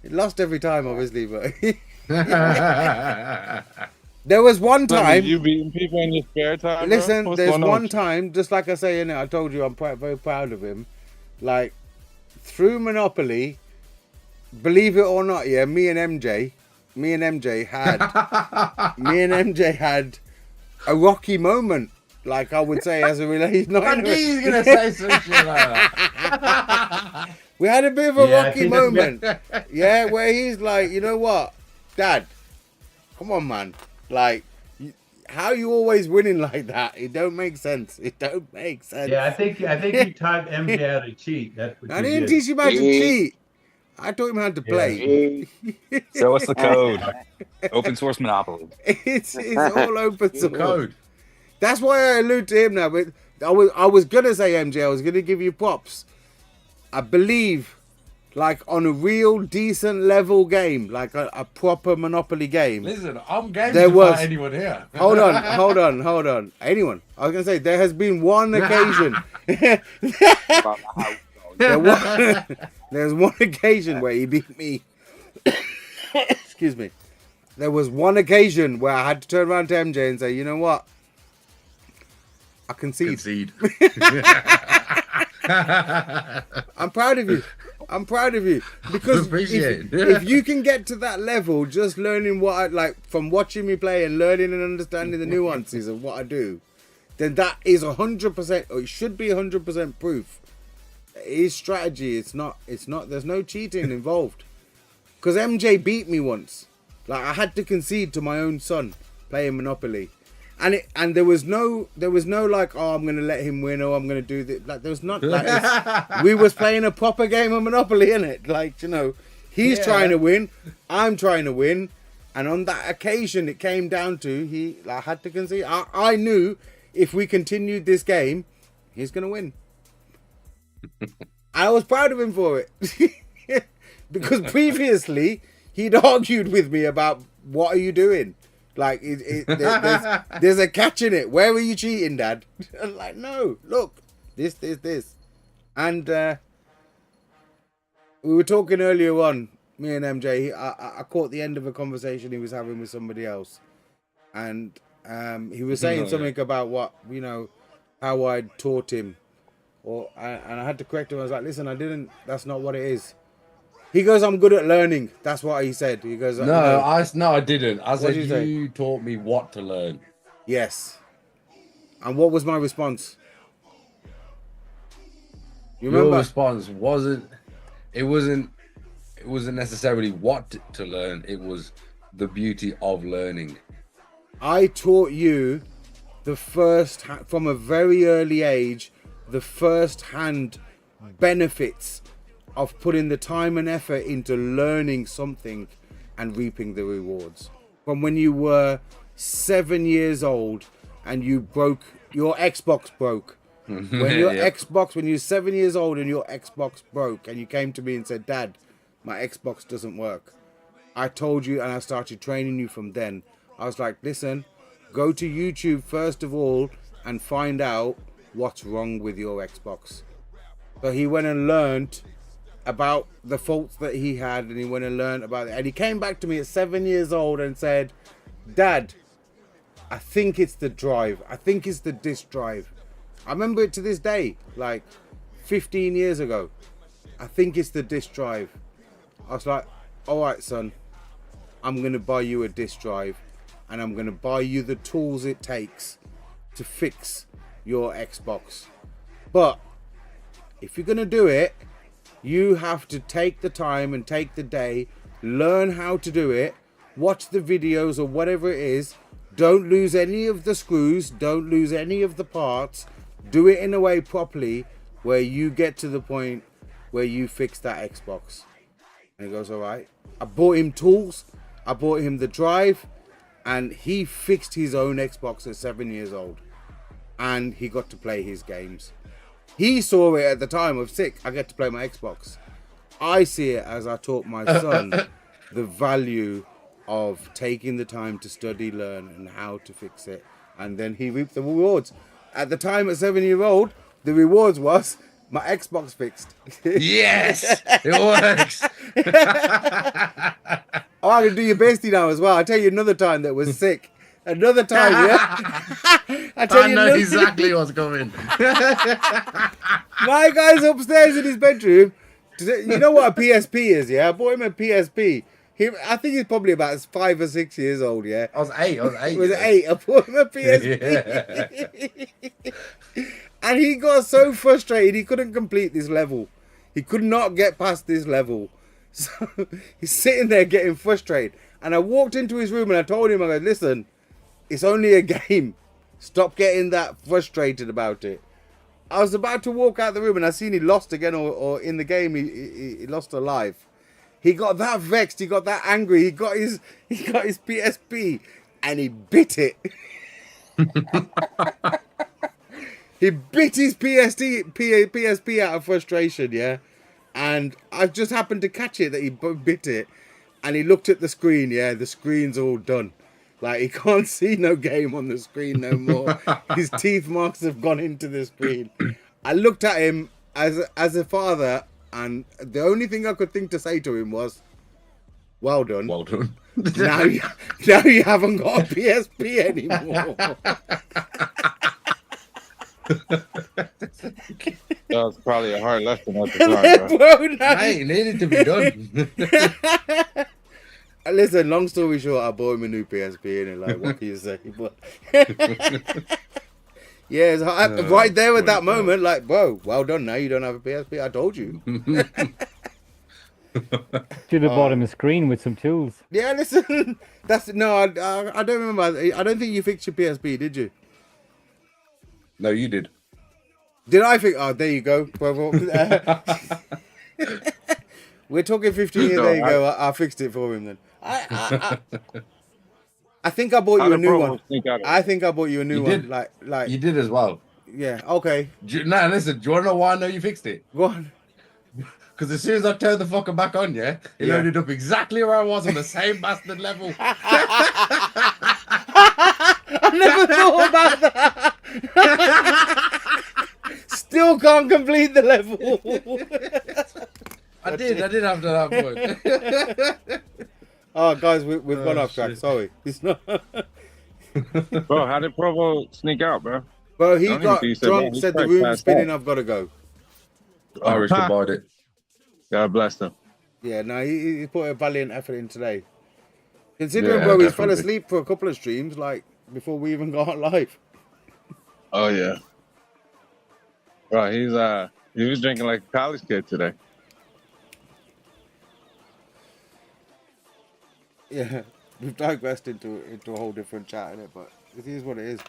He lost every time, obviously, but there was one time. You beating people in your spare time? Listen, bro? What's there's going on one with you? time, just like I say in it, I told you I'm very proud of him. Like, through Monopoly, believe it or not, yeah, me and MJ had a rocky moment. Like I would say, as a relation. I knew he was gonna say some shit like that. We had a bit of a Yeah, I rocky think- moment. Yeah, where he's like, you know what, Dad, come on, man. Like, how you always winning like that? It don't make sense. It don't make sense. Yeah, I think you taught MJ how to cheat. That's what I you didn't did. teach him how to cheat. I taught him how to play. So what's the code? Open source Monopoly. It's all open source. Code. That's why I allude to him now. But I was gonna say MJ. I was gonna give you props. I believe, like on a real decent level game, like a proper Monopoly game. Listen, I'm game There to was- fight anyone here. Hold on. Anyone? I was gonna say there has been one occasion. There's one occasion where he beat me. Excuse me. There was one occasion where I had to turn around to MJ and say, you know what? I concede. I'm proud of you. Because Appreciate it. if you can get to that level, just learning what I like from watching me play and learning and understanding the nuances of what I do, then that is 100%, or it should be 100% proof. It is strategy. It's not. There's no cheating involved. Because MJ beat me once. Like I had to concede to my own son playing Monopoly. And there was no like, oh, I'm gonna let him win or I'm gonna do this. Like there was not like we was playing a proper game of Monopoly, innit? Like, you know, he's trying to win, I'm trying to win, and on that occasion it came down to I had to concede. I knew if we continued this game, he's gonna win. I was proud of him for it. Because previously he'd argued with me about what are you doing? Like, there's a catch in it. Where were you cheating, Dad? I'm like, no, look, this. And we were talking earlier on, me and MJ, I caught the end of a conversation he was having with somebody else. And he was saying something about what, you know, how I'd taught him. And I had to correct him. I was like, listen, I didn't, that's not what it is. He goes, I'm good at learning. That's what he said. He goes, No, I didn't. I said did you say? you taught me what to learn. Yes. And what was my response? You remember? Your response wasn't necessarily what to learn. It was the beauty of learning. I taught you from a very early age, the first-hand benefits of putting the time and effort into learning something and reaping the rewards. From when you were 7 years old and your Xbox broke. When when you're 7 years old and your Xbox broke and you came to me and said, Dad, my Xbox doesn't work. I told you and I started training you from then. I was like, listen, go to YouTube first of all and find out what's wrong with your Xbox. So he went and learned about the faults that he had, and he went and learned about it. And he came back to me at 7 years old and said, Dad, I think it's the drive. I think it's the disk drive. I remember it to this day. Like 15 years ago. I think it's the disk drive. I was like, all right, son, I'm going to buy you a disk drive and I'm going to buy you the tools it takes to fix your Xbox. But if you're going to do it, you have to take the time and take the day, learn how to do it, watch the videos or whatever it is. Don't lose any of the screws, don't lose any of the parts. Do it in a way properly where you get to the point where you fix that Xbox. And he goes, all right. I bought him tools, I bought him the drive, and he fixed his own Xbox at 7 years old. And he got to play his games. He saw it at the time of sick, I get to play my Xbox. I see it as I taught my son the value of taking the time to study, learn, and how to fix it. And then he reaped the rewards. At the time, at 7 years old, the rewards was my Xbox fixed. Yes, it works. Oh, I can do your bestie now as well. I'll tell you another time that was sick. Another time, yeah? I know exactly what's coming. My guy's upstairs in his bedroom. You know what a PSP is, yeah? I bought him a PSP. I think he's probably about 5 or 6 years old, yeah? I was 8. He was 8. I bought him a PSP. And he got so frustrated, he couldn't complete this level. He could not get past this level. So he's sitting there getting frustrated. And I walked into his room and I told him, I go, listen, it's only a game. Stop getting that frustrated about it. I was about to walk out the room and I seen he lost again, or in the game he lost a life. He got that vexed, he got that angry, he got his PSP and he bit it. He bit his PSP out of frustration, yeah? And I just happened to catch it that he bit it. And he looked at the screen, yeah? The screen's all done. Like, he can't see no game on the screen no more. His teeth marks have gone into the screen. I looked at him as a father, and the only thing I could think to say to him was, well done. Well done. now you haven't got a PSP anymore. That was probably a hard lesson at the time, bro. Hey, it needed to be done. Listen, long story short, I bought him a new PSP, and like, what can you say? But yeah, it's right there at that moment, like, bro, well done. Now you don't have a PSP. I told you. Should have bought him a screen with some tools. Yeah, listen, I don't remember. I don't think you fixed your PSP, did you? No, you did. Did I think? Oh, there you go. We're talking 15 years. There you go. I fixed it for him then. I think I bought you a new one. I think I bought you a new one. Like you did as well. Yeah. Okay. Nah, listen. Do you want to know why I know you fixed it? Go on. Because as soon as I turned the fucker back on, it loaded up exactly where I was on the same bastard level. I never thought about that. Still can't complete the level. I did after that point. Oh, guys, we've gone off track. Sorry. It's not. Bro, how did Provo sneak out, bro? Bro, he got drunk, said the room's spinning, I've got to go. Irish goodbye it. God bless him. Yeah, no, he put a valiant effort in today. Considering, bro, he fell asleep for a couple of streams, like, before we even got live. Oh, yeah. Bro, he was drinking like a college kid today. Yeah, we've digressed into a whole different chat in it, but it is what it is.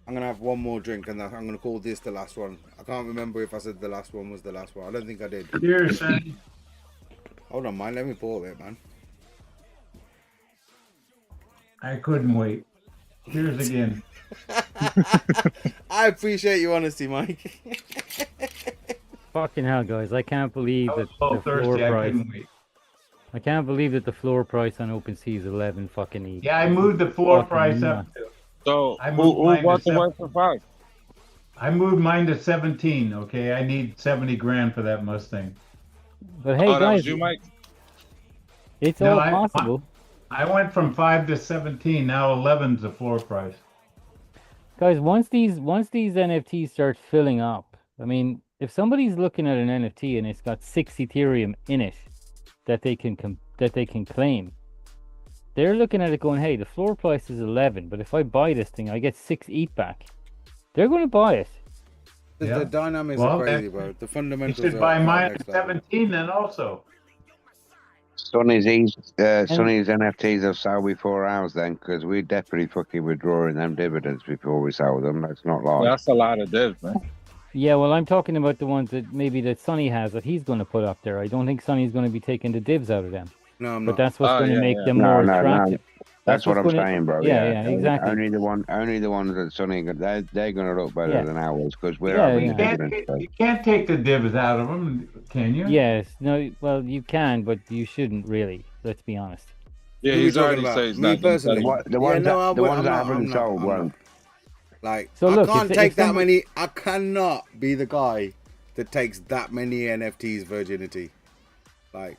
I'm gonna have one more drink, and I'm gonna call this the last one. I can't remember if I said the last one was the last one. I don't think I did. Cheers, son. Hold on, man. Let me pour it, man. I couldn't wait. Cheers again. I appreciate your honesty, Mike. Fucking hell, guys! I can't believe that the floor price. I can't believe that the floor price on OpenSea is 11 fucking each. Yeah, I moved the floor price up. So who bought the one for 5? I moved mine to 17. Okay, I need 70 grand for that Mustang. But hey, guys, that was you, Mike? It's all possible. I went from 5 to 17. Now 11's the floor price. Guys, once these NFTs start filling up, I mean, if somebody's looking at an NFT and it's got 6 Ethereum in it that they can claim, they're looking at it going, hey, the floor price is 11, but if I buy this thing, I get 6 ETH back. They're going to buy it. The dynamics are crazy, bro. The You fundamentals should buy are mine next at level. 17 then also. Sonny's NFTs will sell before ours then, because we're definitely fucking withdrawing them dividends before we sell them. Let's not lie. That's a lot of divs, man. Yeah, well, I'm talking about the ones that maybe that Sonny has that he's going to put up there. I don't think Sonny's going to be taking the divs out of them. No, I'm but not. that's what's going to make them No, more no, attractive. no. That's what I'm what's gonna- saying, bro. Yeah, exactly. Only the ones that Sonny, they're going to look better Yeah. than ours because we're Yeah, having yeah. the dividends. So. You can't take the divs out of them, can you? Yes, no, well, you can, but you shouldn't really. Let's be honest. Yeah, Who he's we talking already about? said he's Me not gonna personally. sell The ones I'm that not, haven't I'm sold not. won't. Like, So look, I can't if take that somebody- many. I cannot be the guy that takes that many NFTs virginity. Like,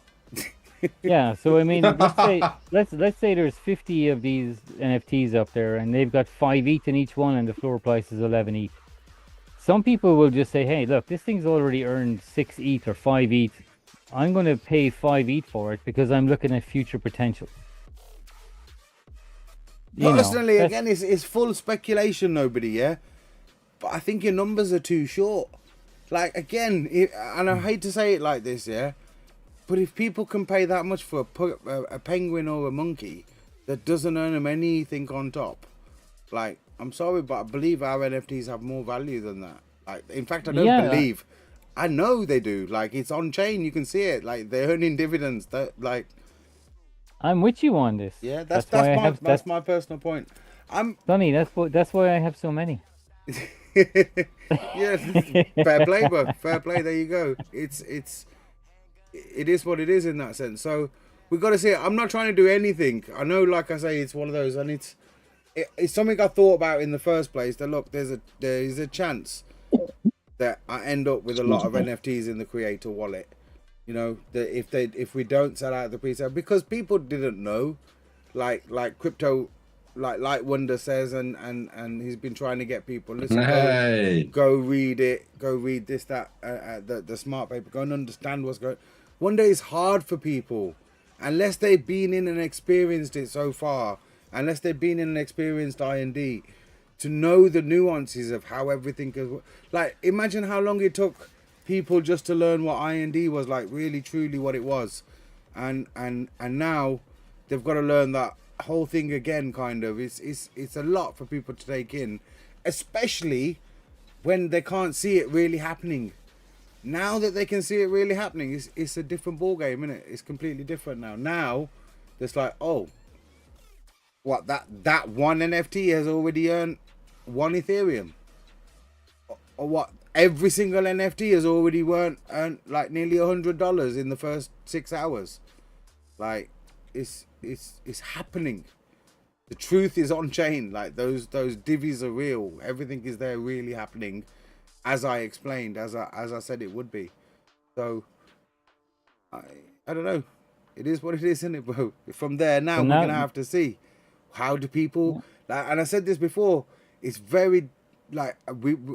Yeah, so I mean, let's say there's 50 of these NFTs up there, and they've got 5 ETH in each one, and the floor price is 11 ETH. Some people will just say, "Hey, look, this thing's already earned 6 ETH or 5 ETH. I'm going to pay 5 ETH for it because I'm looking at future potential." You know, personally, that's- again, it's full speculation. Nobody, yeah. But I think your numbers are too short. Like again, and I hate to say it like this, yeah. But if people can pay that much for a penguin or a monkey that doesn't earn them anything on top, like, I'm sorry, but I believe our NFTs have more value than that. Like, in fact, I don't believe. I know they do. Like, it's on chain. You can see it. Like, they're earning dividends. That, like, I'm with you on this. yeah, that's my personal point. Sonny, that's why I have so many. Yeah, fair play, bro. Fair play. There you go. It is what it is in that sense. So we got to see it. I'm not trying to do anything. I know, like I say, it's one of those, and it's something I thought about in the first place. That look, there is a chance that I end up with a lot of NFTs in the creator wallet. You know, that if we don't sell out the pre-sale, because people didn't know, like crypto, like Wonder says, and he's been trying to get people. Listen, go read it, go read this, that, the smart paper, go and understand what's going. One day it's hard for people, unless they've been in and experienced it so far, unless they've been in and experienced IND, to know the nuances of how everything goes. Like, imagine how long it took people just to learn what IND was, like really truly what it was, and now they've got to learn that whole thing again. Kind of, it's a lot for people to take in, especially when they can't see it really happening. Now that they can see it really happening, it's a different ball game, isn't it? It's completely different now. Now it's like, oh, what, that one NFT has already earned 1 Ethereum, or what, every single NFT has already earned like nearly $100 in the first 6 hours. Like, it's happening. The truth is on chain. Like, those divvies are real. Everything is there, really happening, as I explained, as I said it would be. So I don't know. It is what it is, isn't it, bro? From there now, we're gonna have to see how do people. Like, and I said this before. It's very like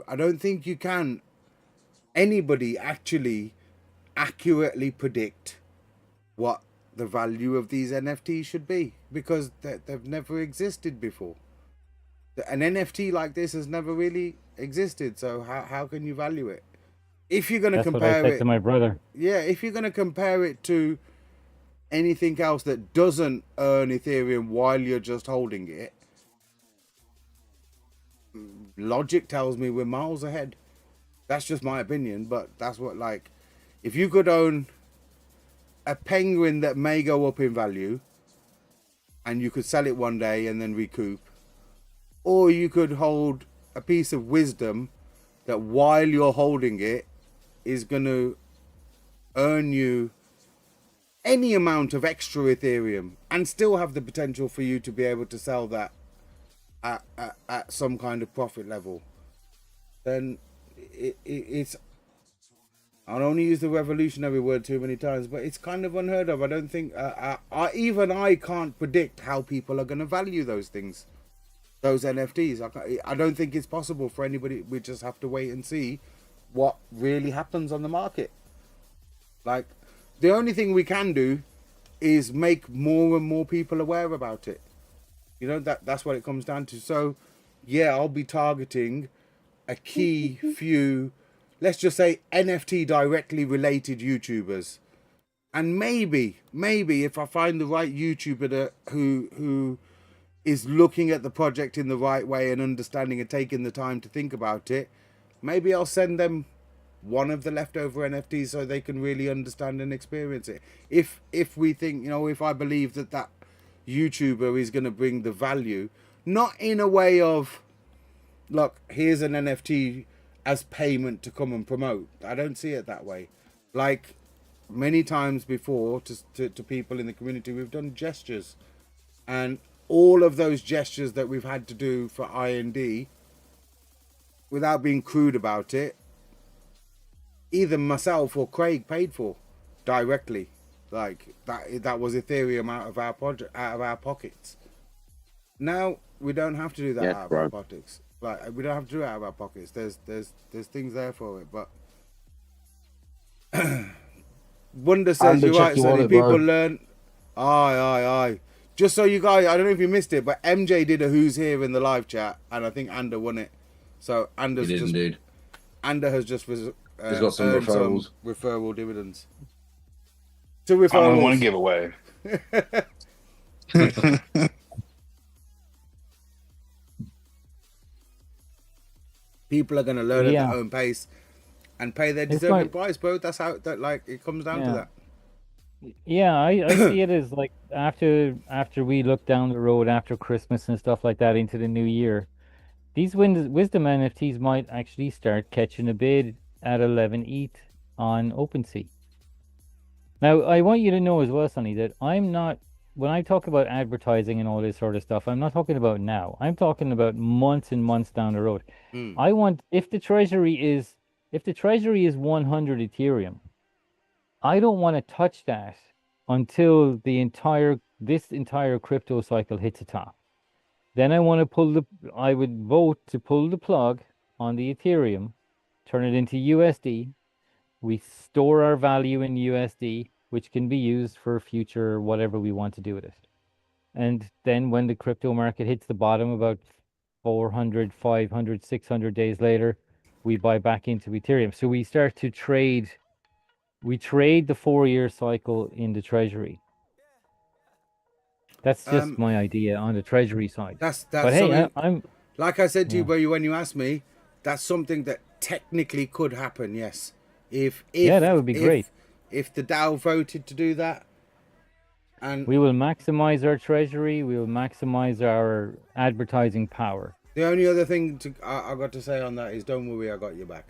I don't think you can anybody actually accurately predict what the value of these NFTs should be, because they've never existed before. An NFT like this has never really existed, so how can you value it? If you're going to compare what I said to my brother. Yeah, if you're going to compare it to anything else that doesn't earn Ethereum while you're just holding it, logic tells me we're miles ahead. That's just my opinion, but that's what, like, if you could own a penguin that may go up in value and you could sell it one day and then recoup, or you could hold a piece of wisdom that while you're holding it is going to earn you any amount of extra Ethereum and still have the potential for you to be able to sell that at some kind of profit level, then it's, I only use the revolutionary word too many times, but it's kind of unheard of. I don't think even I can't predict how people are going to value those things. those NFTs. I don't think it's possible for anybody. We just have to wait and see what really happens on the market. Like, the only thing we can do is make more and more people aware about it. You know, that's what it comes down to. So, yeah, I'll be targeting a key few, let's just say NFT directly related YouTubers. And maybe if I find the right YouTuber who is looking at the project in the right way and understanding and taking the time to think about it, maybe I'll send them one of the leftover NFTs so they can really understand and experience it. If we think, you know, if I believe that YouTuber is going to bring the value, not in a way of, look, here's an NFT as payment to come and promote. I don't see it that way. Like many times before, to people in the community, we've done gestures, and all of those gestures that we've had to do for IND, without being crude about it, either myself or Craig paid for directly. Like that was Ethereum out of our project, out of our pockets. Now we don't have to do that out of our pockets. Like, we don't have to do it out of our pockets. There's things there for it. But Wonder says you're right, Sonny. People learn. Aye. Just so you guys, I don't know if you missed it, but MJ did a Who's Here in the live chat, and I think Ander won it. So Ander has just he's got some referrals. Some referral dividends. To referrals. I don't want to give away. People are going to learn at their own pace and pay their deserving price, bro. That's how it comes down to that. Yeah, I see it as like after we look down the road after Christmas and stuff like that into the new year, these wisdom NFTs might actually start catching a bid at 11 ETH on OpenSea. Now, I want you to know as well, Sonny, that I'm not, when I talk about advertising and all this sort of stuff, I'm not talking about now. I'm talking about months and months down the road. I want, if the treasury is 100 Ethereum, I don't want to touch that until this entire crypto cycle hits a top. Then I would vote to pull the plug on the Ethereum, turn it into USD. We store our value in USD, which can be used for future whatever we want to do with it. And then when the crypto market hits the bottom about 400, 500, 600 days later, we buy back into Ethereum. So we start to trade. We trade the 4-year cycle in the treasury. That's just my idea on the treasury side. But hey, I'm like I said to you, bro, when you asked me, that's something that technically could happen. Yes, if that would be great. If the DAO voted to do that, and we will maximize our treasury, we will maximize our advertising power. The only other thing I got to say on that is, don't worry, I got your back.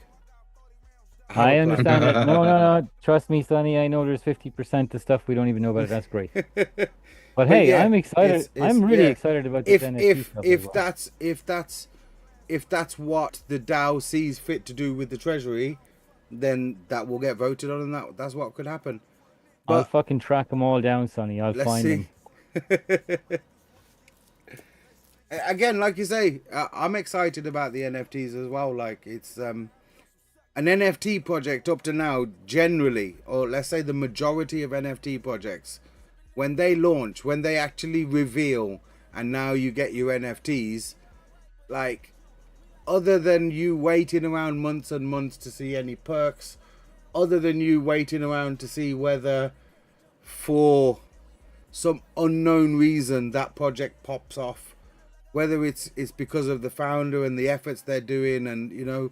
I understand that. No. Trust me, Sonny. I know there's 50% of stuff we don't even know about it. That's great. But hey, yeah, I'm excited. I'm really excited about this NFT stuff if that's what the DAO sees fit to do with the treasury, then that will get voted on, and that's what could happen. But I'll fucking track them all down, Sonny. I'll find them. Again, like you say, I'm excited about the NFTs as well. Like, it's an NFT project up to now, generally, or let's say the majority of NFT projects, when they launch, when they actually reveal, and now you get your NFTs, like, other than you waiting around months and months to see any perks, other than you waiting around to see whether for some unknown reason that project pops off, whether it's because of the founder and the efforts they're doing, and you know,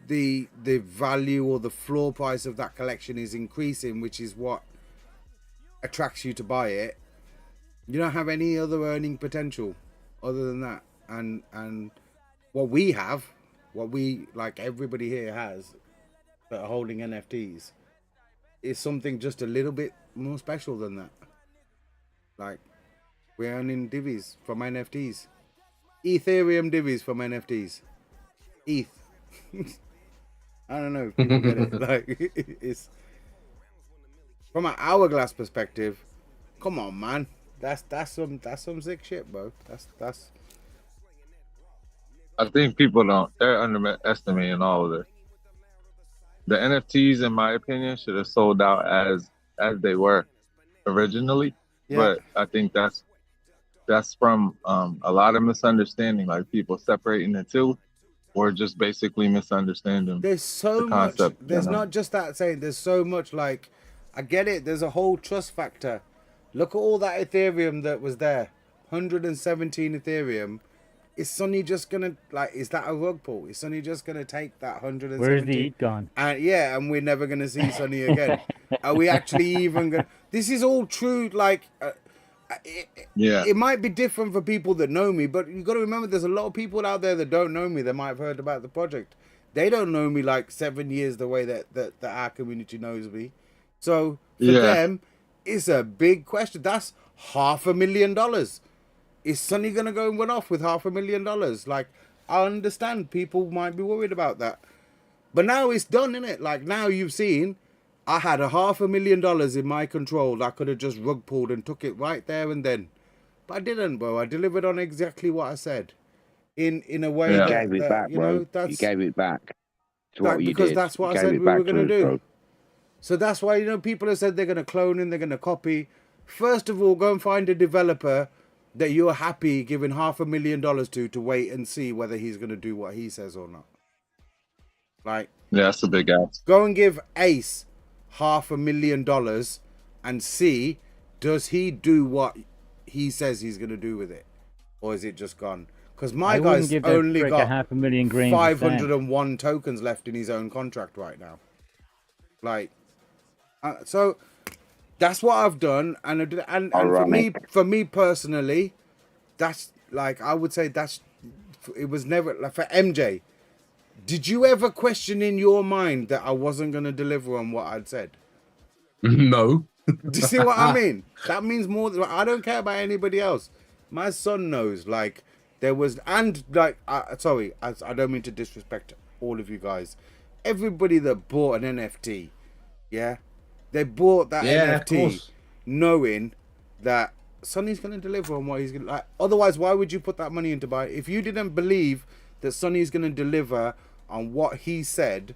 the value or the floor price of that collection is increasing, which is what attracts you to buy it, you don't have any other earning potential other than that. And what we have, what we, like everybody here has that are holding NFTs, is something just a little bit more special than that. Like, we're earning divvies from NFTs, Ethereum divvies from NFTs, ETH. I don't know if people get it. Like, it's from an hourglass perspective. Come on, man. That's some sick shit, bro. That's I think they're underestimating all of this. The NFTs, in my opinion, should have sold out as they were originally. Yeah. But I think that's from a lot of misunderstanding, like people separating the two, or just basically misunderstanding There's so the much. concept. There's not just that saying. There's so much. Like, I get it. There's a whole trust factor. Look at all that Ethereum that was there. 117 Ethereum. Is Sonny just gonna is that a rug pull? Is Sonny just gonna take that 117? Where's the heat gone? And yeah, and we're never gonna see Sonny again. Are we actually even gonna? This is all true. It might be different for people that know me, but you got to remember, there's a lot of people out there that don't know me. They might have heard about the project. They don't know me like 7 years the way that our community knows me. So for them, it's a big question. That's $500,000. Is Sonny gonna go and run off with $500,000? Like, I understand people might be worried about that, but now it's done, innit? Like, now you've seen, I had $500,000 in my control. I could have just rug pulled and took it right there and then, but I didn't, bro. I delivered on exactly what I said, in a way you that gave it back, you know, bro. that's You gave it back. It's what you because did. that's what You I gave said it we back were gonna to us, do. bro. So that's why, you know, people have said they're gonna clone and they're gonna copy. First of all, go and find a developer that you're happy giving $500,000 to wait and see whether he's going to do what he says or not. Like, yeah, that's a big ask. Go and give Ace $500,000 and see, does he do what he says he's going to do with it, or is it just gone? Because my guy's only got 500,000 grains 501 tokens left in his own contract right now. Like, so that's what I've done, and for me personally, that's like, I would say it was never like for MJ. Did you ever question in your mind that I wasn't going to deliver on what I'd said? No. Do you see what I mean? That means more than, I don't care about anybody else. My son knows, like, there was, and like, sorry, I don't mean to disrespect all of you guys. Everybody that bought an NFT, yeah, they bought that NFT knowing that Sonny's going to deliver on what he's going to, like. Otherwise, why would you put that money into buy? If you didn't believe that Sonny's going to deliver on what he said,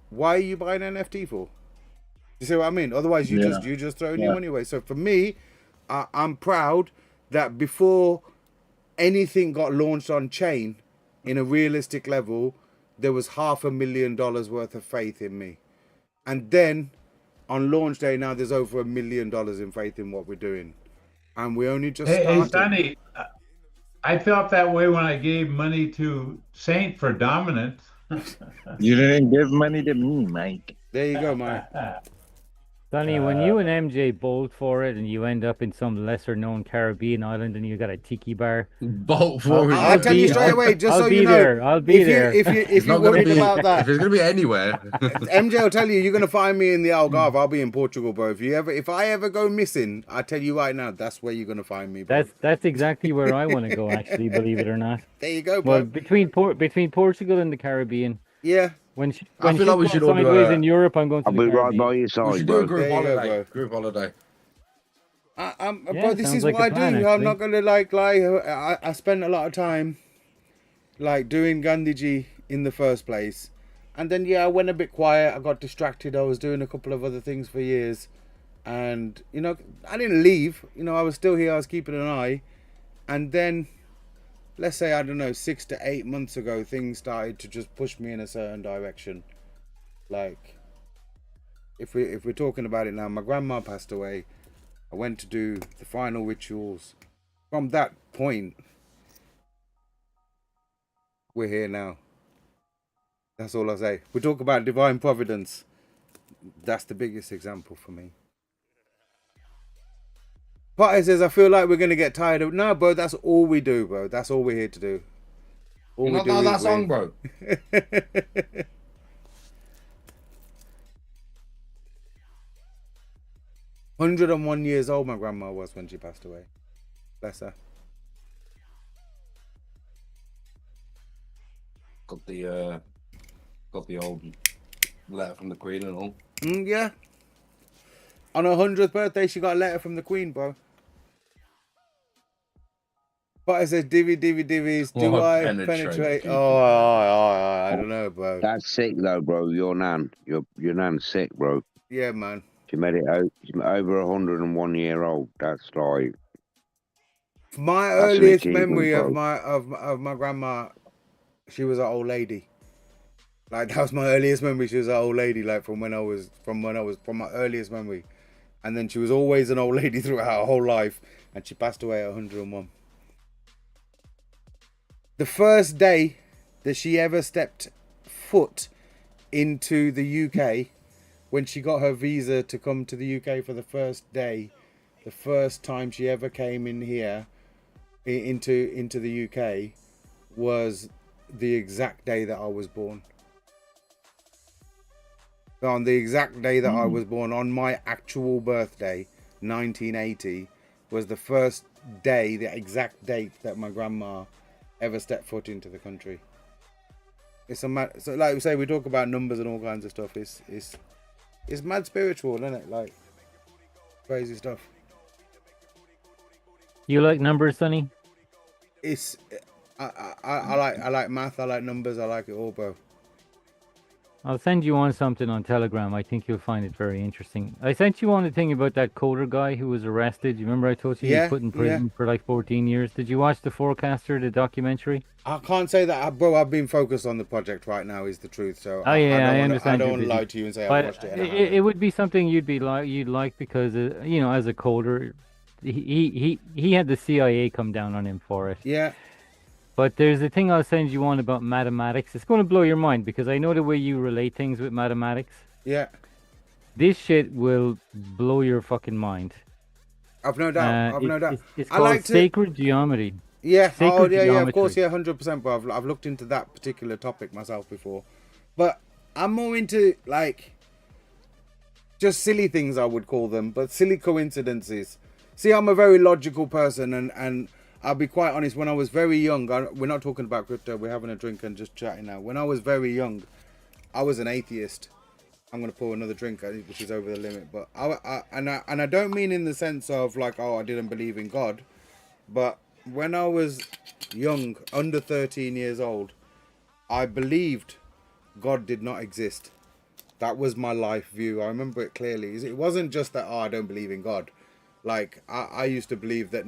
why are you buying an NFT for? You see what I mean? Otherwise, you just throwing your money away. So for me, I'm proud that before anything got launched on chain in a realistic level, there was $500,000 worth of faith in me. And then on launch day now, there's over $1 million in faith in what we're doing. And we only just started. Hey, Sonny, I felt that way when I gave money to Saint for dominance. You didn't give money to me, Mike. There you go, Mike. Sonny, when you and MJ bolt for it and you end up in some lesser known Caribbean island and you got a tiki bar, bolt for it. I'll tell you straight away, just so you know. I'll be there. If you're worried about that, if it's gonna be anywhere, MJ will tell you, you're gonna find me in the Algarve. I'll be in Portugal, bro. If I ever go missing, I tell you right now, that's where you're gonna find me, bro. That's exactly where I want to go. Actually, believe it or not. There you go, bro. Well, between Portugal and the Caribbean. Yeah. When I feel like we should all do sideways in Europe, I'm going to I'll the be right Caribbean. by your side, we should bro. do a group holiday. Go, group holiday. Bro, this is what I do. I'm not gonna lie. I spent a lot of time like doing Gandhiji in the first place, and then I went a bit quiet. I got distracted. I was doing a couple of other things for years, and you know, I didn't leave. You know, I was still here. I was keeping an eye, and then, let's say, I don't know, 6 to 8 months ago, things started to just push me in a certain direction. Like, if we're talking about it now, my grandma passed away. I went to do the final rituals. From that point, we're here now. That's all I say. We talk about divine providence. That's the biggest example for me. Potter says, I feel like we're going to get tired of... No, bro, that's all we do, bro. That's all we're here to do. All Not that song, bro. 101 years old my grandma was when she passed away. Bless her. Got the old letter from the Queen and all. Yeah. On her 100th birthday, she got a letter from the Queen, bro. But I said divvies. Do What I penetrate penetrate? people? Oh, I don't know, bro. That's sick though, bro. Your nan, your nan's sick, bro. Yeah, man. She made it out. She's over 101 year old. That's like My that's an earliest achievement, memory bro. of my grandma, she was an old lady. Like that was my earliest memory. She was an old lady, like from my earliest memory. And then she was always an old lady throughout her whole life, and she passed away at 101. The first day that she ever stepped foot into the UK, when she got her visa to come to the UK for the first day, the first time she ever came in here into the UK was the exact day that I was born. On the exact day that I was born, on my actual birthday, 1980, was the first day, the exact date that my grandma ever stepped foot into the country. It's a mad, so like we say, we talk about numbers and all kinds of stuff. It's mad spiritual, isn't it? Like crazy stuff. You like numbers, Sonny? It's I like math. I like numbers. I like it all, bro. I'll send you on something on Telegram. I think you'll find it very interesting. I sent you on the thing about that coder guy who was arrested. You remember I told you he was put in prison for like 14 years? Did you watch The Forecaster, the documentary? I can't say that, bro. I've been focused on the project right now, is the truth. So Oh yeah, I understand. I don't want to lie to you and say but I watched it. It would be something you'd like because you know, as a coder, he had the CIA come down on him for it. Yeah. But there's a thing I'll send you on about mathematics. It's going to blow your mind because I know the way you relate things with mathematics. Yeah. This shit will blow your fucking mind. I've no doubt. I've no doubt. It's called sacred geometry. Yeah. Sacred yeah. geometry. Of course, yeah, 100%. But I've looked into that particular topic myself before. But I'm more into like just silly things, I would call them, but silly coincidences. See, I'm a very logical person, and I'll be quite honest, when I was very young, we're not talking about crypto, we're having a drink and just chatting now. When I was very young, I was an atheist. I'm going to pour another drink, which is over the limit. But I don't mean in the sense of like, oh, I didn't believe in God. But when I was young, under 13 years old, I believed God did not exist. That was my life view. I remember it clearly. It wasn't just that, oh, I don't believe in God. Like, I used to believe that,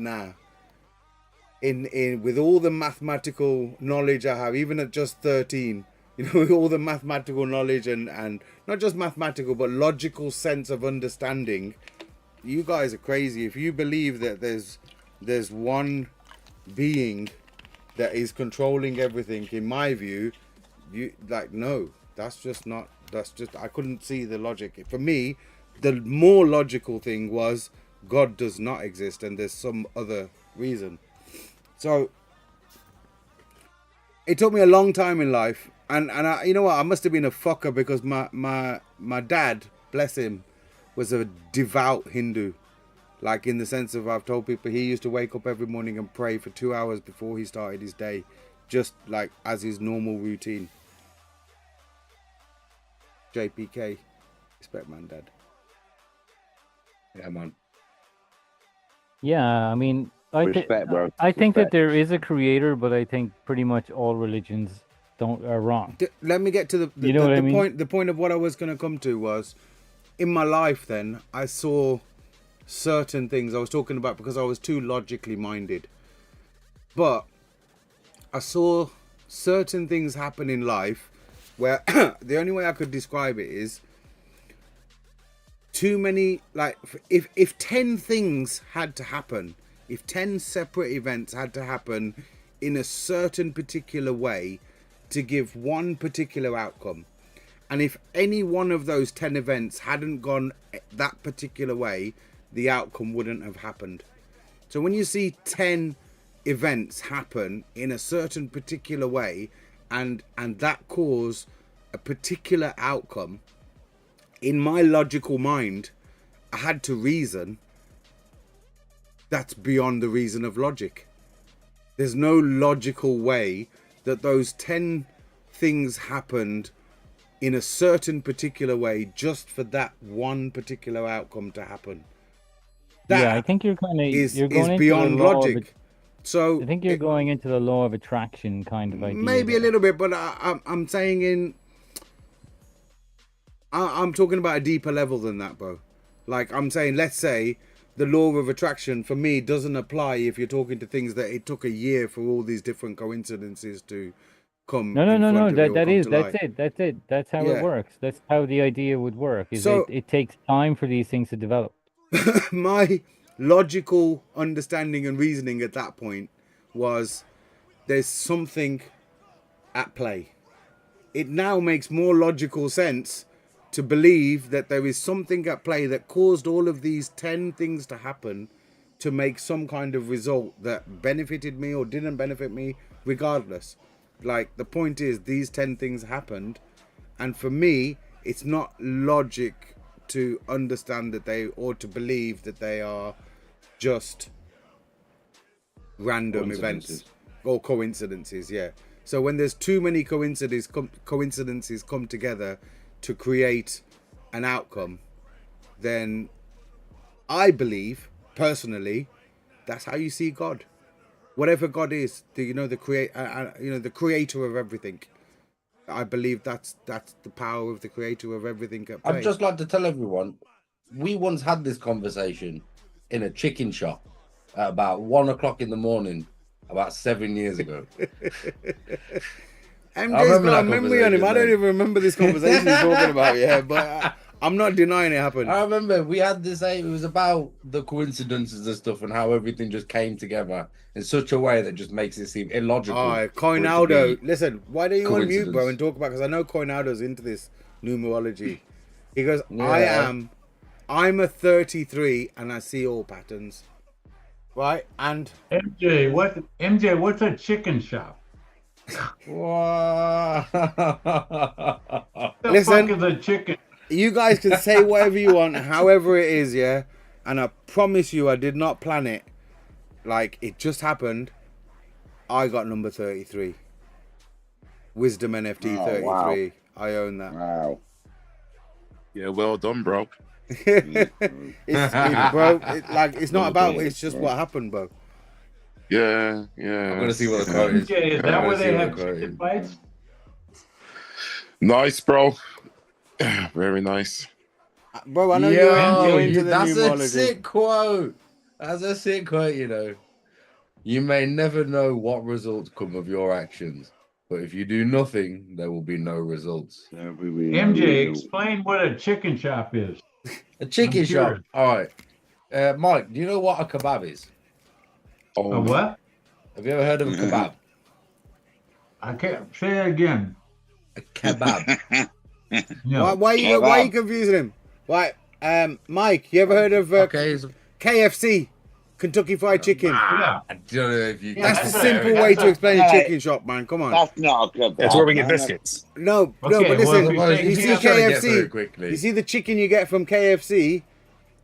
with all the mathematical knowledge I have, even at just 13, you know, with all the mathematical knowledge and not just mathematical, but logical sense of understanding, you guys are crazy. If you believe that there's one being that is controlling everything, in my view, no, I couldn't see the logic. For me, the more logical thing was God does not exist and there's some other reason. So it took me a long time in life, and I, you know what, I must have been a fucker because my dad, bless him, was a devout Hindu. Like, in the sense of, I've told people he used to wake up every morning and pray for 2 hours before he started his day, just like as his normal routine. JPK, respect, man, dad. Yeah, man. Yeah, I mean, I think that there is a creator, but I think pretty much all religions are wrong. Let me get to the point. The point of what I was going to come to was, in my life then, I saw certain things I was talking about because I was too logically minded. But I saw certain things happen in life where the only way I could describe it is too many, like, if 10 things had to happen, if 10 separate events had to happen in a certain particular way to give one particular outcome, and if any one of those 10 events hadn't gone that particular way, the outcome wouldn't have happened. So when you see 10 events happen in a certain particular way and that cause a particular outcome, in my logical mind, I had to reason that's beyond the reason of logic. There's no logical way that those 10 things happened in a certain particular way just for that one particular outcome to happen. That I think you're kind of is going beyond into the law logic. So I think you're going into the law of attraction kind of idea. Maybe a little bit, but I'm saying I'm talking about a deeper level than that, bro. Like I'm saying, let's say the law of attraction for me doesn't apply if you're talking to things that it took a year for all these different coincidences to come. No. That's it. That's how it Yeah. works. That's how the idea would work. Is So- it takes time for these things to develop. My logical understanding and reasoning at that point was there's something at play. It now makes more logical sense to believe that there is something at play that caused all of these 10 things to happen to make some kind of result that benefited me or didn't benefit me, regardless. Like, the point is, these 10 things happened, and for me, it's not logic to understand that they, or to believe that they are just random events or coincidences. Yeah. So when there's too many coincidences come together to create an outcome, then I believe personally that's how you see God. Whatever God is, the creator of everything. I believe that's the power of the creator of everything at play. I'd just like to tell everyone, we once had this conversation in a chicken shop at about 1 o'clock in the morning, about 7 years ago. MJ's got a memory on him. I don't even remember this conversation he's talking about. Yeah, but I'm not denying it happened. I remember we had this. It was about the coincidences and stuff, and how everything just came together in such a way that just makes it seem illogical. All right, Coinaldo. Listen, why don't you unmute, bro, and talk about? Because I know Coinaldo's into this numerology. He goes, I'm a 33, and I see all patterns. Right, and MJ, what's a chicken shop? What the fuck is a chicken? You guys can say whatever you want, however it is, yeah. And I promise you, I did not plan it. Like, it just happened. I got number 33. Wisdom NFT 33. Wow. I own that. Wow. Yeah, well done, bro. It's not about. It's just what happened, bro. Yeah. I'm gonna see what the quote is. Is that where they have chicken fights? Nice, bro. Very nice. Bro, I know you're into the that's numerology. a sick quote. That's a sick quote, you know. You may never know what results come of your actions, but if you do nothing, there will be no results. MJ, explain what a chicken shop is. A chicken shop. All right. Mike, do you know what a kebab is? A what? Have you ever heard of a kebab? I can't say it again. A kebab. No. Why are you confusing him? Why, Mike, you ever heard of KFC, Kentucky Fried Chicken? I don't know if you. That's the simple way to explain a chicken shop, man. Come on. That's not a kebab. That's where we get biscuits. No, but listen, you see KFC. You see the chicken you get from KFC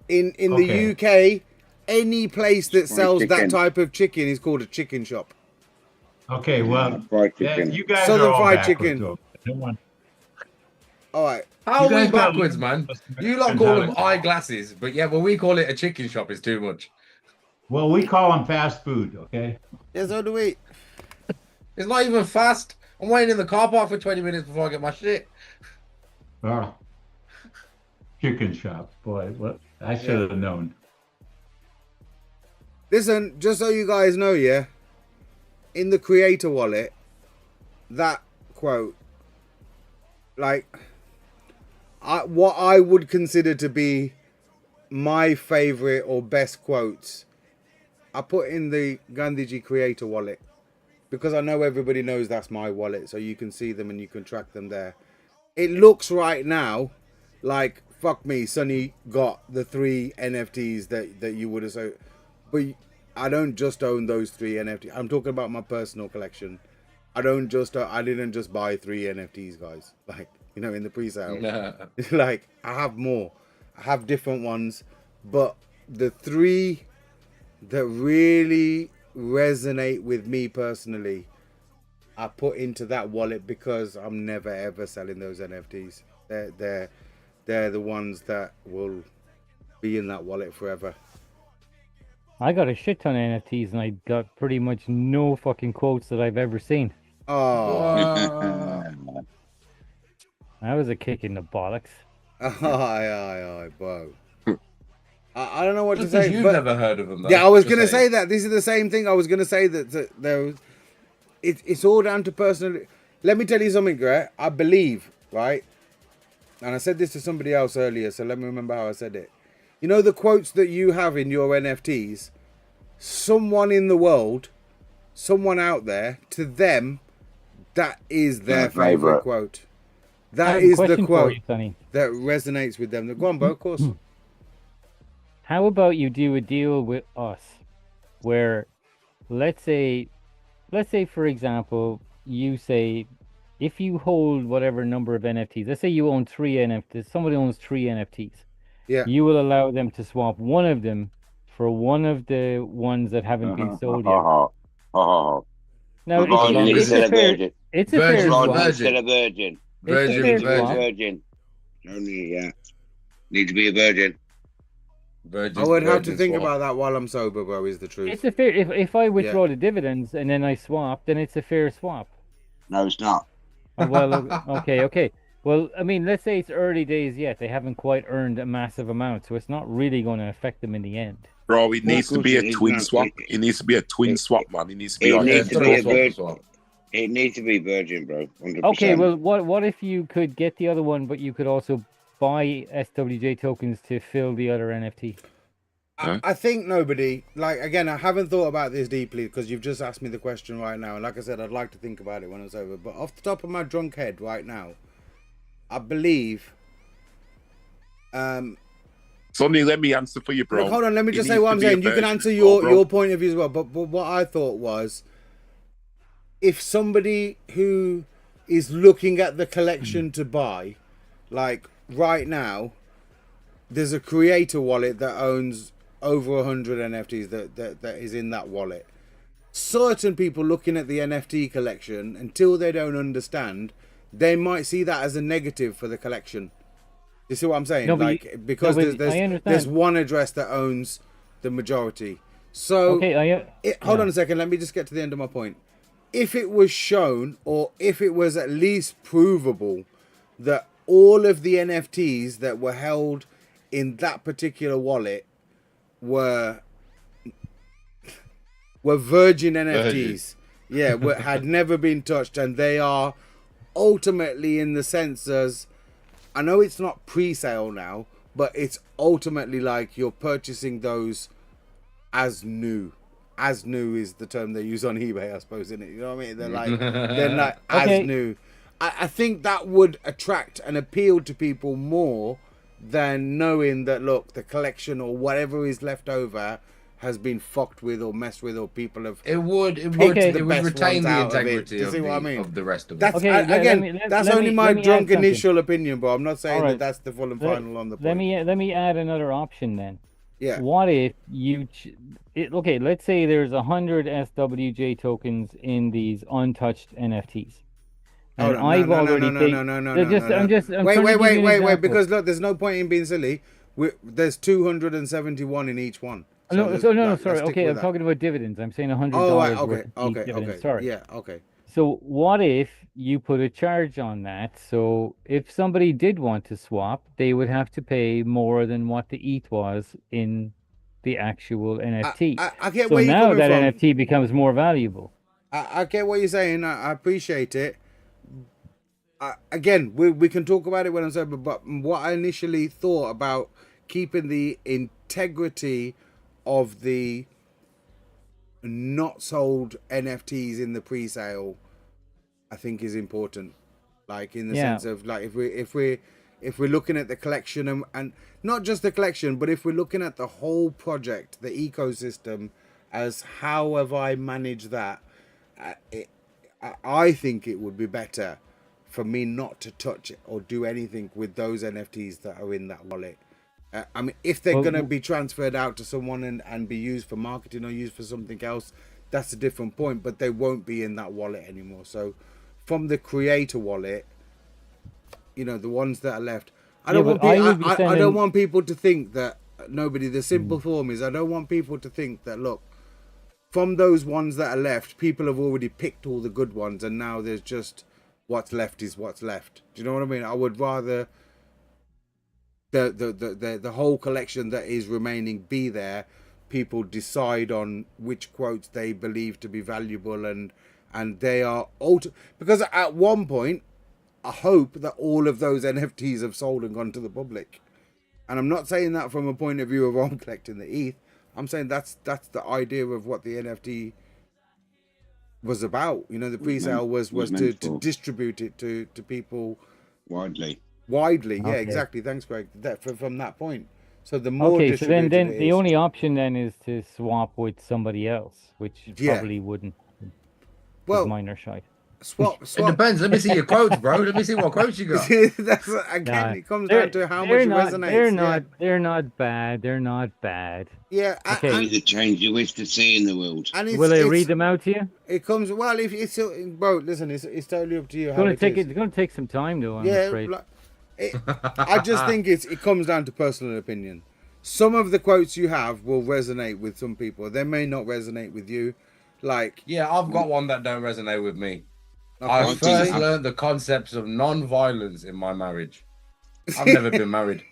in the UK. Any place that sells that type of chicken is called a chicken shop. Okay, well, you guys Southern are all fried backwards, chicken. though. All right. How are we backwards, man? You lot call them eyeglasses, but yeah, when we call it a chicken shop, it's too much. Well, we call them fast food, okay? Yeah, so do we. It's not even fast. I'm waiting in the car park for 20 minutes before I get my shit. Oh. Chicken shop, boy. What? I should have known. Listen, just so you guys know, yeah, in the creator wallet, that quote, like, what I would consider to be my favorite or best quotes, I put in the Gandhiji creator wallet because I know everybody knows that's my wallet, so you can see them and you can track them there. It looks right now like, fuck me, Sonny got the 3 NFTs that you would have so. But I don't just own those 3 NFTs. I'm talking about my personal collection. I didn't just buy 3 NFTs, guys. Like, you know, in the pre-sale. Nah. Like, I have more. I have different ones. But the 3 that really resonate with me personally, I put into that wallet because I'm never ever selling those NFTs. They're the ones that will be in that wallet forever. I got a shit ton of NFTs, and I got pretty much no fucking quotes that I've ever seen. Oh. That was a kick in the bollocks. Aye, bro. I don't know what Just to say. you've but never heard of them, though. Yeah, I was Just gonna saying. say that. This is the same thing. I was gonna say that there was. It's all down to personal. Let me tell you something, Greg. I believe, right? And I said this to somebody else earlier, so let me remember how I said it. You know the quotes that you have in your NFTs. Someone in the world, someone out there, to them, that is their favorite quote. That is the quote that resonates with them. Go on, bro, of course. How about you do a deal with us where, let's say for example, you say, if you hold whatever number of NFTs, let's say you own 3 NFTs, somebody owns 3 NFTs. Yeah. You will allow them to swap one of them for one of the ones that haven't been sold yet. Now, it's a fair swap. It's still a virgin. It's a fair swap. Virgin. Only, need to be a virgin. I would have to think about that while I'm sober, bro, is the truth. It's a fair, if I withdraw the dividends and then I swap, then it's a fair swap. No, it's not. Well, okay. Well, I mean, let's say it's early days yet. They haven't quite earned a massive amount, so it's not really going to affect them in the end. Bro, it needs to be a twin swap. It needs to be a twin swap, man. It needs to be on It needs to be virgin, bro. 100%. Okay, well, what if you could get the other one, but you could also buy SWJ tokens to fill the other NFT? I think nobody, like, again, I haven't thought about this deeply because you've just asked me the question right now. And like I said, I'd like to think about it when it's over. But off the top of my drunk head right now, I believe... Sonny, let me answer for you, bro. Look, hold on, let me just say what I'm saying. You can answer your point of view as well. But what I thought was, if somebody who is looking at the collection to buy, like right now, there's a creator wallet that owns over 100 NFTs that is in that wallet. Certain people looking at the NFT collection, until they don't understand, they might see that as a negative for the collection. You see what I'm saying? No, because there's one address that owns the majority. So hold on a second. Let me just get to the end of my point. If it was shown, or if it was at least provable, that all of the NFTs that were held in that particular wallet were virgin NFTs, had never been touched, and they are ultimately, in the sense as, I know it's not pre-sale now, but it's ultimately like you're purchasing those as new. As new is the term they use on eBay, I suppose, isn't it? You know what I mean? They're like as new. I think that would attract and appeal to people more than knowing that, look, the collection or whatever is left over has been fucked with or messed with, or people have it would retain the integrity of the rest of it. That's only my drunk initial opinion, but I'm not saying that's the full and final on the point. Let me add another option then. Yeah. What if you okay, let's say there's 100 SWJ tokens in these untouched NFTs. And I've already Wait, because look, there's no point in being silly. There's 271 in each one. So sorry. Okay, I'm talking about dividends. I'm saying $100 worth of dividends. Sorry. Yeah, okay. So what if you put a charge on that? So if somebody did want to swap, they would have to pay more than what the ETH was in the actual NFT. I get so where you're now coming that from. NFT becomes more valuable. I get what you're saying. I appreciate it. Again, we can talk about it when I'm sober, but what I initially thought about keeping the integrity of the not sold NFTs in the pre-sale, I think is important. Like, in the sense of, like, if we're looking at the collection and not just the collection, but if we're looking at the whole project, the ecosystem, as how have I managed that, I think it would be better for me not to touch it or do anything with those NFTs that are in that wallet. I mean, if they're going to be transferred out to someone and be used for marketing or used for something else, that's a different point, but they won't be in that wallet anymore. So from the creator wallet, you know, the ones that are left, I don't want people to think that nobody. The simple form is I don't want people to think that, look, from those ones that are left, people have already picked all the good ones, and now there's just what's left is what's left. Do you know what I mean? I would rather the whole collection that is remaining be there. People decide on which quotes they believe to be valuable, and they are because at one point I hope that all of those NFTs have sold and gone to the public. And I'm not saying that from a point of view of I'm collecting the ETH. I'm saying that's the idea of what the NFT was about. You know, the pre-sale was to distribute it to people widely. Yeah, exactly. Thanks, Greg. From that point. So the more so then the only option then is to swap with somebody else, which probably wouldn't. Well, minor shite. Swap. It depends. Let me see your quotes, bro. Let me see what quotes you got. It comes down to how much resonates. They're not bad. They're not bad. Yeah. Okay. The change you wish to see in the world. And will I read them out to you? It comes if it's bro. Listen, it's totally up to you. It's going to take some time, though. I'm afraid. I just think it comes down to personal opinion. Some of the quotes you have will resonate with some people. They may not resonate with you. Like, yeah, I've got one that don't resonate with me. Okay. I first learned the concepts of non-violence in my marriage. I've never been married.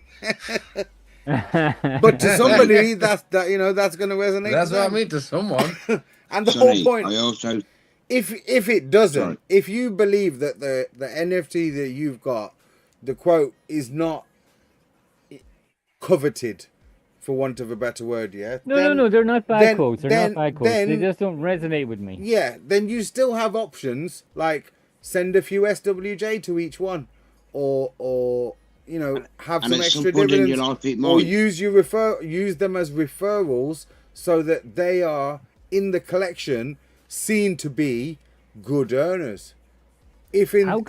But to somebody, that's going to resonate. That's what I mean, to someone. And the whole point. If it doesn't, if you believe that the NFT that you've got, the quote is not coveted, for want of a better word, No, they're not bad quotes. They're not bad quotes. They just don't resonate with me. Yeah, then you still have options like send a few SWJ to each one, or have some extra dividends, or use them as referrals so that they are in the collection seen to be good earners. How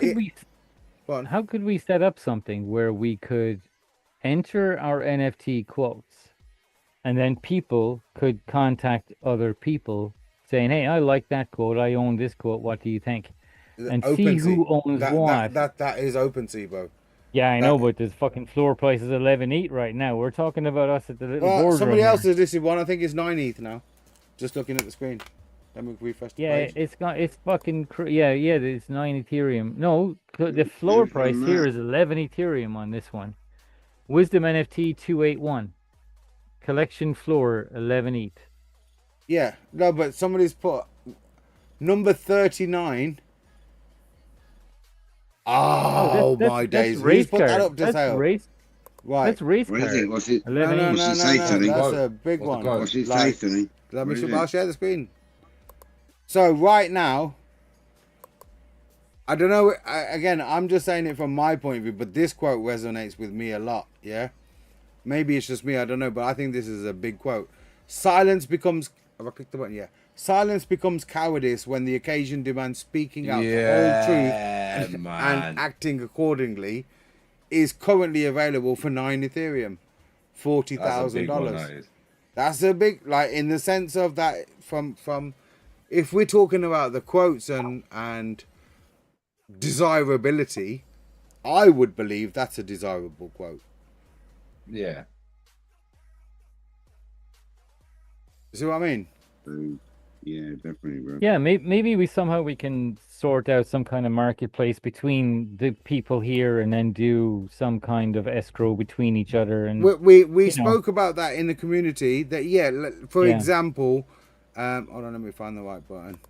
could we set up something where we could enter our NFT quotes, and then people could contact other people saying, "Hey, I like that quote. I own this quote. What do you think?" And see who owns what. That is OpenSea, bro. Yeah, I know, but this fucking floor price is 11 ETH right now. We're talking about us at the little boardroom. Somebody else has listed one. I think it's 9 ETH now. Just looking at the screen. Let me refresh the page. It's fucking it's 9 Ethereum. No, the floor price here is 11 Ethereum on this one. Wisdom NFT 281. Collection floor 11 ETH. Yeah, no, but somebody's put number 39. Oh, my days! Who's put that up to sale? Right. That's race car. What's it? No, What's it say, Tony? That's a big one. What's it say, Tony? I'll share the screen. So right now, I don't know. Again, I'm just saying it from my point of view, but this quote resonates with me a lot. Yeah, maybe it's just me. I don't know, but I think this is a big quote. Silence becomes. Have I clicked the button? Yeah. Silence becomes cowardice when the occasion demands speaking out the whole truth and acting accordingly. Is currently available for 9 Ethereum, $40,000. That's a big, like, in the sense of that from if we're talking about the quotes and desirability, I would believe that's a desirable quote. Yeah. See what I mean? Yeah, definitely, bro. Yeah, maybe we can sort out some kind of marketplace between the people here, and then do some kind of escrow between each other. And we spoke about that in the community. That for example, hold on, let me find the right button.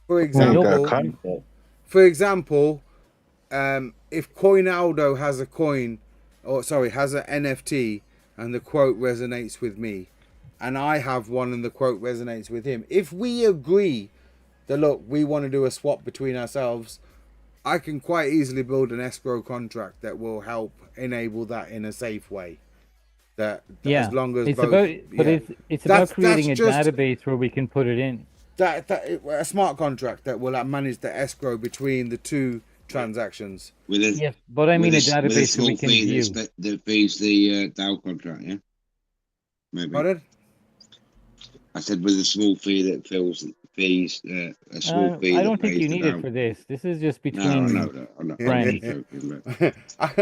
For example, if Coinaldo has a coin, has an NFT, and the quote resonates with me, and I have one and the quote resonates with him, if we agree that, look, we want to do a swap between ourselves, I can quite easily build an escrow contract that will help enable that in a safe way. As long as it's about creating a database where we can put it in. A smart contract that will manage the escrow between the two transactions. But I mean a database that we can view. That feeds the DAO contract, yeah? Maybe. Pardon? I said with a small fee that fees, a small fee. I don't think you need it for this. This is just between friends.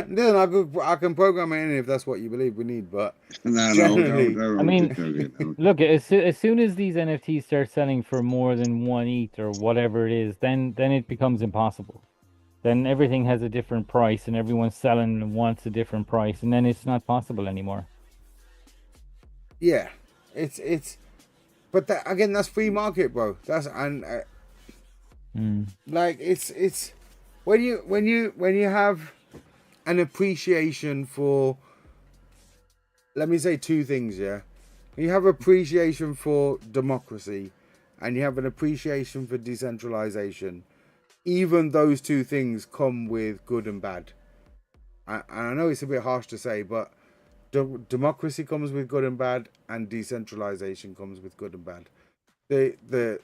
Then I can program it in if that's what you believe we need, but generally, I mean, look, as soon as these NFTs start selling for more than 1 ETH or whatever it is, then it becomes impossible. Then everything has a different price, and everyone's selling and wants a different price, and then it's not possible anymore. Yeah, but that, again, that's free market, bro. That's like it's when you have an appreciation for, let me say two things, yeah. You have appreciation for democracy, and you have an appreciation for decentralization. Even those two things come with good and bad. And I know it's a bit harsh to say, but democracy comes with good and bad, and decentralization comes with good and bad. The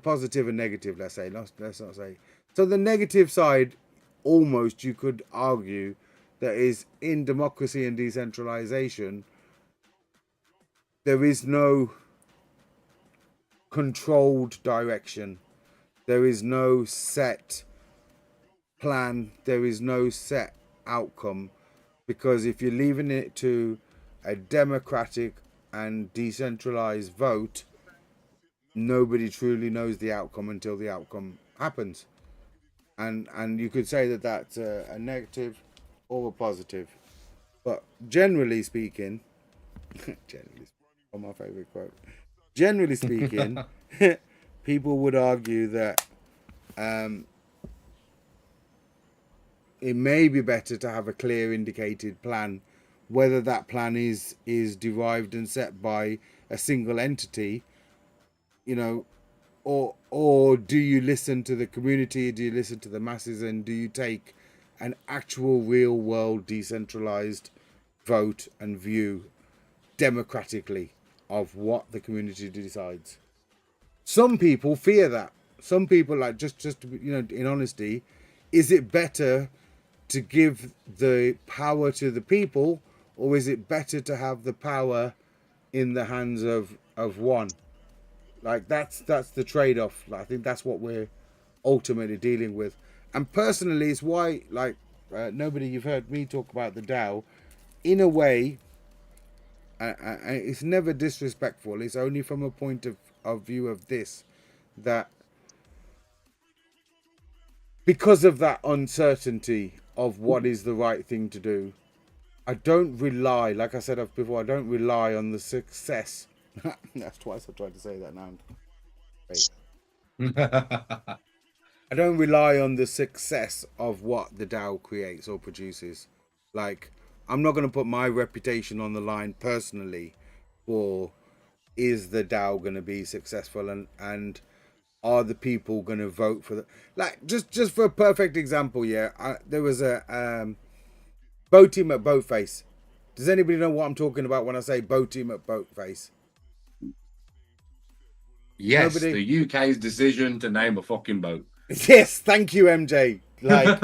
positive and negative. Let's not say. So the negative side, almost you could argue, that is in democracy and decentralization, there is no controlled direction. There is no set plan. There is no set outcome, because if you're leaving it to a democratic and decentralized vote, nobody truly knows the outcome until the outcome happens. And you could say that that's a negative or a positive. But generally speaking, my favorite quote. Generally speaking, people would argue that it may be better to have a clear indicated plan, whether that plan is derived and set by a single entity, or do you listen to the community, do you listen to the masses, and do you take an actual real world decentralized vote and view democratically of what the community decides. Some people fear that. Some people, like, just in honesty, is it better to give the power to the people, or is it better to have the power in the hands of one? Like, that's the trade-off. Like, I think that's what we're ultimately dealing with. And personally, it's why, like, nobody, you've heard me talk about the DAO, in a way, it's never disrespectful. It's only from a point of view of this, that because of that uncertainty of what is the right thing to do, I don't rely, like I said before, I don't rely on the success. That's twice I've tried to say that now. Wait. I don't rely on the success of what the DAO creates or produces. Like, I'm not going to put my reputation on the line personally for, is the DAO going to be successful, and are the people going to vote for the, like, just for a perfect example, yeah, there was a Boat Team at Boatface. Does anybody know what I'm talking about when I say Boat Team at Boatface? Yes, Nobody? the UK's decision to name a fucking boat. Yes, thank you, MJ. Like,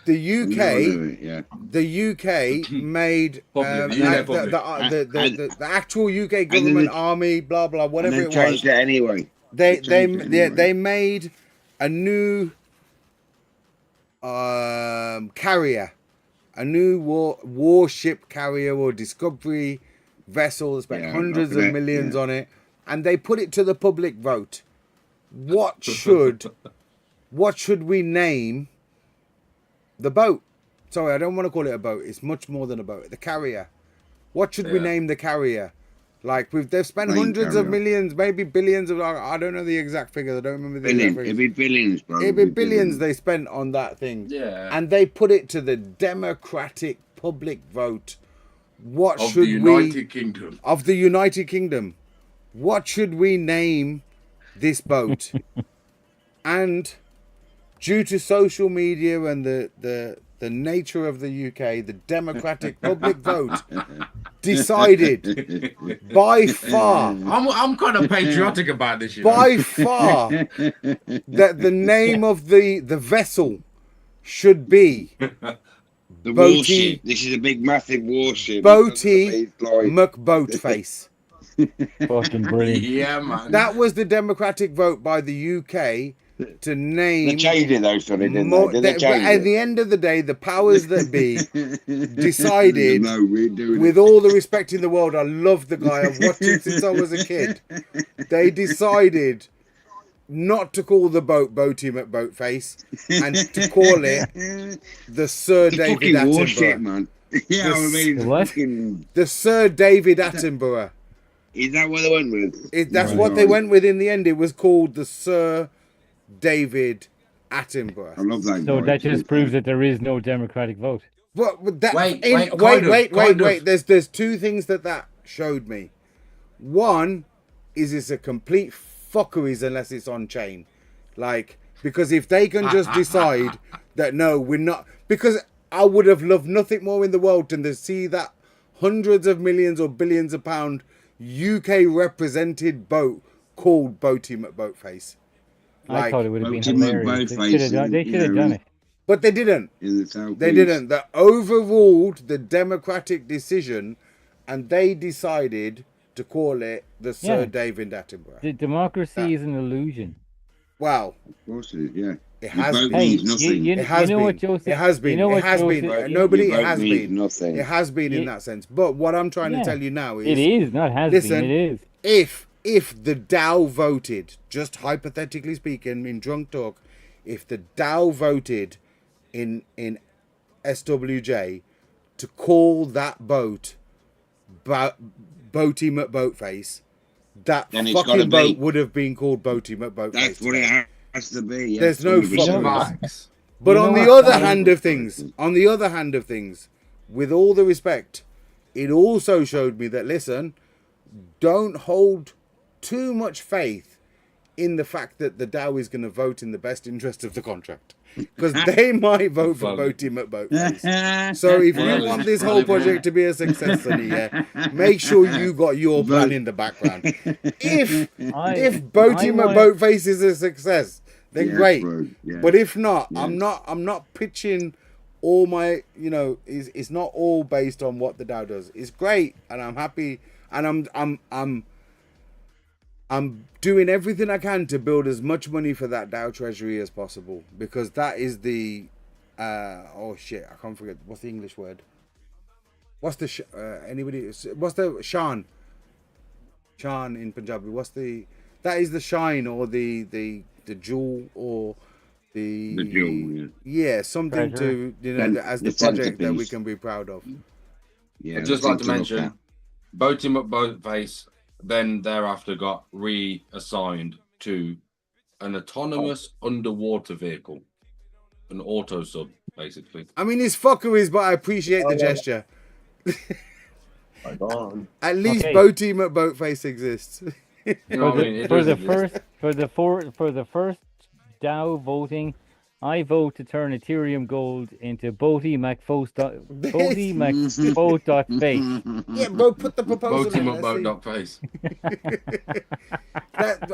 the UK made the actual UK government army, blah blah, whatever it was. Changed it anyway. They made a new carrier, a new warship carrier or discovery vessel. They spent hundreds of millions on it, and they put it to the public vote. What should we name the boat? Sorry, I don't want to call it a boat. It's much more than a boat. The carrier. What should we name the carrier? Like, they've spent hundreds of millions, maybe billions of. I don't know the exact figures. I don't remember the exact figures. It'd be billions, bro. It'd be billions they spent on that thing. Yeah. And they put it to the democratic public vote. What Of should the United Kingdom. Of the United Kingdom. What should we name this boat? And due to social media and the nature of the UK, the democratic public vote decided by far. I'm kind of patriotic about this, By far, that the name of the vessel should be the warship. This is a big, massive warship. Boaty McBoatface. Fucking brilliant. Yeah, man. That was the democratic vote by the UK to name. They changed it though, Sonny, didn't more, they? Did they change at it? the end of the day, the powers that be decided, No, we're doing with all the respect in the world, I love the guy, I've watched him since I was a kid. They decided not to call the boat Boaty McBoatface and to call it the Sir David Attenborough. Shit, man. Yeah, I mean, what? The Sir David Attenborough. Is that what they went with? That's what they went with in the end. It was called the Sir David Attenborough. I love that. So that just proves that there is no democratic vote. But that, Wait. There's two things that showed me. One is it's a complete fuckeries unless it's on chain. Like, because if they can just decide that no, we're not, because I would have loved nothing more in the world than to see that hundreds of millions or billions of pound UK represented boat called Boaty McBoatface. I thought it would have been hilarious. They should have done it. But they didn't. They didn't. They overruled the democratic decision and they decided to call it the Sir David Attenborough. The democracy is an illusion. Wow. Of course it is, yeah. It has been. Means nothing. It has been. It has been. It has been. Nobody has been. Nothing. It has been in that sense. But what I'm trying to tell you now is... It is, not has been, it is. If the Dow voted, just hypothetically speaking, in drunk talk, if the Dow voted in SWJ to call that boat Boaty McBoatface, that then fucking boat would have been called Boaty McBoatface. That's what it has to be. Yeah. There's no fucking. But on the other hand of things, with all the respect, it also showed me that, listen, don't hold too much faith in the fact that the Dow is going to vote in the best interest of the contract. Because they might vote for Boaty McBoatface. So if you want this whole project to be a success, Sonny, make sure you got your plan in the background. If Boaty McBoatface is a success, then great. Yeah. But if not, I'm not pitching all my, it's not all based on what the Dow does. It's great, and I'm happy, and I'm doing everything I can to build as much money for that Dow Treasury as possible, because that is the oh shit, I can't forget, what's the English word? What's the what's the Shan in Punjabi? That is the shine, or the jewel, or the jewel, something to as the project that we can be proud of. I'd just like to mention Boaty McBoatface then thereafter got reassigned to an autonomous underwater vehicle, an auto sub, basically. I mean, it's fuckeries, but I appreciate the gesture. At least Boaty McBoatface exists. For the first Dow voting, I vote to turn Ethereum Gold into Boaty McBoat.face. Yeah, bro, put the proposal Boaty in. McBoat.face.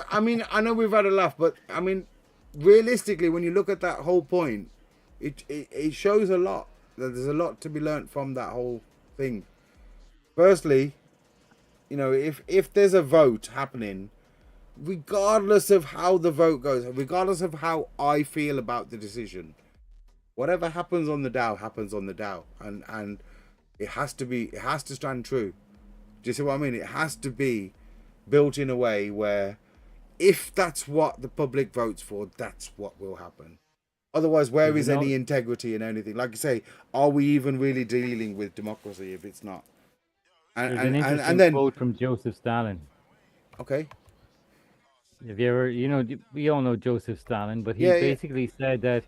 I mean, I know we've had a laugh, but I mean, realistically, when you look at that whole point, it shows a lot. There's a lot to be learnt from that whole thing. Firstly, if there's a vote happening, regardless of how the vote goes, regardless of how I feel about the decision, whatever happens on the Dow happens on the Dow, and it has to stand true. Do you see what I mean? It has to be built in a way where, if that's what the public votes for, that's what will happen. Otherwise, where is any integrity in anything? Like you say, are we even really dealing with democracy if it's not? There's an interesting quote from Joseph Stalin. Okay. Have you ever, we all know Joseph Stalin, but he basically said that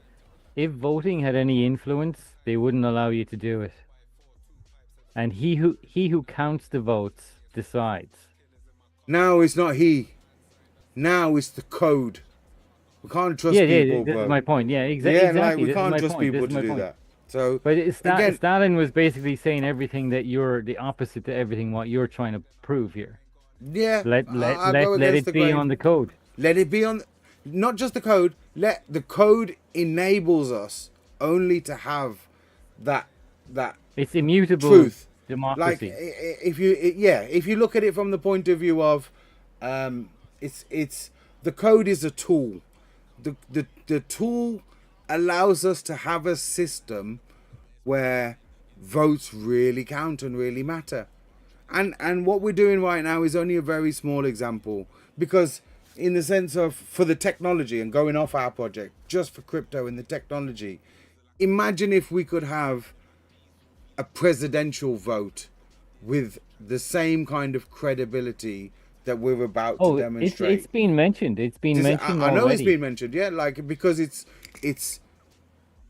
if voting had any influence, they wouldn't allow you to do it. And he who counts the votes decides. Now it's not he. Now it's the code. We can't trust people, bro. That's my point. Yeah, exactly. Yeah, like we can't trust people to do that. So, but Stalin was basically saying everything that you're the opposite to everything what you're trying to prove here. Yeah, let it be on the code. Let it be on, not just the code. Let the code enables us only to have that it's immutable truth. Democracy. Like if you look at it from the point of view of, it's the code is a tool. The tool allows us to have a system where votes really count and really matter. And what we're doing right now is only a very small example, because in the sense of, for the technology and going off our project, just for crypto and the technology, imagine if we could have a presidential vote with the same kind of credibility that we're about to demonstrate. It's been mentioned. It's been mentioned I know already. it's been mentioned, yeah, like, because it's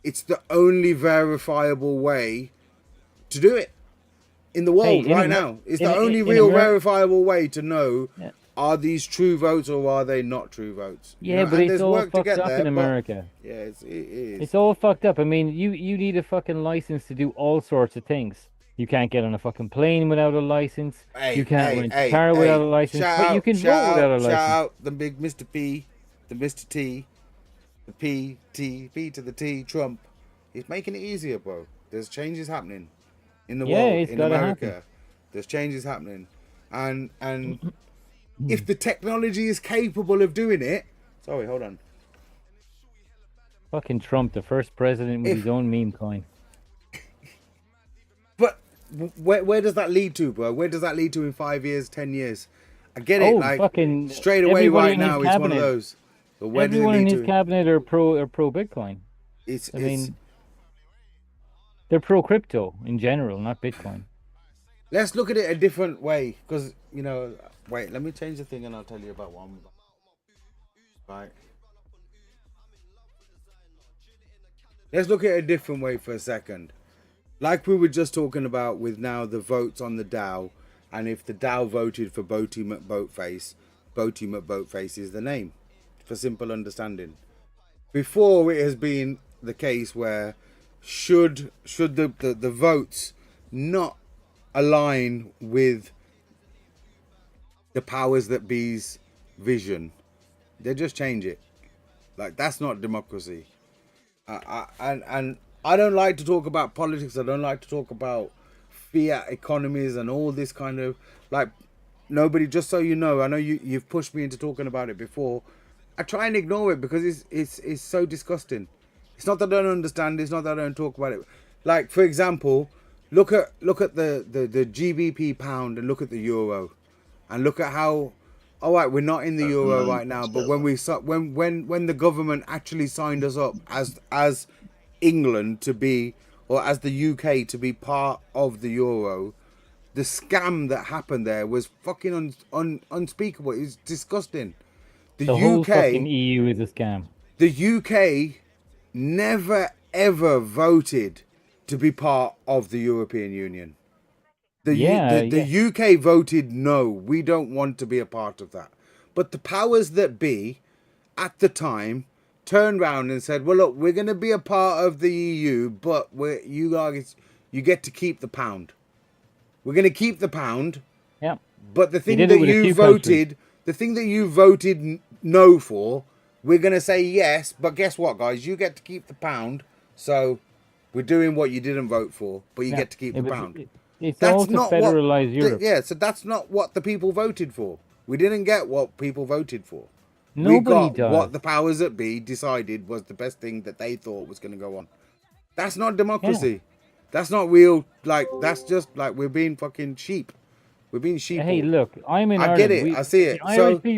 the only verifiable way to do it in the world right now. It's the only real verifiable way to know, are these true votes or are they not true votes? Yeah, but it's all fucked up in America. Yeah, it is. It's all fucked up. I mean, you need a fucking license to do all sorts of things. You can't get on a fucking plane without a license. You can't rent a car without a license. But you can vote without a license. Shout out the big Mr. P, the Mr. T, the P to the T, Trump. He's making it easier, bro. There's changes happening in the world, in America. Happen. There's changes happening. And if the technology is capable of doing it... Sorry, hold on. Fucking Trump, the first president with his own meme coin. But where does that lead to, bro? Where does that lead to in 5 years, 10 years? I get it, like, fucking straight away right now, it's one of those. But where everyone in does it his lead to? cabinet are pro Bitcoin. I mean, they're pro crypto in general, not Bitcoin. Let's look at it a different way, because, you know, wait, let me change the thing and I'll tell you about one. Right. Let's look at it a different way for a second. Like we were just talking about with now the votes on the DAO, and if the DAO voted for Boaty McBoatface is the name, for simple understanding. Before, it has been the case where should the votes not align with the powers that be's vision, they just change it. Like, that's not democracy. And I don't like to talk about politics. I don't like to talk about fiat economies and all this kind of, like, nobody, just so you know, I know you've pushed me into talking about it before. I try and ignore it because it's so disgusting. It's not that I don't understand. It's not that I don't talk about it. Like, for example, look at the GBP pound and look at the euro, and look at how, all right, we're not in the euro right now, but when when the government actually signed us up as England to be, or as the UK to be part of the euro, the scam that happened there was fucking unspeakable. It's disgusting. The whole fucking EU is a scam. The UK never ever voted to be part of the European Union. The UK voted no, we don't want to be a part of that. But the powers that be at the time turned around and said, well, look, we're going to be a part of the EU, but you get to keep the pound. We're going to keep the pound. Yeah. But the thing that you voted, the thing that you voted no for, we're going to say yes, but guess what, guys? You get to keep the pound. So we're doing what you didn't vote for, but you get to keep the pound. It's all to federalize Europe. Yeah, so that's not what the people voted for. We didn't get what people voted for. Nobody we got what the powers that be decided was the best thing that they thought was going to go on. That's not democracy. Yeah. That's not real. Like, that's just like we're being fucking sheep. We're being sheep. Hey, look, I'm in Ireland. I get it. I see it.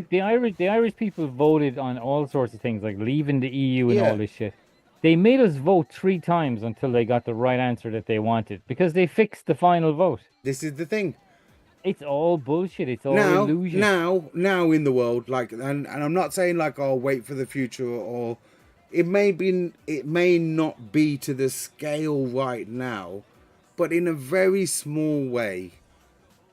The Irish people voted on all sorts of things, like leaving the EU and all this shit. They made us vote 3 times until they got the right answer that they wanted, because they fixed the final vote. This is the thing. It's all bullshit. It's all illusion. Now in the world, like, and I'm not saying like, I'll wait for the future, or it may not be to the scale right now, but in a very small way,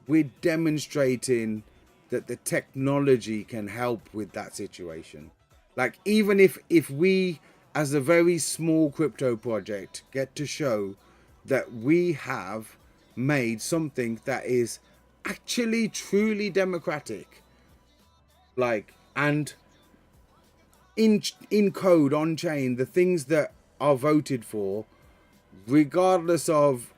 we're demonstrating that the technology can help with that situation. Like, even if we, as a very small crypto project, get to show that we have made something that is actually truly democratic, like, and in code on chain, the things that are voted for, regardless of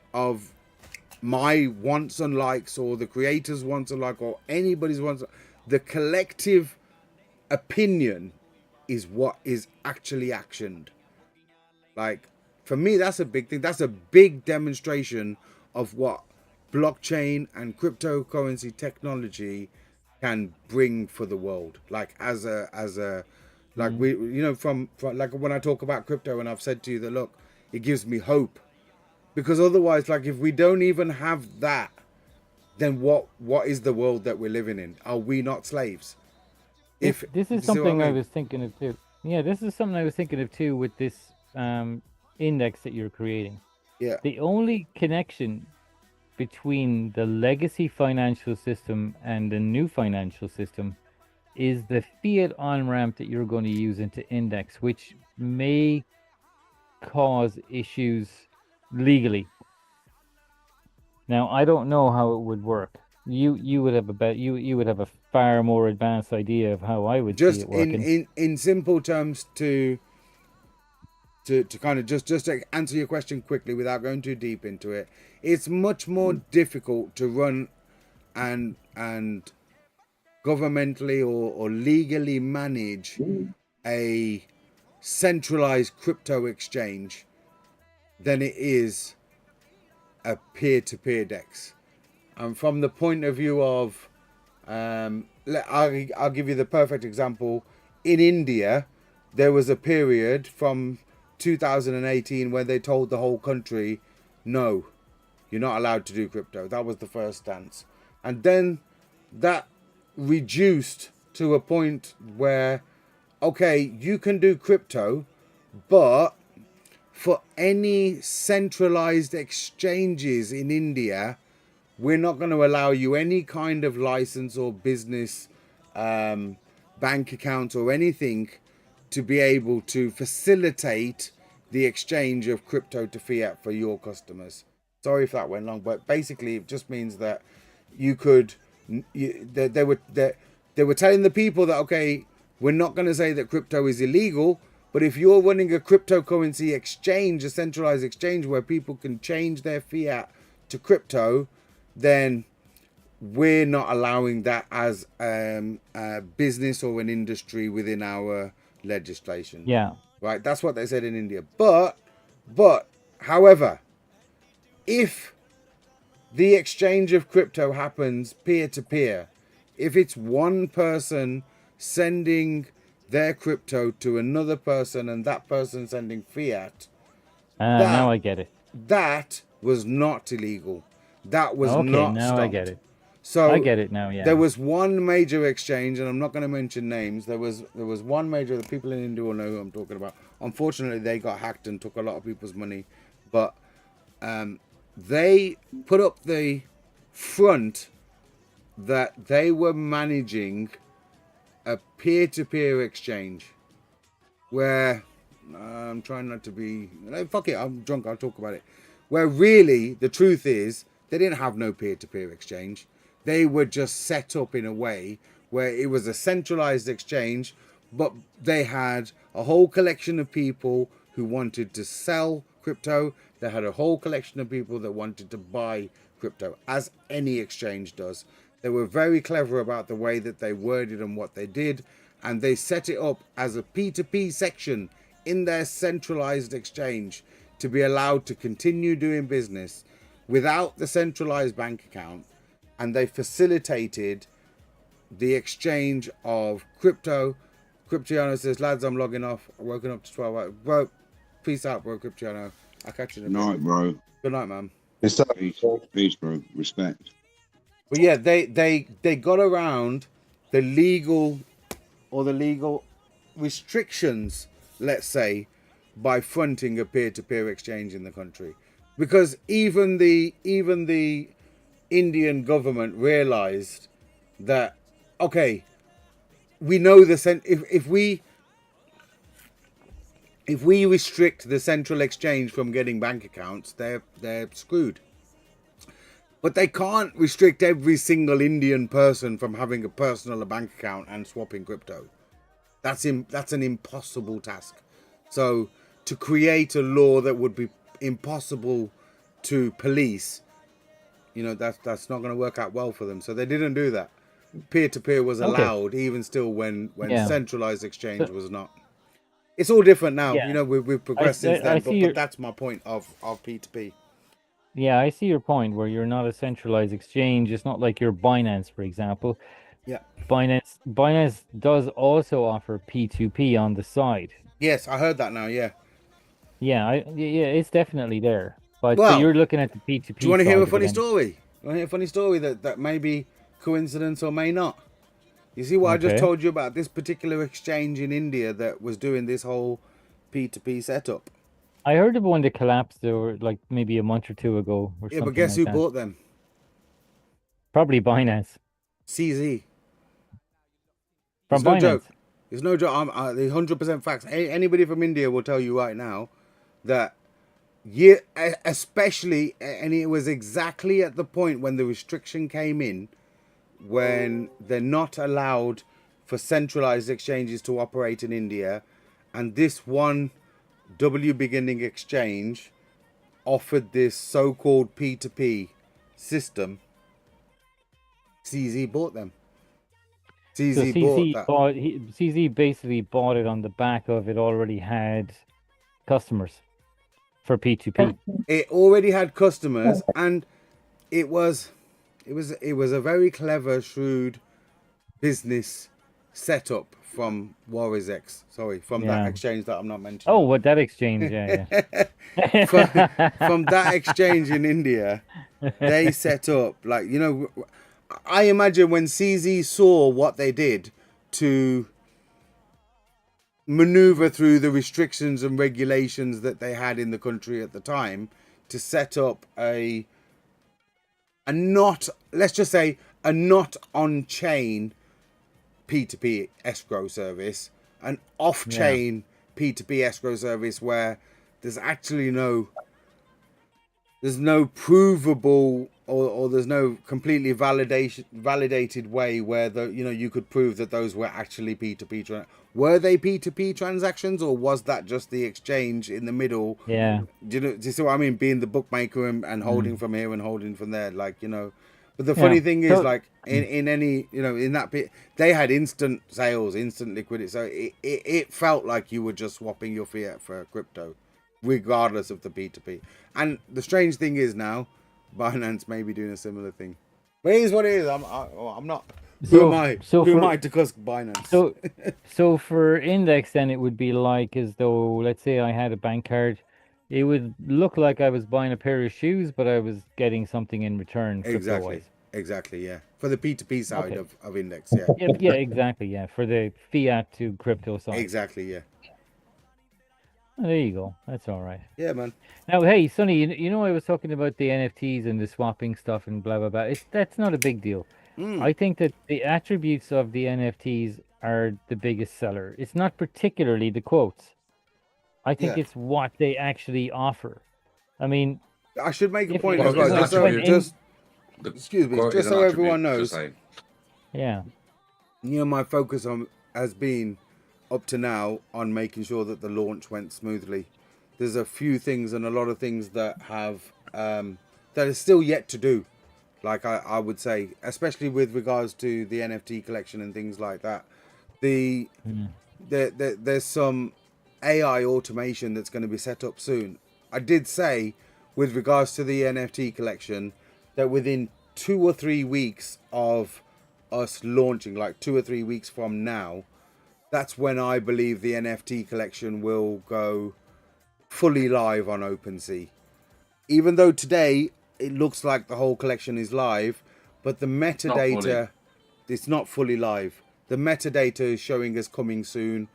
my wants and likes, or the creator's wants and like, or anybody's wants. The collective opinion is what is actually actioned. Like, for me, that's a big thing. That's a big demonstration of what blockchain and cryptocurrency technology can bring for the world. Like, like we, you know, from like when I talk about crypto, and I've said to you that, look, it gives me hope, because otherwise, like, if we don't even have that, then what is the world that we're living in? Are we not slaves? This is something I was thinking of too. Yeah, this is something I was thinking of too with this index that you're creating. Yeah. The only connection between the legacy financial system and the new financial system is the fiat on-ramp that you're going to use into index, which may cause issues legally. Now, I don't know how it would work. You would have you would have a far more advanced idea of how I would see it working. In simple terms, to kind of just to answer your question quickly without going too deep into it, it's much more difficult to run and governmentally or legally manage a centralized crypto exchange than it is a peer-to-peer DEX. And from the point of view of, I'll give you the perfect example. In India, there was a period from 2018 when they told the whole country, no, you're not allowed to do crypto. That was the first stance. And then that reduced to a point where, okay, you can do crypto, but for any centralized exchanges in India, we're not going to allow you any kind of license or business, bank account or anything to be able to facilitate the exchange of crypto to fiat for your customers. Sorry if that went long, but basically it just means that you could, they were telling the people that, okay, we're not going to say that crypto is illegal, but if you're running a cryptocurrency exchange, a centralized exchange where people can change their fiat to crypto, then we're not allowing that as a business or an industry within our legislation. Yeah. Right, that's what they said in India. But, however, if the exchange of crypto happens peer-to-peer, if it's one person sending their crypto to another person and that person sending fiat, now I get it. That was not illegal. That was okay, not now stopped. I get it. So I get it now. Yeah. There was one major exchange, and I'm not going to mention names. There was one major. The people in India will know who I'm talking about. Unfortunately, they got hacked and took a lot of people's money, but they put up the front that they were managing a peer-to-peer exchange where I'm trying not to be, fuck it, I'm drunk, I'll talk about it, where really the truth is they didn't have no peer-to-peer exchange. They were just set up in a way where it was a centralized exchange, but they had a whole collection of people who wanted to sell crypto. They had a whole collection of people that wanted to buy crypto, as any exchange does. They were very clever about the way that they worded and what they did, and they set it up as a P2P section in their centralized exchange to be allowed to continue doing business without the centralized bank account. And they facilitated the exchange of crypto. Cryptiano says, lads, I'm logging off. I'm woken up to 12 hours. Bro, peace out, bro, Cryptiano. I'll catch you in a bit. Night, bro. Good night, man. Peace, bro. Respect. But yeah, they got around the legal restrictions, let's say, by fronting a peer-to-peer exchange in the country, because even the Indian government realized that, okay, we know if we restrict the central exchange from getting bank accounts, they're screwed. But they can't restrict every single Indian person from having a personal bank account and swapping crypto. That's an impossible task. So to create a law that would be impossible to police you know, that's not going to work out well for them. So they didn't do that. Peer-to-peer was allowed, even still when centralized exchange was not. It's all different now. You know, we've progressed since then. But that's my point of P2P. Yeah, I see your point where you're not a centralized exchange. It's not like your Binance, for example. Yeah. Binance does also offer P2P on the side. Yes, I heard that now. Yeah. Yeah, it's definitely there. But you're looking at the P2P. Do you want to hear a funny story? You want to hear a funny story that may be coincidence or may not? You see what I just told you about this particular exchange in India that was doing this whole P2P setup? I heard of one that collapsed or like maybe a month or two ago or something. Yeah, but guess who bought them? Probably Binance. CZ. From Binance. No joke. It's no joke. The 100% facts. Anybody from India will tell you right now that especially, and it was exactly at the point when the restriction came in, when they're not allowed for centralized exchanges to operate in India, and this one W beginning exchange offered this so-called P2P system, CZ bought them. CZ basically bought it on the back of it already had customers for P2P. It already had customers, and it was a very clever, shrewd business setup from Warizex. Sorry, from that exchange that I'm not mentioning. Oh, what that exchange? Yeah. from that exchange in India, they set up, like, you know, I imagine when CZ saw what they did to maneuver through the restrictions and regulations that they had in the country at the time to set up a not, let's just say, a not on-chain P2P escrow service, an off-chain P2P escrow service where there's actually there's no provable or there's no completely validated way where you could prove that those were actually P2P. Were they P2P transactions, or was that just the exchange in the middle? Yeah. Do you see what I mean? Being the bookmaker and holding from here and holding from there, like, you know. But the funny thing is, like, in any, you know, in that bit, they had instant sales, instant liquidity. So it felt like you were just swapping your fiat for crypto, regardless of the P2P. And the strange thing is now, Binance may be doing a similar thing. But it is what it is. I'm not. Who am I to cuss Binance? So for Index, then it would be like as though, let's say I had a bank card. It would look like I was buying a pair of shoes, but I was getting something in return. Exactly, yeah. For the P2P side of Index, yeah. Yeah, exactly, yeah. For the fiat to crypto side. Exactly, yeah. Oh, there you go. That's all right. Yeah, man. Now, hey, Sonny, you know I was talking about the NFTs and the swapping stuff and blah, blah, blah. That's not a big deal. I think that the attributes of the NFTs are the biggest seller. It's not particularly the quotes. I think it's what they actually offer. I mean, I should make a point as well, just so everyone knows. Yeah. You know, my focus has been up to now on making sure that the launch went smoothly. There's a few things and a lot of things that have that are still yet to do. Like I would say, especially with regards to the NFT collection and things like that. There's some AI automation that's going to be set up soon. I did say, with regards to the NFT collection, that within 2 or 3 weeks of us launching, like 2 or 3 weeks from now, that's when I believe the NFT collection will go fully live on OpenSea. Even though today it looks like the whole collection is live, but the metadata, it's not fully live. The metadata is showing us coming soon.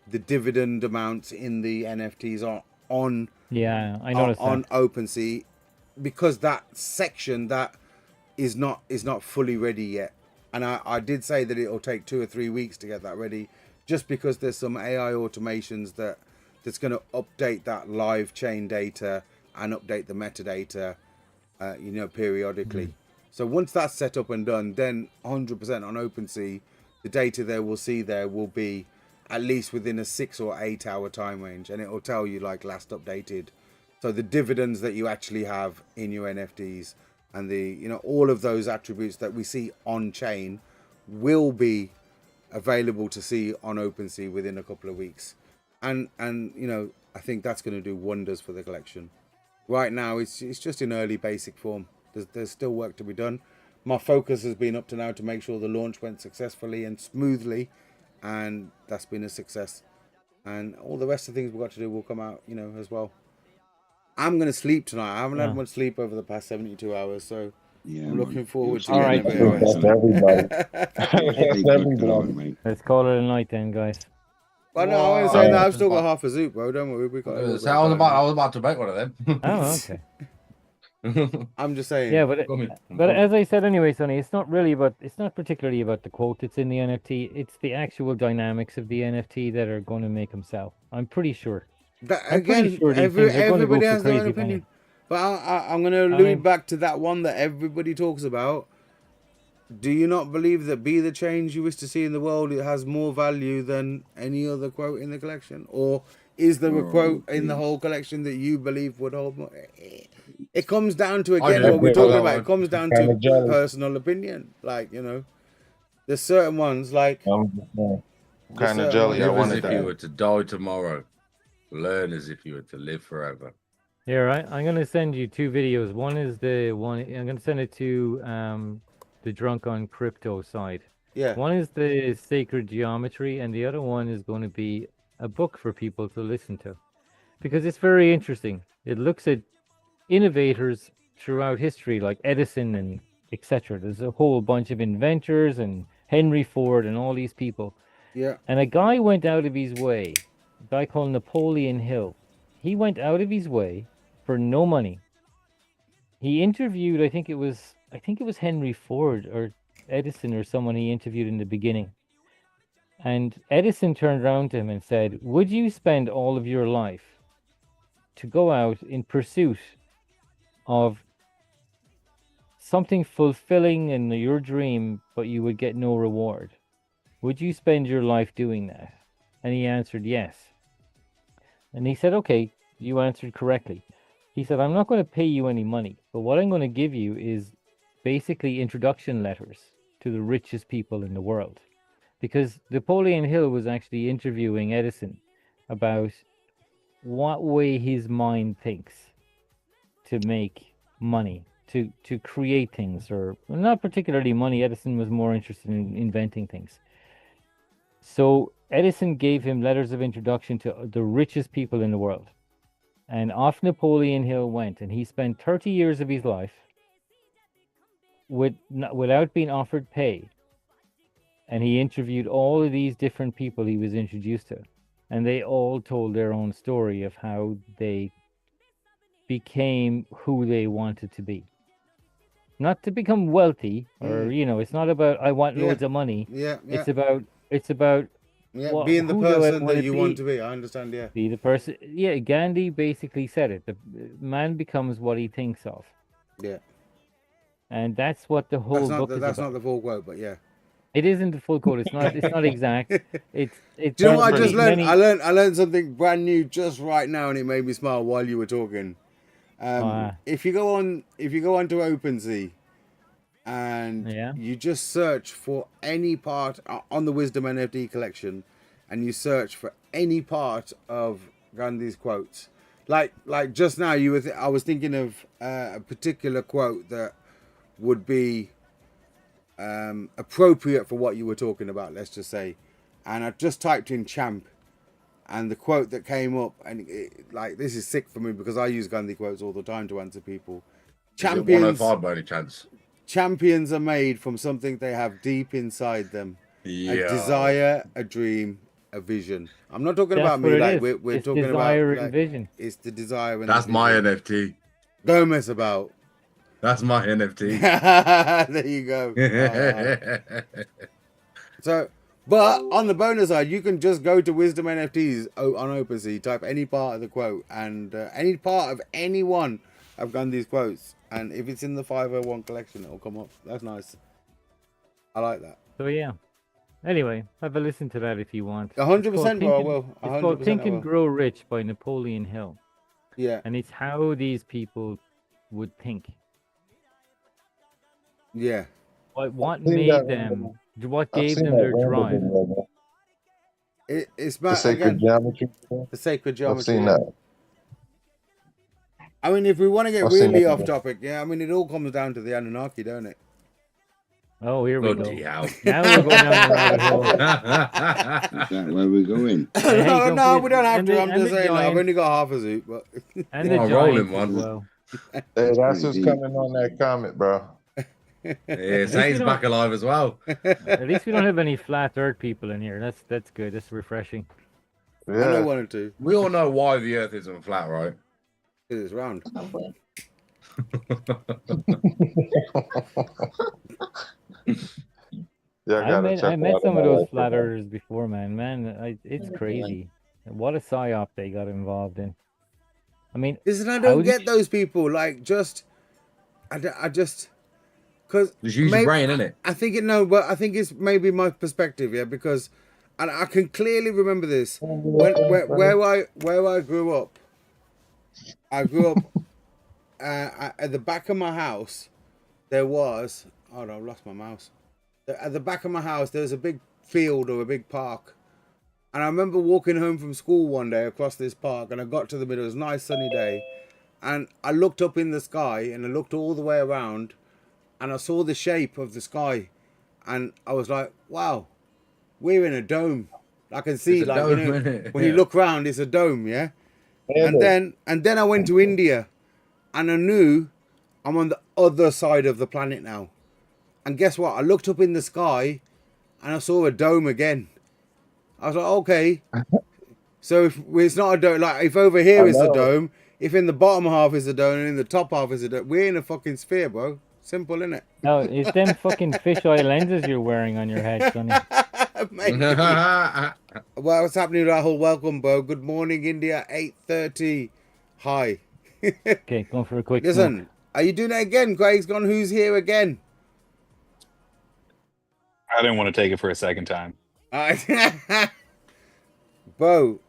The dividend amounts in the NFTs are on OpenSea, because that section that is not fully ready yet. And I did say that it'll take 2 or 3 weeks to get that ready, just because there's some AI automations that's going to update that live chain data and update the metadata, periodically. So once that's set up and done, then 100% on OpenSea, the data will be at least within a 6 or 8 hour time range, and it will tell you like last updated. So the dividends that you actually have in your NFTs, and the all of those attributes that we see on chain will be available to see on OpenSea within a couple of weeks, and I think that's going to do wonders for the collection. Right now, it's just in early basic form. There's still work to be done. My focus has been up to now to make sure the launch went successfully and smoothly, and that's been a success. And all the rest of the things we've got to do will come out, as well. I'm going to sleep tonight. I haven't had much sleep over the past 72 hours, so I'm looking forward to getting a bit of it. Let's call it a night then, guys. Well, no, I was saying that I've still got half a zoop, bro. Don't worry, we got. I was about to make one of them. Oh, okay. I'm just saying. Yeah, but as I said anyway, Sonny, it's not particularly about the quote that's in the NFT. It's the actual dynamics of the NFT that are going to make them sell. I'm pretty sure. Everybody has their own opinion. But I'm going to allude back to that one that everybody talks about. Do you not believe that "Be the change you wish to see in the world" it has more value than any other quote in the collection? Or is there a quote in the whole collection that you believe would hold more? It comes down to, again, what we're talking about. It comes down to personal opinion. Like, there's certain ones like... Kind of jelly. I wanted if you were to die tomorrow. Learn as if you were to live forever. Yeah, right. I'm going to send you two videos. One is the one... I'm going to send it to the Drunk on Crypto side. Yeah. One is the Sacred Geometry, and the other one is going to be a book for people to listen to. Because it's very interesting. It looks at innovators throughout history, like Edison and etc. There's a whole bunch of inventors and Henry Ford and all these people. Yeah. And a guy went out of his way, a guy called Napoleon Hill. He went out of his way for no money. He interviewed, I think it was Henry Ford or Edison or someone he interviewed in the beginning. And Edison turned around to him and said, "Would you spend all of your life to go out in pursuit of something fulfilling in your dream, but you would get no reward? Would you spend your life doing that?" And he answered yes. And he said, "Okay, you answered correctly." He said, "I'm not going to pay you any money, but what I'm going to give you is basically introduction letters to the richest people in the world." Because Napoleon Hill was actually interviewing Edison about what way his mind thinks to make money, to create things, or not particularly money. Edison was more interested in inventing things. So Edison gave him letters of introduction to the richest people in the world. And off Napoleon Hill went, and he spent 30 years of his life without being offered pay. And he interviewed all of these different people he was introduced to. And they all told their own story of how they became who they wanted to be. Not to become wealthy, or it's not about I want loads of money. Yeah. It's about being the person that you want to be. I understand. Yeah. Be the person. Yeah. Gandhi basically said it. The man becomes what he thinks of. Yeah. And that's what the whole book is about. That's not the full quote, but yeah. It isn't the full quote. It's not exact. It's. Do you know what I just learned? I learned something brand new just right now, and it made me smile while you were talking. If you go onto OpenSea, and you just search for any part on the Wisdom NFT collection, and you search for any part of Gandhi's quotes, like just now I was thinking of a particular quote that would be appropriate for what you were talking about, let's just say, and I just typed in champ, and the quote that came up, and this is sick for me because I use Gandhi quotes all the time to answer people. Champions, 105 by any chance? Champions are made from something they have deep inside them. Yeah. A desire, a dream, a vision. I'm not talking about me. We're talking desire about and vision. It's the desire and that's the my NFT. Don't mess about. That's my NFT. There you go. So, but on the bonus side, you can just go to Wisdom NFTs on OpenSea, type any part of the quote, and any part of any one of Gandhi's quotes, and if it's in the 501 collection, it'll come up. That's nice. I like that. So yeah. Anyway, have a listen to that if you want. 100%, bro. I will. It's called Think and Grow Rich by Napoleon Hill. Yeah. And it's how these people would think. Yeah. What seen made that them? What I've gave seen them that their Randall drive? video. It's The about sacred again geometry. the sacred I've geometry. seen Yeah. that. I mean, if we want to get I've seen really that off video. topic, yeah. I mean, it all comes down to the Anunnaki, don't it? Oh, here we go. Bloody hell. Now we're going down the rabbit hole. Is that where we're going? Hey, no, don't no, forget- we don't have and to. the- I'm and just the saying. Like, I've giant- only got half a zoot, but And the Oh, giants rolling as one. well. Hey, that's what's coming on that comet, bro. Yeah, Zane's back alive as well. At least we don't have any flat Earth people in here. That's good. That's refreshing. I know one or two. We all know why the Earth isn't flat, right? Because it's round. Yeah, I met some of those flat earthers before, man. It's crazy. What a psyop they got involved in. I mean, Listen, I how don't did get those people. Like, I just, because just use your brain, innit? I think I think it's maybe my perspective, yeah. Because, and I can clearly remember this where I grew up. I grew up at the back of my house. There was, oh no, I've lost my mouse. At the back of my house, there was a big field or a big park. And I remember walking home from school one day across this park, and I got to the middle. It was a nice sunny day. And I looked up in the sky, and I looked all the way around, and I saw the shape of the sky. And I was like, wow, we're in a dome. I can see, It's a like, dome, you know, innit? when you look around, it's a dome, yeah? And then I went to India, and I knew I'm on the other side of the planet now. And guess what? I looked up in the sky and I saw a dome again. I was like, okay. So if it's not a dome, like if over here is a dome, if in the bottom half is a dome and in the top half is a dome, we're in a fucking sphere, bro. Simple, innit? No, it's them fucking fisheye lenses you're wearing on your head, Sonny. Maybe. Well, what's happening with that whole welcome, bro? Good morning, India, 8:30. Hi. Okay, going for a quick Listen, smoke. are you doing it again? Greg's gone, who's here again? I didn't want to take it for a second time. Bro,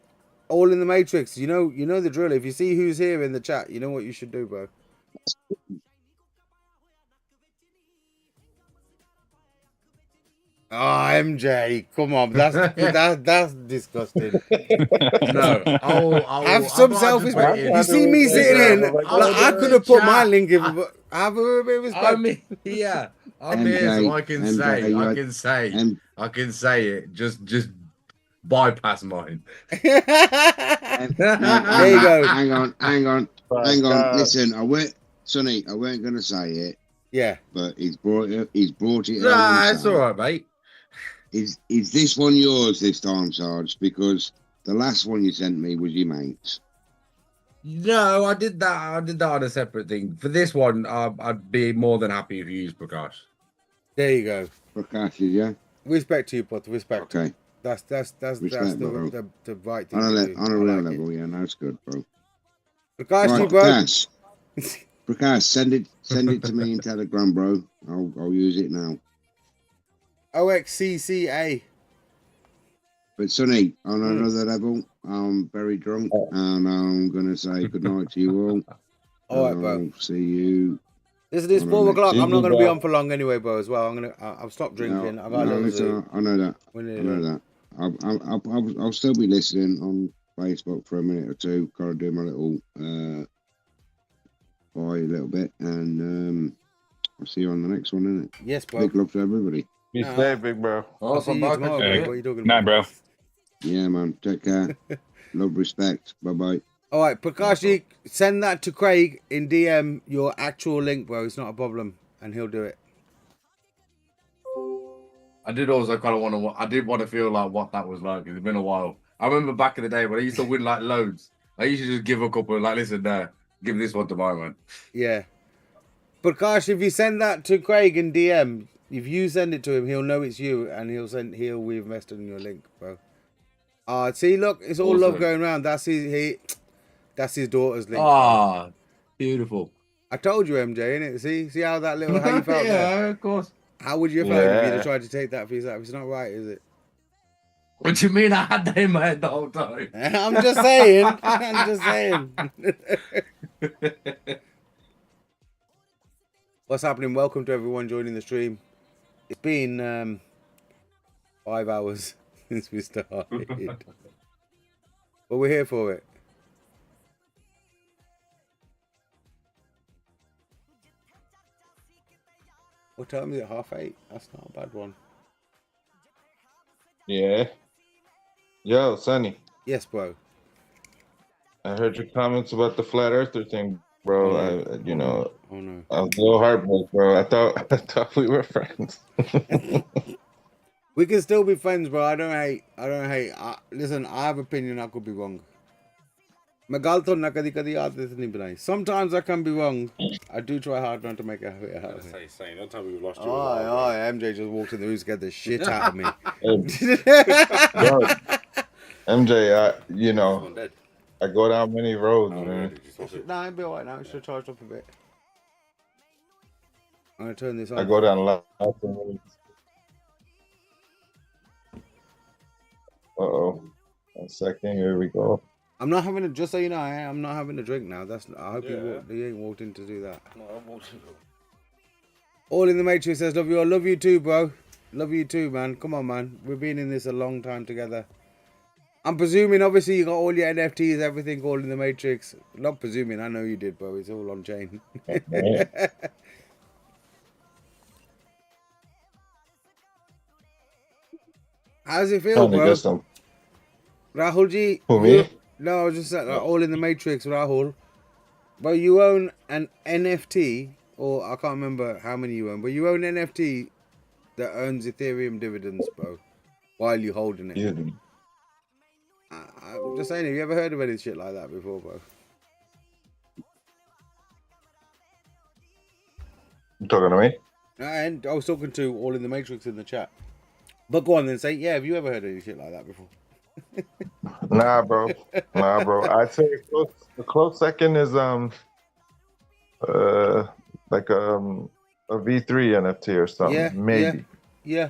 all in the Matrix. You know the drill. If you see who's here in the chat, you know what you should do, bro. Oh, MJ, come on, that's disgusting. No, have some self-respect. You see me sitting in, like, I could have put my link in, but have a bit of respect. I'm here, so I can say it. Just bypass mine. There you go. Hang on. Listen, Sonny, I weren't going to say it. Yeah, but he's brought it. Nah, it's all right, mate. Is this one yours this time, Sarge? Because the last one you sent me was your mate's. No, I did that on a separate thing. For this one, I'd be more than happy if you use Prakash. There you go. Prakash, yeah. Respect to you, Potter. Respect. Okay. That's Respect, the right thing on to a do. on a real level, yeah. That's good, bro. Prakash, Right, bro. Prakash, send it to me in Telegram, bro. I'll use it now. OXCCA. But Sonny, on another level, I'm very drunk, and I'm gonna say good night to you all. All right, bro. See you. Listen, it's 4 o'clock. I'm not gonna be on for long anyway, bro. As well, I've stopped drinking. No, I got a little listen, I know that. I know that. I'll still be listening on Facebook for a minute or two. Gotta do my little buy a little bit, and I'll see you on the next one, innit? Yes, bro. Big love to everybody. Be safe, big bro. I'll see you tomorrow, bro. What are you talking about? Night, bro. Yeah, man. Take care. Love, respect. Bye-bye. All right, Prakash, send that to Craig in DM, your actual link, bro. It's not a problem, and he'll do it. I did also kind of want to. I did want to feel like what that was like. It's been a while. I remember back in the day when I used to win like loads. I used to just give a couple. Like, listen, give this one to my man. Yeah, Prakash, if you send that to Craig in DM, if you send it to him, he'll know it's you, and he'll reinvest in your link, bro. See, look, it's all love going around. That's his daughter's link. Ah, beautiful. I told you, MJ, innit? See how that little how you felt yeah, there? of course. How would you have felt if you'd have tried to take that for yourself? It's not right, is it? What do you mean I had that in my head the whole time? I'm just saying. I'm just saying. What's happening? Welcome to everyone joining the stream. It's been 5 hours since we started, but we're here for it. What time is it? 8:30? That's not a bad one. Yeah. Yo, Sonny. Yes, bro. I heard your comments about the flat earther thing, bro. Oh, no. I was a little heartbroken, bro. I thought we were friends. We can still be friends, bro. I don't hate. Listen, I have opinion. I could be wrong. Sometimes I can be wrong. I do try hard not to make a habit out of it. Don't tell me we lost you. Oh, MJ just walked in the room, scared the shit out of me. MJ, I go down many roads, man. Nah, I'll be alright now. It should charge up a bit. I'm gonna turn this on. I go down lots of roads. Uh-oh. 1 second, here we go. I'm not having a, just so you know, I'm not having a drink now. I hope he ain't walked in to do that. No, I walked in. All in the Matrix says, love you all. Love you too, bro. Love you too, man. Come on, man. We've been in this a long time together. I'm presuming, obviously, you got all your NFTs, everything all in the Matrix. Not presuming, I know you did, bro. It's all on chain. How's it feel, bro? Rahul Ji. Who, me? No, I was just saying, all in the Matrix, Rahul. But you own an NFT, or I can't remember how many you own, but you own NFT that earns Ethereum dividends, bro, while you're holding it. Yeah. I'm just saying, have you ever heard of any shit like that before, bro? You talking to me? And I was talking to All in the Matrix in the chat. But go on then, say, yeah, have you ever heard of any shit like that before? Nah, bro. I'd say a close second is like a V3 NFT or something. Yeah, maybe. Yeah.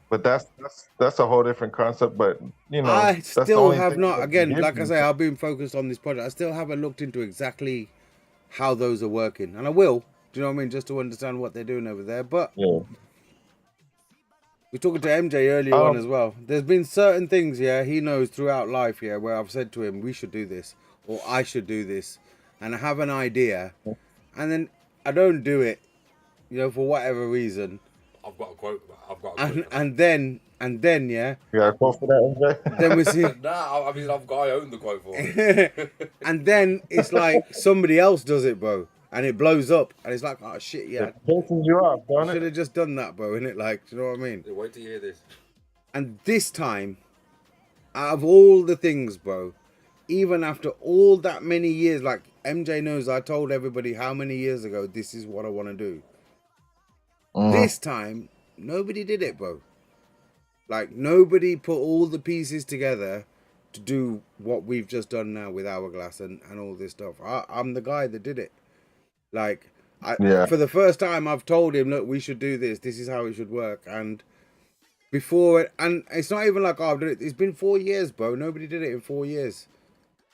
But that's a whole different concept. But you know, I that's the still only have thing not. that Again, gives like I me say, I've been focused on this project. I still haven't looked into exactly how those are working, and I will. Do you know what I mean? Just to understand what they're doing over there. But yeah. we're talking to MJ earlier on as well. There's been certain things, he knows throughout life, where I've said to him, we should do this, or I should do this, and I have an idea, and then I don't do it, for whatever reason. I've got a quote. And then, You got a quote for that, MJ? then we see. Nah, I mean, I own the quote for it. And then it's like somebody else does it, bro. And it blows up, and it's like, oh shit, yeah. It pisses you off, don't it? Should have just done that, bro. Innit? Like, do you know what I mean? Wait till you hear this. And this time, out of all the things, bro, even after all that many years, like MJ knows, I told everybody how many years ago this is what I want to do. This time, nobody did it, bro. Like nobody put all the pieces together to do what we've just done now with Hourglass and all this stuff. I'm the guy that did it. Like, for the first time, I've told him, look, we should do this. This is how it should work. And before it, and it's not even like, oh, I've done it. It's been 4 years, bro. Nobody did it in 4 years.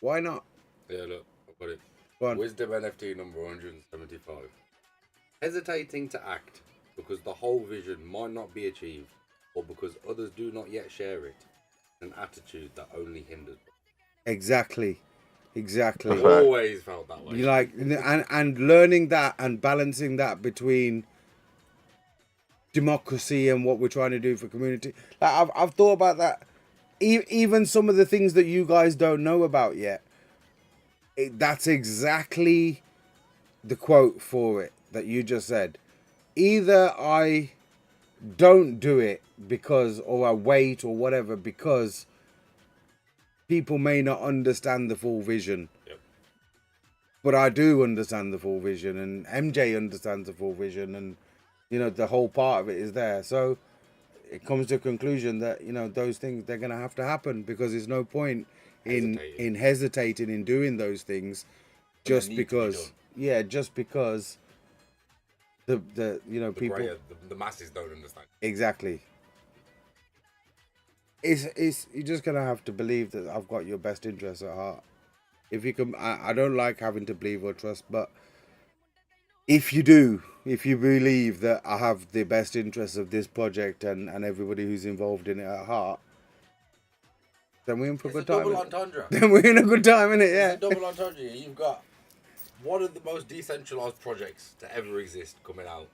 Why not? Yeah, look, I've got it. Go on. Wisdom NFT number 175. Hesitating to act because the whole vision might not be achieved or because others do not yet share it. An attitude that only hinders. Exactly. I've always felt that way. You like, and learning that and balancing that between democracy and what we're trying to do for community. Like I've thought about that. Even some of the things that you guys don't know about yet. That's exactly the quote for it that you just said. Either I don't do it because, or I wait or whatever, because people may not understand the full vision. Yep. But I do understand the full vision, and MJ understands the full vision, and the whole part of it is there. So it comes to a conclusion that those things, they're gonna have to happen, because there's no point in hesitating in doing those things just because people, the masses don't understand. Exactly. It's you're just gonna have to believe that I've got your best interests at heart. If you can, I don't like having to believe or trust, but if you do, if you believe that I have the best interests of this project and everybody who's involved in it at heart, then we're in for a good time. Double entendre. Then we're in a good time, innit? Yeah. It's a double entendre. You've got one of the most decentralized projects to ever exist coming out,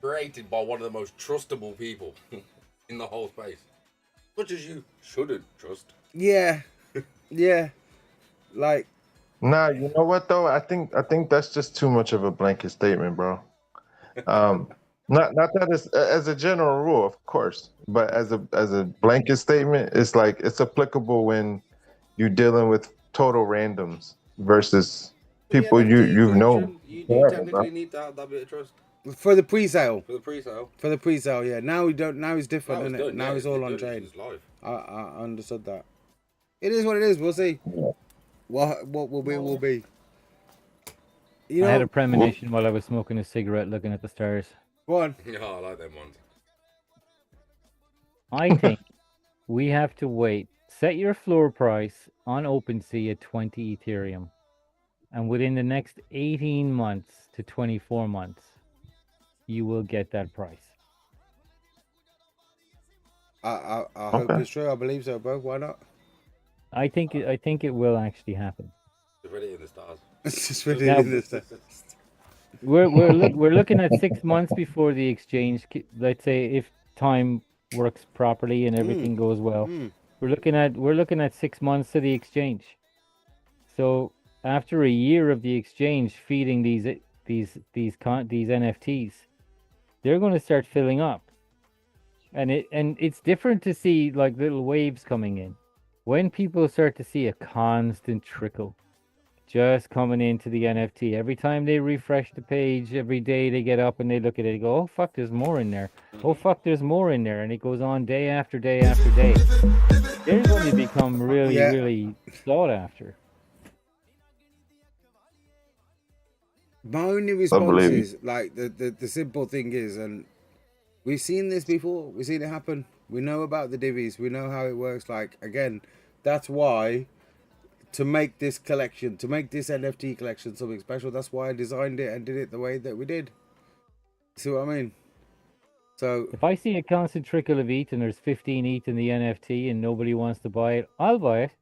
created by one of the most trustable people in the whole space, much as you shouldn't trust. Yeah, yeah. Like, nah, you know what though? I think that's just too much of a blanket statement, bro. Not that it's as a general rule, of course, but as a blanket statement, it's like it's applicable when you're dealing with total randoms versus people you've known. You do technically need to have that bit of trust. For the pre-sale. For the pre-sale. For the pre-sale, yeah. Now we don't. Now it's different, Now isn't it's it? done, Now yeah, it's it's all done, on it's chain. just live. I understood that. It is what it is. We'll see. What will be will be. You I had know, a premonition while I was smoking a cigarette, looking at the stars. Go on. Yeah, I like them ones. I think we have to wait. Set your floor price on OpenSea at 20 Ethereum, and within the next 18 months to 24 months, you will get that price. I hope it's true. I believe so, bro. Why not? I think it will actually happen. It's already in the stars. It's just really Now, in this. we're looking at 6 months before the exchange. Let's say if time works properly and everything goes well, we're looking at 6 months to the exchange. So after a year of the exchange feeding these NFTs, they're going to start filling up, and it's different to see like little waves coming in. When people start to see a constant trickle just coming into the NFT, every time they refresh the page, every day they get up and they look at it and go, oh fuck, there's more in there. Oh fuck, there's more in there. And it goes on day after day after day. They're going to become really, really sought after. My only response is like the simple thing is, and we've seen this before. We've seen it happen. We know about the divvies. We know how it works. Like, again, that's why to make this collection, to make this NFT collection something special, that's why I designed it and did it the way that we did. See what I mean? So if I see a constant trickle of ETH and there's 15 ETH in the NFT and nobody wants to buy it, I'll buy it.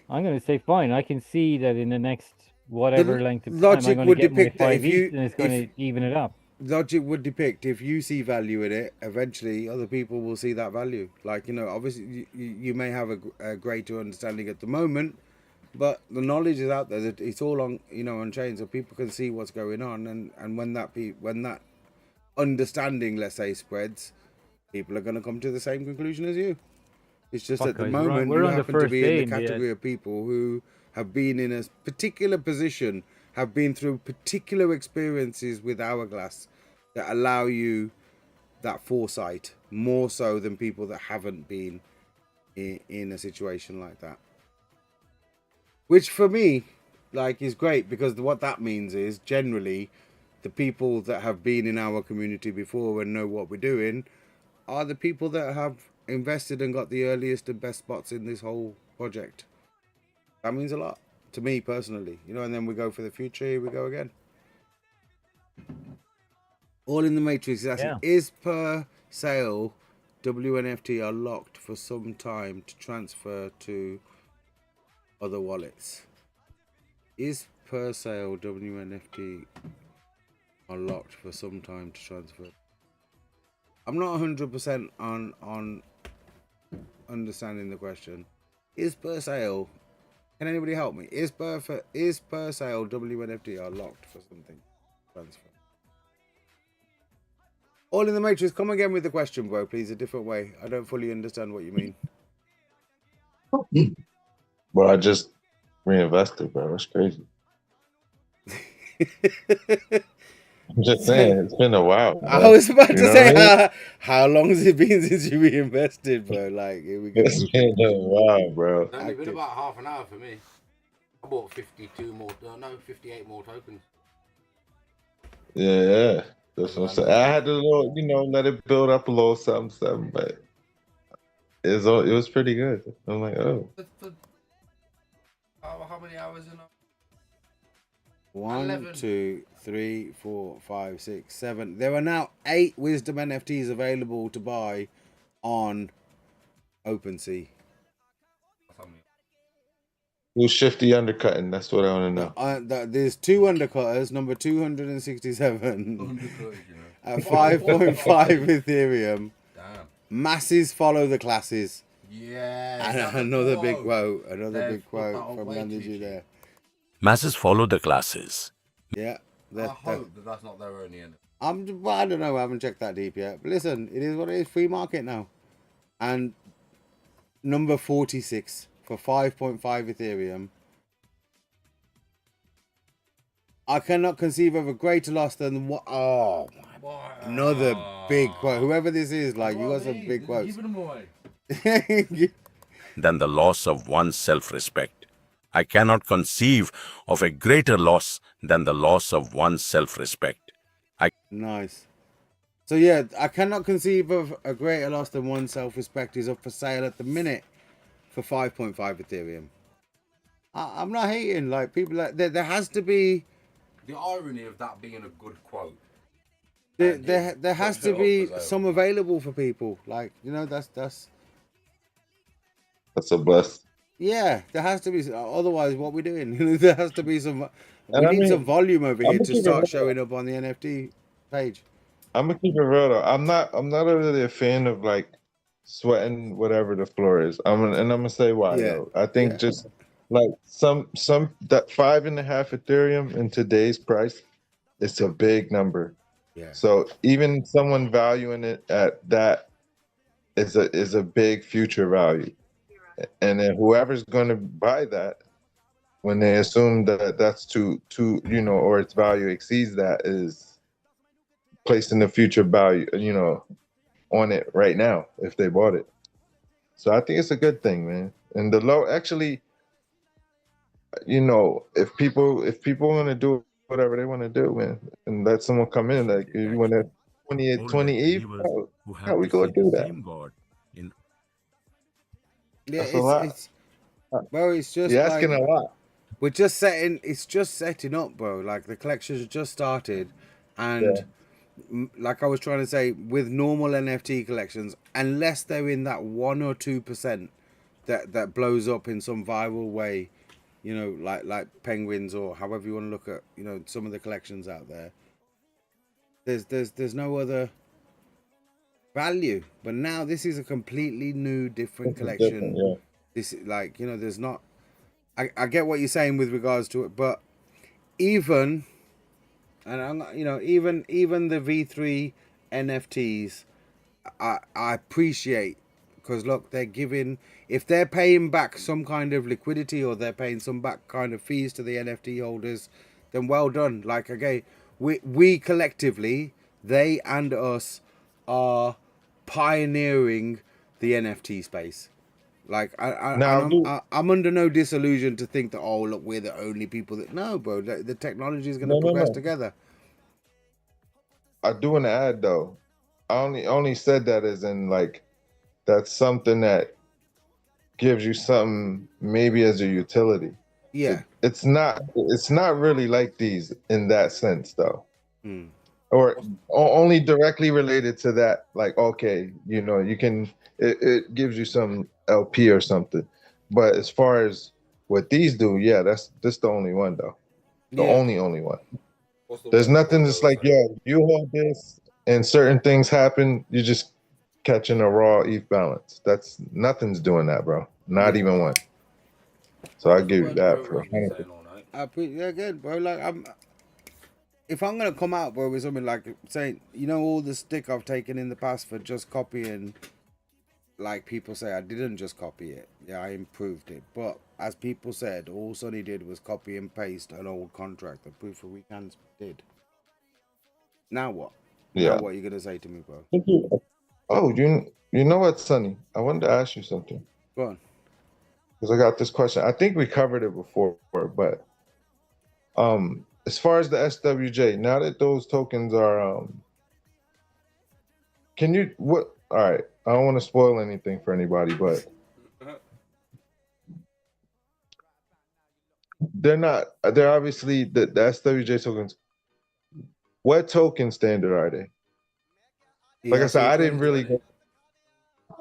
I'm going to say fine. I can see that in the next whatever length of time I'm going to get my 5 ETH and it's going to even it up. Logic would depict if you see value in it, eventually other people will see that value. Like, you know, obviously you may have a greater understanding at the moment, but the knowledge is out there that it's all on, you know, on chain, so people can see what's going on, and when that understanding, let's say, spreads, people are going to come to the same conclusion as you. It's just at the moment you happen to be in the category of people who have been in a particular position, have been through particular experiences with Hourglass that allow you that foresight more so than people that haven't been in a situation like that. Which for me, like, is great, because what that means is generally the people that have been in our community before and know what we're doing are the people that have invested and got the earliest and best spots in this whole project. That means a lot to me personally, you know, and then we go for the future, here we go again. All in the Matrix is per sale WNFT are locked for some time to transfer to other wallets. Is per sale WNFT are locked for some time to transfer? I'm not 100% on understanding the question. Is per sale? Can anybody help me? Is per sale WNFT are locked for something transfer? All in the Matrix, come again with the question, bro, please, a different way. I don't fully understand what you mean. Well, I just reinvested, bro. That's crazy. I'm just saying, it's been a while. Bro. I was about to say, how long has it been since you reinvested, bro? Like, here we go. It's been a while, bro. It's only been about half an hour for me. I bought 58 more tokens. Yeah. That's what I'm saying. I had to, you know, let it build up a little something, but it was pretty good. I'm like, oh. How many hours in? One, 11. 2, 3, 4, 5, 6, 7. There are now 8 Wisdom NFTs available to buy on OpenSea. Who's Shifty undercutting? That's what I want to know. There's 2 undercutters, number 267 at 5.5 Ethereum. Damn. Masses follow the classes. Yeah. And another big quote. Another big quote from Gandhiji there. Masses follow the classes. Yeah. I hope that that's not their only end. I don't know. I haven't checked that deep yet. But listen, it is what it is. Free market now. And number 46 for 5.5 Ethereum. I cannot conceive of a greater loss than what. Oh, another big quote. Whoever this is, like, you got some big quotes. Giving them away. Than the loss of one's self-respect. I cannot conceive of a greater loss than the loss of one's self-respect. Nice. So yeah, I cannot conceive of a greater loss than one's self-respect is up for sale at the minute for 5.5 Ethereum. I'm not hating. Like, people, like, there has to be The irony of that being a good quote. there has to be some available for people. Like, you know, that's a bless. Yeah, there has to be. Otherwise, what we doing? There has to be some. We And I need mean, some volume over here I'ma to keep it start real. showing up on the NFT page. I'm gonna keep it real though. I'm not really a fan of like sweating whatever the floor is. And I'm gonna say why. Yeah, Though. I think just like some that 5.5 Ethereum in today's price, it's a big number. Yeah. So even someone valuing it at that is a big future value. And then whoever's going to buy that, when they assume that that's too you know, or its value exceeds that, is placing the future value, you know, on it right now if they bought it. So I think it's a good thing, man. And the low, actually, you know, if people want to do whatever they want to do, man, and let someone come in, like if you want to 20 Eve, how we gonna do that? Yeah, That's a lot. it's bro. It's just You're asking like, a lot. We're just setting. It's just setting up, bro. Like, the collections just started, and like I was trying to say, with normal NFT collections, unless they're in that 1 or 2% that blows up in some viral way, you know, like penguins or however you want to look at, you know, some of the collections out there. There's no other value. But now this is a completely new, different collection. Yeah. This, like, you know, there's not. I get what you're saying with regards to it, but even, and I'm not, you know, even the V3 NFTs, I appreciate, because look, they're giving, if they're paying back some kind of liquidity or they're paying some back kind of fees to the NFT holders, then well done. Like, again, we collectively, they and us, are pioneering the NFT space. Like, I'm under no disillusion to think that, oh, look, we're the only people that... No, bro, the technology is going to progress together. I do want to add though, I only said that as in like, that's something that gives you something maybe as a utility. Yeah. It's not really like these in that sense though. Or only directly related to that, like, okay, you know, you can, it gives you some LP or something. But as far as what these do, yeah, that's the only one though. The only one. There's nothing that's like, yo, you hold this and certain things happen, you're just catching a raw ETH balance. That's nothing's doing that, bro. Not even one. So I give you that for 100%. I appreciate good, bro. Like, if I'm gonna come out, bro, with something like saying, you know, all the stick I've taken in the past for just copying, like people say, I didn't just copy it. Yeah, I improved it. But as people said, all Sonny did was copy and paste an old contract. The proof of weekends did. Now what? Yeah. Now what are you gonna say to me, bro? Oh, you know what, Sonny? I wanted to ask you something. Go on. Because I got this question. I think we covered it before, but as far as the SWJ, now that those tokens are all right, I don't want to spoil anything for anybody, but they're not. They're obviously the SWJ tokens. What token standard are they? Like I said, I didn't really.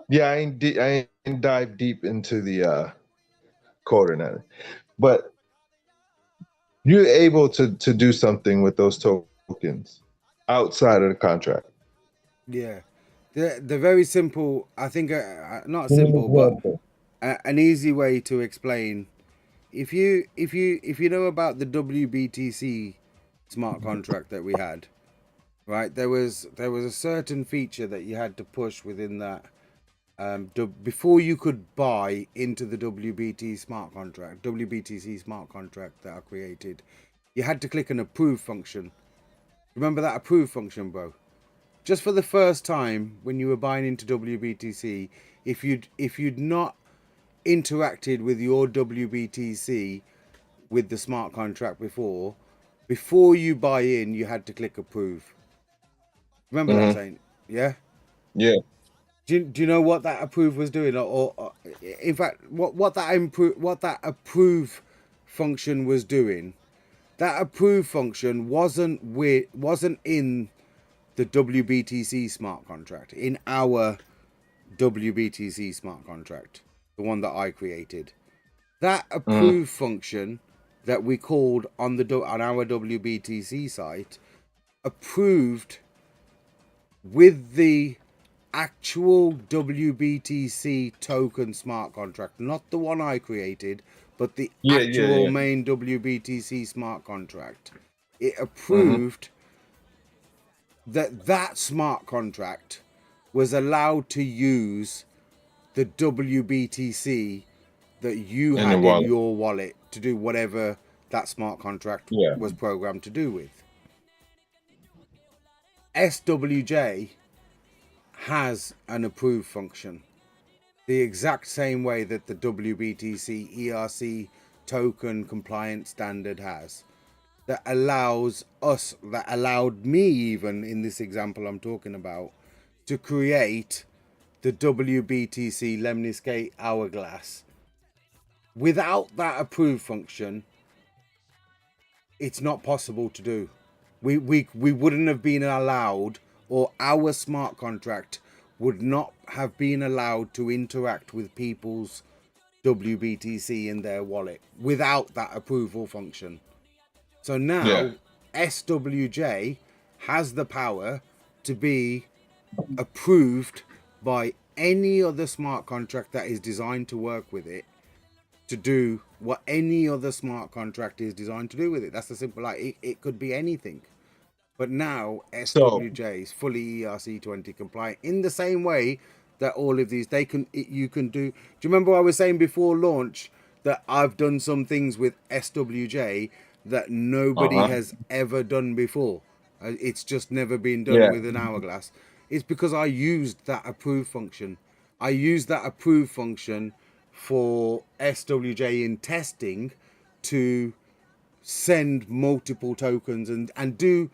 Yeah, I ain't dive deep into the coordinate, but you're able to do something with those tokens outside of the contract. Yeah, they're very simple. I think not simple, but an easy way to explain. If you know about the WBTC smart contract that we had, right? There was a certain feature that you had to push within that before you could buy into the WBTC smart contract that I created. You had to click an approve function. Remember that approve function, bro? Just for the first time when you were buying into WBTC, if you'd not interacted with your WBTC with the smart contract before you buy in, you had to click approve. Remember that, Saint? Yeah? Yeah. Do you know what that approve was doing? Or in fact, what that approve function was doing? That approve function wasn't in the WBTC smart contract, in our WBTC smart contract, the one that I created. That approve function that we called on our WBTC site approved with the actual WBTC token smart contract, not the one I created, but the actual main WBTC smart contract. It approved that smart contract was allowed to use the WBTC that you had in your wallet to do whatever that smart contract was programmed to do with. SWJ has an approve function, the exact same way that the WBTC ERC token compliance standard has, that allowed me, even in this example I'm talking about, to create the WBTC Lemniscate Hourglass. Without that approve function, it's not possible to do. We wouldn't have been allowed, or our smart contract would not have been allowed to interact with people's WBTC in their wallet without that approval function. So now SWJ has the power to be approved by any other smart contract that is designed to work with it, to do what any other smart contract is designed to do with it. That's the simple, like it could be anything. But now SWJ is fully ERC20 compliant in the same way that all of these you can do. Do you remember I was saying before launch that I've done some things with SWJ that nobody has ever done before? It's just never been done with an Hourglass. It's because I used that approve function. I used that approve function for SWJ in testing to send multiple tokens and do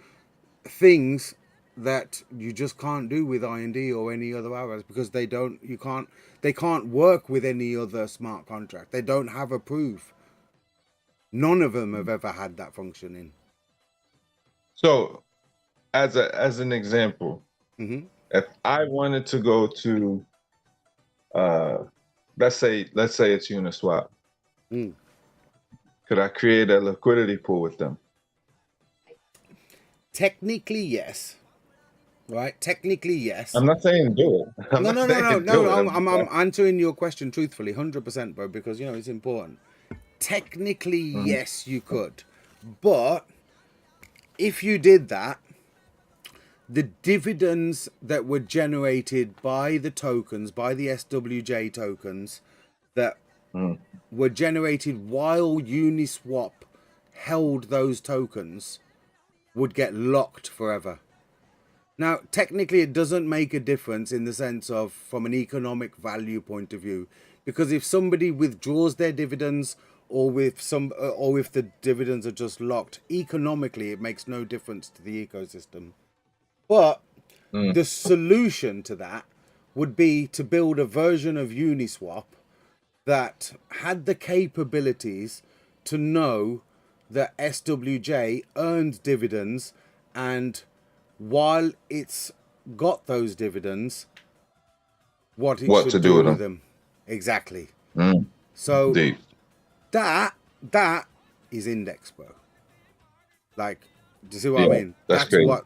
things that you just can't do with IND or any other hours, because they can't work with any other smart contract. They don't have approve. None of them have ever had that function in. So as an example, if I wanted to go to let's say it's Uniswap, could I create a liquidity pool with them? Technically, yes. Right? Technically, yes. I'm not saying do it. No. I'm answering your question truthfully, 100%, bro, because it's important. Technically, yes, you could. But if you did that, the dividends that were generated by the tokens, by the SWJ tokens, that were generated while Uniswap held those tokens, would get locked forever. Now, technically, it doesn't make a difference in the sense of from an economic value point of view, because if somebody withdraws their dividends, or if the dividends are just locked, economically, it makes no difference to the ecosystem. But the solution to that would be to build a version of Uniswap that had the capabilities to know that SWJ earned dividends, and while it's got those dividends, what it should do with them. Exactly. So deep. that is Index, bro. Like, do you see what I mean? That's what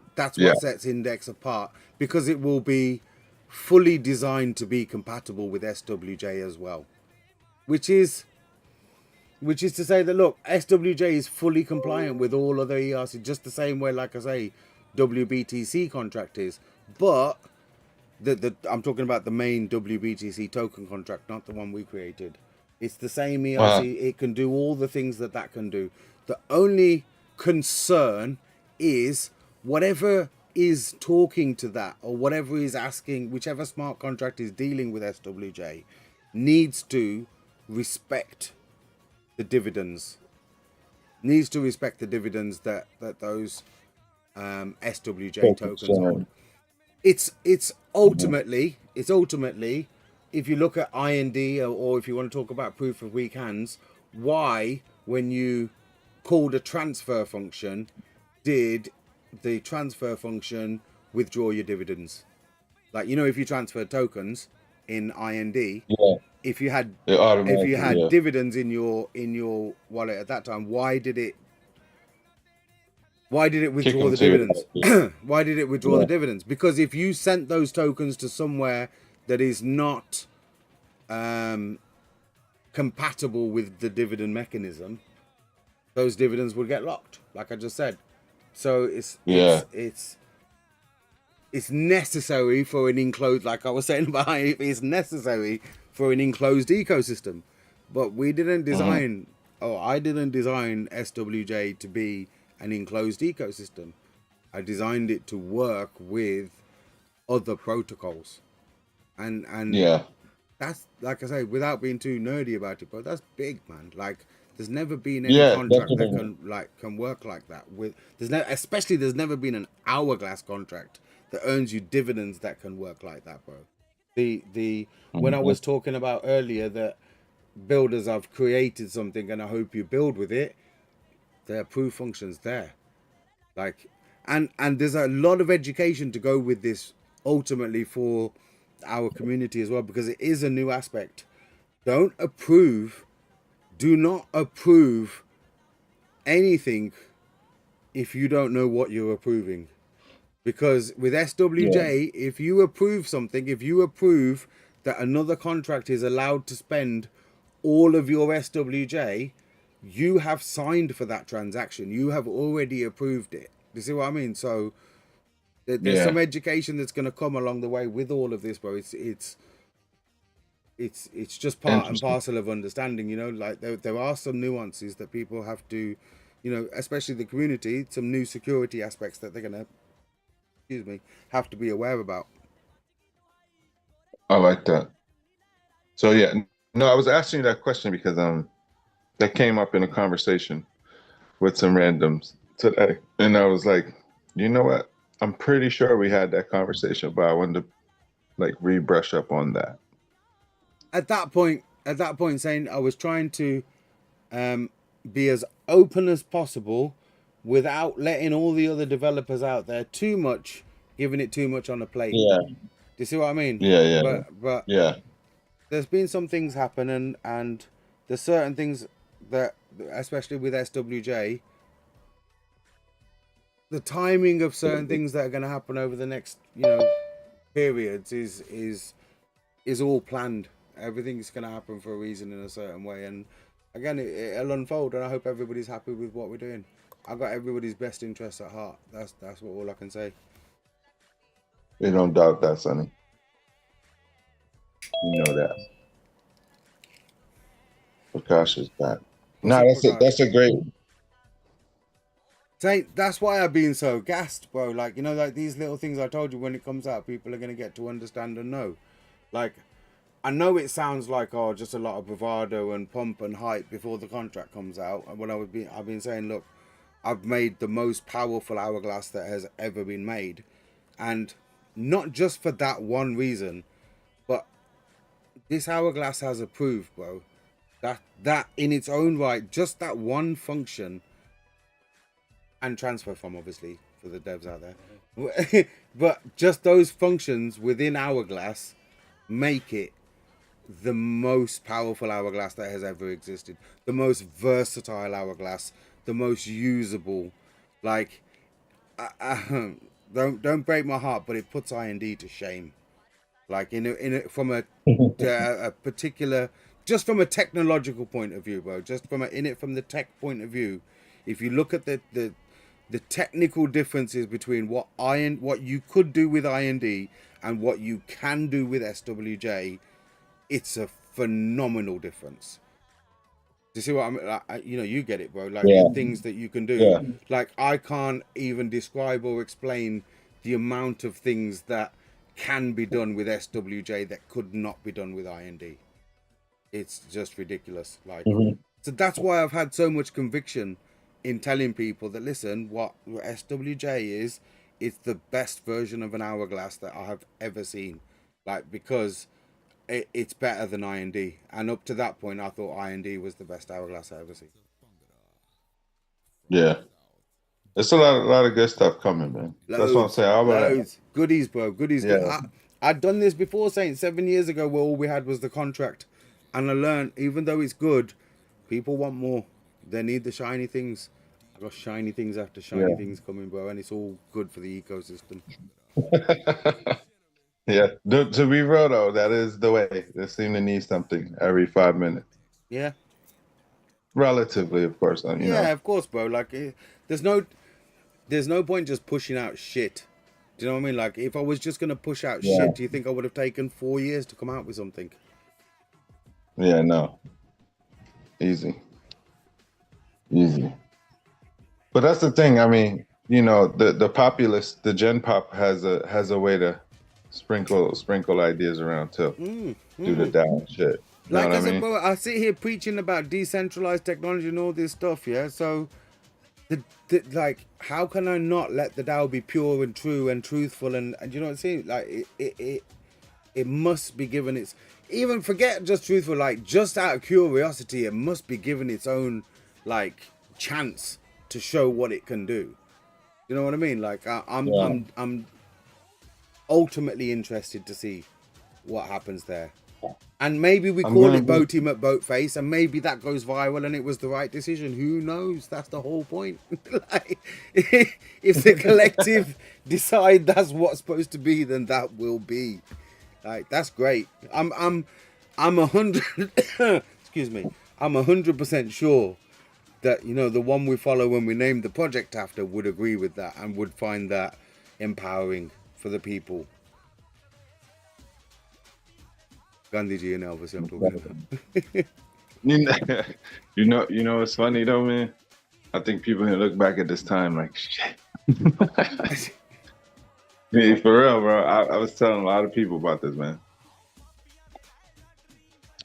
sets Index apart, because it will be fully designed to be compatible with SWJ as well, which is to say that, look, SWJ is fully compliant with all other ERC, just the same way, like I say, WBTC contract is. But I'm talking about the main WBTC token contract, not the one we created. It's the same ERC. It can do all the things that can do. The only concern is whatever is talking to that, or whatever is asking, whichever smart contract is dealing with SWJ, needs to respect the dividends. Needs to respect the dividends that those SWJ tokens hold. It's ultimately, if you look at IND, or if you want to talk about proof of weak hands, why, when you called a transfer function, did the transfer function withdraw your dividends? Like, you know, if you transfer tokens in IND, if you had dividends in your wallet at that time, why did it withdraw the dividends? Why did it withdraw the dividends? Because if you sent those tokens to somewhere that is not compatible with the dividend mechanism, those dividends would get locked, like I just said. So it's necessary for an enclosed, like I was saying about it's necessary for an enclosed ecosystem. But we didn't design, I didn't design SWJ to be an enclosed ecosystem. I designed it to work with other protocols, and that's, like I say, without being too nerdy about it, but that's big, man. Like, there's never been any contract that can work like that. There's never been an hourglass contract that earns you dividends that can work like that, bro. When I was talking about earlier that builders, I've created something and I hope you build with it, there are proof functions there. Like, and there's a lot of education to go with this ultimately for our community as well, because it is a new aspect. Do not approve anything if you don't know what you're approving. Because with SWJ, if you approve something, if you approve that another contract is allowed to spend all of your SWJ, you have signed for that transaction. You have already approved it. You see what I mean? So there's some education that's going to come along the way with all of this, bro. It's just part and parcel of understanding, you know, like there are some nuances that people have to, you know, especially the community, some new security aspects that they're going to, have to be aware about. I like that. So yeah, no, I was asking you that question because that came up in a conversation with some randoms today, and I was like, you know what? I'm pretty sure we had that conversation, but I wanted to like rebrush up on that. At that point, saying I was trying to be as open as possible without letting all the other developers out there giving it too much on a plate. Yeah. Do you see what I mean? But there's been some things happen, and there's certain things that, especially with SWJ, the timing of certain things that are going to happen over the next, periods is all planned. Everything's going to happen for a reason in a certain way, and again, it'll unfold, and I hope everybody's happy with what we're doing. I've got everybody's best interests at heart. That's all I can say. You don't doubt that, Sonny. You know that. Prakash is back. That's a great. That's why I've been so gassed, bro. Like, like these little things I told you, when it comes out, people are going to get to understand and know. Like, I know it sounds like, just a lot of bravado and pump and hype before the contract comes out. And when I've been saying, look, I've made the most powerful hourglass that has ever been made. And not just for that one reason, but this hourglass has approved, bro. That in its own right, just that one function, and transfer from, obviously, for the devs out there, but just those functions within Hourglass make it the most powerful Hourglass that has ever existed, the most versatile Hourglass, the most usable. Like, don't break my heart, but it puts IND to shame. Like from a particular, just from a technological point of view, bro. Just from from the tech point of view, if you look at the technical differences between what you could do with IND and what you can do with SWJ, it's a phenomenal difference. Do you see what I mean? Like, you get it, bro. Like the things that you can do. Yeah. Like I can't even describe or explain the amount of things that can be done with SWJ that could not be done with IND. It's just ridiculous. Like, so that's why I've had so much conviction in telling people that, listen, what SWJ is, it's the best version of an Hourglass that I have ever seen. Like, because it's better than IND. And up to that point, I thought IND was the best Hourglass I ever seen. Yeah. There's a lot of good stuff coming, man. That's what I'm saying. Loads. Goodies, bro. Goodies. Yeah. I'd done this before, Saint, 7 years ago, where all we had was the contract. And I learned, even though it's good, people want more. They need the shiny things. I got shiny things after shiny things coming, bro. And it's all good for the ecosystem. Yeah. To be real, though, that is the way. They seem to need something every 5 minutes. Yeah. Relatively, of course. You know. Of course, bro. Like, there's no point just pushing out shit. Do you know what I mean? Like, if I was just going to push out shit, do you think I would have taken 4 years to come out with something? Yeah, no. Easy. But that's the thing. I mean, the populace, the Gen Pop has a way to sprinkle ideas around too. Do the down shit. You like know I what said, I mean? bro, I sit here preaching about decentralized technology and all this stuff, yeah? So, like, how can I not let the DAO be pure and true and truthful? And you know what I'm saying? Like, it must be given its... Even forget just truthful, like, just out of curiosity, it must be given its own, like, chance to show what it can do. You know what I mean? Like, I'm ultimately interested to see what happens there. And maybe we call it Boat Team at Boatface, and maybe that goes viral and it was the right decision. Who knows? That's the whole point. Like, if the collective decide that's what's supposed to be, then that will be. Like, that's great. I'm 100 excuse me. I'm 100% sure that, the one we follow when we named the project after would agree with that and would find that empowering for the people. Gandhiji and Elvis, I'm talking about. You know what's funny though, man? I think people can look back at this time like, shit. Yeah, for real, bro. I was telling a lot of people about this, man.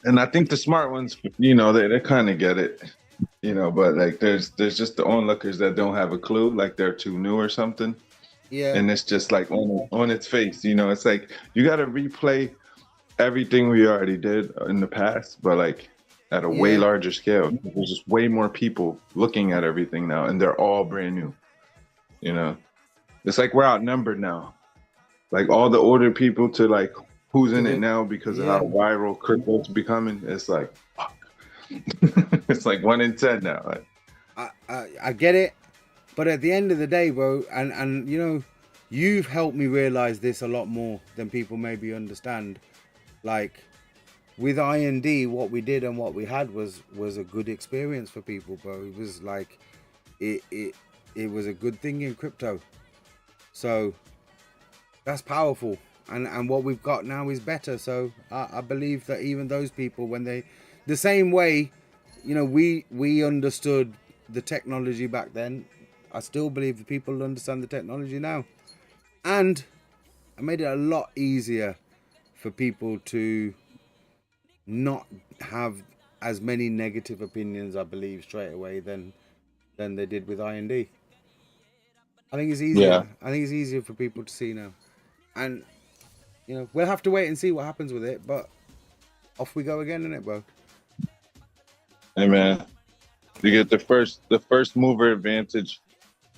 And I think the smart ones, they kind of get it, but like there's just the onlookers that don't have a clue, like they're too new or something. Yeah. And it's just like on its face, it's like you got to replay everything we already did in the past, but like at a way larger scale. There's just way more people looking at everything now, and they're all brand new. It's like we're outnumbered now. Like all the older people to like who's in it now because of how viral crypto's becoming. It's like, fuck. It's like 1 in 10 now. Like, I get it, but at the end of the day, bro, and you've helped me realize this a lot more than people maybe understand. Like with IND, what we did and what we had was a good experience for people, bro. It was like it was a good thing in crypto. So that's powerful, and what we've got now is better. So I believe that even those people, when the same way, we understood the technology back then, I still believe the people understand the technology now, and I made it a lot easier for people to not have as many negative opinions, I believe, straight away than they did with IND. I think it's easier. Yeah. I think it's easier for people to see now. And, we'll have to wait and see what happens with it, but off we go again, innit, bro? Hey man, you get the first mover advantage.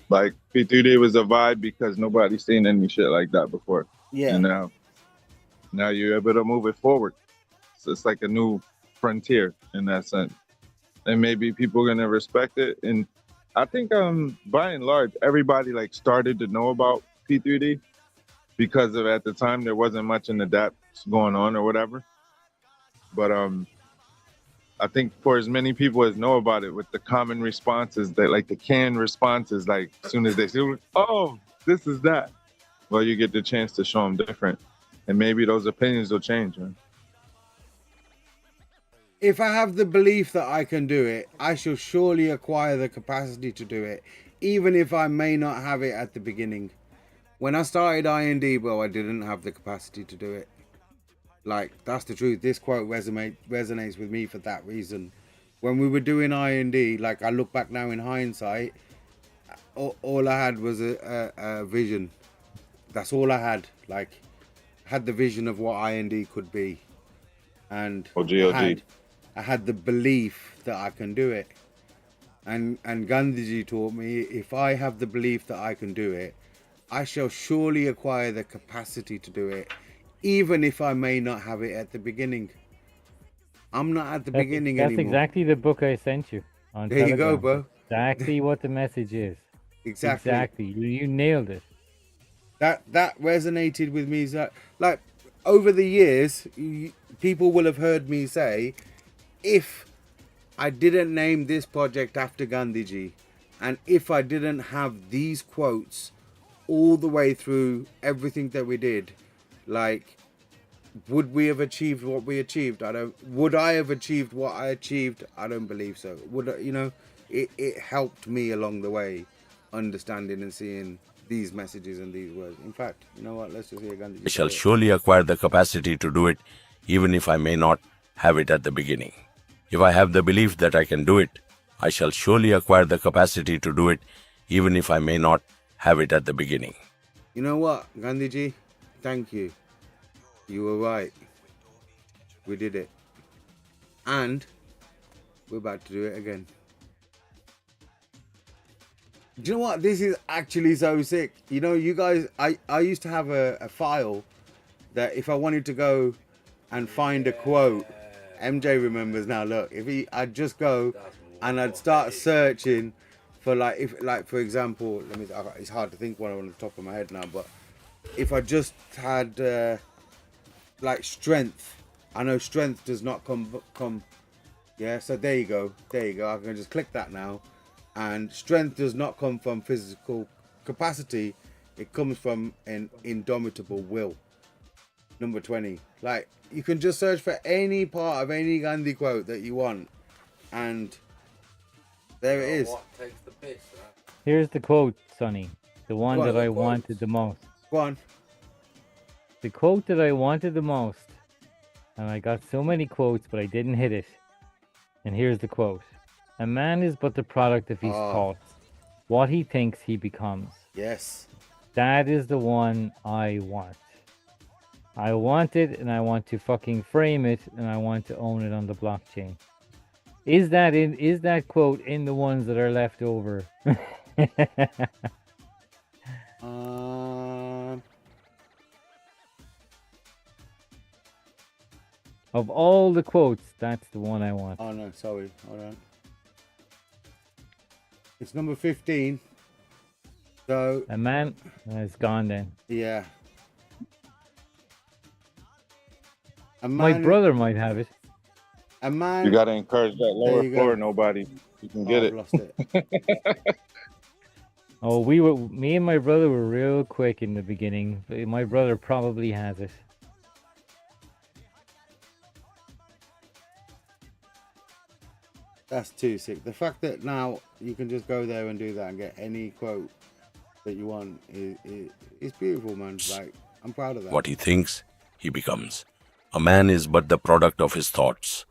Like P3D was a vibe because nobody's seen any shit like that before. Yeah. And now you're able to move it forward. So it's like a new frontier in that sense. And maybe people are gonna respect it. And I think by and large everybody like started to know about P3D because of at the time there wasn't much in the dApps going on or whatever. But I think for as many people as know about it, with the common responses that like the canned responses, like as soon as they see, oh, this is that. Well, you get the chance to show them different, and maybe those opinions will change, man. If I have the belief that I can do it, I shall surely acquire the capacity to do it, even if I may not have it at the beginning. When I started IND, bro, I didn't have the capacity to do it. Like, that's the truth. This quote resonates with me for that reason. When we were doing IND, like, I look back now in hindsight, all I had was a vision. That's all I had. Like, I had the vision of what IND could be. And I had the belief that I can do it. And Gandhiji taught me, if I have the belief that I can do it, I shall surely acquire the capacity to do it, even if I may not have it at the beginning. I'm not at the beginning anymore. That's exactly the book I sent you on There Telegram. you go, bro. Exactly what the message is. Exactly. You nailed it. That resonated with me. Like, over the years, people will have heard me say, if I didn't name this project after Gandhiji, and if I didn't have these quotes all the way through everything that we did, like, would we have achieved what we achieved? Would I have achieved what I achieved? I don't believe so. It helped me along the way, understanding and seeing these messages and these words. In fact, you know what? Let's just hear Gandhiji. I shall surely acquire the capacity to do it, even if I may not have it at the beginning. If I have the belief that I can do it, I shall surely acquire the capacity to do it, even if I may not have it at the beginning. You know what, Gandhiji? Thank you. You were right. We did it. And we're about to do it again. Do you know what? This is actually so sick. You know, you guys, I used to have a file that if I wanted to go and find a quote, MJ remembers now, look, I'd just go and I'd start searching for for example, it's hard to think one on the top of my head now, but if I just had like strength, I know strength does not come, yeah, so there you go, I can just click that now, and strength does not come from physical capacity, it comes from an indomitable will. Number 20. Like, you can just search for any part of any Gandhi quote that you want, and there it is. Here's the quote, Sonny. The one that I wanted the most. Go on. The quote that I wanted the most, and I got so many quotes, but I didn't hit it. And here's the quote. A man is but the product of his thoughts. What he thinks he becomes. Yes. That is the one I want. I want it, and I want to fucking frame it, and I want to own it on the blockchain. Is that quote in the ones that are left over? Of all the quotes, that's the one I want. Oh no, sorry, hold on. It's number 15. So a man is gone then. Yeah. My brother might have it. A man. You gotta encourage that lower floor. Nobody, you can get it. I've lost it. Oh, me and my brother were real quick in the beginning. My brother probably has it. That's too sick. The fact that now you can just go there and do that and get any quote that you want is beautiful, man. Like, I'm proud of that. What he thinks, he becomes. A man is but the product of his thoughts.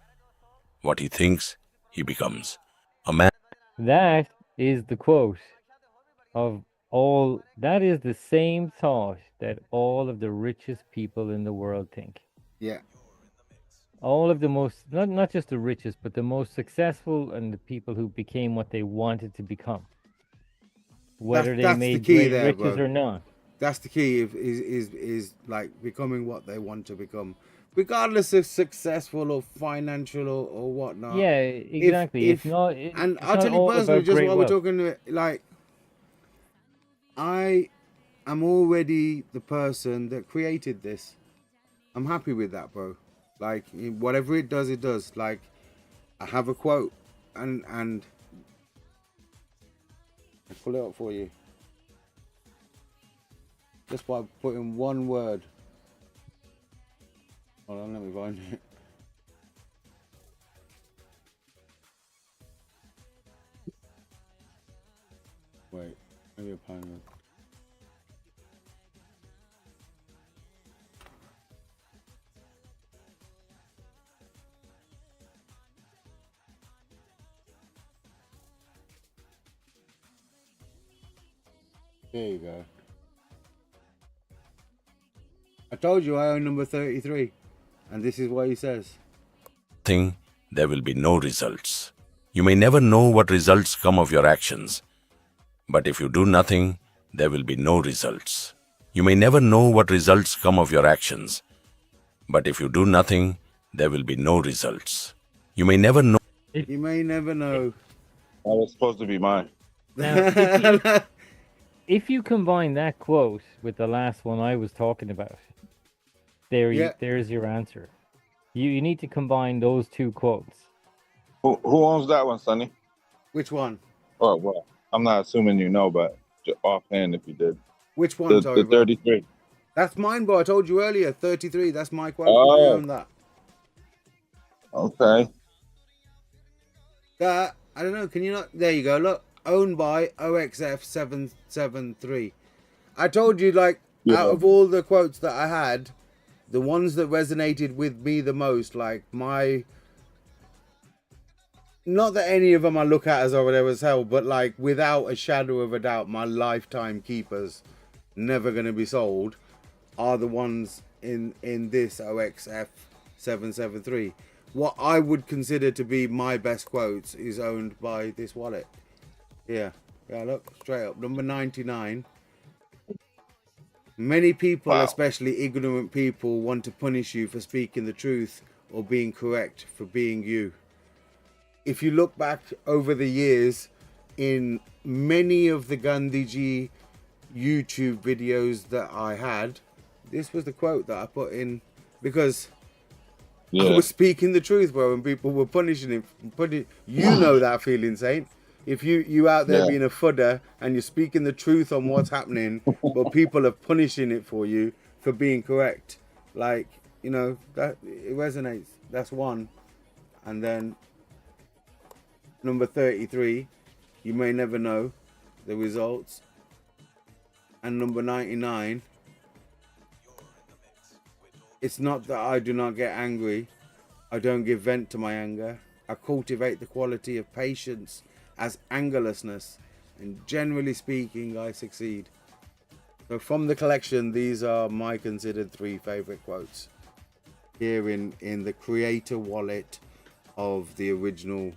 What he thinks, he becomes. A man. That is the quote of all. That is the same thought that all of the richest people in the world think. Yeah. all of the most, not just the richest, but the most successful and the people who became what they wanted to become, whether they that's made the key great there, riches bro. or not. That's the key. Is like becoming what they want to become, regardless of successful or financial or whatnot. Yeah, exactly. If it's not. and It's I'll not tell you all personally, about just great while we're wealth. talking, like I am already the person that created this. I'm happy with that, bro. Like whatever it does, it does. Like I have a quote, and I'll pull it up for you. Just by putting one word. Hold on, let me find it. Wait, maybe a find it. There you go. I told you I own number 33, and this is what he says. There will be no results. You may never know what results come of your actions. But if you do nothing, there will be no results. You may never know what results come of your actions. But if you do nothing, there will be no results. You may never know. You may never know. That was supposed to be mine. Now, if you combine that quote with the last one I was talking about, there's your answer. You need to combine those two quotes. Who owns that one, Sonny? Which one? Oh, well, I'm not assuming you know, but offhand if you did. Which one, The 33. That's mine, bro. I told you earlier, 33. That's my quote. Oh. I own that. Okay. I don't know. Can you not? There you go. Look, owned by OXF773. I told you, like, out of all the quotes that I had, the ones that resonated with me the most, like my. Not that any of them I look at as or whatever as hell, but like without a shadow of a doubt, my lifetime keepers, never going to be sold, are the ones in this OXF773. What I would consider to be my best quotes is owned by this wallet. Yeah, look, straight up. Number 99. Many people, especially ignorant people, want to punish you for speaking the truth or being correct for being you. If you look back over the years, in many of the Gandhiji YouTube videos that I had, this was the quote that I put in because I was speaking the truth, bro, and people were punishing him. You know that feeling, Saint. If you out there being a fudder and you're speaking the truth on what's happening, but people are punishing it for you for being correct, like, you know, that it resonates. That's one. And then number 33, you may never know the results. And number 99, it's not that I do not get angry. I don't give vent to my anger. I cultivate the quality of patience as angerlessness, and generally speaking, I succeed. So from the collection, these are my considered 3 favorite quotes here in the creator wallet of the original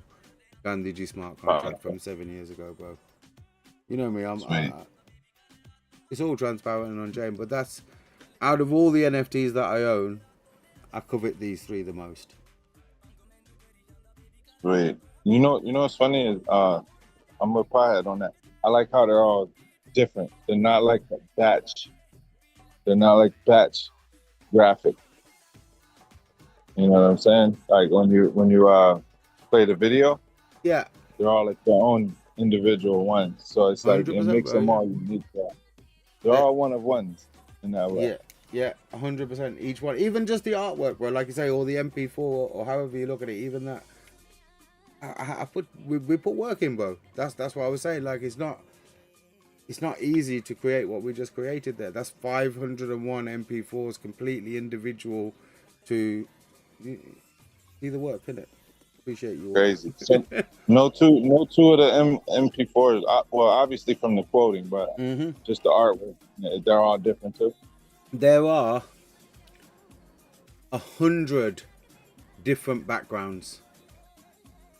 Gandhiji smart contract from 7 years ago, bro. You know me, it's all transparent and on chain, but that's out of all the NFTs that I own, I covet these 3 the most. Right. You know what's funny is I'm with Piehead on that. I like how they're all different. They're not like a batch. They're not like batch graphic. You know what I'm saying? Like when you play the video, they're all like their own individual ones. So it's like it makes them all unique. They're all one of ones in that way. Yeah, 100% each one. Even just the artwork, bro. Like you say, or the MP4 or however you look at it, even that. We put work in, bro. That's what I was saying. Like it's not easy to create what we just created there. That's 501 MP4s, completely individual. To see the work, innit? Appreciate you. Crazy. So, no two of the MP4s. Well, obviously from the quoting, but just the artwork. They're all different too. There are 100 different backgrounds.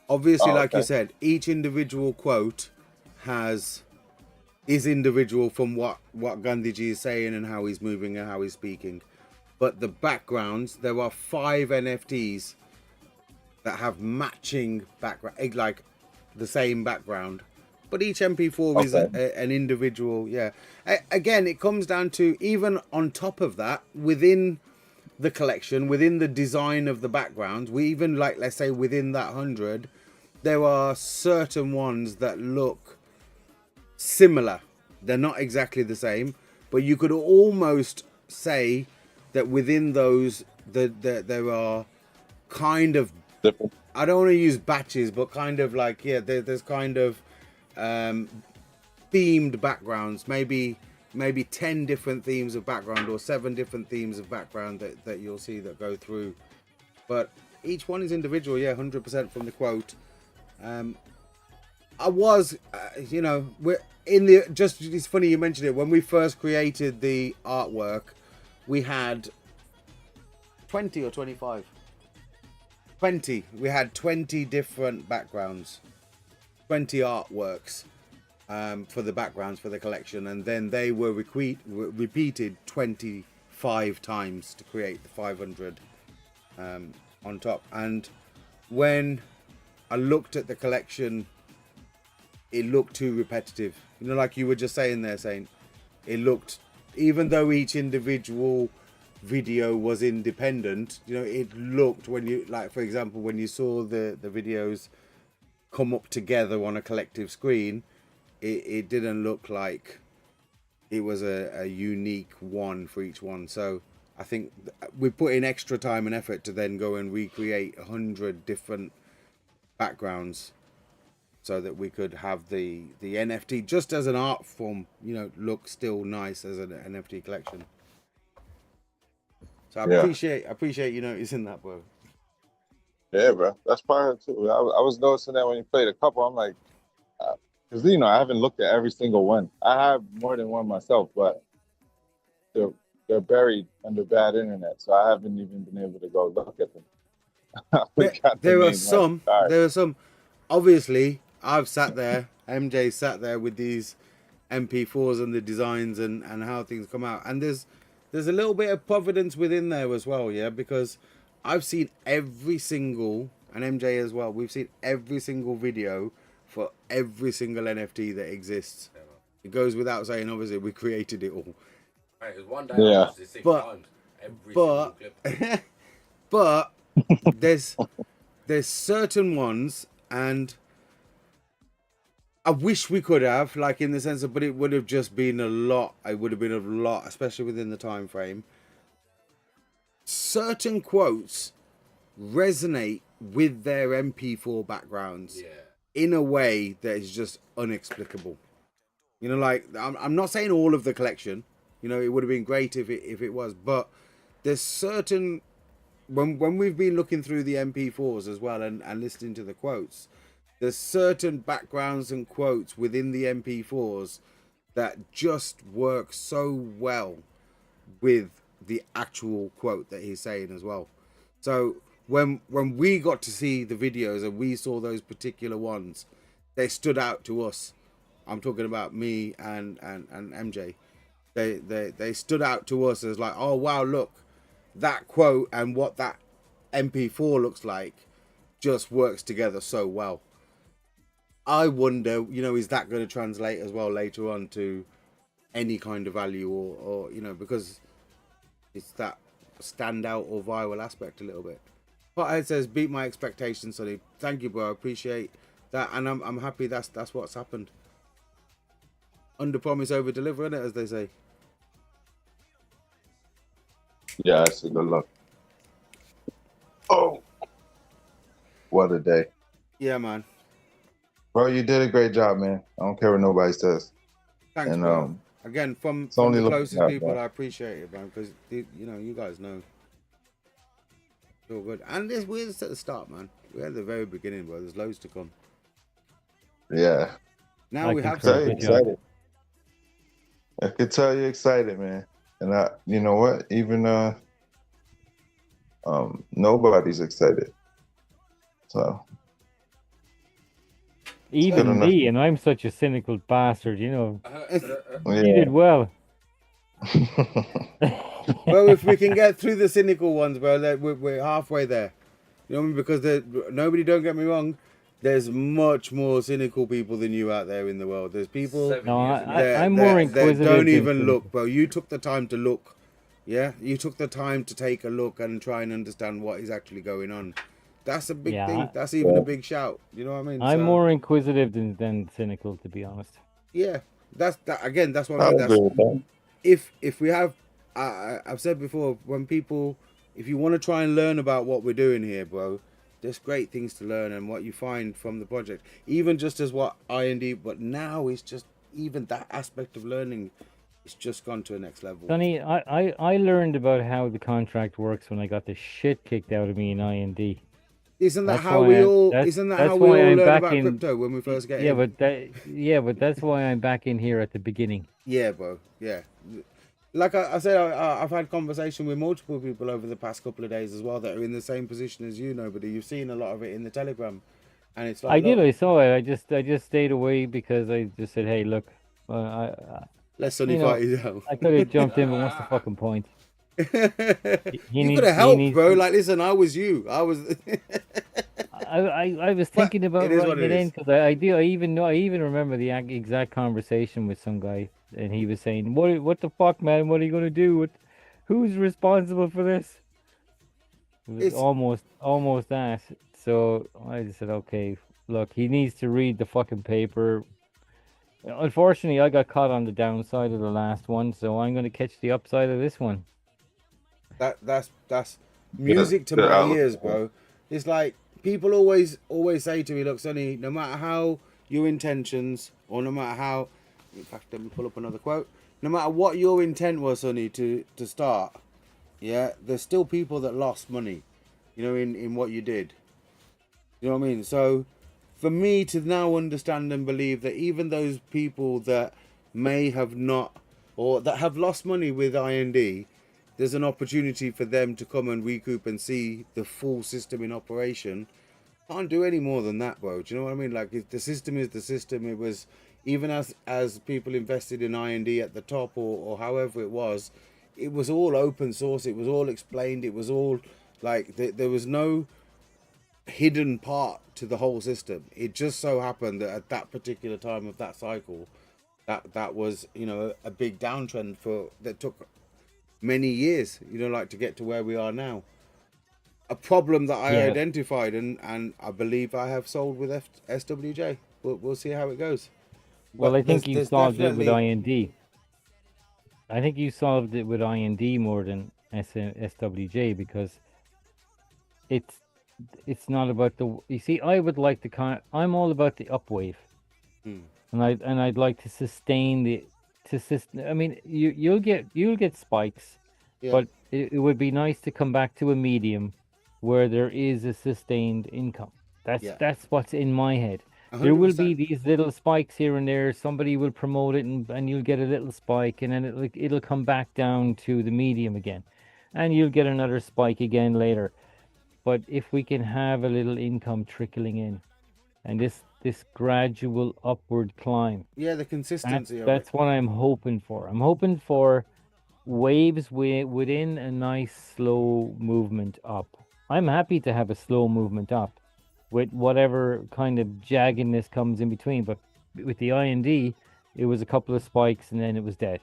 Obviously, like you said, each individual quote is individual from what Gandhiji is saying and how he's moving and how he's speaking. But the backgrounds, there are 5 NFTs that have matching background, like the same background. But each MP4 is an individual, yeah. Again, it comes down to, even on top of that, within the collection, within the design of the background, we even, like, let's say within that 100, there are certain ones that look similar. They're not exactly the same, but you could almost say that within those, there are kind of, I don't want to use batches, but kind of like, yeah, there's kind of themed backgrounds, maybe 10 different themes of background or 7 different themes of background that you'll see that go through, but each one is individual. 100% from the quote. I was we're in the, just, it's funny you mentioned it, when we first created the artwork we had 20 or 25 20 we had 20 different backgrounds, 20 artworks for the backgrounds for the collection, and then they were repeated 25 times to create the 500 on top. And when I looked at the collection, it looked too repetitive, like you were just saying there, Saint. It looked, even though each individual video was independent, it looked, when you, like, for example, when you saw the videos come up together on a collective screen, it didn't look like it was a unique one for each one. So I think we put in extra time and effort to then go and recreate 100 different backgrounds so that we could have the NFT just as an art form, look still nice as an NFT collection. So I appreciate you noticing that, bro. Yeah, bro, that's part of it too. I was noticing that when you played a couple, I'm like, because I haven't looked at every single one. I have more than one myself, but they're buried under bad internet, so I haven't even been able to go look at them. There are some. Obviously, I've sat there, MJ sat there with these MP4s and the designs and how things come out, and there's a little bit of providence within there as well, yeah, because I've seen every single, and MJ as well, we've seen every single video for every single NFT that exists. It goes without saying, obviously, we created it all. Right, it was one day I watched it 6 times. Every single clip. But there's certain ones, and I wish we could have, like, in the sense of, but it would have just been a lot. It would have been a lot, especially within the time frame. Certain quotes resonate with their MP4 backgrounds in a way that is just inexplicable. Like, I'm not saying all of the collection. It would have been great if it was, but there's certain, when we've been looking through the MP4s as well and listening to the quotes, there's certain backgrounds and quotes within the MP4s that just work so well with the actual quote that he's saying as well. So when we got to see the videos and we saw those particular ones, they stood out to us. I'm talking about me and MJ. They stood out to us as like, oh wow, look, that quote and what that MP4 looks like just works together so well. I wonder, is that going to translate as well later on to any kind of value or because it's that standout or viral aspect a little bit. Pothead says, beat my expectations, Sonny. Thank you, bro. I appreciate that, and I'm happy that's what's happened. Under promise, over deliver, innit, as they say. Yeah, that's a good look. Oh, what a day. Yeah, man. Bro, you did a great job, man. I don't care what nobody says. Thanks, and, bro. Again, from the closest people, I appreciate it, man, because you guys know. It's all good. And we're just at the start, man. We're at the very beginning, bro. There's loads to come. Yeah. Now we have to. Excited. I could tell you're excited, man. And you know what? Even Nobody's excited. So even me, and I'm such a cynical bastard, you know. You did well. Well, if we can get through the cynical ones, bro, we're halfway there. You know what I mean? Because nobody, don't get me wrong, there's much more cynical people than you out there in the world. There's people I'm more inquisitive that don't than even cynical. look, bro. You took the time to look. Yeah? You took the time to take a look and try and understand what is actually going on. That's a big thing. That's even a big shout. You know what I mean? I'm more inquisitive than cynical, to be honest. Yeah, that's that again. That's what I mean. If we have, I've said before, when people, if you want to try and learn about what we're doing here, bro, there's great things to learn, and what you find from the project, even just as what IND, but now it's just even that aspect of learning, it's just gone to a next level. Sonny, I learned about how the contract works when I got the shit kicked out of me in IND. Isn't that how we all? Isn't that how we all learn about crypto when we first get in? But that's why I'm back in here at the beginning. Yeah, bro. Yeah, like I said, I've had conversation with multiple people over the past couple of days as well that are in the same position as you. Nobody, you've seen a lot of it in the Telegram, and it's like I saw it. I just stayed away because I just said, hey, look, let Sonny fight you out. I could have jumped in, but what's the fucking point? You could have helped, bro. Like, listen, I was you. I was. I was thinking about writing it in because I even remember the exact conversation with some guy, and he was saying, "What the fuck, man? What are you gonna do? Who's responsible for this?" It was almost that. So I just said, "Okay, look, he needs to read the fucking paper." Unfortunately, I got caught on the downside of the last one, so I'm going to catch the upside of this one. That's music to my ears, bro. It's like people always say to me, look, Sonny, no matter how your intentions, or no matter how, in fact, let me pull up another quote. No matter what your intent was, Sonny, to start, yeah, there's still people that lost money, you know, in what you did. You know what I mean? So for me to now understand and believe that even those people that may have not, or that have lost money with IND, there's an opportunity for them to come and recoup and see the full system in operation. Can't do any more than that, bro. Do you know what I mean? Like, the system is the system. It was, even as people invested in IND at the top, or however it was all open source. It was all explained. It was all like there was no hidden part to the whole system. It just so happened that at that particular time of that cycle, that was, you know, a big downtrend that took many years, you know, like to get to where we are now. A problem that I identified and I believe I have solved with SWJ. We'll see how it goes. Well, I think you solved it with IND. I think you solved it with IND more than SWJ, because it's not about the. You see, I would like I'm all about the upwave, and I'd like to sustain the. I mean, you'll get spikes, but it would be nice to come back to a medium where there is a sustained income. That's what's in my head. 100%. There will be these little spikes here and there. Somebody will promote it, and you'll get a little spike, and then it'll come back down to the medium again, and you'll get another spike again later. But if we can have a little income trickling in, and this gradual upward climb, the consistency. That's what I'm hoping for. I'm hoping for waves within a nice slow movement up. I'm happy to have a slow movement up, with whatever kind of jaggedness comes in between. But with the IND, it was a couple of spikes and then it was dead.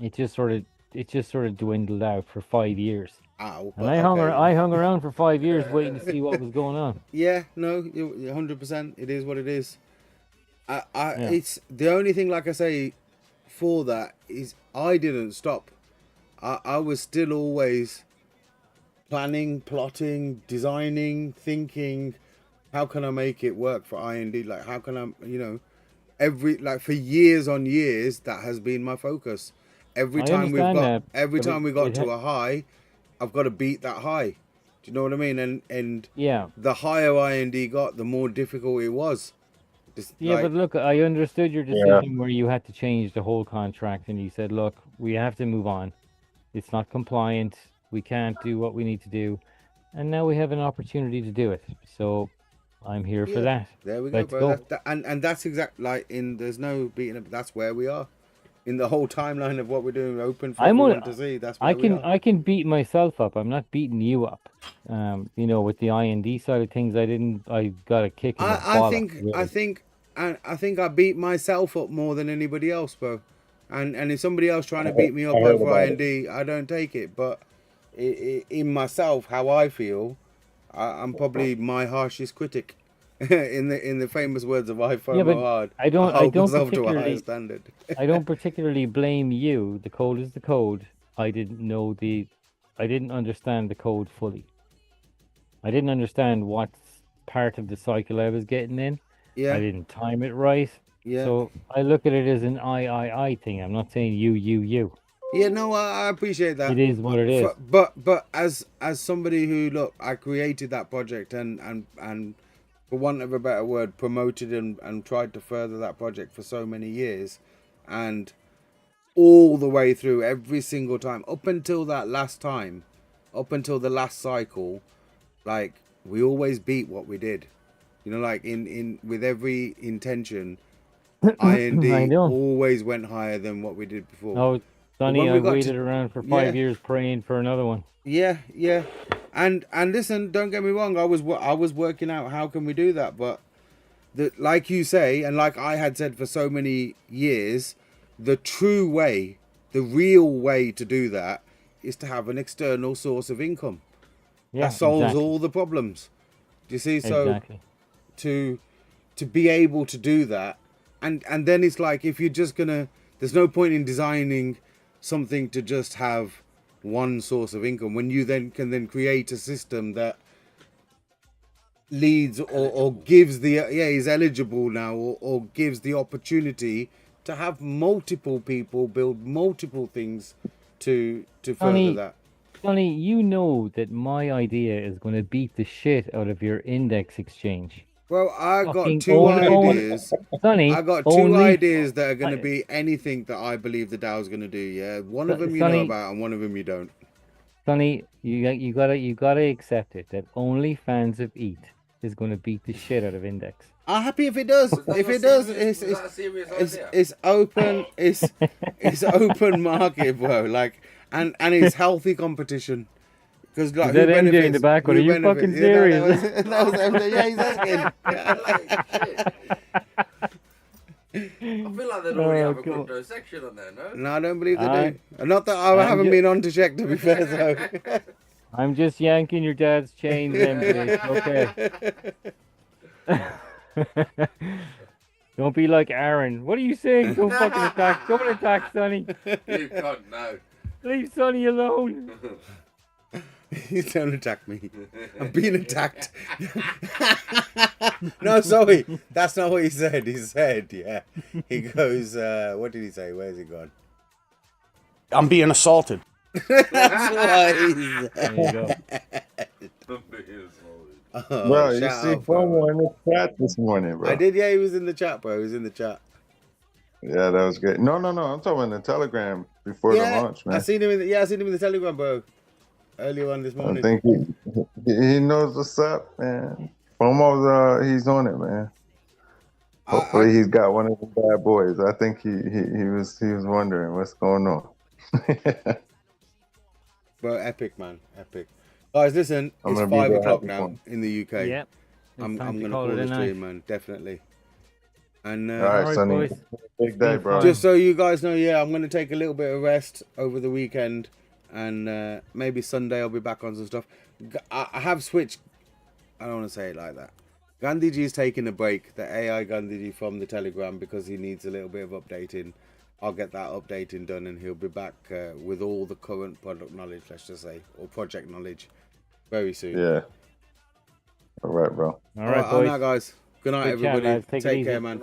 It just sort of dwindled out for 5 years. And I hung around for 5 years waiting to see what was going on. Yeah, no, 100%. It is what it is. It's the only thing, like I say, for that is I didn't stop. I was still always planning, plotting, designing, thinking, how can I make it work for IND? Like, how can I, you know, for years on years, that has been my focus. Every time we got to a high, I've got to beat that high. Do you know what I mean? And the higher IND got, the more difficult it was. But look, I understood your decision where you had to change the whole contract, and you said, look, we have to move on. It's not compliant. we can't do what we need to do, and now we have an opportunity to do it. So I'm here for that. There we go, Let's bro. go. And that's exactly like there's no beating up. That's where we are in the whole timeline of what we're doing. Open for everyone to see. That's where we are. I can beat myself up. I'm not beating you up. You know, with the IND side of things, I got a kick in the bollock, really. I think I beat myself up more than anybody else, bro. And if somebody else trying to beat me up over IND, I don't take it. But in myself, how I feel, I'm probably my harshest critic. in the famous words of iPhone hard. I don't hold myself to a particularly higher standard. I don't particularly blame you. The code is the code. I didn't understand the code fully. I didn't understand what part of the cycle I was getting in. Yeah. I didn't time it right. Yeah. So I look at it as an I thing. I'm not saying you. Yeah, no, I appreciate that. It is what it is. But as somebody who I created that project and for want of a better word, promoted and tried to further that project for so many years, and all the way through every single time up until that last time, up until the last cycle, like we always beat what we did. You know, like in with every intention, IND always went higher than what we did before. Oh, Sonny, I waited around for 5 years praying for another one. Yeah. And listen, don't get me wrong. I was working out how can we do that, but like you say, and like I had said for so many years, the true way, the real way to do that is to have an external source of income. Yeah, that solves all the problems. Do you see? So to be able to do that, and then it's like if you're just gonna, there's no point in designing something to just have one source of income when you then can create a system that leads or gives the is eligible now or gives the opportunity to have multiple people build multiple things to further that. Sonny, you know that my idea is going to beat the shit out of your index exchange. Well, I got two ideas. Sonny, I got two ideas that are going to be anything that I believe the DAO is going to do. Yeah, one of them you know about, and one of them you don't. Sonny, you gotta accept it that only fans of EAT is going to beat the shit out of index. I'm happy if it does. If it does, it's open. It's open market, bro. Like and it's healthy competition. Because like, that MJ in the background? Are you fucking serious? That was MJ. Yeah, he's asking. I feel like they'd already have a crypto section on there, no? No, I don't believe they do. Not that I haven't been on to check, to be fair, so. I'm just yanking your dad's chains, MJ. Okay. Don't be like Aaron. What are you saying? Don't fucking attack. Don't attack Sonny. You can't, no. Leave Sonny alone. Don't attack me. I'm being attacked. No, sorry. That's not what he said. He said, he goes, what did he say? Where's he gone? I'm being assaulted. That's what he said. There you go. Oh, bro, you see Fomo in the chat this morning, bro. I did, he was in the chat, bro. He was in the chat. Yeah, that was good. No, I'm talking in the Telegram before the launch, man. I seen him in the Telegram, bro. Earlier on this morning. I think he knows what's up, man. Fomo's he's on it, man. Hopefully he's got one of the bad boys. I think he was wondering what's going on. Bro, epic, man, epic. Guys, listen, it's 5 o'clock now in the UK. Yep. I'm gonna call the stream, man, definitely. And all right, Sonny. Big day, bro. Just so you guys know, I'm gonna take a little bit of rest over the weekend. And maybe Sunday I'll be back on some stuff. I have switched. I don't want to say it like that. Gandhiji's taking a break, the AI Gandhiji from the Telegram, because he needs a little bit of updating. I'll get that updating done and he'll be back with all the current product knowledge, let's just say, or project knowledge very soon. Yeah. All right, bro. All right, boys. Guys. Good night, everybody. Chat, Take care, man.